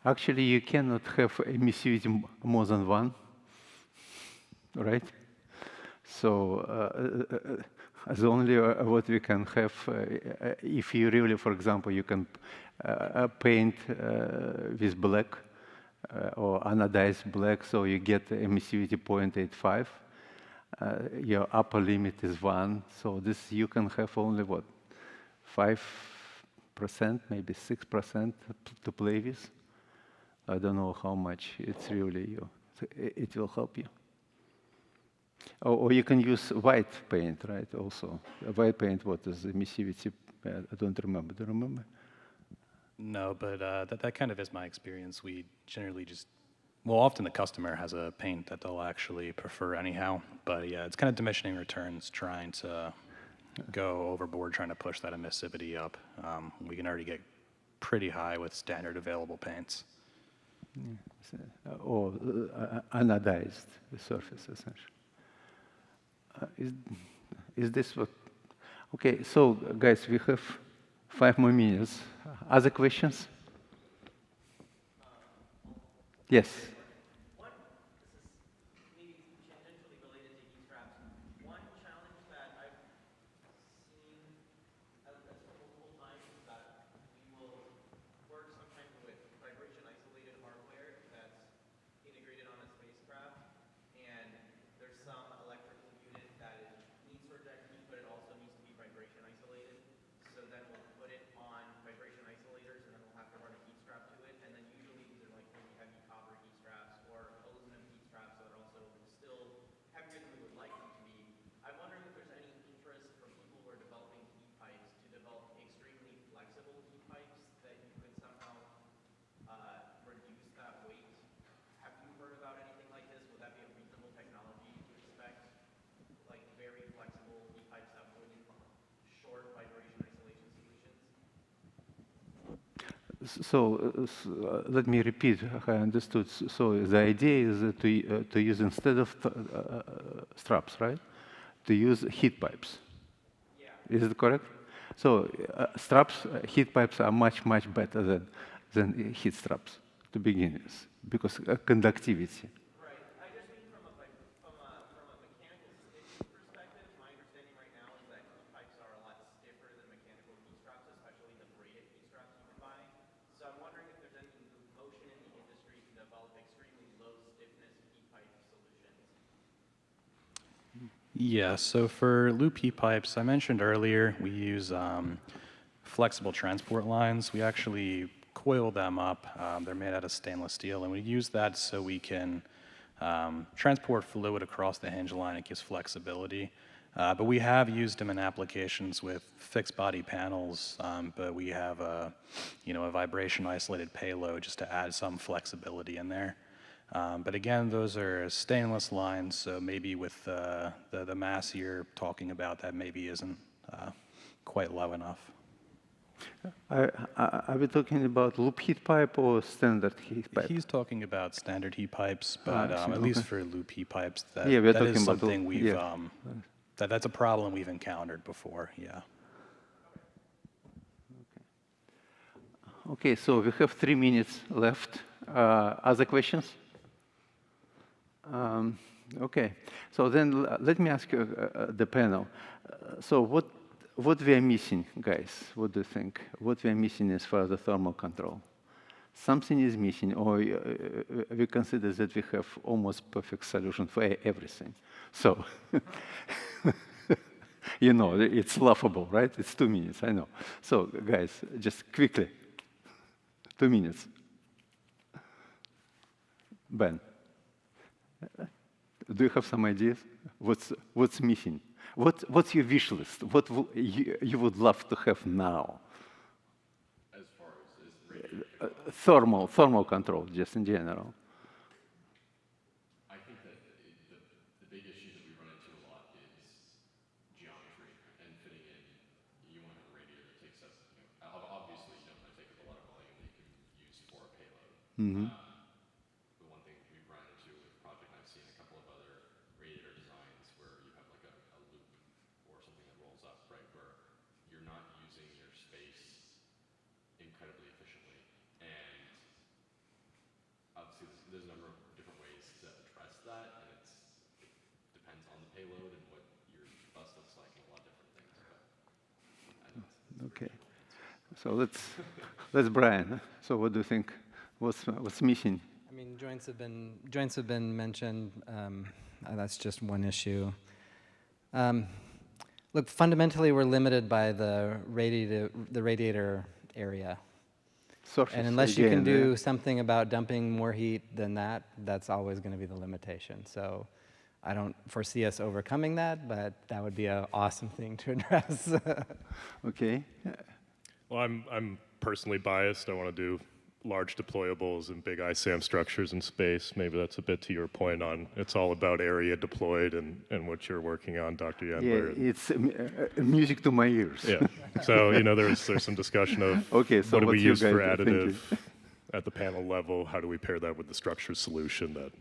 Actually, you cannot have emissivity more than 1, right? So the only what we can have, if you really, for example, you can paint with black or anodized black, so you get emissivity 0.85. Your upper limit is 1, so this you can have only what, 5%, maybe 6% to play with. I don't know how much it's really you. It will help you. Or you can use white paint, right? Also, white paint. What is emissivity? I don't remember. Do you remember? No, but that kind of is my experience. We generally just, well, often the customer has a paint that they'll actually prefer anyhow. But yeah, it's kind of diminishing returns trying to go overboard, trying to push that emissivity up. We can already get pretty high with standard available paints. Yeah. Or anodized surface, essentially. Is this what? Okay, so guys, we have 5 more minutes. Other questions? Yes. So let me repeat how I understood. So the idea is to use, instead of straps, right? To use heat pipes. Yeah. Is it correct? So straps, heat pipes are much, much better than heat straps to begin with, because conductivity. Yeah, so for loop heat pipes, I mentioned earlier, we use flexible transport lines. We actually coil them up. They're made out of stainless steel, and we use that so we can transport fluid across the hinge line. It gives flexibility. But we have used them in applications with fixed body panels, but we have a vibration isolated payload just to add some flexibility in there. But again, those are stainless lines, so maybe with the mass you're talking about, that maybe isn't quite low enough. Are we talking about loop heat pipe or standard heat pipe? He's talking about standard heat pipes, but at least for loop heat pipes, that is something we've, that's a problem we've encountered before, yeah. Okay, so we have 3 minutes left. Other questions? Okay, so then let me ask you, the panel. So what we are missing, guys? What do you think? What we are missing as far as the thermal control? Something is missing, or we consider that we have almost perfect solution for everything. So, you know, it's laughable, right? It's 2 minutes, I know. So, guys, just quickly, 2 minutes. Ben. Do you have some ideas? What's missing? What's your wish list? What you would love to have now? As far as thermal control, just in general. I think that the big issue that we run into a lot is geometry and fitting in. You want to have a radiator that takes up, obviously you don't want to take up a lot of volume that you can use for a payload. Mm-hmm. The one thing we've run into with the project, I've seen a couple of other radiator designs where you have like a loop or something that rolls up, right, where you're not using your space incredibly efficiently. And obviously there's a number of different ways to address that, and it depends on the payload and what your bus looks like and a lot of different So that's Brian. So what do you think? What's missing? I mean, joints have been mentioned. That's just one issue. Look, fundamentally, we're limited by the radiator area. Surface And unless you can again, do something about dumping more heat than that, that's always going to be the limitation. So I don't foresee us overcoming that, but that would be an awesome thing to address. Okay. Well, I'm personally biased. I want to do large deployables and big ISAM structures in space. Maybe that's a bit to your point on it's all about area deployed and what you're working on, Dr. Yenberg. Yeah, it's music to my ears. Yeah. So, there's some discussion of okay, so what do we use for guys do? additive at the panel level? How do we pair that with the structure solution that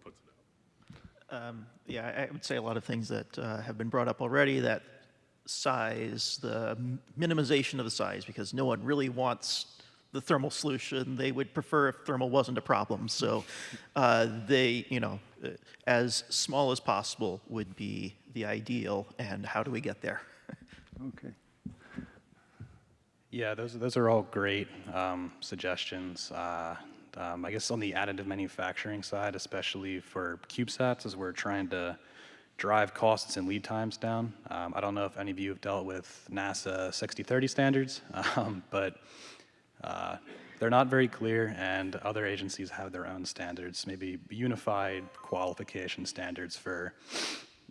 puts it out? Yeah, I would say a lot of things that have been brought up already, that size, the minimization of the size, because no one really wants the thermal solution. They would prefer if thermal wasn't a problem. So as small as possible would be the ideal, and how do we get there? Okay. Yeah, those are all great suggestions. I guess on the additive manufacturing side, especially for CubeSats, as we're trying to drive costs and lead times down. I don't know if any of you have dealt with NASA 6030 standards, but they're not very clear, and other agencies have their own standards, maybe unified qualification standards for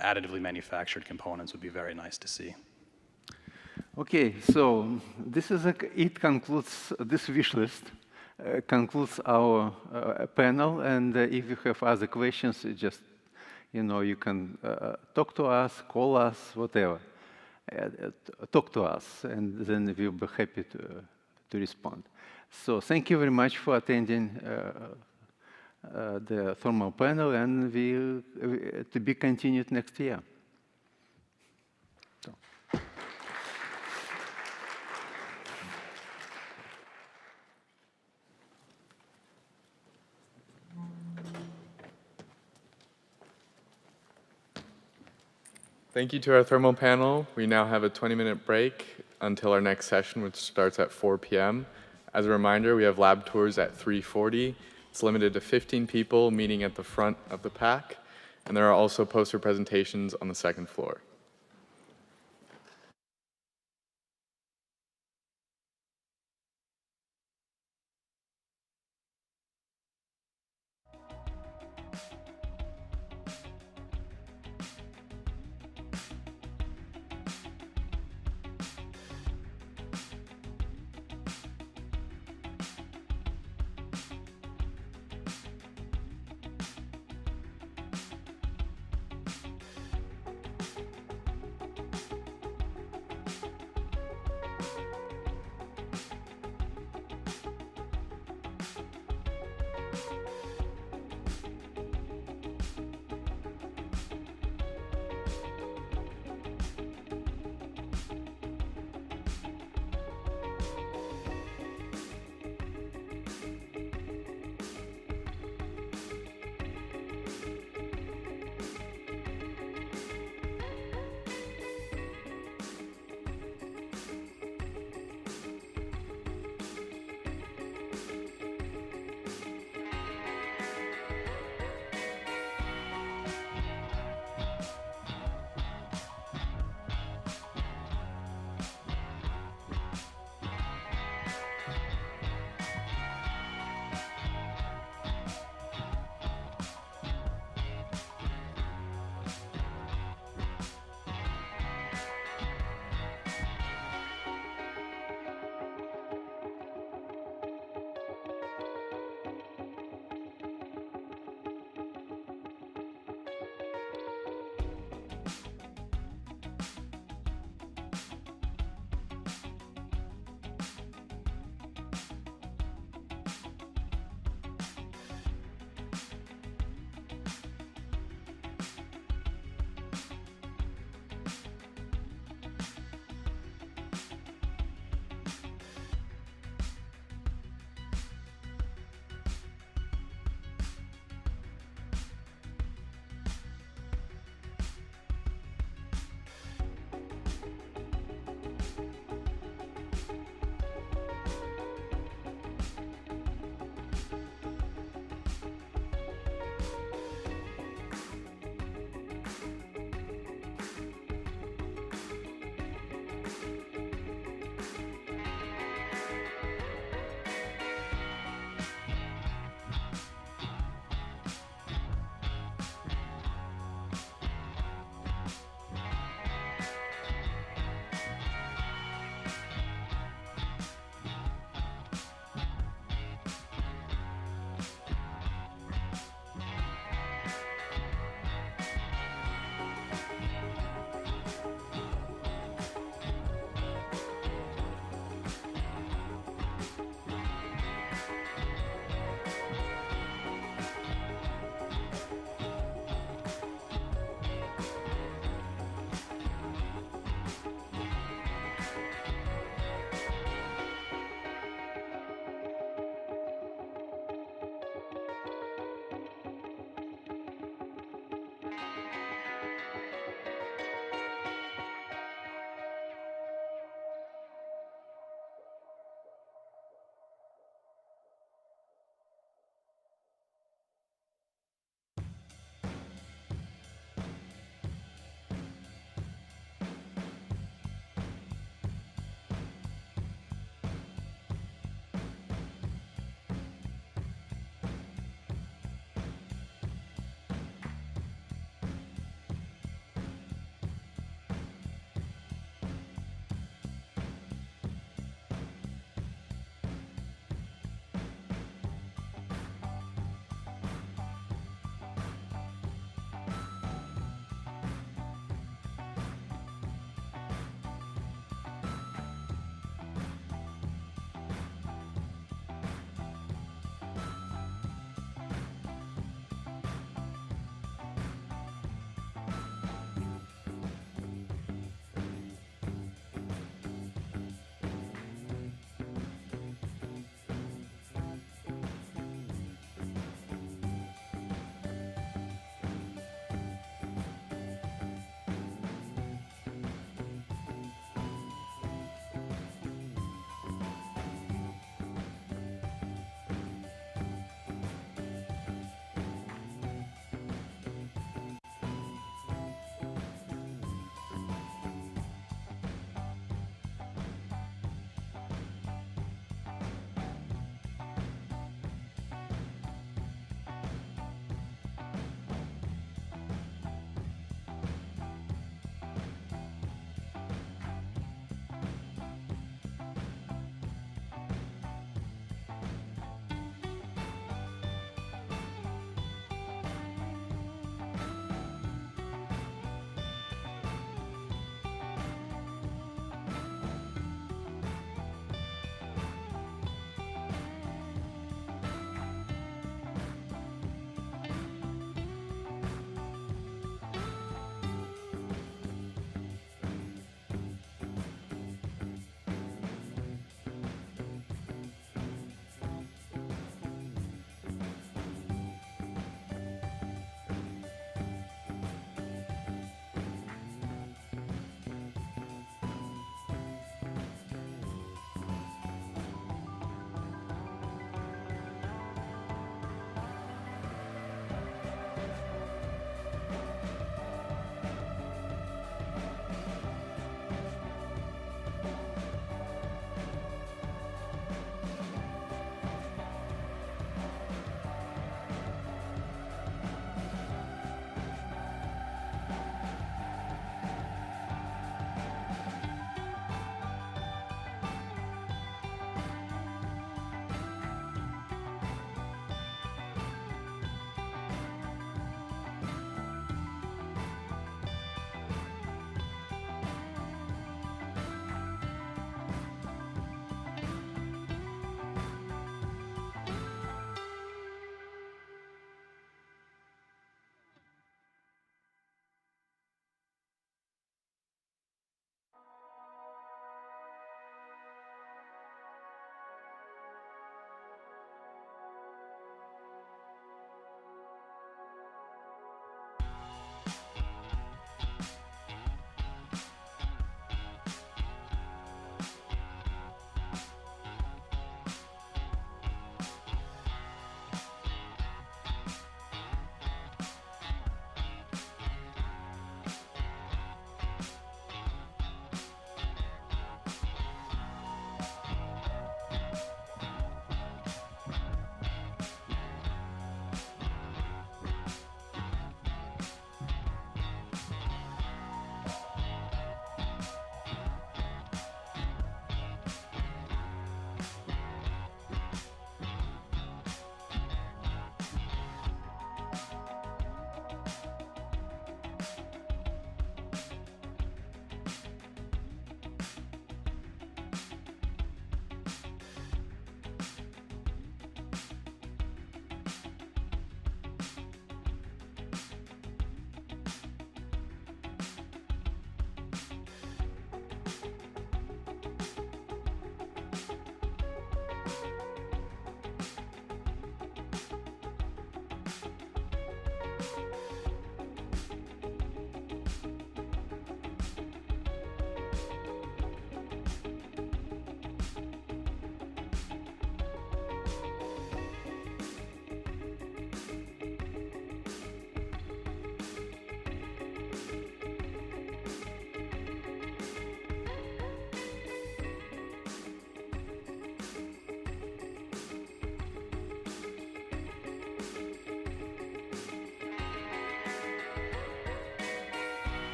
additively manufactured components would be very nice to see. Okay, so it concludes this wish list, concludes our panel, and if you have other questions, just, you can talk to us, call us, whatever. Talk to us, and then we'll be happy to respond. So thank you very much for attending the thermal panel, and to be continued next year. Thank you to our thermal panel. We now have a 20-minute break until our next session, which starts at 4 p.m. As a reminder, we have lab tours at 3:40. It's limited to 15 people meeting at the front of the pack, and there are also poster presentations on the second floor.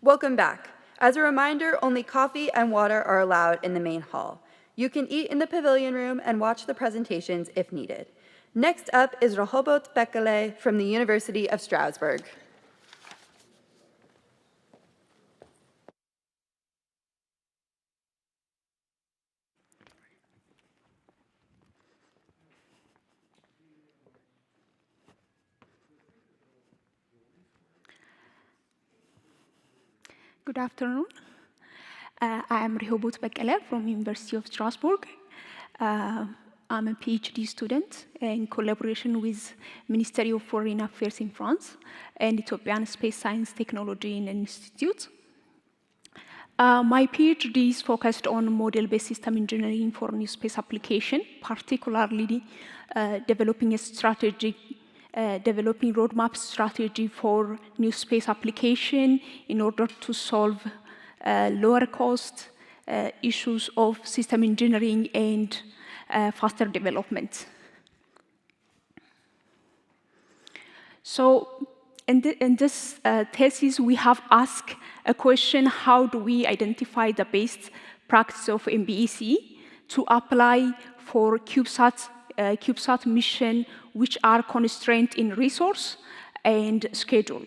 Welcome back. As a reminder, only coffee and water are allowed in the main hall. You can eat in the pavilion room and watch the presentations if needed. Next up is Rehoboth Bekele from the University of Strasbourg. Good afternoon. I am Rehoboth Bekele from University of Strasbourg. I'm a PhD student in collaboration with Ministry of Foreign Affairs in France and Ethiopian Space Science Technology Institute. My PhD is focused on model-based system engineering for new space application, particularly developing roadmap strategy for new space application in order to solve lower cost issues of system engineering and faster development. So in this thesis, we have asked a question: how do we identify the best practice of MBEC to apply for CubeSat mission, which are constrained in resource and schedule?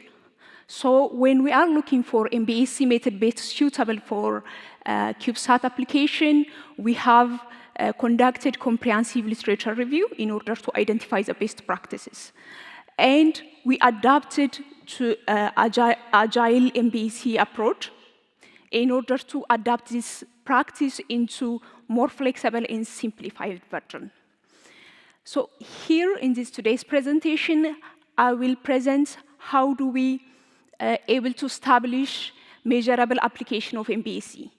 So when we are looking for MBEC method best suitable for CubeSat application, we have conducted comprehensive literature review in order to identify the best practices. And we adapted to agile MBEC approach in order to adapt this practice into more flexible and simplified version. So here in this today's presentation, I will present how do we able to establish measurable application of MBEC.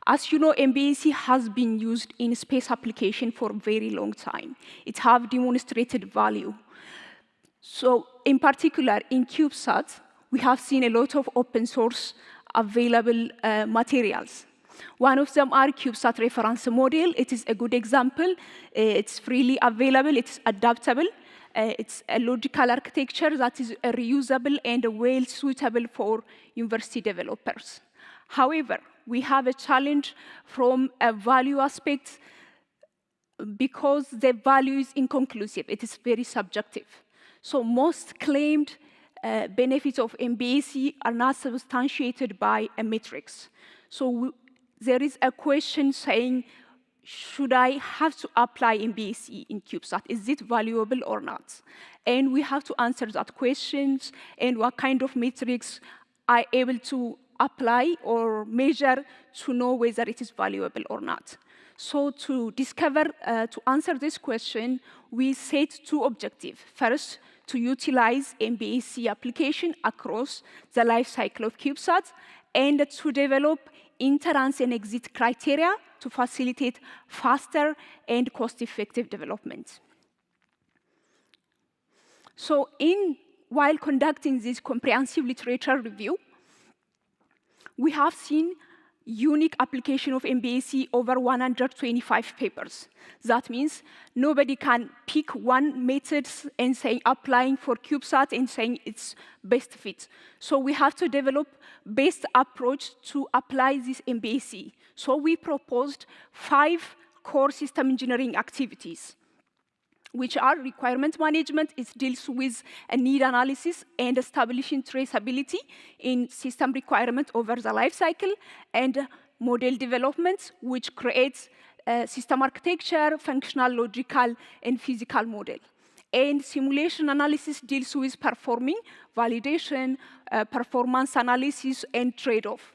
As you know, MBEC has been used in space application for a very long time. It have demonstrated value. So in particular, in CubeSat, we have seen a lot of open source available materials. One of them are CubeSat reference model. It is a good example. It's freely available. It's adaptable. It's a logical architecture that is reusable and well suitable for university developers. However, we have a challenge from a value aspect because the value is inconclusive. It is very subjective. So most claimed benefits of MBEC are not substantiated by a matrix. So there is a question saying, should I have to apply MBEC in CubeSat? Is it valuable or not? And we have to answer that questions and what kind of metrics are able to apply or measure to know whether it is valuable or not. So to answer this question, we set two objectives. First, to utilize MBEC application across the life cycle of CubeSat and to develop entrance and exit criteria to facilitate faster and cost-effective development. So while conducting this comprehensive literature review, we have seen unique application of MBEC over 125 papers. That means nobody can pick one method and say applying for CubeSat and saying it's best fit. So we have to develop best approach to apply this MBEC. So we proposed 5 core system engineering activities, which are requirement management. It deals with a need analysis and establishing traceability in system requirement over the life cycle, and model development, which creates system architecture, functional, logical, and physical model. And simulation analysis deals with performing validation, performance analysis, and trade-off.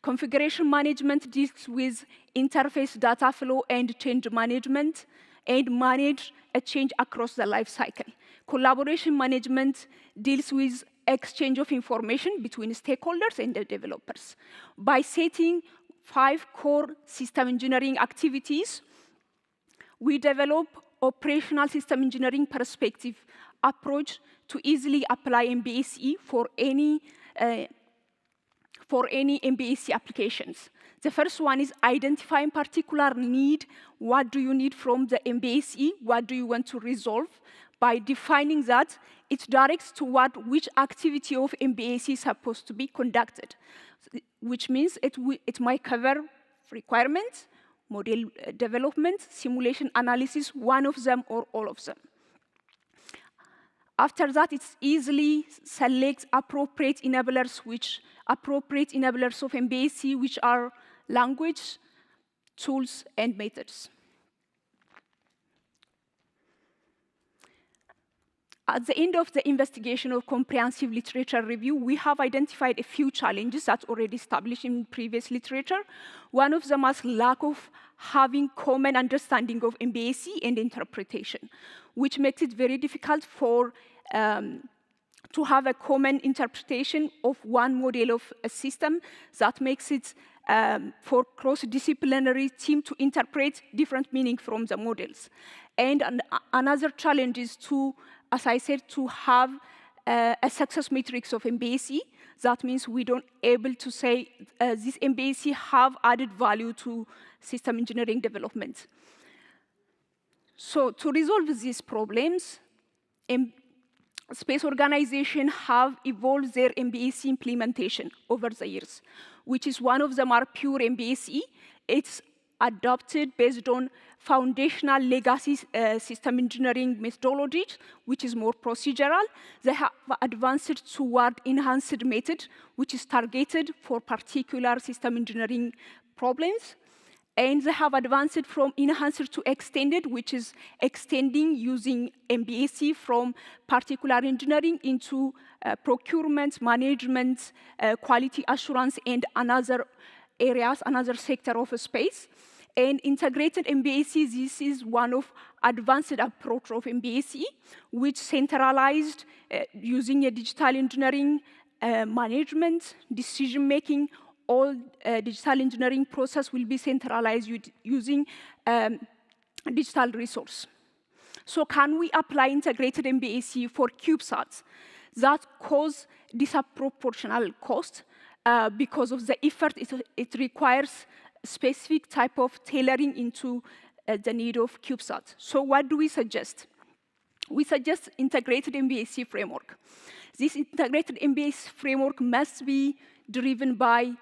Configuration management deals with interface data flow and change management, and manage a change across the life cycle. Collaboration management deals with exchange of information between stakeholders and the developers. By setting 5 core system engineering activities, we develop operational system engineering perspective approach to easily apply MBEC for any MBEC applications. The first one is identifying particular need. What do you need from the MBEC? What do you want to resolve? By defining that, it directs toward which activity of MBEC is supposed to be conducted. which means it might cover requirements, model development, simulation analysis, one of them or all of them. After that, it's easily select appropriate enablers of MBAC, which are language, tools, and methods. At the end of the investigation of comprehensive literature review, we have identified a few challenges that's already established in previous literature. One of them is lack of having common understanding of MBAC and interpretation, which makes it very difficult to have a common interpretation of one model of a system. That makes it for cross-disciplinary team to interpret different meaning from the models. And another challenge is to, as I said, to have a success matrix of MBAC. That means we don't able to say this MBAC have added value to system engineering development. So to resolve these problems, space organizations have evolved their MBAC implementation over the years, which is one of them are pure MBAC. It's adopted based on foundational legacy system engineering methodologies, which is more procedural. They have advanced toward enhanced method, which is targeted for particular system engineering problems. And they have advanced from enhanced to extended, which is extending using MBAC from particular engineering into procurement, management, quality assurance, and another areas, another sector of space. And integrated MBAC, this is one of advanced approach of MBAC, which centralized using a digital engineering, management, decision-making. All digital engineering process will be centralized using digital resource. So can we apply integrated MBAC for CubeSats? That cause disproportional cost because of the effort it requires specific type of tailoring into the need of CubeSat. So what do we suggest? We suggest integrated MBAC framework. This integrated MBAC framework must be driven by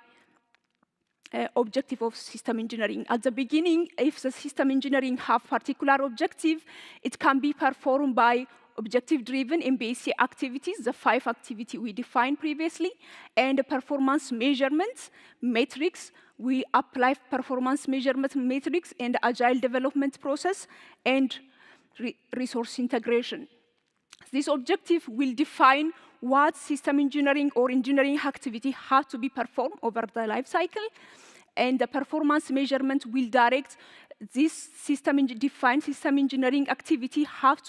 objective of system engineering. At the beginning, if the system engineering have particular objective, it can be performed by objective-driven MBAC activities, the 5 activities we defined previously, and performance measurements, metrics. We apply performance measurement metrics and agile development process and resource integration. This objective will define what system engineering or engineering activity have to be performed over the life cycle, and the performance measurement will direct this defined system engineering activity have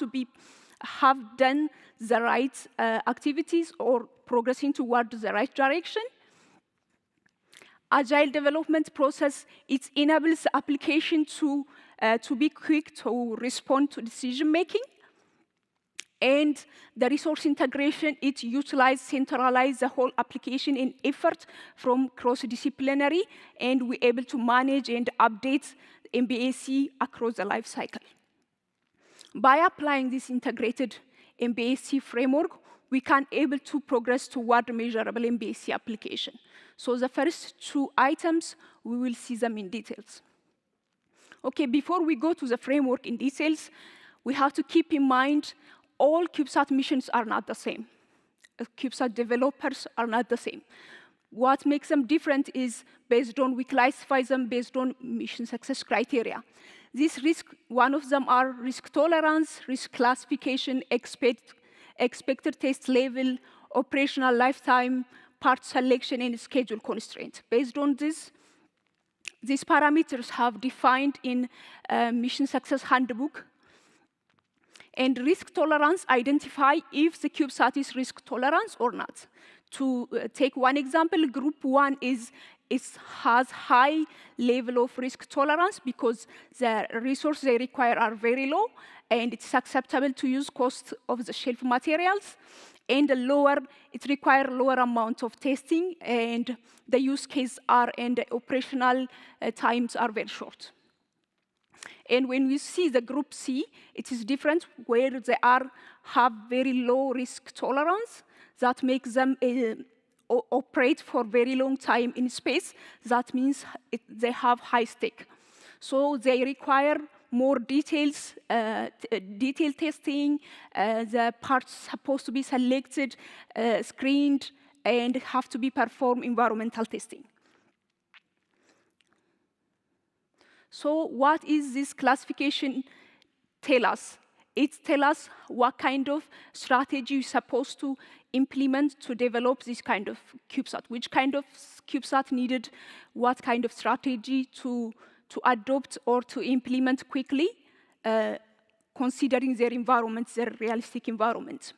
done the right activities or progressing toward the right direction. Agile development process, it enables the application to be quick to respond to decision making. And the resource integration, it utilizes, centralizes the whole application in effort from cross-disciplinary, and we're able to manage and update MBAC across the life cycle. By applying this integrated MBAC framework, we can able to progress toward measurable MBAC application. So the first 2 items, we will see them in details. Okay, before we go to the framework in details, we have to keep in mind all CubeSat missions are not the same. CubeSat developers are not the same. What makes them different is based on, we classify them based on mission success criteria. This risk, one of them are risk tolerance, risk classification, expected test level, operational lifetime, part selection, and schedule constraint. Based on this, these parameters have defined in Mission Success Handbook. And risk tolerance identify if the CubeSat is risk tolerance or not. To take one example, group 1 has high level of risk tolerance because the resources they require are very low, and it's acceptable to use cost of the shelf materials. And it requires lower amount of testing, and the use case and the operational times are very short. And when we see the group C, it is different, where they have very low risk tolerance. That makes them operate for a very long time in space. That means they have high stake. So they require more details, detail testing. The parts supposed to be selected, screened, and have to be performed environmental testing. So what is this classification tell us? It tells us what kind of strategy you're supposed to implement to develop this kind of CubeSat, which kind of CubeSat needed, what kind of strategy to adopt or to implement quickly, considering their environment, their realistic environment.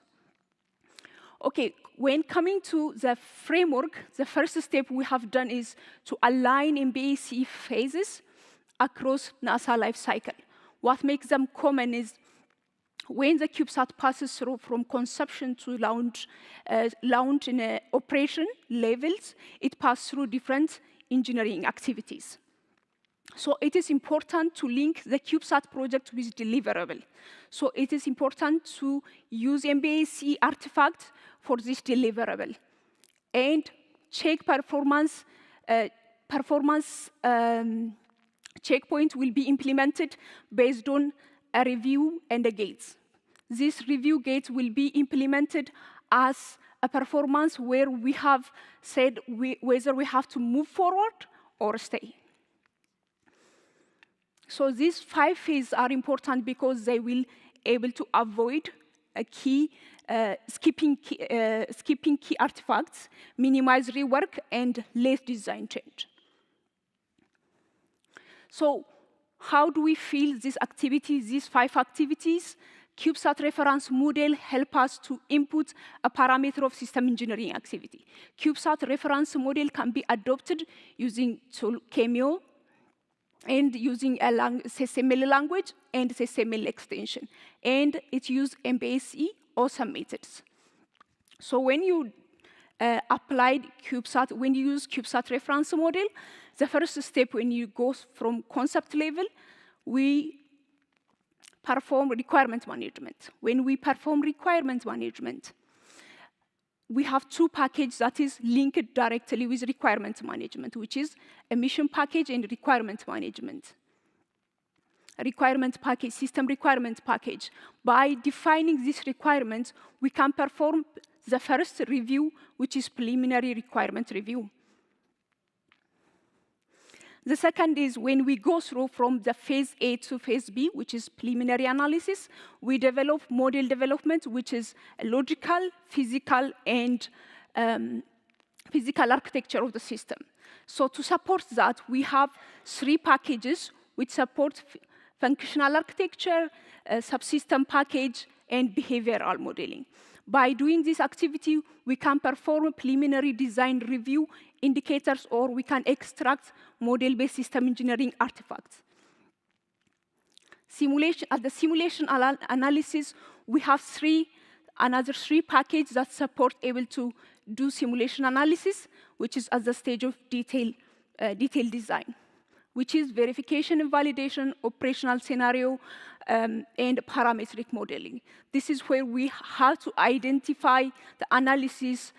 Okay, when coming to the framework, the first step we have done is to align MBAC phases across NASA life cycle. What makes them common is when the CubeSat passes through from conception to launch in operation levels, it passes through different engineering activities. So it is important to link the CubeSat project with deliverable. So it is important to use MBAC artifact for this deliverable and check performance. Checkpoint will be implemented based on a review and a gates. This review gate will be implemented as a performance where we have said whether we have to move forward or stay. So these 5 phases are important because they will able to avoid a skipping key artifacts, minimize rework, and less design change. So how do we feel these activities, these 5 activities? CubeSat reference model help us to input a parameter of system engineering activity. CubeSat reference model can be adopted using tool Cameo and using a SysML language and SysML extension. And it uses MBAC awesome methods. So when you applied CubeSat, when you use CubeSat reference model, the first step when you go from concept level, we perform requirement management. When we perform requirement management, we have 2 packages that is linked directly with requirement management, which is a mission package and requirement management. A requirement package, system requirement package. By defining these requirements, we can perform the first review, which is preliminary requirement review. The second is when we go through from the phase A to phase B, which is preliminary analysis, we develop model development, which is a logical, physical, and physical architecture of the system. So to support that, we have 3 packages which support functional architecture, subsystem package, and behavioral modeling. By doing this activity, we can perform preliminary design review indicators, or we can extract model-based system engineering artifacts. Simulation, at the simulation analysis, we have another 3 packages that support able to do simulation analysis, which is at the stage of detail design, which is verification and validation, operational scenario, and parametric modeling. This is where we have to identify the analysis,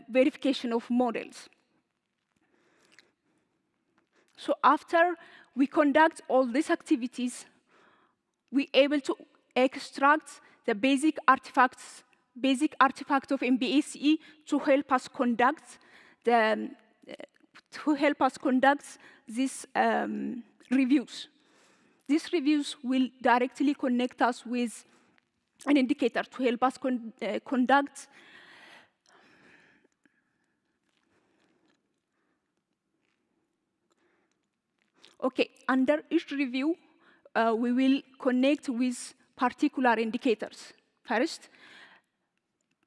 verification of models. So after we conduct all these activities, we're able to extract the basic artifact of MBACE to help us conduct these reviews. These reviews will directly connect us with an indicator to help us conduct Okay, under each review, we will connect with particular indicators. First,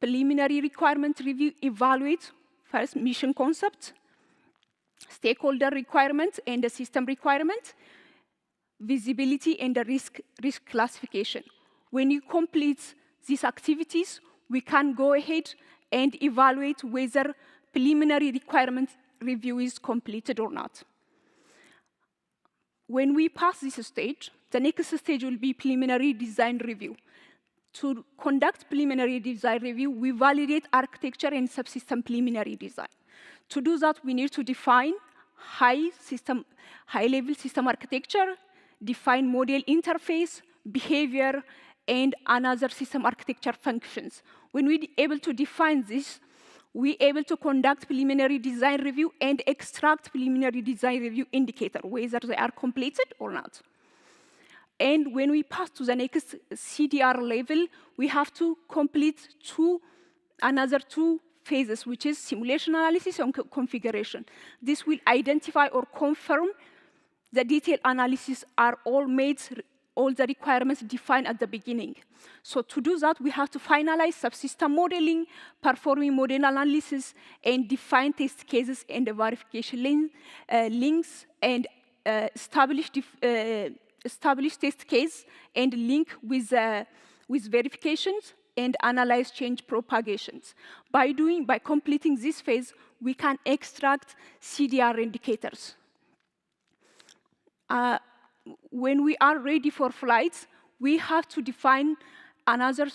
preliminary requirement review evaluates first mission concept, stakeholder requirements and the system requirement, visibility and the risk classification. When you complete these activities, we can go ahead and evaluate whether preliminary requirement review is completed or not. When we pass this stage, the next stage will be preliminary design review. To conduct preliminary design review, we validate architecture and subsystem preliminary design. To do that, we need to define high-level system architecture, define model interface, behavior, and another system architecture functions. When we're able to define this, we're able to conduct preliminary design review and extract preliminary design review indicator, whether they are completed or not. And when we pass to the next CDR level, we have to complete another two phases, which is simulation analysis and configuration. This will identify or confirm the detailed analysis are all made, all the requirements defined at the beginning. So to do that, we have to finalize subsystem modeling, performing model analysis, and define test cases and the verification links, and establish test case and link with verifications, and analyze change propagations. By completing this phase, we can extract CDR indicators. When we are ready for flights, we have to define another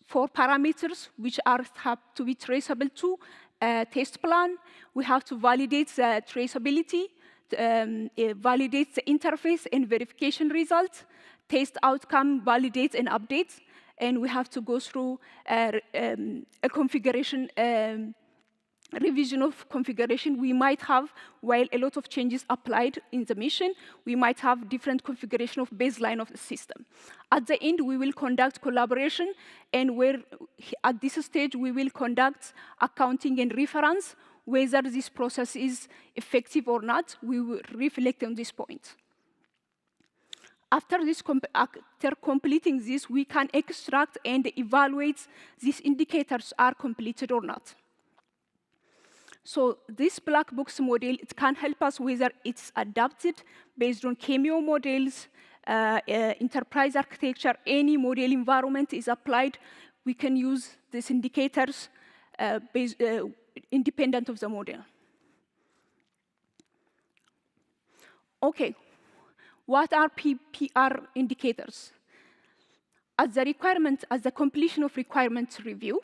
4 parameters which have to be traceable to a test plan. We have to validate the traceability, validate the interface and verification results, test outcome, validate and update, and we have to go through a configuration, revision of configuration. We might have, while a lot of changes applied in the mission, we might have different configuration of baseline of the system. At the end, we will conduct collaboration, and at this stage, we will conduct accounting and reference. Whether this process is effective or not, we will reflect on this point. After completing this, we can extract and evaluate these indicators are completed or not. So this black box model, it can help us whether it's adapted based on Cameo models, enterprise architecture, any model environment is applied. We can use these indicators independent of the model. Okay, what are PPR indicators? As the completion of requirements review,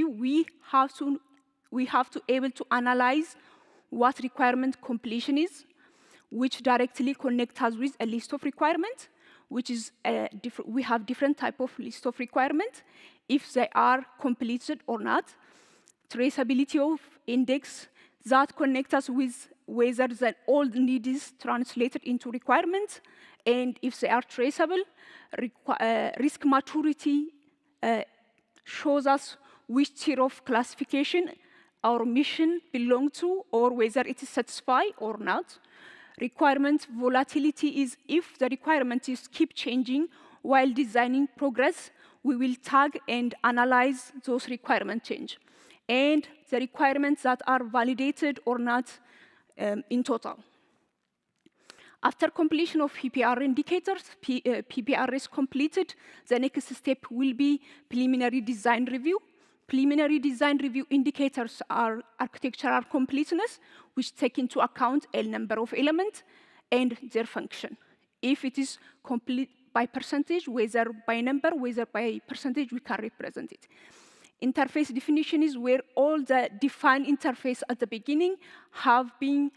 we have to able to analyze what requirement completion is, which directly connects us with a list of requirements, which is we have different type of list of requirements, if they are completed or not, traceability of index that connect us with whether the old need is translated into requirements, and if they are traceable, risk maturity shows us which tier of classification our mission belongs to, or whether it is satisfied or not. Requirement volatility is if the requirement is keep changing while designing progress, we will tag and analyze those requirement change. And the requirements that are validated or not in total. After completion of PPR indicators, PPR is completed, the next step will be preliminary design review. Preliminary design review indicators are architectural completeness, which take into account a number of elements and their function. If it is complete by percentage, whether by number, whether by percentage, we can represent it. Interface definition is where all the defined interface at the beginning have been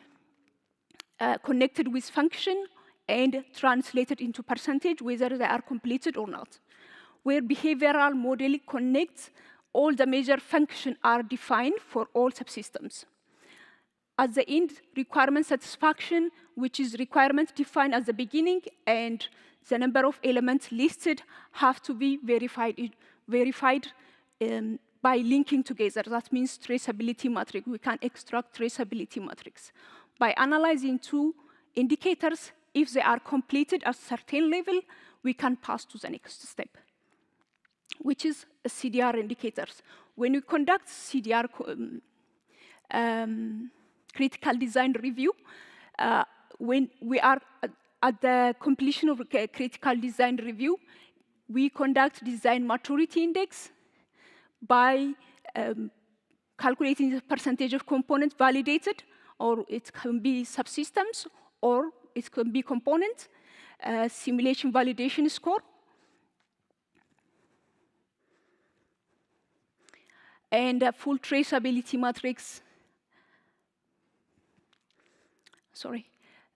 connected with function and translated into percentage, whether they are completed or not. Where behavioral modeling connects, all the major functions are defined for all subsystems. At the end, requirement satisfaction, which is requirement defined at the beginning, and the number of elements listed have to be verified by linking together. That means traceability matrix. We can extract traceability matrix. By analyzing two indicators, if they are completed at a certain level, we can pass to the next step, which is CDR indicators. When we conduct CDR critical design review, when we are at the completion of critical design review, we conduct design maturity index by calculating the percentage of components validated, or it can be subsystems, or it can be components, simulation validation score. and a full traceability matrix. Sorry.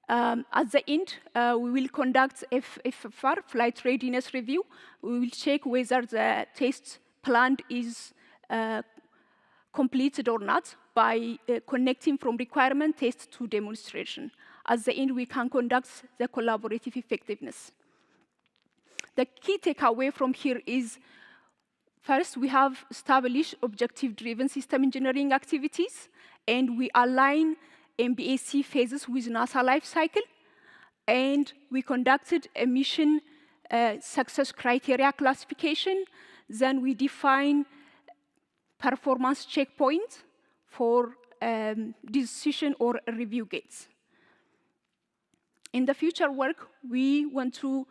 At the end, we will conduct FFR, flight readiness review. We will check whether the test planned is completed or not by connecting from requirement test to demonstration. At the end, we can conduct the collaborative effectiveness. The key takeaway from here is, first, we have established objective-driven system engineering activities, and we align MBAC phases with NASA life cycle, and we conducted a mission success criteria classification. Then we define performance checkpoints for decision or review gates. In the future work, we want to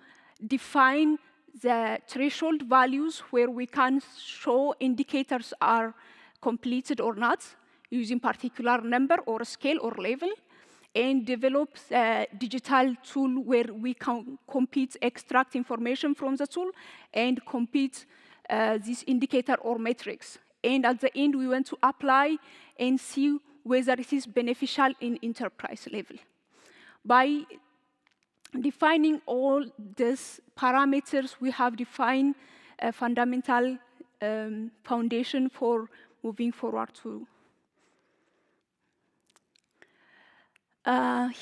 define the threshold values where we can show indicators are completed or not, using particular number or scale or level, and develop a digital tool where we can extract information from the tool and compete this indicator or metrics. And at the end, we want to apply and see whether it is beneficial in enterprise level. By defining all these parameters, we have defined a fundamental foundation for moving forward to.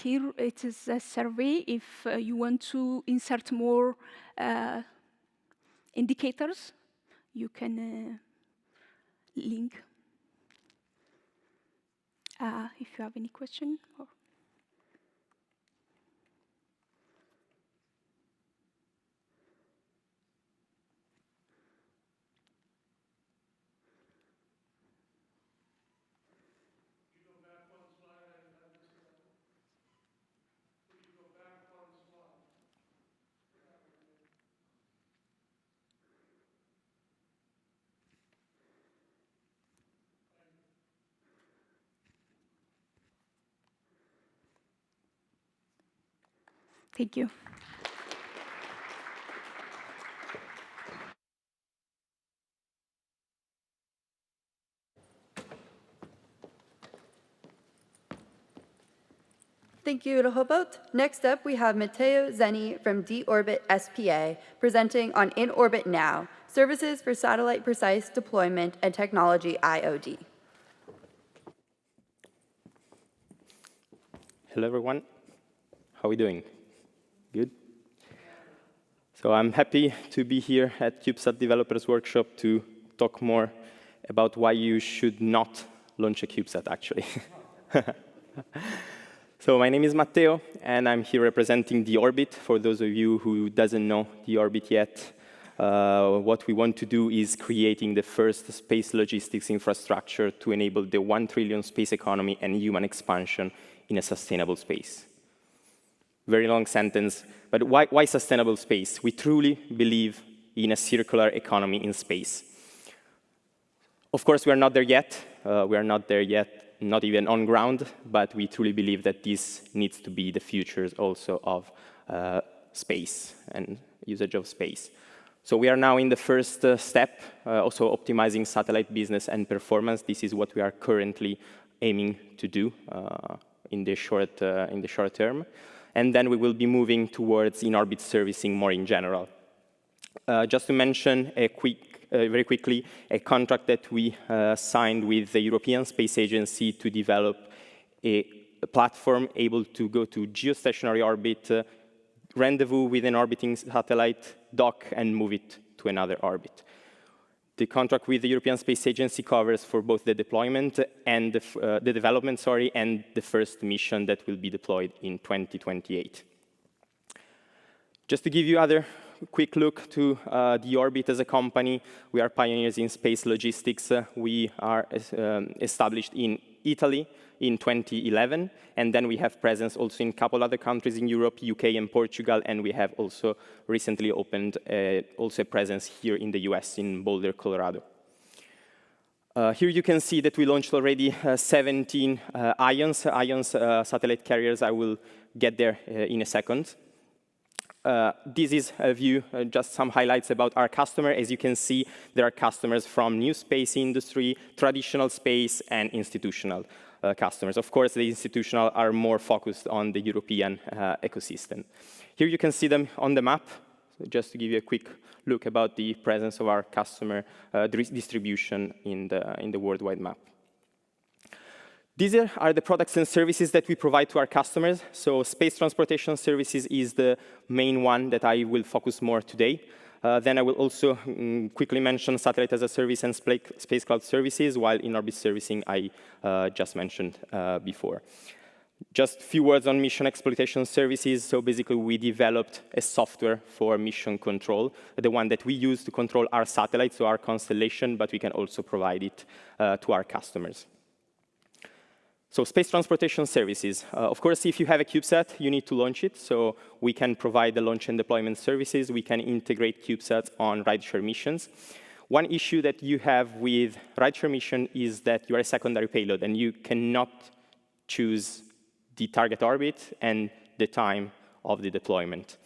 Here it is a survey. If you want to insert more indicators, you can link. If you have any question. Thank you. Thank you, Rehoboth. Next up, we have Matteo Zeni from D-Orbit SPA presenting on In Orbit Now, Services for Satellite Precise Deployment and Technology IOD. Hello, everyone. How are we doing? Good? So I'm happy to be here at CubeSat Developers Workshop to talk more about why you should not launch a CubeSat, actually. So my name is Matteo, and I'm here representing D-Orbit. For those of you who doesn't know D-Orbit yet, what we want to do is creating the first space logistics infrastructure to enable the 1 trillion space economy and human expansion in a sustainable space. Very long sentence, but why sustainable space? We truly believe in a circular economy in space. Of course, we are not there yet. We are not there yet, not even on ground, but we truly believe that this needs to be the future also of space and usage of space. So we are now in the first step, also optimizing satellite business and performance. This is what we are currently aiming to do in the short term. And then we will be moving towards in-orbit servicing more in general. Just to mention very quickly, a contract that we signed with the European Space Agency to develop a platform able to go to geostationary orbit, rendezvous with an orbiting satellite, dock, and move it to another orbit. The contract with the European Space Agency covers for both the deployment and the development, and the first mission that will be deployed in 2028. Just to give you another quick look to D-Orbit as a company, we are pioneers in space logistics. We are established in Italy in 2011, and then we have presence also in a couple other countries in Europe, UK and Portugal, and we have also recently opened also a presence here in the US in Boulder, Colorado. Here you can see that we launched already 17 IONS satellite carriers. I will get there in a second. this is a view, just some highlights about our customer. As you can see, there are customers from new space industry, traditional space, and institutional customers. Of course, the institutional are more focused on the European ecosystem. Here you can see them on the map. So just to give you a quick look about the presence of our customer distribution in the worldwide map. These are the products and services that we provide to our customers. So space transportation services is the main one that I will focus more today. Then I will also quickly mention satellite as a service and space cloud services, while in-orbit servicing I just mentioned before. Just a few words on mission exploitation services. So basically, we developed a software for mission control, the one that we use to control our satellites, so our constellation, but we can also provide it to our customers. So space transportation services. Of course, if you have a CubeSat, you need to launch it. So we can provide the launch and deployment services. We can integrate CubeSats on rideshare missions. One issue that you have with rideshare mission is that you are a secondary payload, and you cannot choose the target orbit and the time of the deployment.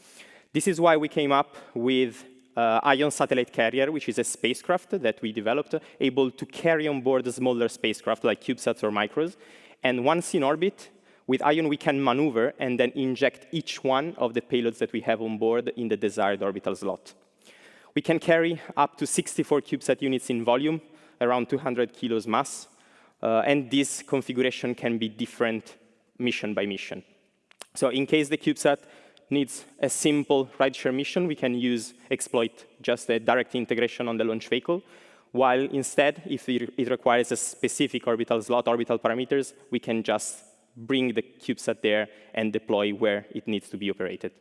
This is why we came up with Ion Satellite Carrier, which is a spacecraft that we developed, able to carry on board a smaller spacecraft like CubeSats or Micros. And once in orbit, with Ion, we can maneuver and then inject each one of the payloads that we have on board in the desired orbital slot. We can carry up to 64 CubeSat units in volume, around 200 kilos mass. And this configuration can be different mission by mission. So in case the CubeSat needs a simple rideshare mission, we can exploit just a direct integration on the launch vehicle. While instead, if it requires a specific orbital slot, orbital parameters, we can just bring the CubeSat there and deploy where it needs to be operated.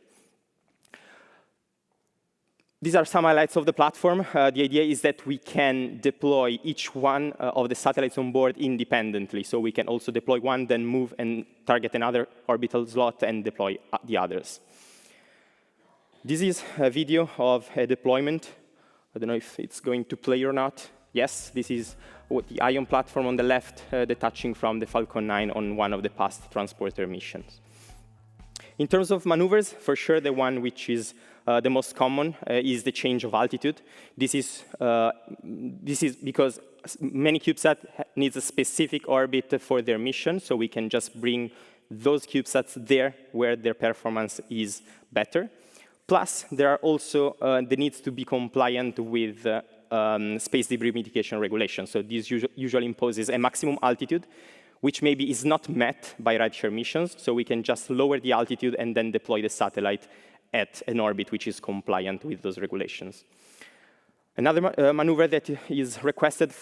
These are some highlights of the platform. The idea is that we can deploy each one of the satellites on board independently. So we can also deploy one, then move and target another orbital slot and deploy the others. This is a video of a deployment. I don't know if it's going to play or not. Yes, this is what the Ion platform on the left, detaching from the Falcon 9 on one of the past transporter missions. In terms of maneuvers, for sure, the one which is the most common is the change of altitude. This is because many CubeSats need a specific orbit for their mission, so we can just bring those CubeSats there where their performance is better. Plus, there are also the needs to be compliant with space debris mitigation regulations. So this usually imposes a maximum altitude, which maybe is not met by rideshare missions. So we can just lower the altitude and then deploy the satellite at an orbit which is compliant with those regulations. Another maneuver that is requested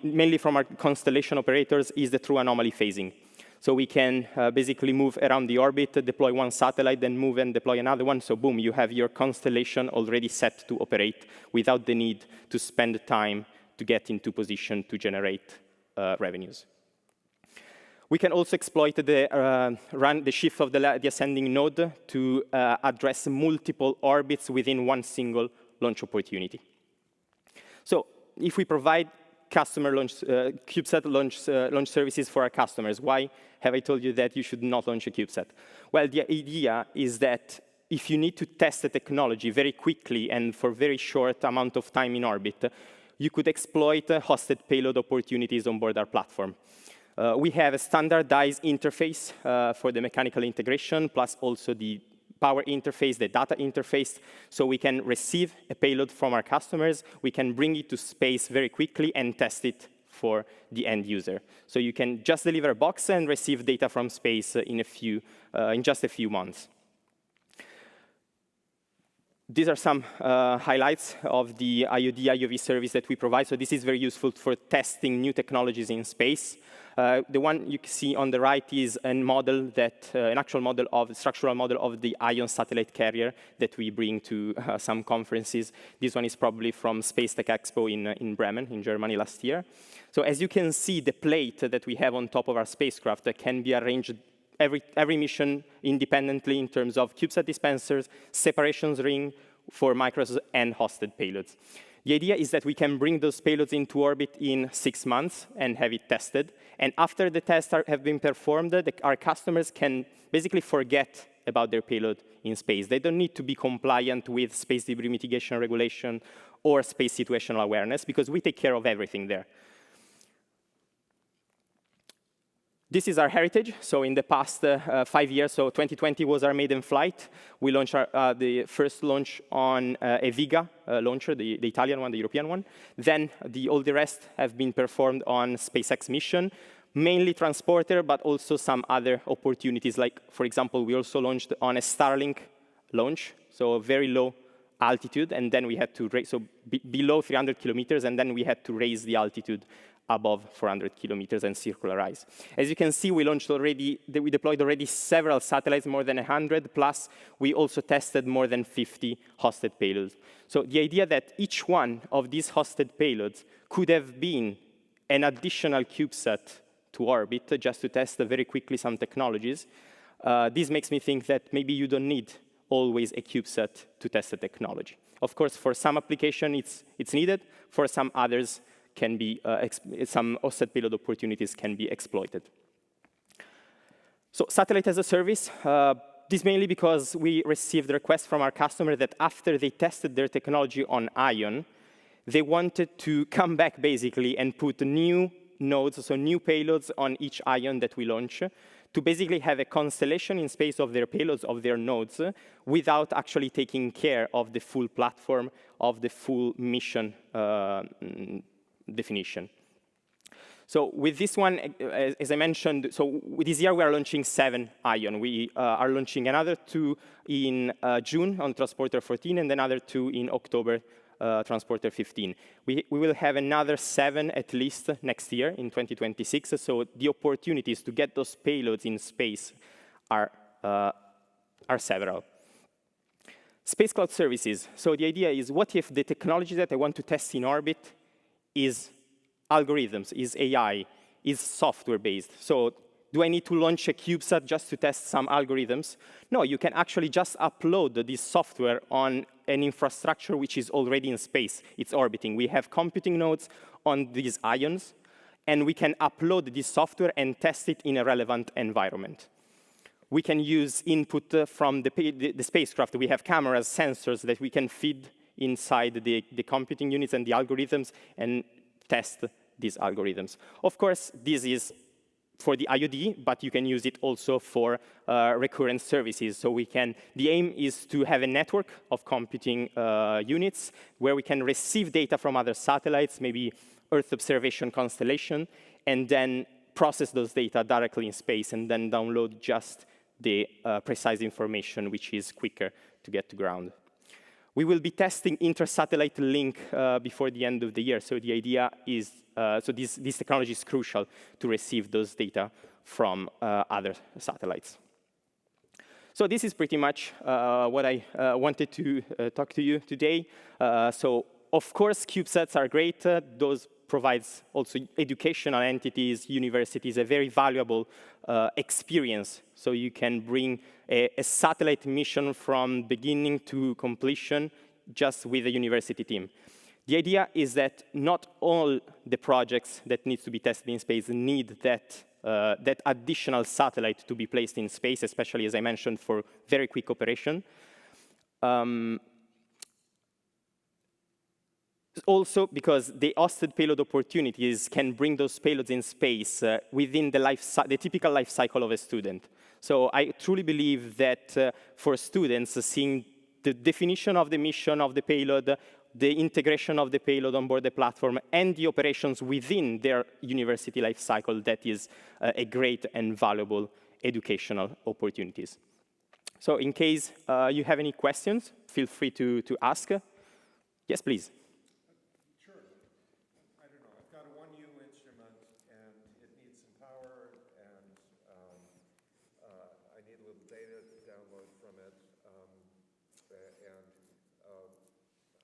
mainly from our constellation operators is the true anomaly phasing. So we can basically move around the orbit, deploy one satellite, then move and deploy another one. So boom, you have your constellation already set to operate without the need to spend time to get into position to generate revenues. We can also exploit the shift of the ascending node to address multiple orbits within one single launch opportunity. So if we provide customer launch, CubeSat launch services for our customers, why have I told you that you should not launch a CubeSat? Well, the idea is that if you need to test the technology very quickly and for very short amount of time in orbit, you could exploit hosted payload opportunities on board our platform. We have a standardized interface for the mechanical integration, plus also the power interface, the data interface, so we can receive a payload from our customers. We can bring it to space very quickly and test it for the end user. So you can just deliver a box and receive data from space in just a few months. These are some highlights of the IOD, IOV service that we provide. So this is very useful for testing new technologies in space. The one you can see on the right is an actual structural model of the Ion Satellite Carrier that we bring to some conferences. This one is probably from Space Tech Expo in Bremen, in Germany last year. So as you can see, the plate that we have on top of our spacecraft can be arranged every mission independently in terms of CubeSat dispensers, separations ring for micros, and hosted payloads. The idea is that we can bring those payloads into orbit in 6 months and have it tested. And after the tests have been performed, our customers can basically forget about their payload in space. They don't need to be compliant with space debris mitigation regulation or space situational awareness, because we take care of everything there. This is our heritage. So in the past 5 years, so 2020 was our maiden flight. We launched the first launch on a Vega launcher, the Italian one, the European one. Then all the rest have been performed on SpaceX mission, mainly transporter, but also some other opportunities. Like, for example, we also launched on a Starlink launch, so a very low altitude, and then we had to raise, so below 300 kilometers, and then we had to raise the altitude above 400 kilometers and circularize. As you can see, we deployed already several satellites, more than 100, plus we also tested more than 50 hosted payloads. So the idea that each one of these hosted payloads could have been an additional CubeSat to orbit, just to test very quickly some technologies, this makes me think that maybe you don't need always a CubeSat to test a technology. Of course, for some application, it's needed. For some others, can be some hosted payload opportunities can be exploited. So satellite as a service, this mainly because we received requests from our customer that after they tested their technology on Ion, they wanted to come back basically and put new nodes, so new payloads on each Ion that we launch, to basically have a constellation in space of their payloads, of their nodes, without actually taking care of the full platform, of the full mission definition. So with this one, as I mentioned, so this year we are launching 7 Ion. We are launching another 2 in June on Transporter 14 and another 2 in October, Transporter 15. We will have another 7 at least next year in 2026. So the opportunities to get those payloads in space are several. Space cloud services. So the idea is, what if the technology that I want to test in orbit is algorithms, is AI, is software-based? So do I need to launch a CubeSat just to test some algorithms? No, you can actually just upload this software on an infrastructure which is already in space. It's orbiting. We have computing nodes on these ions, and we can upload this software and test it in a relevant environment. We can use input from the spacecraft. We have cameras, sensors that we can feed inside the computing units and the algorithms and test these algorithms. Of course, this is for the IOD, but you can use it also for recurrent services. So the aim is to have a network of computing units where we can receive data from other satellites, maybe Earth observation constellation, and then process those data directly in space and then download just the precise information, which is quicker to get to ground. We will be testing inter-satellite link before the end of the year. So the idea is, so this technology is crucial to receive those data from other satellites. So this is pretty much what I wanted to talk to you today. So of course, CubeSats are great. Those provides also educational entities, universities, a very valuable experience. So you can bring a satellite mission from beginning to completion just with a university team. The idea is that not all the projects that need to be tested in space need that additional satellite to be placed in space, especially, as I mentioned, for very quick operation. Also, because the hosted payload opportunities can bring those payloads in space within the typical life cycle of a student. So I truly believe that for students, seeing the definition of the mission of the payload, the integration of the payload on board the platform, and the operations within their university life cycle, that is a great and valuable educational opportunities. So in case you have any questions, feel free to ask. Yes, please.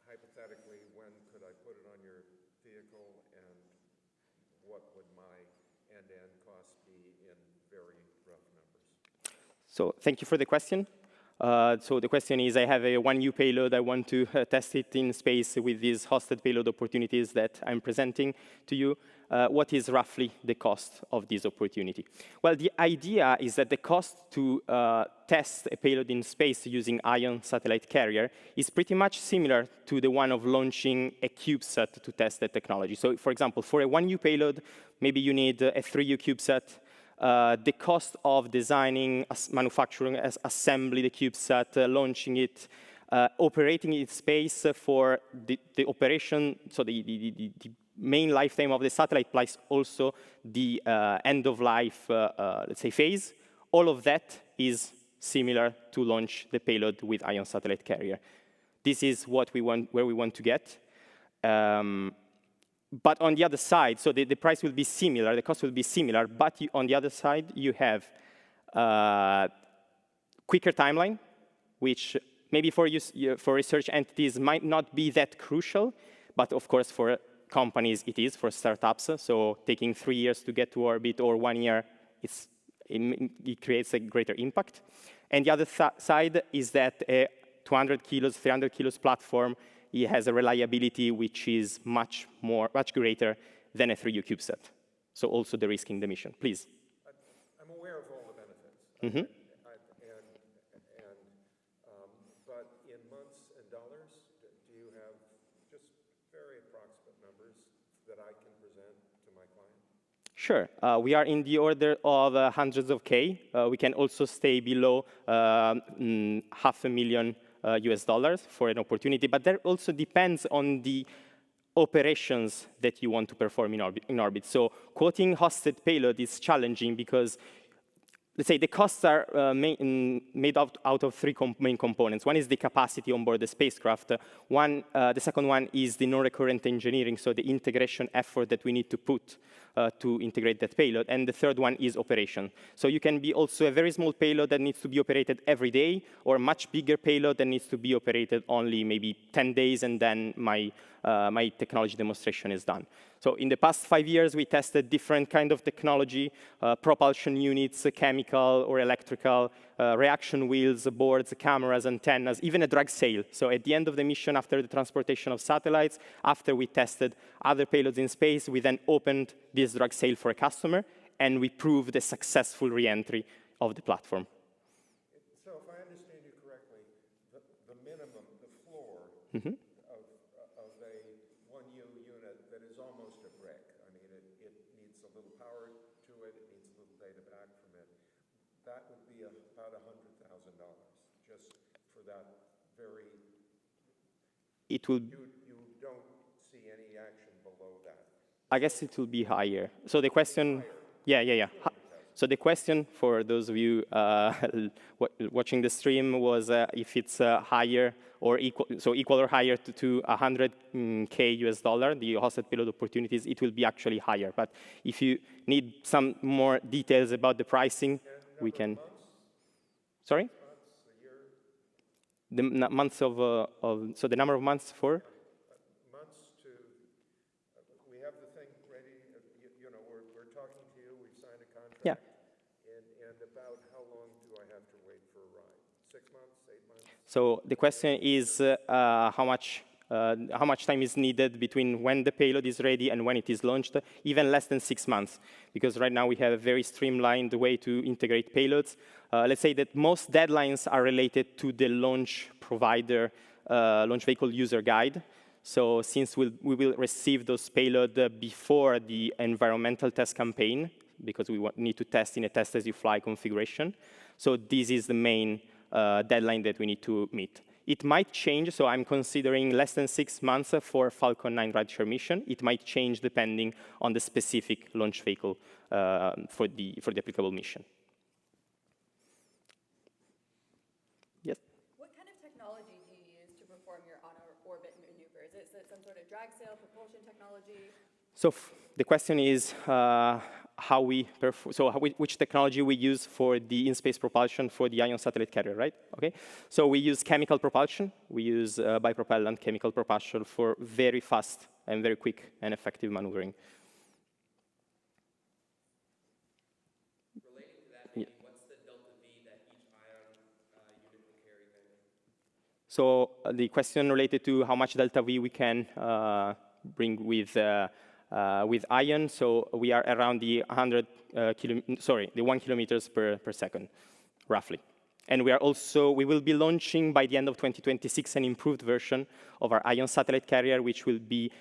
Hypothetically, when could I put it on your vehicle, and what would my end-to-end cost be in very rough numbers? So thank you for the question. So the question is, I have a 1U payload. I want to test it in space with these hosted payload opportunities that I'm presenting to you. What is roughly the cost of this opportunity? Well, the idea is that the cost to test a payload in space using Ion satellite carrier is pretty much similar to the one of launching a CubeSat to test the technology. So for example, for a 1U payload, maybe you need a 3U CubeSat. The cost of designing, manufacturing, assembly the CubeSat, launching it, operating in space for the operation, so the main lifetime of the satellite plus also the end of life, let's say, phase, all of that is similar to launch the payload with Ion satellite carrier. This is what we want, where we want to get. But on the other side, so the price will be similar, the cost will be similar, but on the other side, you have quicker timeline, which maybe for research entities might not be that crucial, but of course for companies it is, for startups. So taking 3 years to get to orbit or 1 year, it creates a greater impact. And the other side is that a 200 kilos, 300 kilos platform, it has a reliability which is much greater than a 3U CubeSat. So also the risk in the mission. Please. I'm aware of all the benefits. Mm-hmm. But in months and dollars, do you have just very approximate numbers that I can present to my client? Sure. We are in the order of hundreds of K. We can also stay below $500,000 US dollars for an opportunity, but that also depends on the operations that you want to perform in orbit. So quoting hosted payload is challenging because, let's say, the costs are made out of three main components. One is the capacity on board the spacecraft. The second one is the non-recurrent engineering, so the integration effort that we need to put to integrate that payload. And the third one is operation. So you can be also a very small payload that needs to be operated every day, or a much bigger payload that needs to be operated only maybe 10 days, and then my technology demonstration is done. So in the past 5 years, we tested different kind of technology, propulsion units, chemical or electrical, reaction wheels, boards, cameras, antennas, even a drag sail. So at the end of the mission, after the transportation of satellites, after we tested other payloads in space, we then opened this drag sail for a customer, and we proved a successful re-entry of the platform. So if I understand you correctly, the minimum, the floor, Mm-hmm. of a 1U unit that is almost a brick. I mean, it needs a little power to it, it needs a little data back from it. That would be about $100,000 just for that very. It will. You don't see any action below that. I guess it will be higher. So the question, yeah. So the question for those of you watching the stream was if it's higher or equal or higher to 100K US dollar, the hosted payload opportunities, it will be actually higher. But if you need some more details about the pricing, we can. Sorry? The months of so the number of months for? Months to, we have the thing ready, you know, we're talking to you, we've signed a contract. Yeah. And about how long do I have to wait for a ride? 6 months, 8 months? So the question is how much time is needed between when the payload is ready and when it is launched? Even less than 6 months, because right now we have a very streamlined way to integrate payloads. Let's say that most deadlines are related to the launch provider, launch vehicle user guide. So since we will receive those payloads before the environmental test campaign, because we need to test in a test-as-you-fly configuration. So this is the main deadline that we need to meet. It might change, so I'm considering less than 6 months for Falcon 9 rideshare mission. It might change depending on the specific launch vehicle for the applicable mission. Yes? What kind of technology do you use to perform your on-orbit maneuvers? Is it some sort of drag sail propulsion technology? So the question is which technology we use for the in-space propulsion for the Ion satellite carrier, right? Okay. So we use chemical propulsion. We use bipropellant chemical propulsion for very fast and very quick and effective maneuvering. Relating to that, maybe what's the delta V that each Ion unit will carry So the question related to how much delta V we can bring with ion. So we are around the 1 kilometers per second, roughly. And we will be launching by the end of 2026 an improved version of our ion satellite carrier, which will be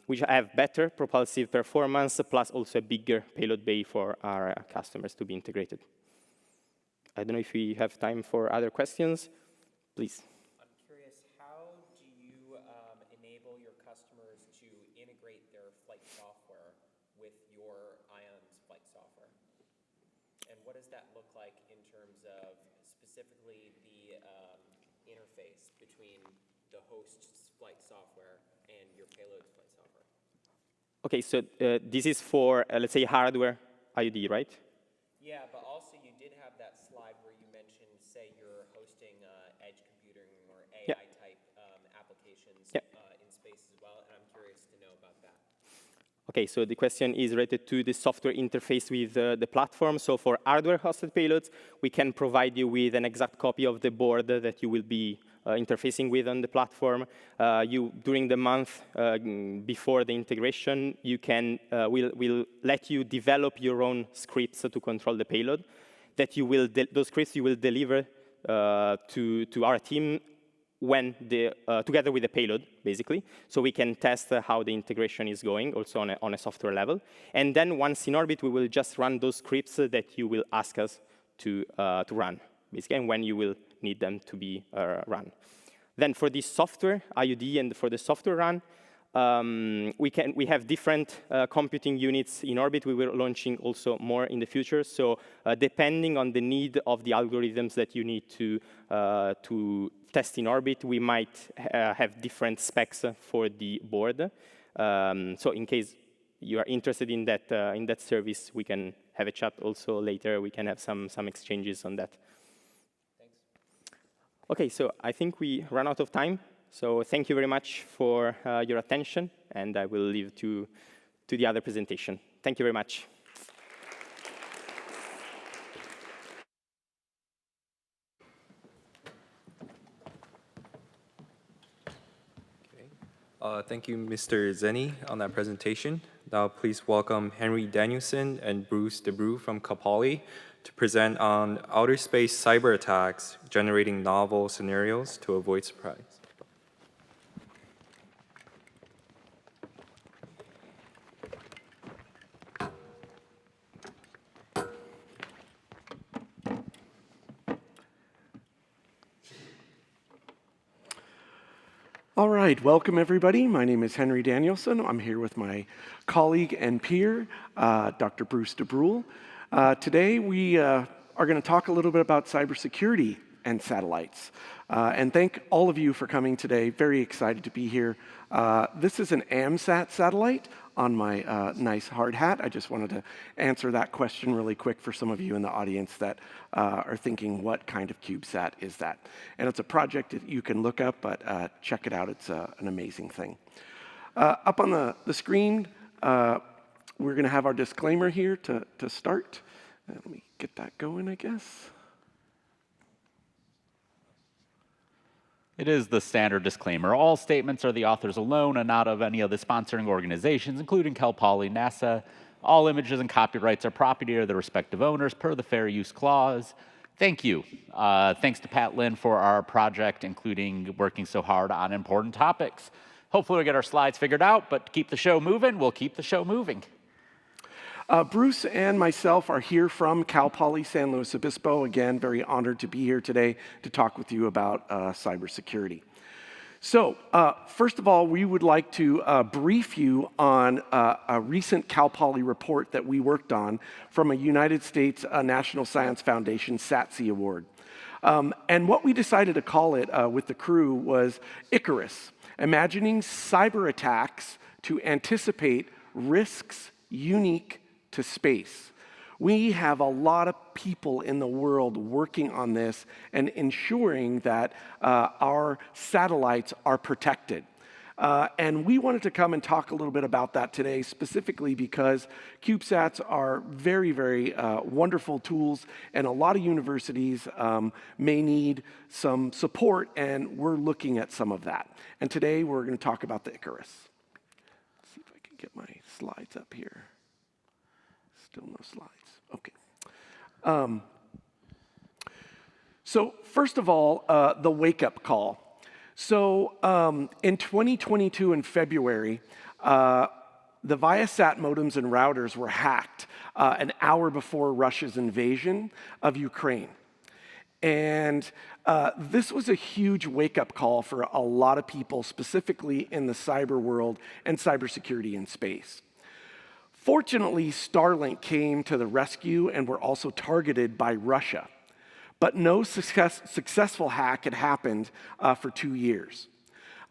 which have better propulsive performance, plus also a bigger payload bay for our customers to be integrated. I don't know if we have time for other questions. Please. I'm curious, how do you enable your customers to integrate their flight software with your ION's flight software? And what does that look like in terms of specifically the interface between the host's flight software and your payload's flight software? OK, so this is for, let's say, hardware IOD, right? Yeah, but also you did have that slide where you mentioned, say, you're hosting edge computing or AI-type applications in space as well, and I'm curious to know about that. OK, so the question is related to the software interface with the platform. So for hardware-hosted payloads, we can provide you with an exact copy of the board that you will be interfacing with on the platform. During the month before the integration, we'll let you develop your own scripts to control the payload. Those scripts you will deliver to our team together with the payload, basically, so we can test how the integration is going, also on a software level. And then once in orbit, we will just run those scripts that you will ask us to run, basically, and when you will need them to be run. Then for the software IOD and for the software run, we have different computing units in orbit. We will launching also more in the future. So depending on the need of the algorithms that you need to test in orbit, we might have different specs for the board. So in case you are interested in that service, we can have a chat also later. We can have some exchanges on that. Thanks. OK, so I think we ran out of time. So thank you very much for your attention, and I will leave to the other presentation. Thank you very much. Thank you, Mr. Zenny, on that presentation. Now, please welcome Henry Danielson and Bruce DeBrew from Cal Poly to present on outer space cyber attacks, generating novel scenarios to avoid surprise. All right, welcome everybody. My name is Henry Danielson. I'm here with my colleague and peer, Dr. Bruce DeBrew. Today we are going to talk a little bit about cybersecurity and satellites. And thank all of you for coming today. Very excited to be here. This is an AMSAT satellite on my nice hard hat. I just wanted to answer that question really quick for some of you in the audience that are thinking, what kind of CubeSat is that? And it's a project that you can look up, but check it out. It's an amazing thing. Up on the screen, we're going to have our disclaimer here to start. Let me get that going, I guess. It is the standard disclaimer. All statements are the authors alone and not of any of the sponsoring organizations, including Cal Poly, NASA. All images and copyrights are property of their respective owners per the Fair Use Clause. Thank you. Thanks to Pat Lynn for our project, including working so hard on important topics. Hopefully we'll get our slides figured out, but to keep the show moving, we'll keep the show moving. Bruce and myself are here from Cal Poly San Luis Obispo. Again, very honored to be here today to talk with you about cybersecurity. So first of all, we would like to brief you on a recent Cal Poly report that we worked on from a United States National Science Foundation SATC award. And what we decided to call it with the crew was Icarus, imagining cyber attacks to anticipate risks unique to space. We have a lot of people in the world working on this and ensuring that our satellites are protected. And we wanted to come and talk a little bit about that today, specifically because CubeSats are very, very wonderful tools, and a lot of universities may need some support, and we're looking at some of that. And today we're going to talk about the Icarus. Let's see if I can get my slides up here. Still no slides. Okay. So first of all, the wake-up call. So in 2022 in February, the Viasat modems and routers were hacked an hour before Russia's invasion of Ukraine. And this was a huge wake-up call for a lot of people, specifically in the cyber world and cybersecurity in space. Fortunately, Starlink came to the rescue and were also targeted by Russia. But no successful hack had happened for 2 years.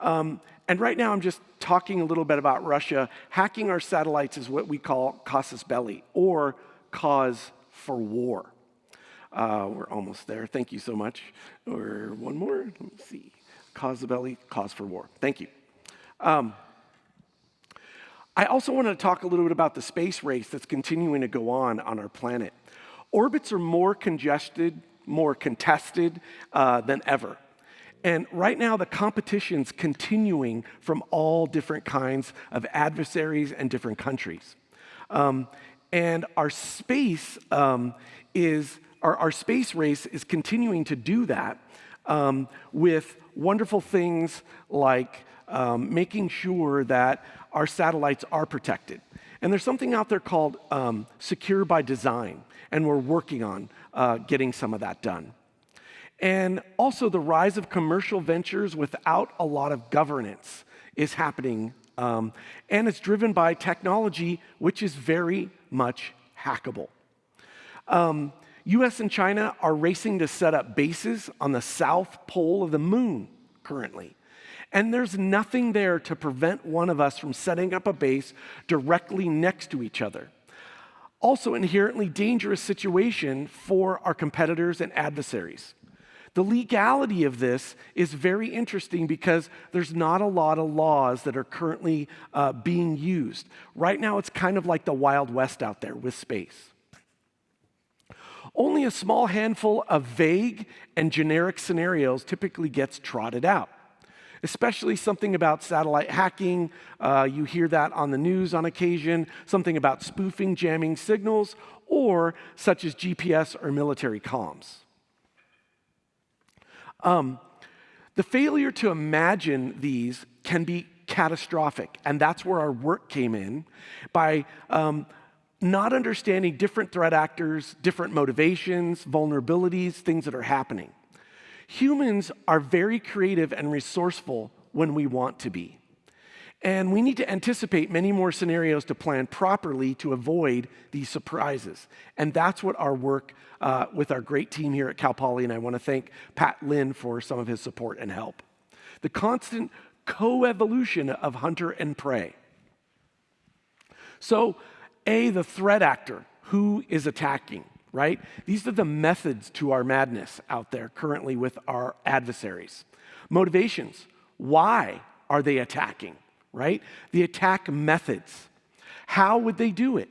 And right now, I'm just talking a little bit about Russia. Hacking our satellites is what we call casus belli, or cause for war. We're almost there. Thank you so much. Or one more. Let me see. Casus belli, cause for war. Thank you. I also want to talk a little bit about the space race that's continuing to go on our planet. Orbits are more congested, more contested than ever. And right now, the competition's continuing from all different kinds of adversaries and different countries. And our space our space race is continuing to do that with wonderful things like making sure that our satellites are protected. And there's something out there called Secure by Design, and we're working on getting some of that done. And also the rise of commercial ventures without a lot of governance is happening, and it's driven by technology which is very much hackable. US and China are racing to set up bases on the south pole of the moon currently. And there's nothing there to prevent one of us from setting up a base directly next to each other. Also, inherently dangerous situation for our competitors and adversaries. The legality of this is very interesting because there's not a lot of laws that are currently being used. Right now, it's kind of like the Wild West out there with space. Only a small handful of vague and generic scenarios typically gets trotted out, especially something about satellite hacking. You hear that on the news on occasion, something about spoofing, jamming signals, or such as GPS or military comms. The failure to imagine these can be catastrophic, and that's where our work came in by not understanding different threat actors, different motivations, vulnerabilities, things that are happening. Humans are very creative and resourceful when we want to be. And we need to anticipate many more scenarios to plan properly to avoid these surprises. And that's what our work with our great team here at Cal Poly, and I want to thank Pat Lynn for some of his support and help. The constant co-evolution of hunter and prey. So, the threat actor, who is attacking, right? These are the methods to our madness out there currently with our adversaries. Motivations, why are they attacking, right? The attack methods, how would they do it?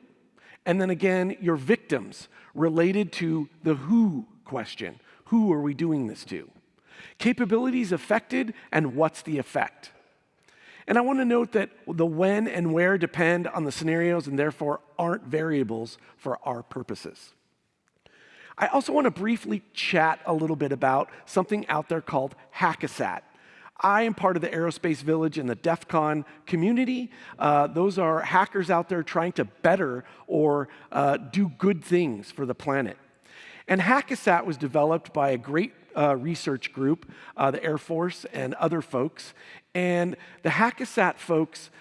And then again, your victims related to the who question. Who are we doing this to? Capabilities affected and what's the effect? And I want to note that the when and where depend on the scenarios and therefore aren't variables for our purposes. I also want to briefly chat a little bit about something out there called Hackasat. I am part of the Aerospace Village and the DEF CON community. Those are hackers out there trying to better or do good things for the planet. And Hackasat was developed by a great research group, the Air Force and other folks. And the Hackasat folks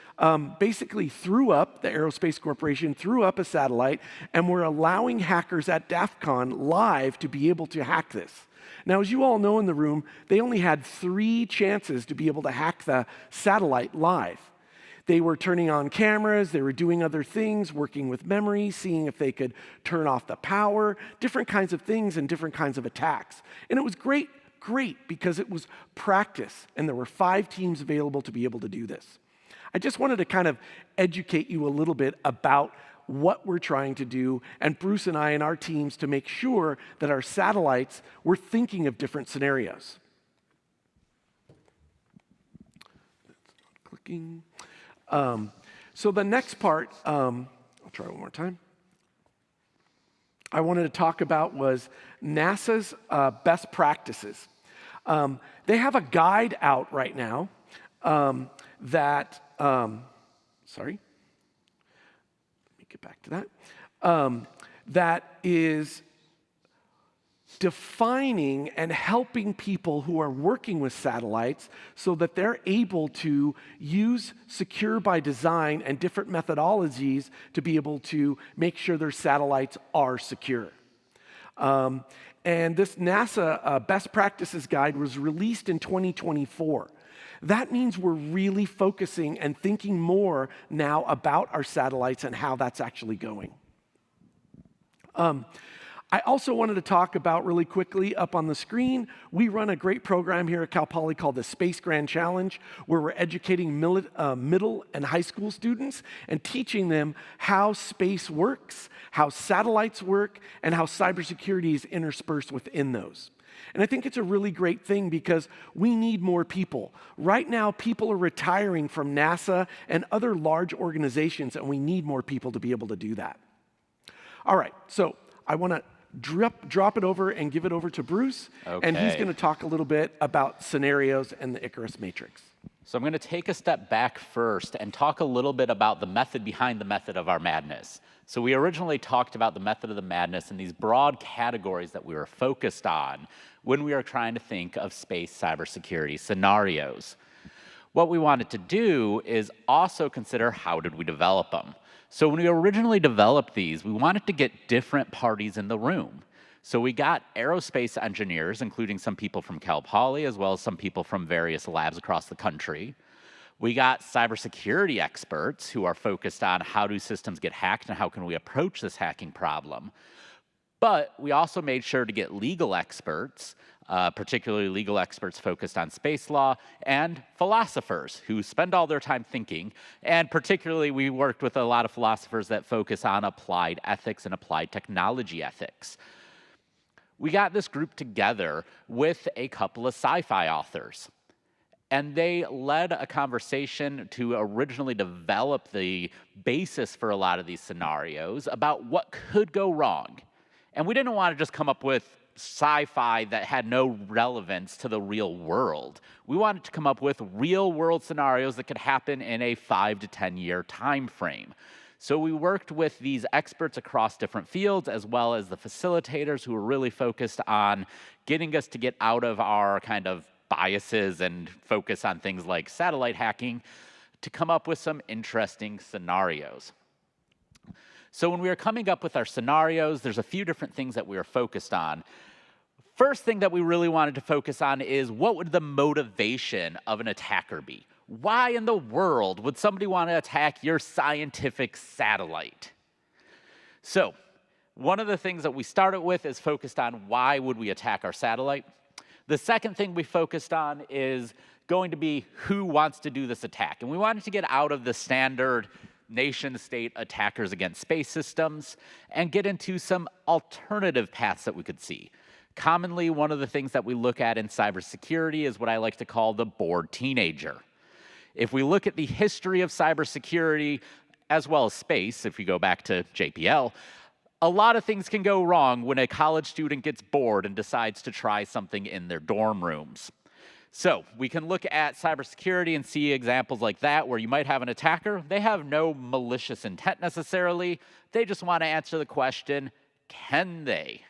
basically threw up, the Aerospace Corporation threw up a satellite, and were allowing hackers at DEF CON live to be able to hack this. Now, as you all know in the room, they only had 3 chances to be able to hack the satellite live. They were turning on cameras, they were doing other things, working with memory, seeing if they could turn off the power, different kinds of things and different kinds of attacks. And it was great Great, because it was practice, and there were 5 teams available to be able to do this. I just wanted to kind of educate you a little bit about what we're trying to do, and Bruce and I and our teams to make sure that our satellites were thinking of different scenarios. Clicking. So the next part, I'll try one more time. I wanted to talk about was NASA's best practices. They have a guide out right now that, sorry, let me get back to that, that is defining and helping people who are working with satellites so that they're able to use secure by design and different methodologies to be able to make sure their satellites are secure. And this NASA Best Practices Guide was released in 2024. That means we're really focusing and thinking more now about our satellites and how that's actually going. I also wanted to talk about really quickly up on the screen, we run a great program here at Cal Poly called the Space Grand Challenge, where we're educating middle and high school students and teaching them how space works, how satellites work, and how cybersecurity is interspersed within those. And I think it's a really great thing because we need more people. Right now, people are retiring from NASA and other large organizations, and we need more people to be able to do that. All right, so I want to drop it over and give it over to Bruce, and he's going to talk a little bit about scenarios and the Icarus matrix. So I'm going to take a step back first and talk a little bit about the method behind the method of our madness. So we originally talked about the method of the madness in these broad categories that we were focused on when we were trying to think of space cybersecurity scenarios. What we wanted to do is also consider how did we develop them. So when we originally developed these, we wanted to get different parties in the room. So we got aerospace engineers, including some people from Cal Poly, as well as some people from various labs across the country. We got cybersecurity experts who are focused on how do systems get hacked and how can we approach this hacking problem. But we also made sure to get legal experts, particularly legal experts focused on space law, and philosophers who spend all their time thinking. And particularly, we worked with a lot of philosophers that focus on applied ethics and applied technology ethics. We got this group together with a couple of sci-fi authors. And they led a conversation to originally develop the basis for a lot of these scenarios about what could go wrong. And we didn't want to just come up with sci-fi that had no relevance to the real world. We wanted to come up with real world scenarios that could happen in a 5 to 10 year time frame. So we worked with these experts across different fields, as well as the facilitators who were really focused on getting us to get out of our kind of biases and focus on things like satellite hacking to come up with some interesting scenarios. So when we were coming up with our scenarios, there's a few different things that we were focused on. First thing that we really wanted to focus on is what would the motivation of an attacker be? Why in the world would somebody want to attack your scientific satellite? So one of the things that we started with is focused on why would we attack our satellite. The second thing we focused on is going to be who wants to do this attack. And we wanted to get out of the standard nation-state attackers against space systems and get into some alternative paths that we could see. Commonly, one of the things that we look at in cybersecurity is what I like to call the bored teenager. If we look at the history of cybersecurity, as well as space, if we go back to JPL, a lot of things can go wrong when a college student gets bored and decides to try something in their dorm rooms. So we can look at cybersecurity and see examples like that where you might have an attacker. They have no malicious intent necessarily. They just want to answer the question, can they?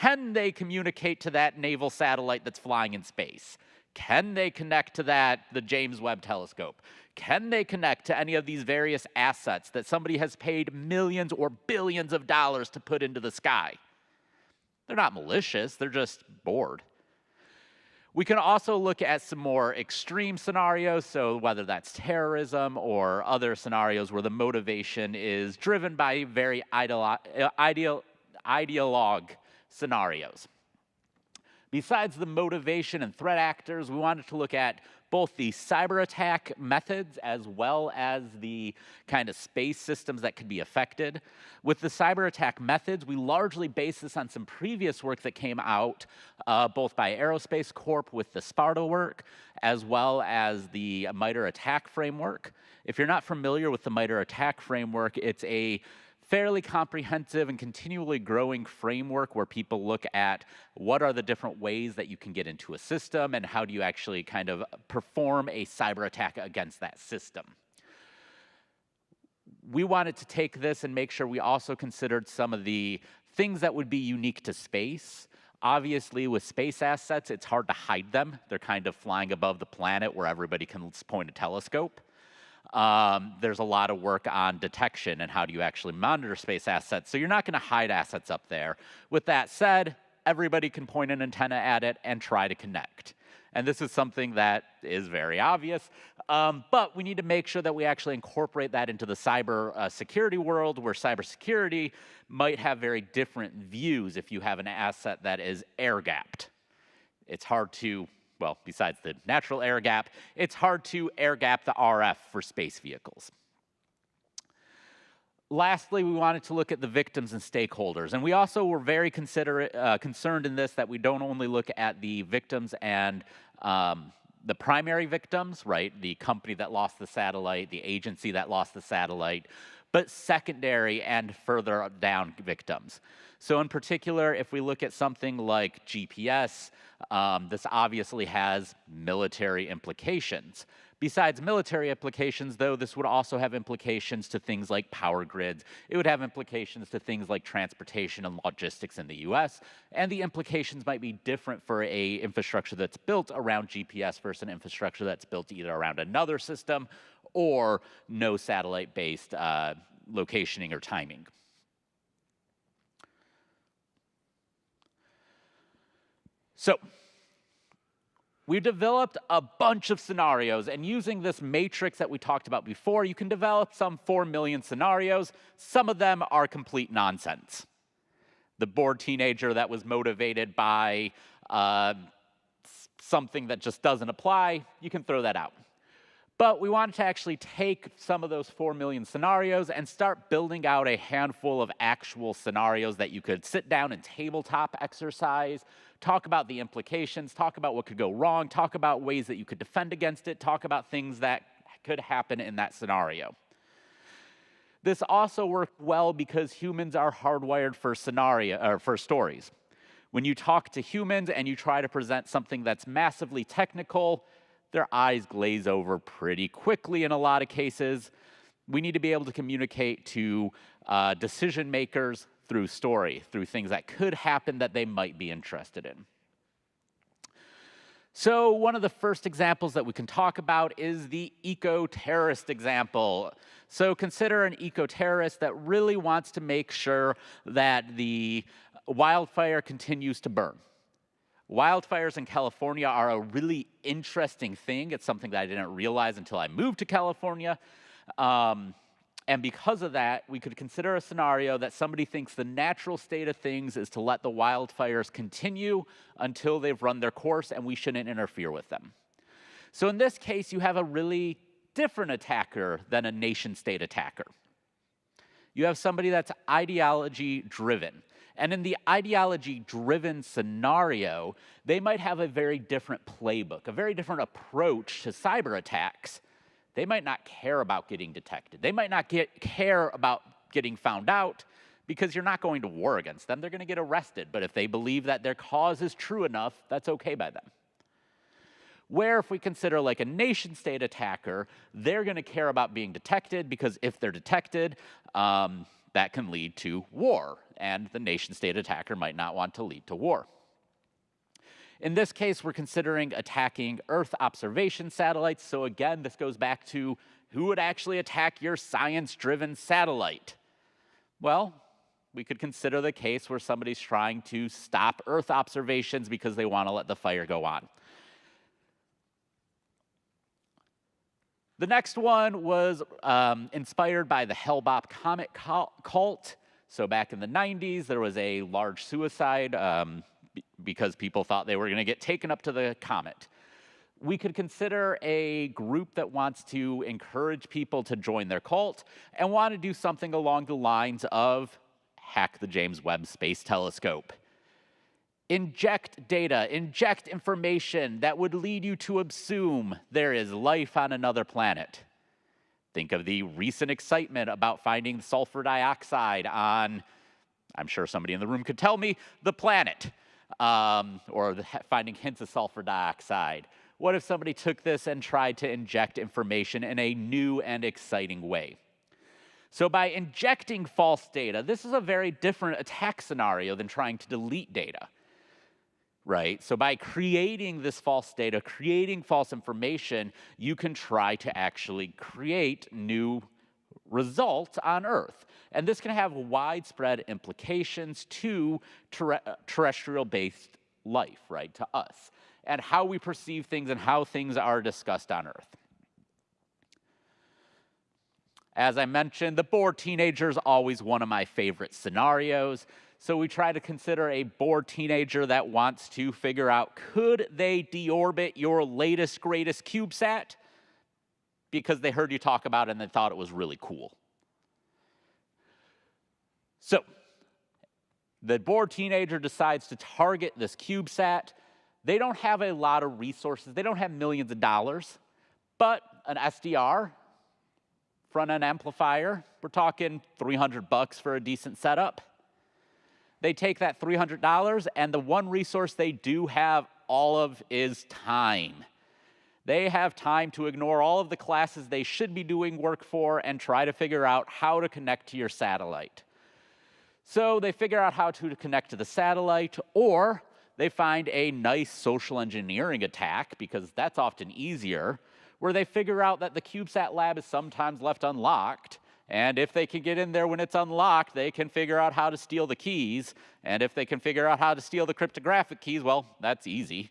Can they communicate to that naval satellite that's flying in space? Can they connect to the James Webb Telescope? Can they connect to any of these various assets that somebody has paid millions or billions of dollars to put into the sky? They're not malicious, they're just bored. We can also look at some more extreme scenarios, so whether that's terrorism or other scenarios where the motivation is driven by very ideologue scenarios. Besides the motivation and threat actors, we wanted to look at both the cyber attack methods as well as the kind of space systems that could be affected. With the cyber attack methods, we largely based this on some previous work that came out both by Aerospace Corp with the Sparta work, as well as the MITRE ATT&CK framework. If you're not familiar with the MITRE ATT&CK framework, it's a fairly comprehensive and continually growing framework where people look at what are the different ways that you can get into a system and how do you actually kind of perform a cyber attack against that system. We wanted to take this and make sure we also considered some of the things that would be unique to space. Obviously, with space assets, it's hard to hide them. They're kind of flying above the planet where everybody can point a telescope. There's a lot of work on detection and how do you actually monitor space assets. So you're not going to hide assets up there. With that said, everybody can point an antenna at it and try to connect. And this is something that is very obvious, but we need to make sure that we actually incorporate that into the cyber security world, where cybersecurity might have very different views if you have an asset that is air-gapped. It's hard to, well, besides the natural air gap, it's hard to air gap the RF for space vehicles. Lastly, we wanted to look at the victims and stakeholders. And we also were very concerned in this that we don't only look at the victims and the primary victims, right? The company that lost the satellite, the agency that lost the satellite, but secondary and further down victims. So in particular, if we look at something like GPS, this obviously has military implications. Besides military implications, though, this would also have implications to things like power grids. It would have implications to things like transportation and logistics in the US, and the implications might be different for a infrastructure that's built around GPS versus an infrastructure that's built either around another system or no satellite-based locationing or timing. So, we've developed a bunch of scenarios, and using this matrix that we talked about before, you can develop some 4 million scenarios. Some of them are complete nonsense. The bored teenager that was motivated by something that just doesn't apply, you can throw that out. But we wanted to actually take some of those 4 million scenarios and start building out a handful of actual scenarios that you could sit down and tabletop exercise, talk about the implications, talk about what could go wrong, talk about ways that you could defend against it, talk about things that could happen in that scenario. This also worked well because humans are hardwired for stories. When you talk to humans and you try to present something that's massively technical, their eyes glaze over pretty quickly in a lot of cases. We need to be able to communicate to decision makers through story, through things that could happen that they might be interested in. So one of the first examples that we can talk about is the eco-terrorist example. So consider an eco-terrorist that really wants to make sure that the wildfire continues to burn. Wildfires in California are a really interesting thing. It's something that I didn't realize until I moved to California. And because of that, we could consider a scenario that somebody thinks the natural state of things is to let the wildfires continue until they've run their course and we shouldn't interfere with them. So in this case, you have a really different attacker than a nation-state attacker. You have somebody that's ideology-driven. And in the ideology-driven scenario, they might have a very different playbook, a very different approach to cyber attacks. They might not care about getting detected. They might not care about getting found out because you're not going to war against them. They're going to get arrested. But if they believe that their cause is true enough, that's okay by them. Where if we consider like a nation-state attacker, they're going to care about being detected because if they're detected, that can lead to war. And the nation-state attacker might not want to lead to war. In this case, we're considering attacking Earth observation satellites. So again, this goes back to who would actually attack your science-driven satellite? Well, we could consider the case where somebody's trying to stop Earth observations because they want to let the fire go on. The next one was inspired by the Hale-Bopp comet cult. So back in the 90s, there was a large suicide because people thought they were going to get taken up to the comet. We could consider a group that wants to encourage people to join their cult and want to do something along the lines of hack the James Webb Space Telescope. Inject data, inject information that would lead you to assume there is life on another planet. Think of the recent excitement about finding sulfur dioxide on, I'm sure somebody in the room could tell me, the planet, or finding hints of sulfur dioxide. What if somebody took this and tried to inject information in a new and exciting way? So by injecting false data, this is a very different attack scenario than trying to delete data, right? So by creating this false data, creating false information, you can try to actually create new results on Earth. And this can have widespread implications to terrestrial-based life, right, to us, and how we perceive things and how things are discussed on Earth. As I mentioned, the bored teenager is always one of my favorite scenarios. So we try to consider a bored teenager that wants to figure out, could they deorbit your latest, greatest CubeSat? Because they heard you talk about it and they thought it was really cool. So the bored teenager decides to target this CubeSat. They don't have a lot of resources. They don't have millions of dollars, but an SDR, front-end amplifier, we're talking $300 for a decent setup. They take that $300, and the one resource they do have all of is time. They have time to ignore all of the classes they should be doing work for and try to figure out how to connect to your satellite. So they figure out how to connect to the satellite, or they find a nice social engineering attack, because that's often easier, where they figure out that the CubeSat lab is sometimes left unlocked, and if they can get in there when it's unlocked, they can figure out how to steal the keys, and if they can figure out how to steal the cryptographic keys, well, that's easy.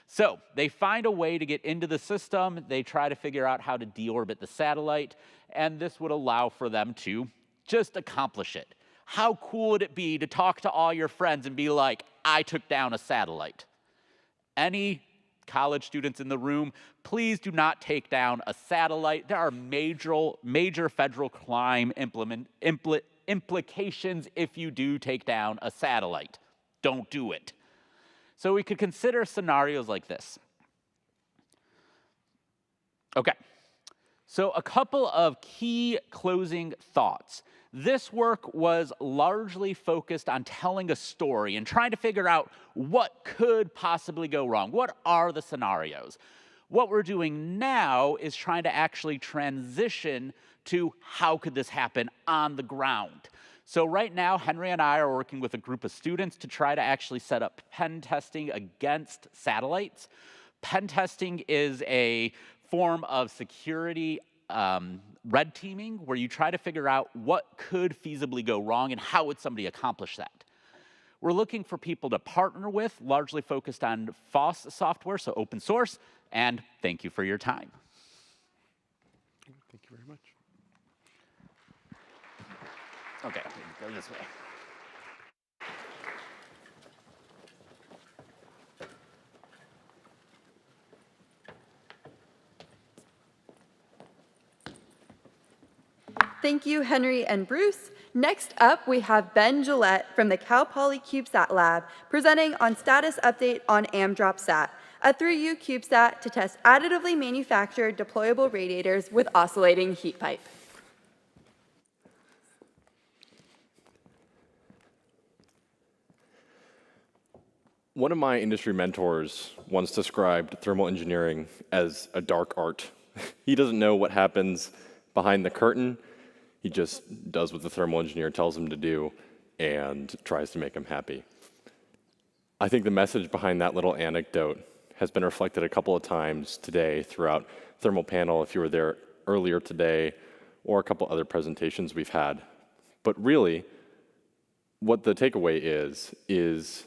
So they find a way to get into the system, they try to figure out how to deorbit the satellite, and this would allow for them to just accomplish it. How cool would it be to talk to all your friends and be like, I took down a satellite? Any college students in the room, please do not take down a satellite. There are major federal crime implications if you do take down a satellite. Don't do it. So we could consider scenarios like this. Okay, so a couple of key closing thoughts. This work was largely focused on telling a story and trying to figure out what could possibly go wrong. What are the scenarios? What we're doing now is trying to actually transition to how could this happen on the ground. So right now, Henry and I are working with a group of students to try to actually set up pen testing against satellites. Pen testing is a form of security red teaming, where you try to figure out what could feasibly go wrong and how would somebody accomplish that. We're looking for people to partner with, largely focused on FOSS software, so open source, and thank you for your time. Thank you very much. Okay, go this way. Thank you, Henry and Bruce. Next up, we have Ben Gillette from the Cal Poly CubeSat Lab presenting on status update on AmDropSat, a 3U CubeSat to test additively manufactured deployable radiators with oscillating heat pipe. One of my industry mentors once described thermal engineering as a dark art. He doesn't know what happens behind the curtain. He just does what the thermal engineer tells him to do and tries to make him happy. I think the message behind that little anecdote has been reflected a couple of times today throughout Thermal Panel, if you were there earlier today, or a couple other presentations we've had. But really, what the takeaway is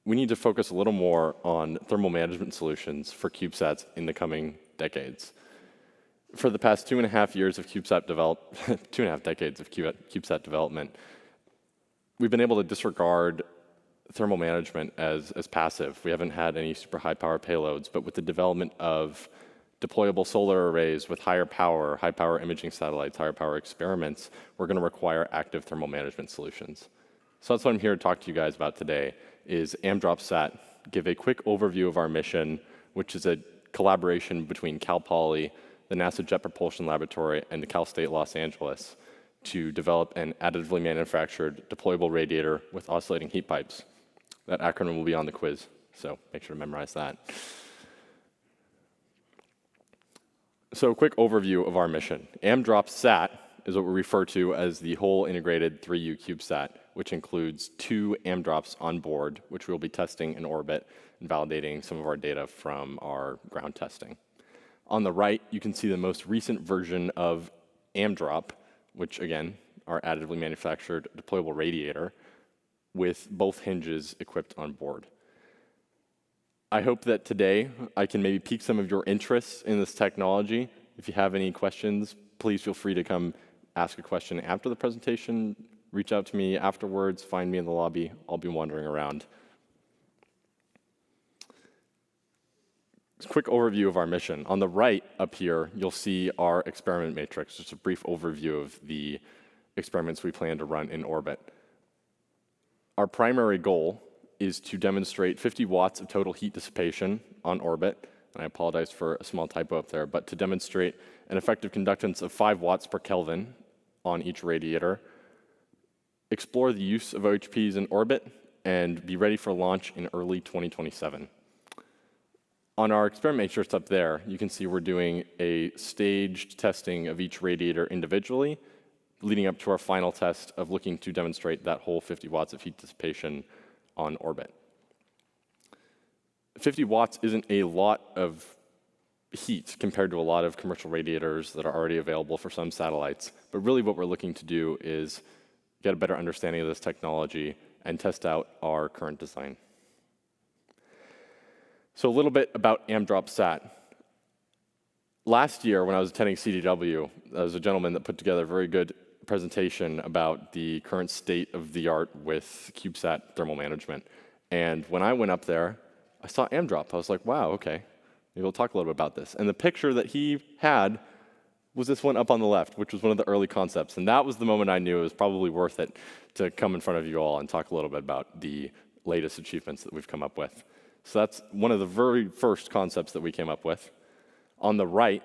we need to focus a little more on thermal management solutions for CubeSats in the coming decades. For the past 2.5 years of CubeSat 2.5 decades of CubeSat development, we've been able to disregard thermal management as passive. We haven't had any super high power payloads, but with the development of deployable solar arrays with high power imaging satellites, higher power experiments, we're going to require active thermal management solutions. So that's what I'm here to talk to you guys about today, is AmDropSat, give a quick overview of our mission, which is a collaboration between Cal Poly, the NASA Jet Propulsion Laboratory, and the Cal State Los Angeles to develop an additively manufactured deployable radiator with oscillating heat pipes. That acronym will be on the quiz, so make sure to memorize that. So a quick overview of our mission. AmDropSat is what we refer to as the whole integrated 3U CubeSat, which includes 2 AmDrops on board, which we'll be testing in orbit and validating some of our data from our ground testing. On the right, you can see the most recent version of AmDrop, which again, our additively manufactured deployable radiator with both hinges equipped on board. I hope that today I can maybe pique some of your interest in this technology. If you have any questions, please feel free to come ask a question after the presentation. Reach out to me afterwards, find me in the lobby. I'll be wandering around. Quick overview of our mission. On the right up here, you'll see our experiment matrix, just a brief overview of the experiments we plan to run in orbit. Our primary goal is to demonstrate 50 watts of total heat dissipation on orbit. And I apologize for a small typo up there, but to demonstrate an effective conductance of 5 watts per Kelvin on each radiator, explore the use of OHPs in orbit, and be ready for launch in early 2027. On our experiment matrix up there, you can see we're doing a staged testing of each radiator individually, leading up to our final test of looking to demonstrate that whole 50 watts of heat dissipation on orbit. 50 watts isn't a lot of heat compared to a lot of commercial radiators that are already available for some satellites, but really what we're looking to do is get a better understanding of this technology and test out our current design. So a little bit about AmDropSat. Last year when I was attending CDW, there was a gentleman that put together a very good presentation about the current state of the art with CubeSat thermal management. And when I went up there, I saw AmDrop. I was like, wow, okay, maybe we'll talk a little bit about this. And the picture that he had was this one up on the left, which was one of the early concepts. And that was the moment I knew it was probably worth it to come in front of you all and talk a little bit about the latest achievements that we've come up with. So that's one of the very first concepts that we came up with. On the right,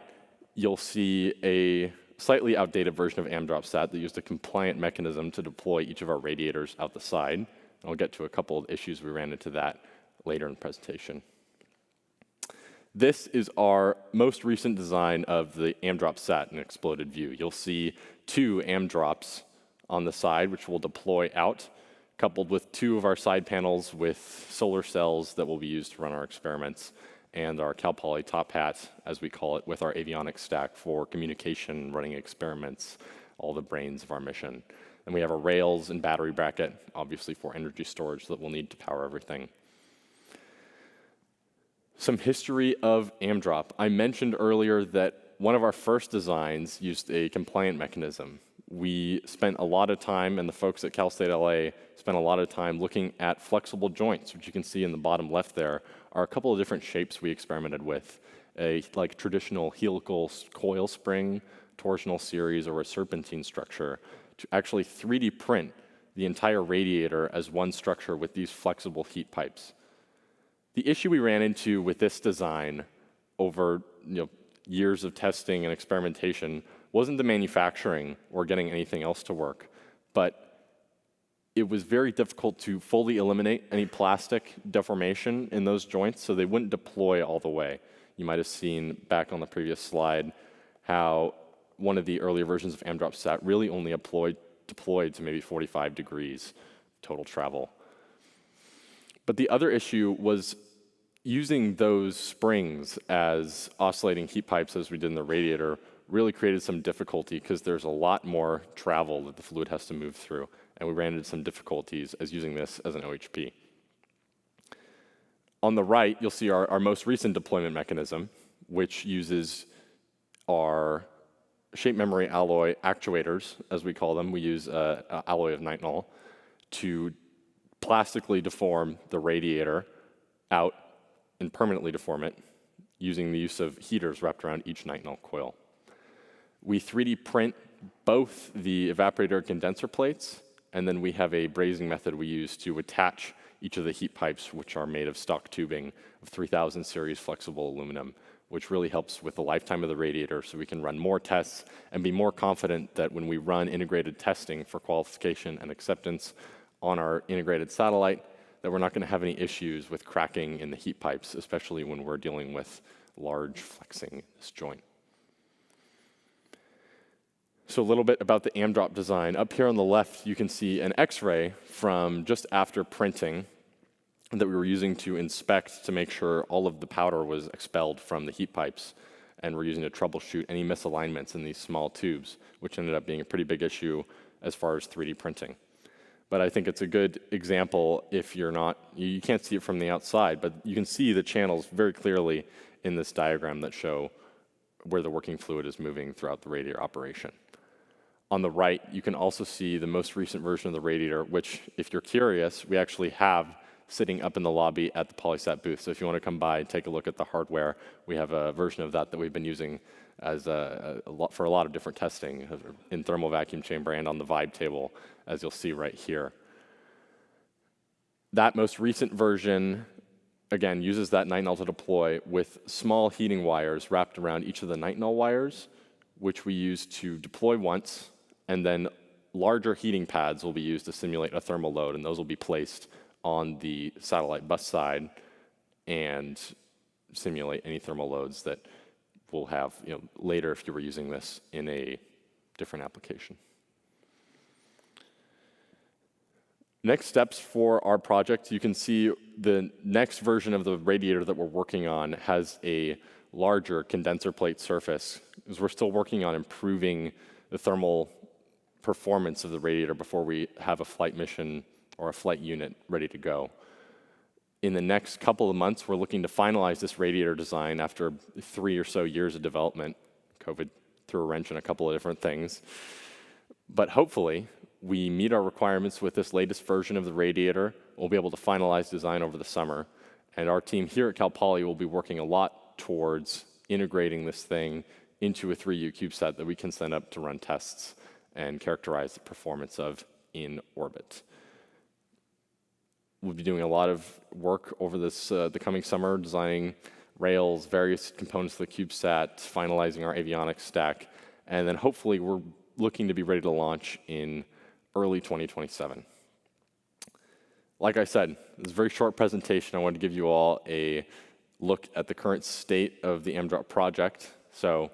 you'll see a slightly outdated version of AmDropSat that used a compliant mechanism to deploy each of our radiators out the side. I'll get to a couple of issues we ran into that later in the presentation. This is our most recent design of the AmDropSat in exploded view. You'll see 2 AmDrops on the side, which will deploy out, coupled with 2 of our side panels with solar cells that will be used to run our experiments, and our Cal Poly top hat, as we call it, with our avionics stack for communication, running experiments, all the brains of our mission. And we have a rails and battery bracket, obviously for energy storage that we'll need to power everything. Some history of AmDrop. I mentioned earlier that one of our first designs used a compliant mechanism. We spent a lot of time, and the folks at Cal State LA spent a lot of time looking at flexible joints, which you can see in the bottom left there are a couple of different shapes we experimented with. A like traditional helical coil spring, torsional series, or a serpentine structure to actually 3D print the entire radiator as one structure with these flexible heat pipes. The issue we ran into with this design over years of testing and experimentation wasn't the manufacturing or getting anything else to work, but it was very difficult to fully eliminate any plastic deformation in those joints, so they wouldn't deploy all the way. You might have seen back on the previous slide how one of the earlier versions of AmDropSat really only deployed to maybe 45 degrees total travel. But the other issue was using those springs as oscillating heat pipes as we did in the radiator really created some difficulty because there's a lot more travel that the fluid has to move through, and we ran into some difficulties as using this as an OHP. On the right, you'll see our most recent deployment mechanism, which uses our shape memory alloy actuators, as we call them. We use alloy of nitinol to plastically deform the radiator out and permanently deform it using the use of heaters wrapped around each nitinol coil. We 3D print both the evaporator and condenser plates, and then we have a brazing method we use to attach each of the heat pipes, which are made of stock tubing of 3000 series flexible aluminum, which really helps with the lifetime of the radiator so we can run more tests and be more confident that when we run integrated testing for qualification and acceptance on our integrated satellite, that we're not going to have any issues with cracking in the heat pipes, especially when we're dealing with large flexing in this joint. So a little bit about the AMDROP design. Up here on the left, you can see an X-ray from just after printing that we were using to inspect to make sure all of the powder was expelled from the heat pipes. And we're using to troubleshoot any misalignments in these small tubes, which ended up being a pretty big issue as far as 3D printing. But I think it's a good example if you're not, you can't see it from the outside, but you can see the channels very clearly in this diagram that show where the working fluid is moving throughout the radiator operation. On the right, you can also see the most recent version of the radiator, which, if you're curious, we actually have sitting up in the lobby at the PolySat booth. So if you want to come by and take a look at the hardware, we have a version of that we've been using as for a lot of different testing in thermal vacuum chamber and on the vibe table, as you'll see right here. That most recent version, again, uses that nitinol to deploy with small heating wires wrapped around each of the nitinol wires, which we use to deploy once, and then larger heating pads will be used to simulate a thermal load, and those will be placed on the satellite bus side and simulate any thermal loads that we'll have later if you were using this in a different application. Next steps for our project, you can see the next version of the radiator that we're working on has a larger condenser plate surface, because we're still working on improving the thermal performance of the radiator before we have a flight mission or a flight unit ready to go. In the next couple of months, we're looking to finalize this radiator design after 3 or so years of development. COVID threw a wrench in a couple of different things. But hopefully, we meet our requirements with this latest version of the radiator. We'll be able to finalize design over the summer. And our team here at Cal Poly will be working a lot towards integrating this thing into a 3U CubeSat that we can send up to run tests and characterize the performance of in orbit. We'll be doing a lot of work over the coming summer, designing rails, various components of the CubeSat, finalizing our avionics stack, and then hopefully we're looking to be ready to launch in early 2027. Like I said, this is a very short presentation. I wanted to give you all a look at the current state of the AMDROP project. So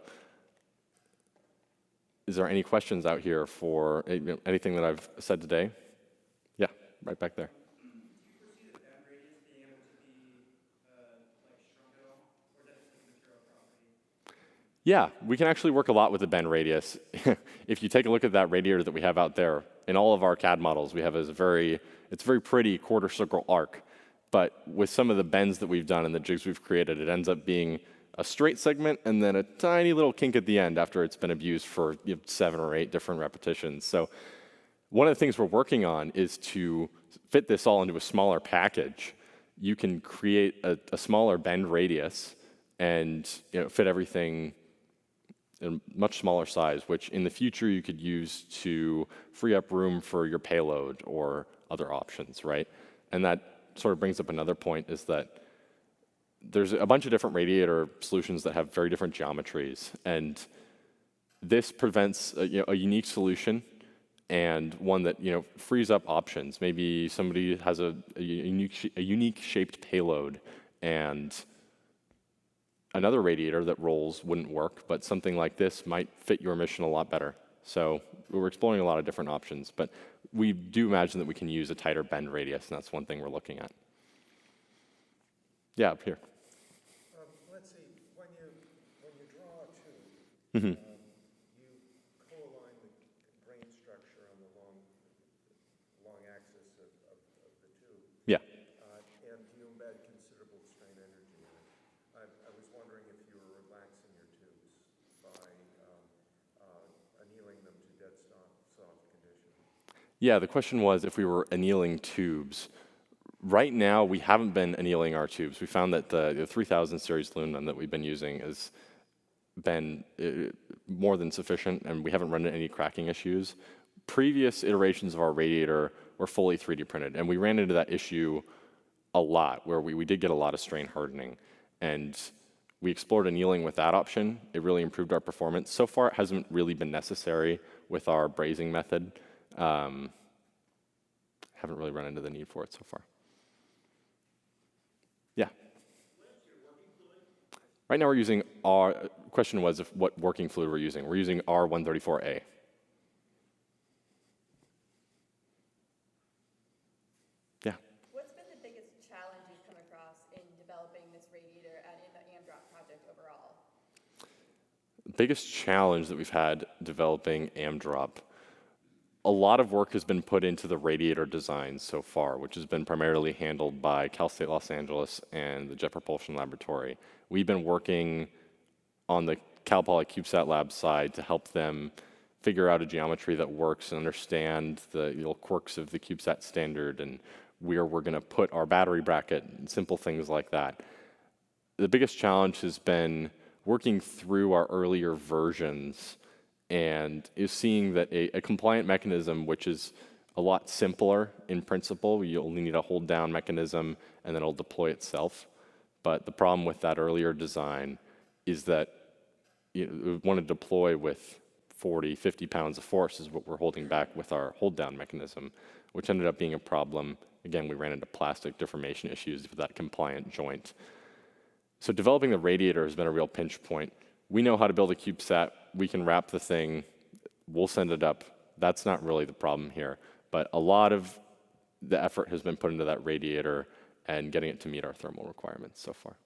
is there any questions out here for anything that I've said today? Yeah, right back there. Yeah, we can actually work a lot with the bend radius. If you take a look at that radiator that we have out there, in all of our CAD models, we have it's a very pretty quarter circle arc. But with some of the bends that we've done and the jigs we've created, it ends up being a straight segment and then a tiny little kink at the end after it's been abused for 7 or 8 different repetitions. So one of the things we're working on is to fit this all into a smaller package. You can create a smaller bend radius and fit everything in a much smaller size, which in the future you could use to free up room for your payload or other options, right? And that sort of brings up another point, is that there's a bunch of different radiator solutions that have very different geometries, and this prevents a unique solution and one that frees up options. Maybe somebody has a unique shaped payload, and another radiator that rolls wouldn't work, but something like this might fit your mission a lot better. So we're exploring a lot of different options, but we do imagine that we can use a tighter bend radius, and that's one thing we're looking at. Yeah, up here. Let's see, when you draw a tube, Mm-hmm. you co-align the grain structure on the long axis of the tube. Yeah. And you embed considerable strain energy in it. I was wondering if you were relaxing your tubes by annealing them to dead soft condition. Yeah, the question was if we were annealing tubes, Right now, we haven't been annealing our tubes. We found that the 3000 series aluminum that we've been using has been more than sufficient, and we haven't run into any cracking issues. Previous iterations of our radiator were fully 3D printed, and we ran into that issue a lot, where we did get a lot of strain hardening. And we explored annealing with that option. It really improved our performance. So far, it hasn't really been necessary with our brazing method. Haven't really run into the need for it so far. Yeah. Right now we're using question was what working fluid we're using. We're using R134A. Yeah. What's been the biggest challenge you've come across in developing this radiator and in the AmDrop project overall? Biggest challenge that we've had developing AmDrop. A lot of work has been put into the radiator design so far, which has been primarily handled by Cal State Los Angeles and the Jet Propulsion Laboratory. We've been working on the Cal Poly CubeSat lab side to help them figure out a geometry that works and understand the quirks of the CubeSat standard and where we're going to put our battery bracket and simple things like that. The biggest challenge has been working through our earlier versions and is seeing that a compliant mechanism, which is a lot simpler in principle, you only need a hold down mechanism and then it'll deploy itself. But the problem with that earlier design is that we want to deploy with 40, 50 pounds of force is what we're holding back with our hold down mechanism, which ended up being a problem. Again, we ran into plastic deformation issues with that compliant joint. So developing the radiator has been a real pinch point. We know how to build a CubeSat. We can wrap the thing. We'll send it up. That's not really the problem here. But a lot of the effort has been put into that radiator and getting it to meet our thermal requirements so far.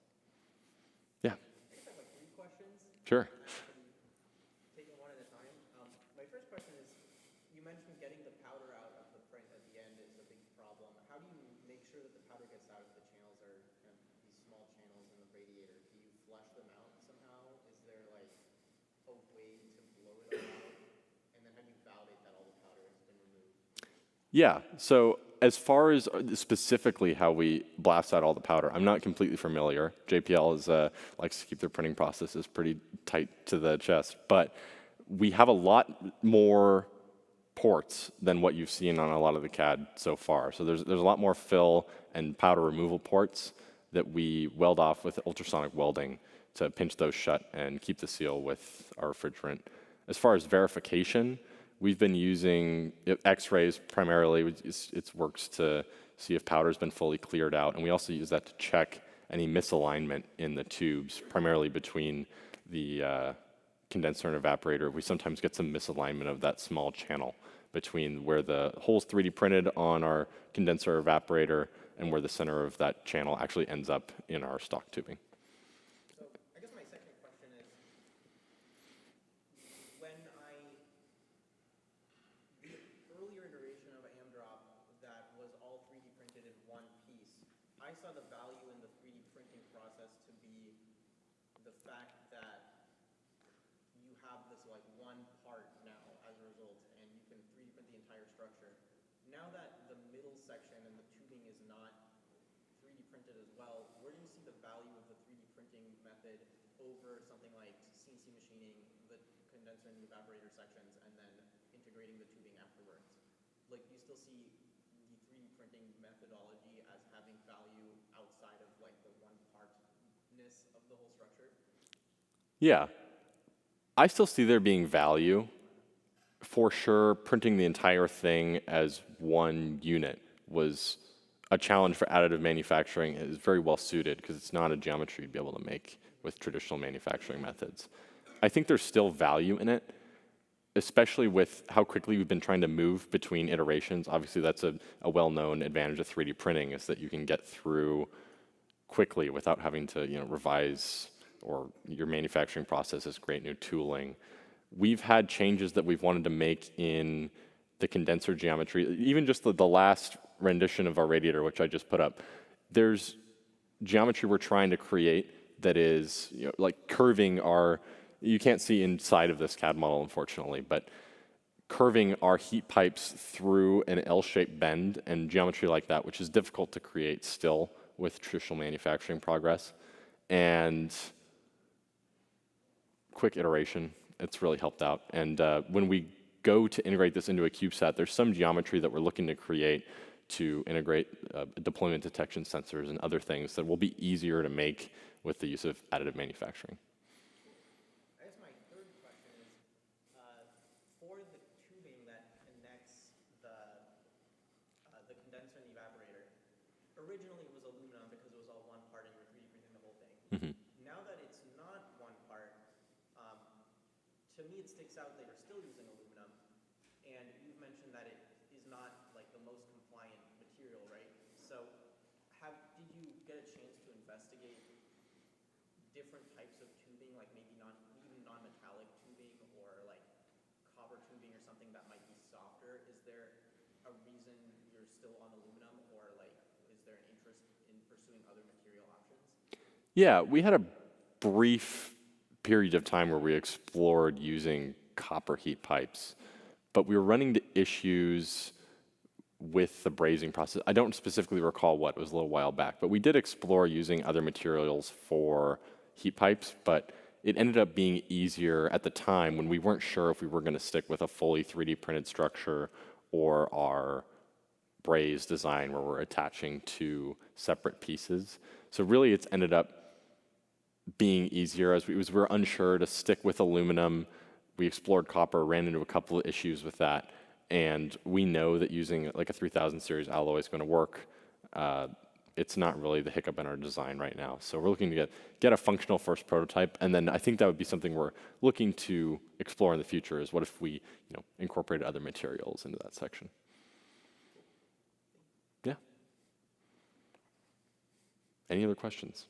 Yeah. I guess I have like 3 questions. Sure. Take them one at a time. My first question is, you mentioned getting the powder out of the print at the end is a big problem. How do you make sure that the powder gets out if the channels are kind of these small channels in the radiator? Do you flush them out somehow? Is there like a way to blow it all out? And then how do you validate that all the powder has been removed? Yeah, so as far as specifically how we blast out all the powder, I'm not completely familiar. JPL likes to keep their printing processes pretty tight to the chest, but we have a lot more ports than what you've seen on a lot of the CAD so far. So there's a lot more fill and powder removal ports that we weld off with ultrasonic welding to pinch those shut and keep the seal with our refrigerant. As far as verification, we've been using X-rays primarily. It works to see if powder's been fully cleared out, and we also use that to check any misalignment in the tubes, primarily between the condenser and evaporator. We sometimes get some misalignment of that small channel between where the hole's 3D printed on our condenser evaporator and where the center of that channel actually ends up in our stock tubing. So I guess my second question is, the earlier iteration of AmDrop that was all 3D printed in one piece, I saw the value in the 3D printing process to be the fact that you have this like one part now as a result, and you can 3D print the entire structure. Now that the middle section and the tubing is not 3D printed as well, where do you see the value of the 3D printing method over something like CNC machining the condenser and the evaporator sections and then integrating the tubing afterwards? Like, do you still see the 3D printing methodology as having value outside of like the one partness of the whole structure? Yeah, I still see there being value. For sure, printing the entire thing as one unit was a challenge for additive manufacturing. It is very well suited because it's not a geometry you'd be able to make with traditional manufacturing methods. I think there's still value in it, especially with how quickly we've been trying to move between iterations. Obviously, that's a well-known advantage of 3D printing, is that you can get through quickly without having to revise, or your manufacturing process is great new tooling. We've had changes that we've wanted to make in the condenser geometry. Even just the last rendition of our radiator, which I just put up, there's geometry we're trying to create that is like curving our, you can't see inside of this CAD model, unfortunately, but curving our heat pipes through an L-shaped bend and geometry like that, which is difficult to create still with traditional manufacturing progress. And quick iteration, it's really helped out. And when we go to integrate this into a CubeSat, there's some geometry that we're looking to create to integrate deployment detection sensors and other things that will be easier to make with the use of additive manufacturing. I guess my third question is, for the tubing that connects the condenser and the evaporator, originally it was aluminum because it was all one part and you were 3D printing the whole thing. Mm-hmm. Now that it's not one part, to me it sticks out that you're still using aluminum, and you've mentioned that it is not like the most compliant material, right? So did you get a chance to investigate different types of tubing, like maybe even non-metallic tubing or like copper tubing or something that might be softer? Is there a reason you're still on aluminum, or like is there an interest in pursuing other material options? Yeah, we had a brief period of time where we explored using copper heat pipes, but we were running into issues with the brazing process. I don't specifically recall what, it was a little while back, but we did explore using other materials for heat pipes, but it ended up being easier at the time when we weren't sure if we were going to stick with a fully 3D printed structure or our braze design where we're attaching two separate pieces. So really it's ended up being easier as we were unsure to stick with aluminum. We explored copper, ran into a couple of issues with that, and we know that using like a 3000 series alloy is going to work. It's not really the hiccup in our design right now. So we're looking to get a functional first prototype, and then I think that would be something we're looking to explore in the future is what if we incorporated other materials into that section. Yeah. Any other questions?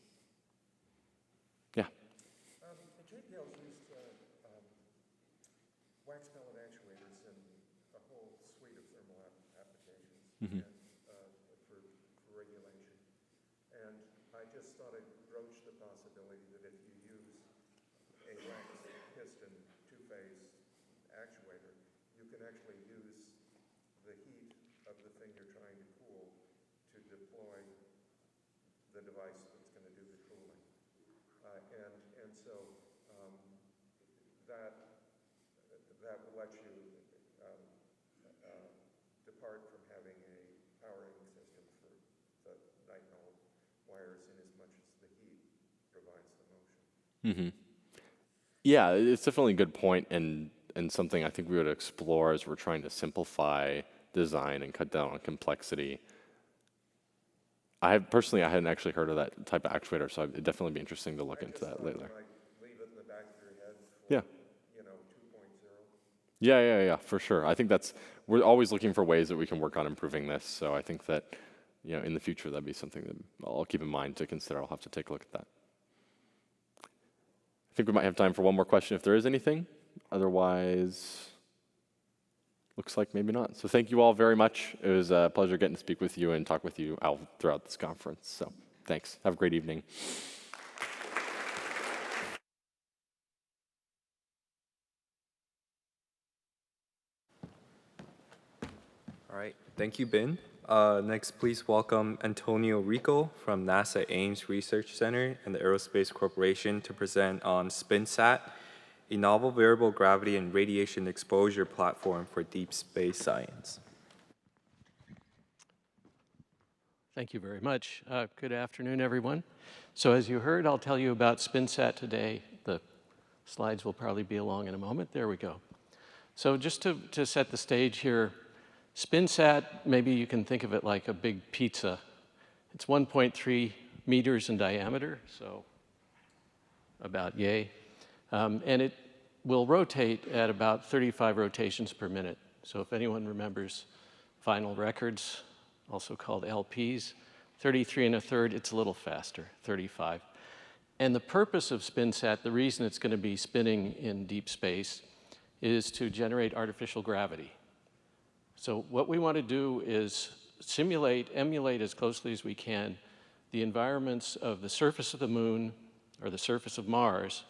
Yeah. The JPLs used wax pellet actuators in a whole suite of thermal applications. Mm-hmm. For regulation. And I just thought I'd broach the possibility that if you use a wax piston two-phase actuator, you can actually use the heat of the thing you're trying to cool to deploy the device that's going to do the cooling. And so that will let you depart from having a powering system for the nitinol wires in as much as the heat provides the motion. Mm-hmm. Yeah, it's definitely a good point and something I think we would explore as we're trying to simplify design and cut down on complexity. I hadn't actually heard of that type of actuator, so it'd definitely be interesting to look into that later. Leave it in the back of your head for, yeah. 2.0. Yeah, for sure. I think we're always looking for ways that we can work on improving this. So I think that, in the future, that'd be something that I'll keep in mind to consider. I'll have to take a look at that. I think we might have time for one more question if there is anything. Otherwise, looks like maybe not. So thank you all very much. It was a pleasure getting to speak with you and talk with you all throughout this conference. So thanks. Have a great evening. All right, thank you, Ben. Next, please welcome Antonio Rico from NASA Ames Research Center and the Aerospace Corporation to present on SpinSat, a novel variable gravity and radiation exposure platform for deep space science. Thank you very much. Good afternoon, everyone. So as you heard, I'll tell you about SpinSat today. The slides will probably be along in a moment. There we go. So just to set the stage here, SpinSat, maybe you can think of it like a big pizza. It's 1.3 meters in diameter, so about yay. And it will rotate at about 35 rotations per minute. So if anyone remembers vinyl records, also called LPs, 33 1/3, it's a little faster, 35. And the purpose of SpinSat, the reason it's going to be spinning in deep space, is to generate artificial gravity. So what we want to do is emulate as closely as we can the environments of the surface of the moon or the surface of Mars,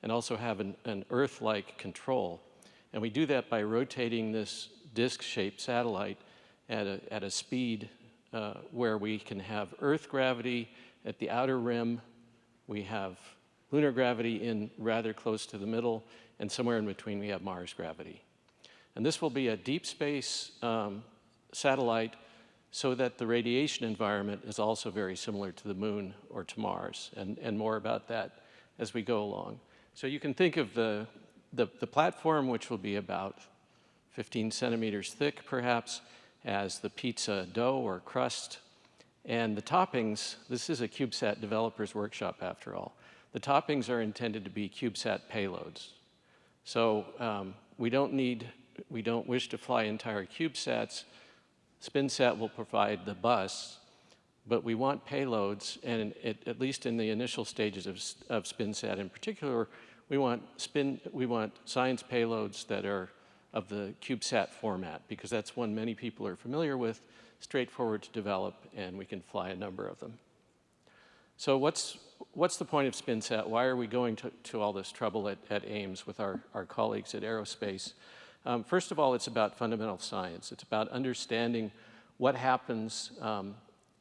and also have an Earth-like control. And we do that by rotating this disc-shaped satellite at a speed where we can have Earth gravity at the outer rim, we have lunar gravity in rather close to the middle, and somewhere in between we have Mars gravity. And this will be a deep space satellite so that the radiation environment is also very similar to the moon or to Mars, and more about that as we go along. So you can think of the platform, which will be about 15 centimeters thick perhaps, as the pizza dough or crust. And the toppings, this is a CubeSat developers workshop after all. The toppings are intended to be CubeSat payloads. So we don't wish to fly entire CubeSats. SpinSat will provide the bus, but we want payloads, and at least in the initial stages of SpinSat in particular, we want science payloads that are of the CubeSat format, because that's one many people are familiar with, straightforward to develop, and we can fly a number of them. So what's the point of SpinSat? Why are we going to all this trouble at Ames with our colleagues at Aerospace? First of all, it's about fundamental science. It's about understanding what happens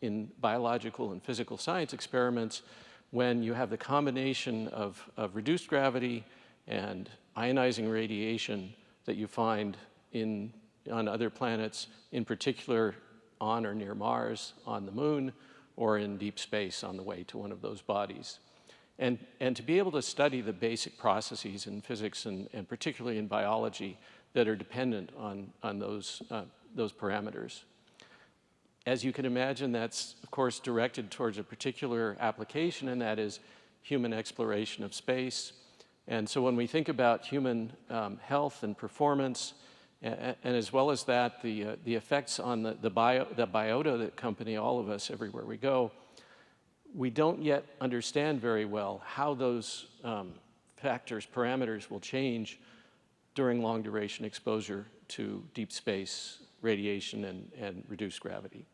in biological and physical science experiments when you have the combination of reduced gravity and ionizing radiation that you find on other planets, in particular on or near Mars, on the moon, or in deep space on the way to one of those bodies. And to be able to study the basic processes in physics and particularly in biology that are dependent on those parameters. As you can imagine, that's, of course, directed towards a particular application, and that is human exploration of space. And so when we think about human health and performance, and as well as that, the effects on the biota that accompany all of us everywhere we go, we don't yet understand very well how those parameters will change during long duration exposure to deep space radiation and reduced gravity.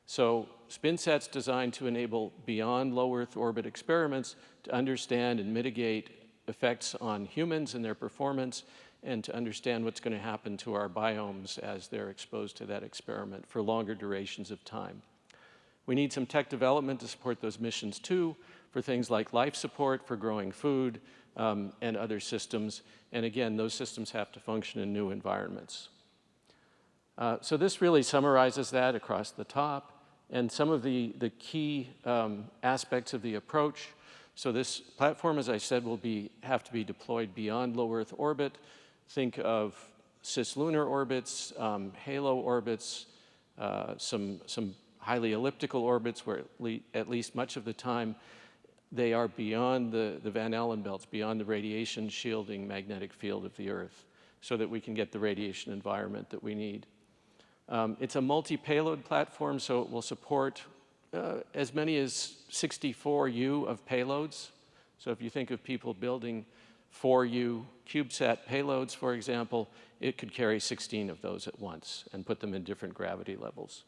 So SpinSat's designed to enable beyond low Earth orbit experiments to understand and mitigate effects on humans and their performance, and to understand what's going to happen to our biomes as they're exposed to that experiment for longer durations of time. We need some tech development to support those missions too, for things like life support, for growing food, and other systems. And again, those systems have to function in new environments. So this really summarizes that across the top, and some of the key aspects of the approach. So this platform, as I said, will have to be deployed beyond low Earth orbit. Think of cislunar orbits, halo orbits, some highly elliptical orbits where at least much of the time they are beyond the Van Allen belts, beyond the radiation shielding magnetic field of the Earth, so that we can get the radiation environment that we need. It's a multi-payload platform, so it will support as many as 64U of payloads. So if you think of people building 4U CubeSat payloads, for example, it could carry 16 of those at once and put them in different gravity levels.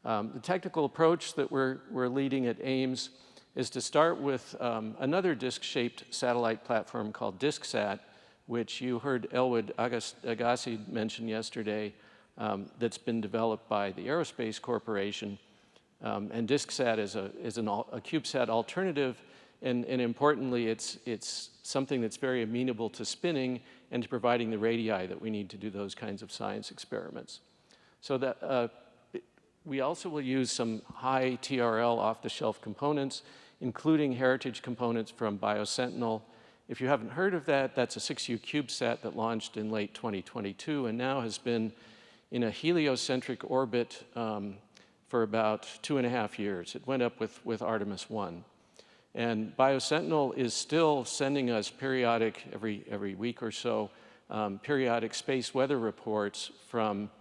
The technical approach that we're leading at Ames is to start with another disc-shaped satellite platform called DiskSat, which you heard Elwood Agassi mention yesterday, that's been developed by the Aerospace Corporation. And DiskSat is a CubeSat alternative, and importantly, it's something that's very amenable to spinning and to providing the radii that we need to do those kinds of science experiments. So that we also will use some high TRL off-the-shelf components, including heritage components from BioSentinel. If you haven't heard of that, that's a 6U CubeSat that launched in late 2022 and now has been in a heliocentric orbit for about 2.5 years. It went up with Artemis 1. And BioSentinel is still sending us periodic, every week or so, periodic space weather reports from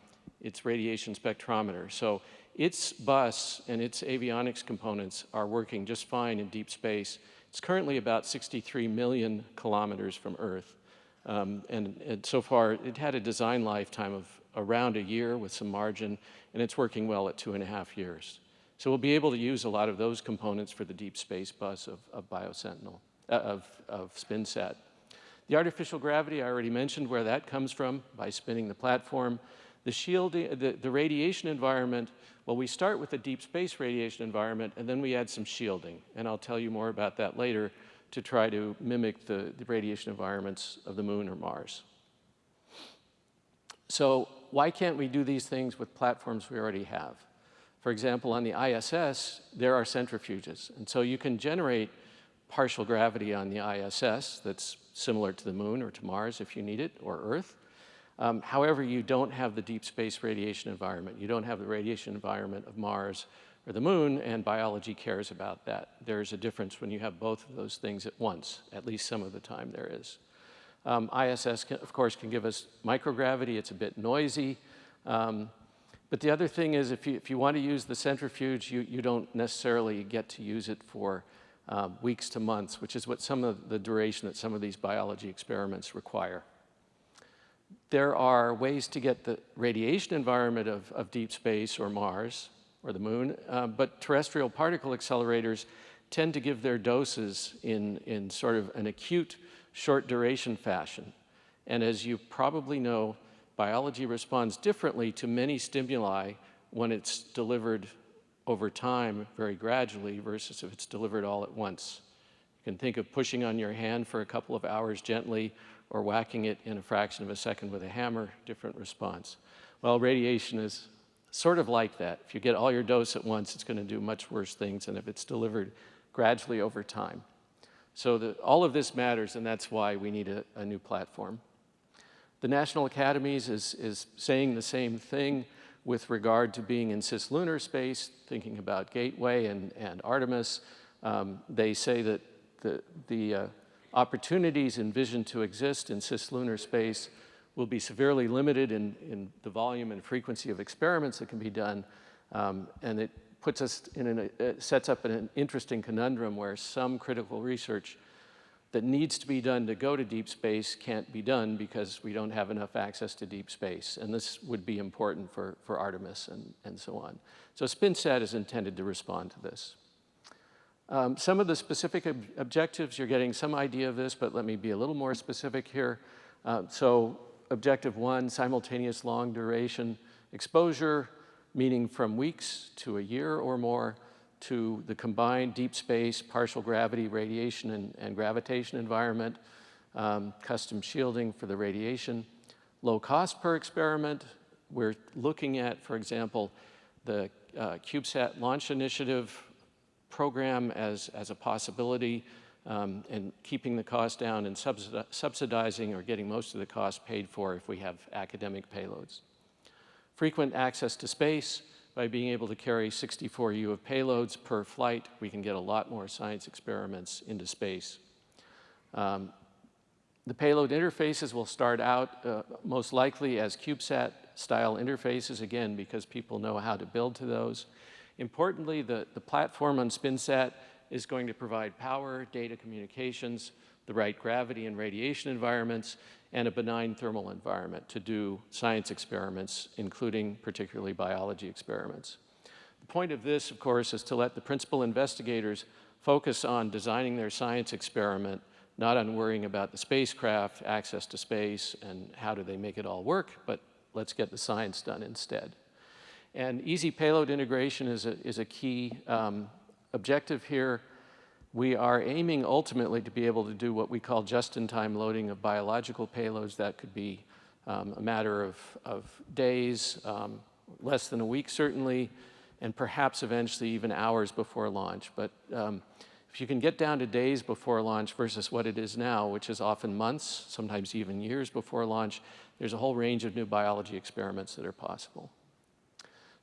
its radiation spectrometer. So its bus and its avionics components are working just fine in deep space. It's currently about 63 million kilometers from Earth. And so far, it had a design lifetime of around a year with some margin, and it's working well at 2.5 years. So we'll be able to use a lot of those components for the deep space bus of BioSentinel, of SpinSat. The artificial gravity, I already mentioned where that comes from by spinning the platform. The shielding, the radiation environment, well, we start with the deep space radiation environment, and then we add some shielding. And I'll tell you more about that later to try to mimic the radiation environments of the moon or Mars. So why can't we do these things with platforms we already have? For example, on the ISS, there are centrifuges. And so you can generate partial gravity on the ISS that's similar to the moon or to Mars if you need it, or Earth. However, you don't have the deep space radiation environment. You don't have the radiation environment of Mars or the moon, and biology cares about that. There's a difference when you have both of those things at once, at least some of the time there is. ISS, of course, can give us microgravity. It's a bit noisy. But the other thing is if you want to use the centrifuge, you don't necessarily get to use it for weeks to months, which is what some of the duration that some of these biology experiments require. There are ways to get the radiation environment of deep space or Mars or the moon, but terrestrial particle accelerators tend to give their doses in sort of an acute, short duration fashion. And as you probably know, biology responds differently to many stimuli when it's delivered over time, very gradually, versus if it's delivered all at once. You can think of pushing on your hand for a couple of hours gently or whacking it in a fraction of a second with a hammer, different response. Well, radiation is sort of like that. If you get all your dose at once, it's going to do much worse things than if it's delivered gradually over time. So all of this matters, and that's why we need a new platform. The National Academies is saying the same thing with regard to being in cislunar space, thinking about Gateway and Artemis. They say that the opportunities envisioned to exist in cislunar space will be severely limited in the volume and frequency of experiments that can be done, and it puts us sets up an interesting conundrum where some critical research that needs to be done to go to deep space can't be done because we don't have enough access to deep space. And this would be important for Artemis and so on. So SpinSat is intended to respond to this. Some of the specific objectives, you're getting some idea of this, but let me be a little more specific here. So objective 1, simultaneous long duration exposure, meaning from weeks to a year or more, to the combined deep space, partial gravity, radiation, and gravitation environment, custom shielding for the radiation. Low cost per experiment. We're looking at, for example, the CubeSat launch initiative program as a possibility, and keeping the cost down and subsidizing or getting most of the cost paid for if we have academic payloads. Frequent access to space. By being able to carry 64 U of payloads per flight, we can get a lot more science experiments into space. The payload interfaces will start out most likely as CubeSat style interfaces, again, because people know how to build to those. Importantly, the platform on SpinSat is going to provide power, data communications, the right gravity and radiation environments, and a benign thermal environment to do science experiments, including particularly biology experiments. The point of this, of course, is to let the principal investigators focus on designing their science experiment, not on worrying about the spacecraft, access to space, and how do they make it all work, but let's get the science done instead. And easy payload integration is a key objective here. We are aiming ultimately to be able to do what we call just-in-time loading of biological payloads. That could be a matter of days, less than a week certainly, and perhaps eventually even hours before launch. But if you can get down to days before launch versus what it is now, which is often months, sometimes even years before launch, there's a whole range of new biology experiments that are possible.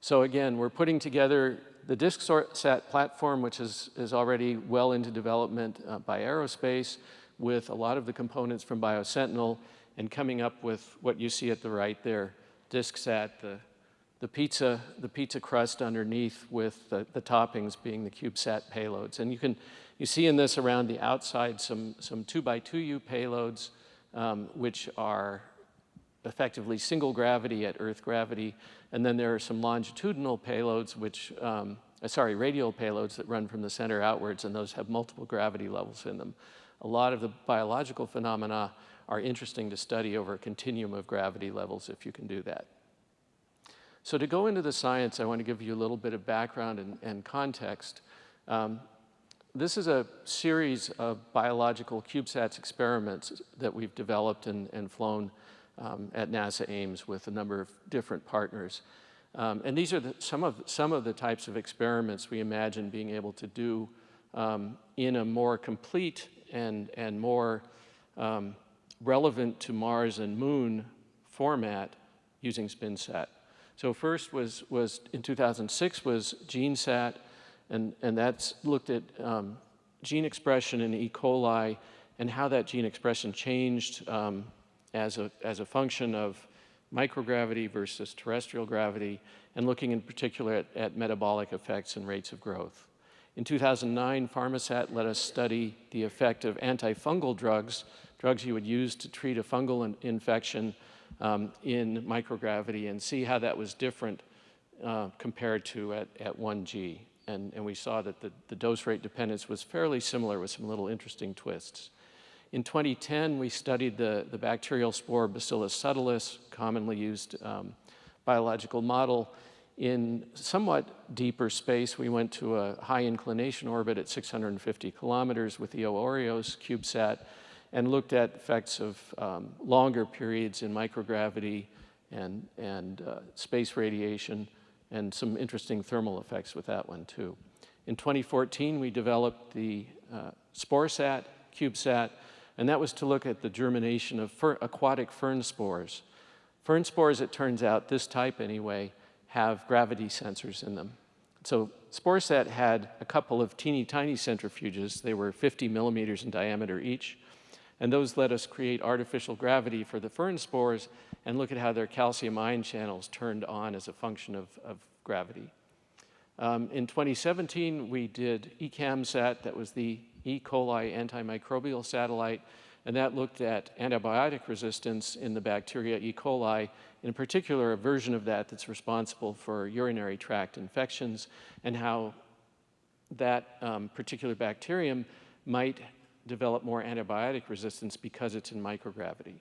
So again, we're putting together the CubeSat platform, which is already well into development by aerospace, with a lot of the components from BioSentinel, and coming up with what you see at the right there, CubeSat, the pizza crust underneath, with the toppings being the CubeSat payloads. And you see in this around the outside some 2x2U payloads, which are effectively single gravity at Earth gravity. And then there are some longitudinal payloads, radial payloads that run from the center outwards, and those have multiple gravity levels in them. A lot of the biological phenomena are interesting to study over a continuum of gravity levels if you can do that. So to go into the science, I want to give you a little bit of background and context. This is a series of biological CubeSats experiments that we've developed and flown at NASA Ames with a number of different partners. And these are some of the types of experiments we imagine being able to do in a more complete and more relevant to Mars and Moon format using SpinSat. So first was in 2006 was GeneSat, and that's looked at gene expression in E. coli and how that gene expression changed as a function of microgravity versus terrestrial gravity, and looking in particular at metabolic effects and rates of growth. In 2009, PharmaSat let us study the effect of antifungal drugs you would use to treat a fungal infection in microgravity, and see how that was different compared to at 1G. And we saw that the dose rate dependence was fairly similar with some little interesting twists. In 2010, we studied the bacterial spore Bacillus subtilis, commonly used biological model. In somewhat deeper space, we went to a high inclination orbit at 650 kilometers with the Oreos CubeSat and looked at effects of longer periods in microgravity and space radiation, and some interesting thermal effects with that one too. In 2014, we developed the SporeSat CubeSat, and that was to look at the germination of aquatic fern spores. Fern spores, it turns out, this type anyway, have gravity sensors in them. So SporeSat had a couple of teeny tiny centrifuges. They were 50 millimeters in diameter each, and those let us create artificial gravity for the fern spores and look at how their calcium ion channels turned on as a function of gravity. In 2017, we did ECAMSat, that was the E. coli antimicrobial satellite, and that looked at antibiotic resistance in the bacteria E. coli, in particular a version of that that's responsible for urinary tract infections, and how that particular bacterium might develop more antibiotic resistance because it's in microgravity.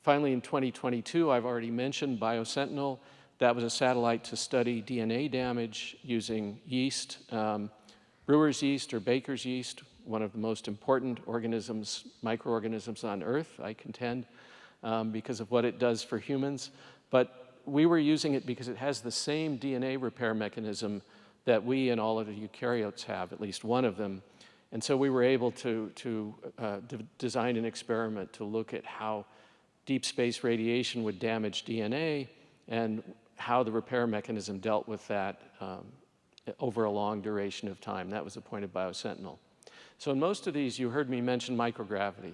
Finally, in 2022, I've already mentioned BioSentinel. That was a satellite to study DNA damage using yeast, brewer's yeast or baker's yeast, one of the most important organisms, microorganisms on Earth, I contend, because of what it does for humans. But we were using it because it has the same DNA repair mechanism that we and all of the eukaryotes have, at least one of them. And so we were able to design an experiment to look at how deep space radiation would damage DNA and how the repair mechanism dealt with that over a long duration of time. That was the point of BioSentinel. So in most of these, you heard me mention microgravity.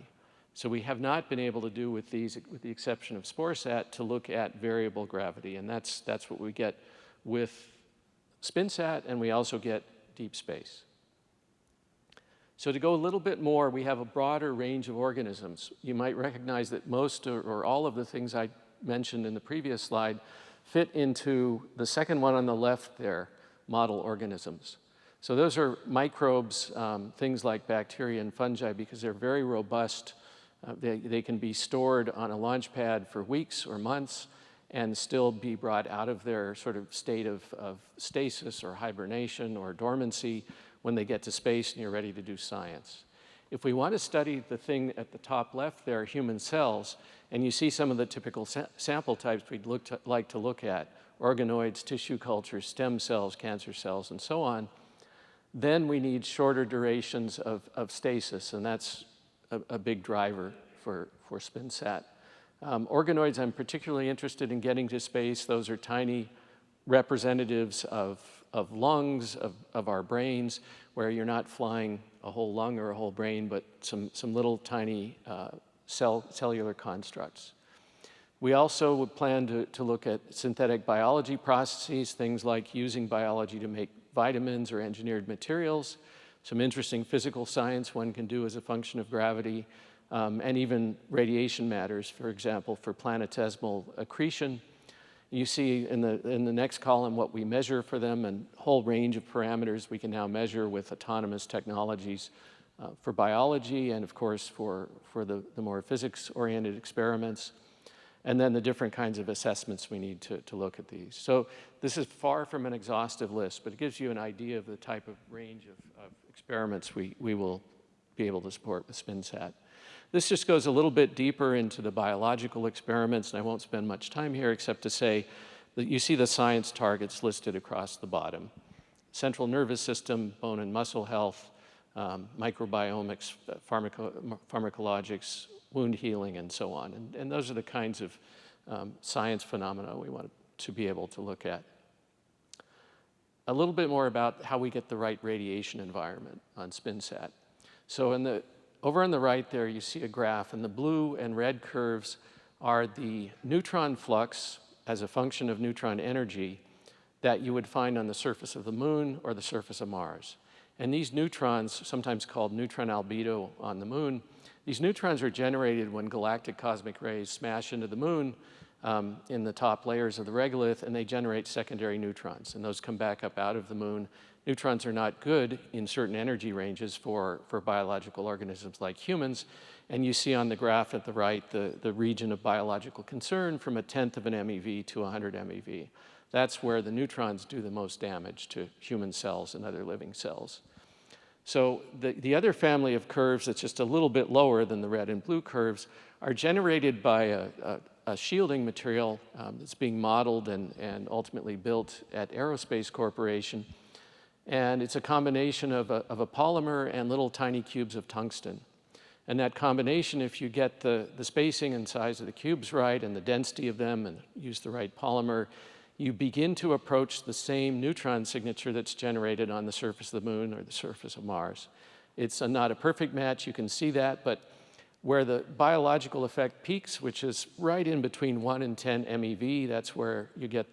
So we have not been able to do with these, with the exception of SporeSat, to look at variable gravity. And that's what we get with SpinSat, and we also get deep space. So to go a little bit more, we have a broader range of organisms. You might recognize that most or all of the things I mentioned in the previous slide fit into the second one on the left there, model organisms. So those are microbes, things like bacteria and fungi, because they're very robust. They can be stored on a launch pad for weeks or months and still be brought out of their sort of state of stasis or hibernation or dormancy when they get to space and you're ready to do science. If we want to study the thing at the top left there, human cells, and you see some of the typical sample types we'd like to look at, organoids, tissue cultures, stem cells, cancer cells, and so on, then we need shorter durations of stasis, and that's a big driver for SpinSat. Organoids, I'm particularly interested in getting to space. Those are tiny representatives of lungs, of our brains, where you're not flying a whole lung or a whole brain, but some little tiny cellular constructs. We also would plan to look at synthetic biology processes, things like using biology to make vitamins or engineered materials, some interesting physical science one can do as a function of gravity, and even radiation matters, for example, for planetesimal accretion. You see in the next column what we measure for them, and a whole range of parameters we can now measure with autonomous technologies for biology and, of course, for the more physics-oriented experiments, and then the different kinds of assessments we need to look at these. So this is far from an exhaustive list, but it gives you an idea of the type of range of experiments we will be able to support with SpinSat. This just goes a little bit deeper into the biological experiments, and I won't spend much time here except to say that you see the science targets listed across the bottom. Central nervous system, bone and muscle health, microbiomics, pharmacologics, wound healing, and so on. And those are the kinds of science phenomena we want to be able to look at. A little bit more about how we get the right radiation environment on SpinSat. So over on the right there, you see a graph, and the blue and red curves are the neutron flux as a function of neutron energy that you would find on the surface of the moon or the surface of Mars. And these neutrons, sometimes called neutron albedo on the moon, these neutrons are generated when galactic cosmic rays smash into the moon in the top layers of the regolith, and they generate secondary neutrons, and those come back up out of the moon. Neutrons are not good in certain energy ranges for biological organisms like humans, and you see on the graph at the right the region of biological concern from 1/10 of an MeV to 100 MeV. That's where the neutrons do the most damage to human cells and other living cells. So the other family of curves that's just a little bit lower than the red and blue curves are generated by a shielding material that's being modeled and ultimately built at Aerospace Corporation. And it's a combination of a polymer and little tiny cubes of tungsten. And that combination, if you get the spacing and size of the cubes right and the density of them and use the right polymer, you begin to approach the same neutron signature that's generated on the surface of the moon or the surface of Mars. It's not a perfect match, you can see that, but where the biological effect peaks, which is right in between 1 and 10 MeV, that's where you get,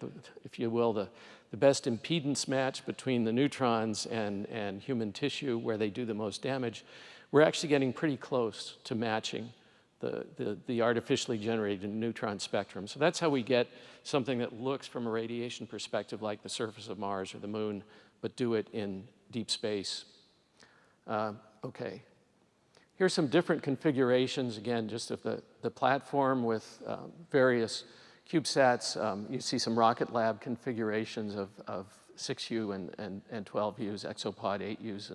if you will, the best impedance match between the neutrons and human tissue where they do the most damage. We're actually getting pretty close to matching the artificially generated neutron spectrum. So that's how we get something that looks from a radiation perspective like the surface of Mars or the moon, but do it in deep space. Okay. Here's some different configurations, again, just of the platform with various CubeSats. You see some Rocket Lab configurations of 6U and 12Us, Exopod 8Us,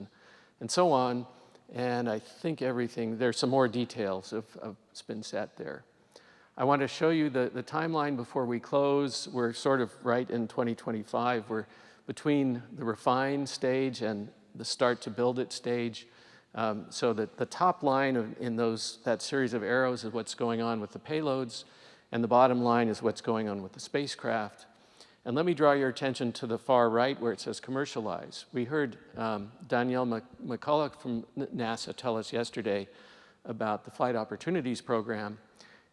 and so on. And I think there's some more details of SpinSat there. I want to show you the timeline before we close. We're sort of right in 2025. We're between the refine stage and the start to build it stage. So that the top line in that series of arrows is what's going on with the payloads, and the bottom line is what's going on with the spacecraft. And let me draw your attention to the far right where it says commercialize. We heard Danielle McCulloch from NASA tell us yesterday about the Flight Opportunities Program.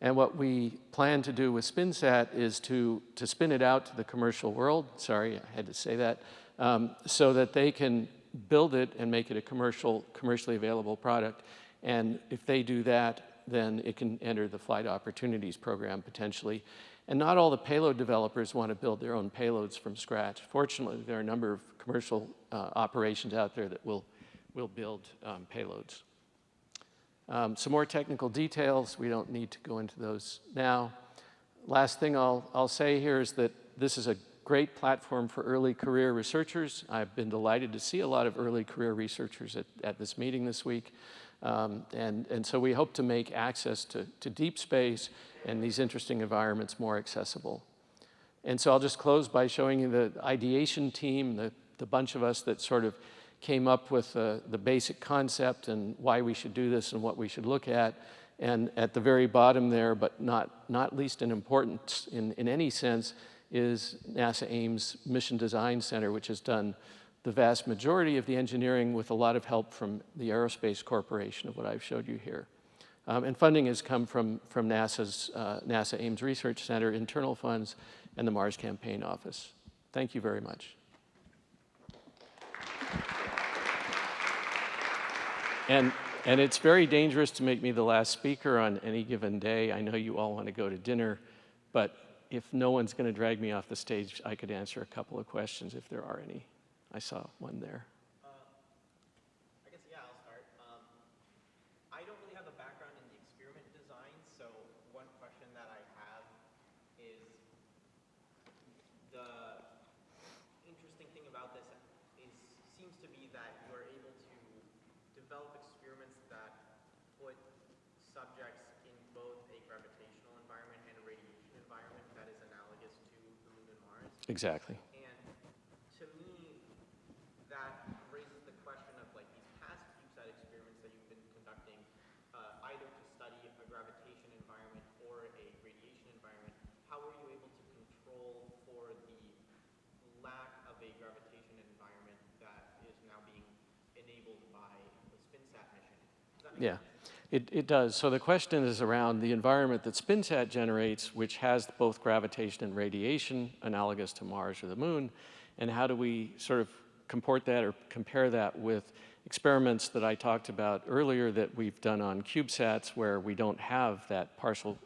And what we plan to do with SpinSat is to spin it out to the commercial world. Sorry, I had to say that. So that they can build it and make it a commercially available product. And if they do that, then it can enter the Flight Opportunities Program potentially. And not all the payload developers want to build their own payloads from scratch. Fortunately, there are a number of commercial operations out there that will build payloads. Some more technical details. We don't need to go into those now. Last thing I'll say here is that this is a great platform for early career researchers. I've been delighted to see a lot of early career researchers at this meeting this week. And so we hope to make access to deep space and these interesting environments more accessible. And so I'll just close by showing you the ideation team, the bunch of us that sort of came up with the basic concept and why we should do this and what we should look at. And at the very bottom there, but not least in importance in any sense, is NASA Ames Mission Design Center, which has done the vast majority of the engineering with a lot of help from the Aerospace Corporation of what I've showed you here. And funding has come from NASA's NASA Ames Research Center, internal funds, and the Mars Campaign Office. Thank you very much. And it's very dangerous to make me the last speaker on any given day. I know you all want to go to dinner, but if no one's going to drag me off the stage, I could answer a couple of questions if there are any. I saw one there. I guess, yeah, I'll start. to be that you are able to develop experiments that put subjects in both a gravitational environment and a radiation environment that is analogous to the Moon and Mars. Exactly. And to me, that raises the question of like these past CubeSat experiments that you've been conducting, either to study a gravitation environment or a radiation environment. How were you able to control for the lack of a gravitation environment that is now being enabled by the SpinSat mission? Does that make Yeah. sense? It does. So the question is around the environment that SpinSat generates, which has both gravitation and radiation, analogous to Mars or the Moon, and how do we sort of comport that or compare that with experiments that I talked about earlier that we've done on CubeSats where we don't have that partial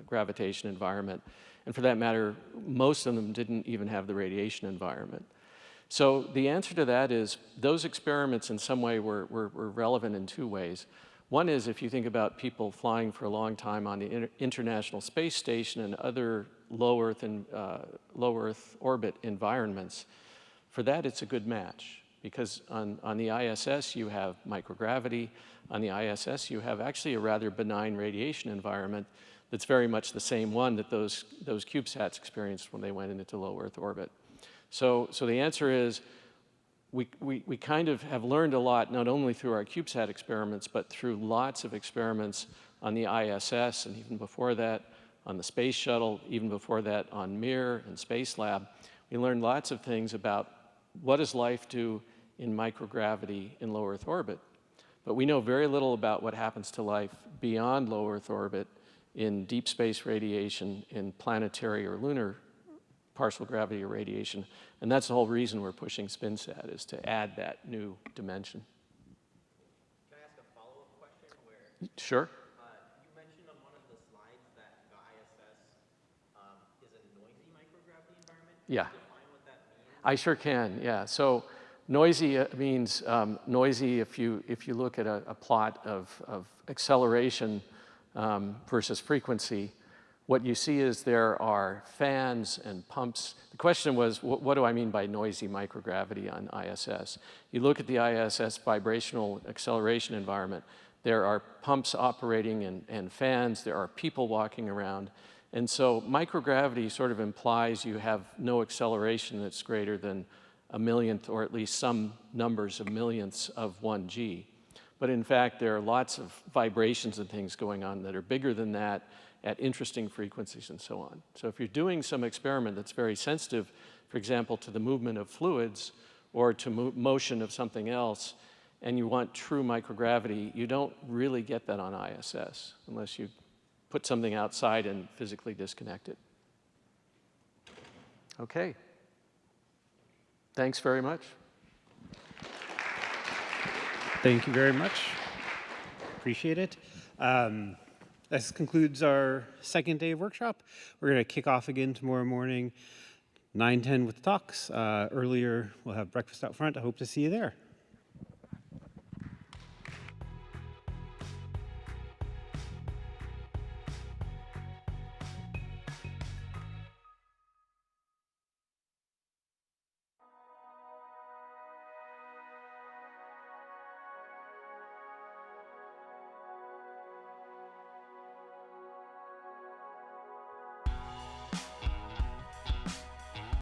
gravitation environment. And for that matter, most of them didn't even have the radiation environment. So the answer to that is those experiments in some way were relevant in two ways. One is if you think about people flying for a long time on the International Space Station and other low Earth orbit environments, for that it's a good match because on the ISS you have microgravity, on the ISS you have actually a rather benign radiation environment that's very much the same one that those CubeSats experienced when they went into low Earth orbit. So the answer is we kind of have learned a lot, not only through our CubeSat experiments, but through lots of experiments on the ISS, and even before that, on the Space Shuttle, even before that, on Mir and Space Lab. We learned lots of things about what does life do in microgravity in low Earth orbit. But we know very little about what happens to life beyond low Earth orbit in deep space radiation, in planetary or lunar partial gravity irradiation. And that's the whole reason we're pushing SpinSat, is to add that new dimension. Can I ask a follow-up question where? Sure. You mentioned on one of the slides that the ISS is a noisy microgravity environment. Yeah. Can you define what that means? I sure can, yeah. So noisy means noisy if you look at a plot of acceleration versus frequency. What you see is there are fans and pumps. The question was, what do I mean by noisy microgravity on ISS? You look at the ISS vibrational acceleration environment. There are pumps operating and fans. There are people walking around. And so microgravity sort of implies you have no acceleration that's greater than a millionth, or at least some numbers of millionths of 1g. But in fact, there are lots of vibrations and things going on that are bigger than that, at interesting frequencies and so on. So if you're doing some experiment that's very sensitive, for example, to the movement of fluids or to motion of something else, and you want true microgravity, you don't really get that on ISS unless you put something outside and physically disconnect it. Okay. Thanks very much. Thank you very much. Appreciate it. This concludes our second day of workshop. We're going to kick off again tomorrow morning, 9:10 with talks. Earlier, we'll have breakfast out front. I hope to see you there.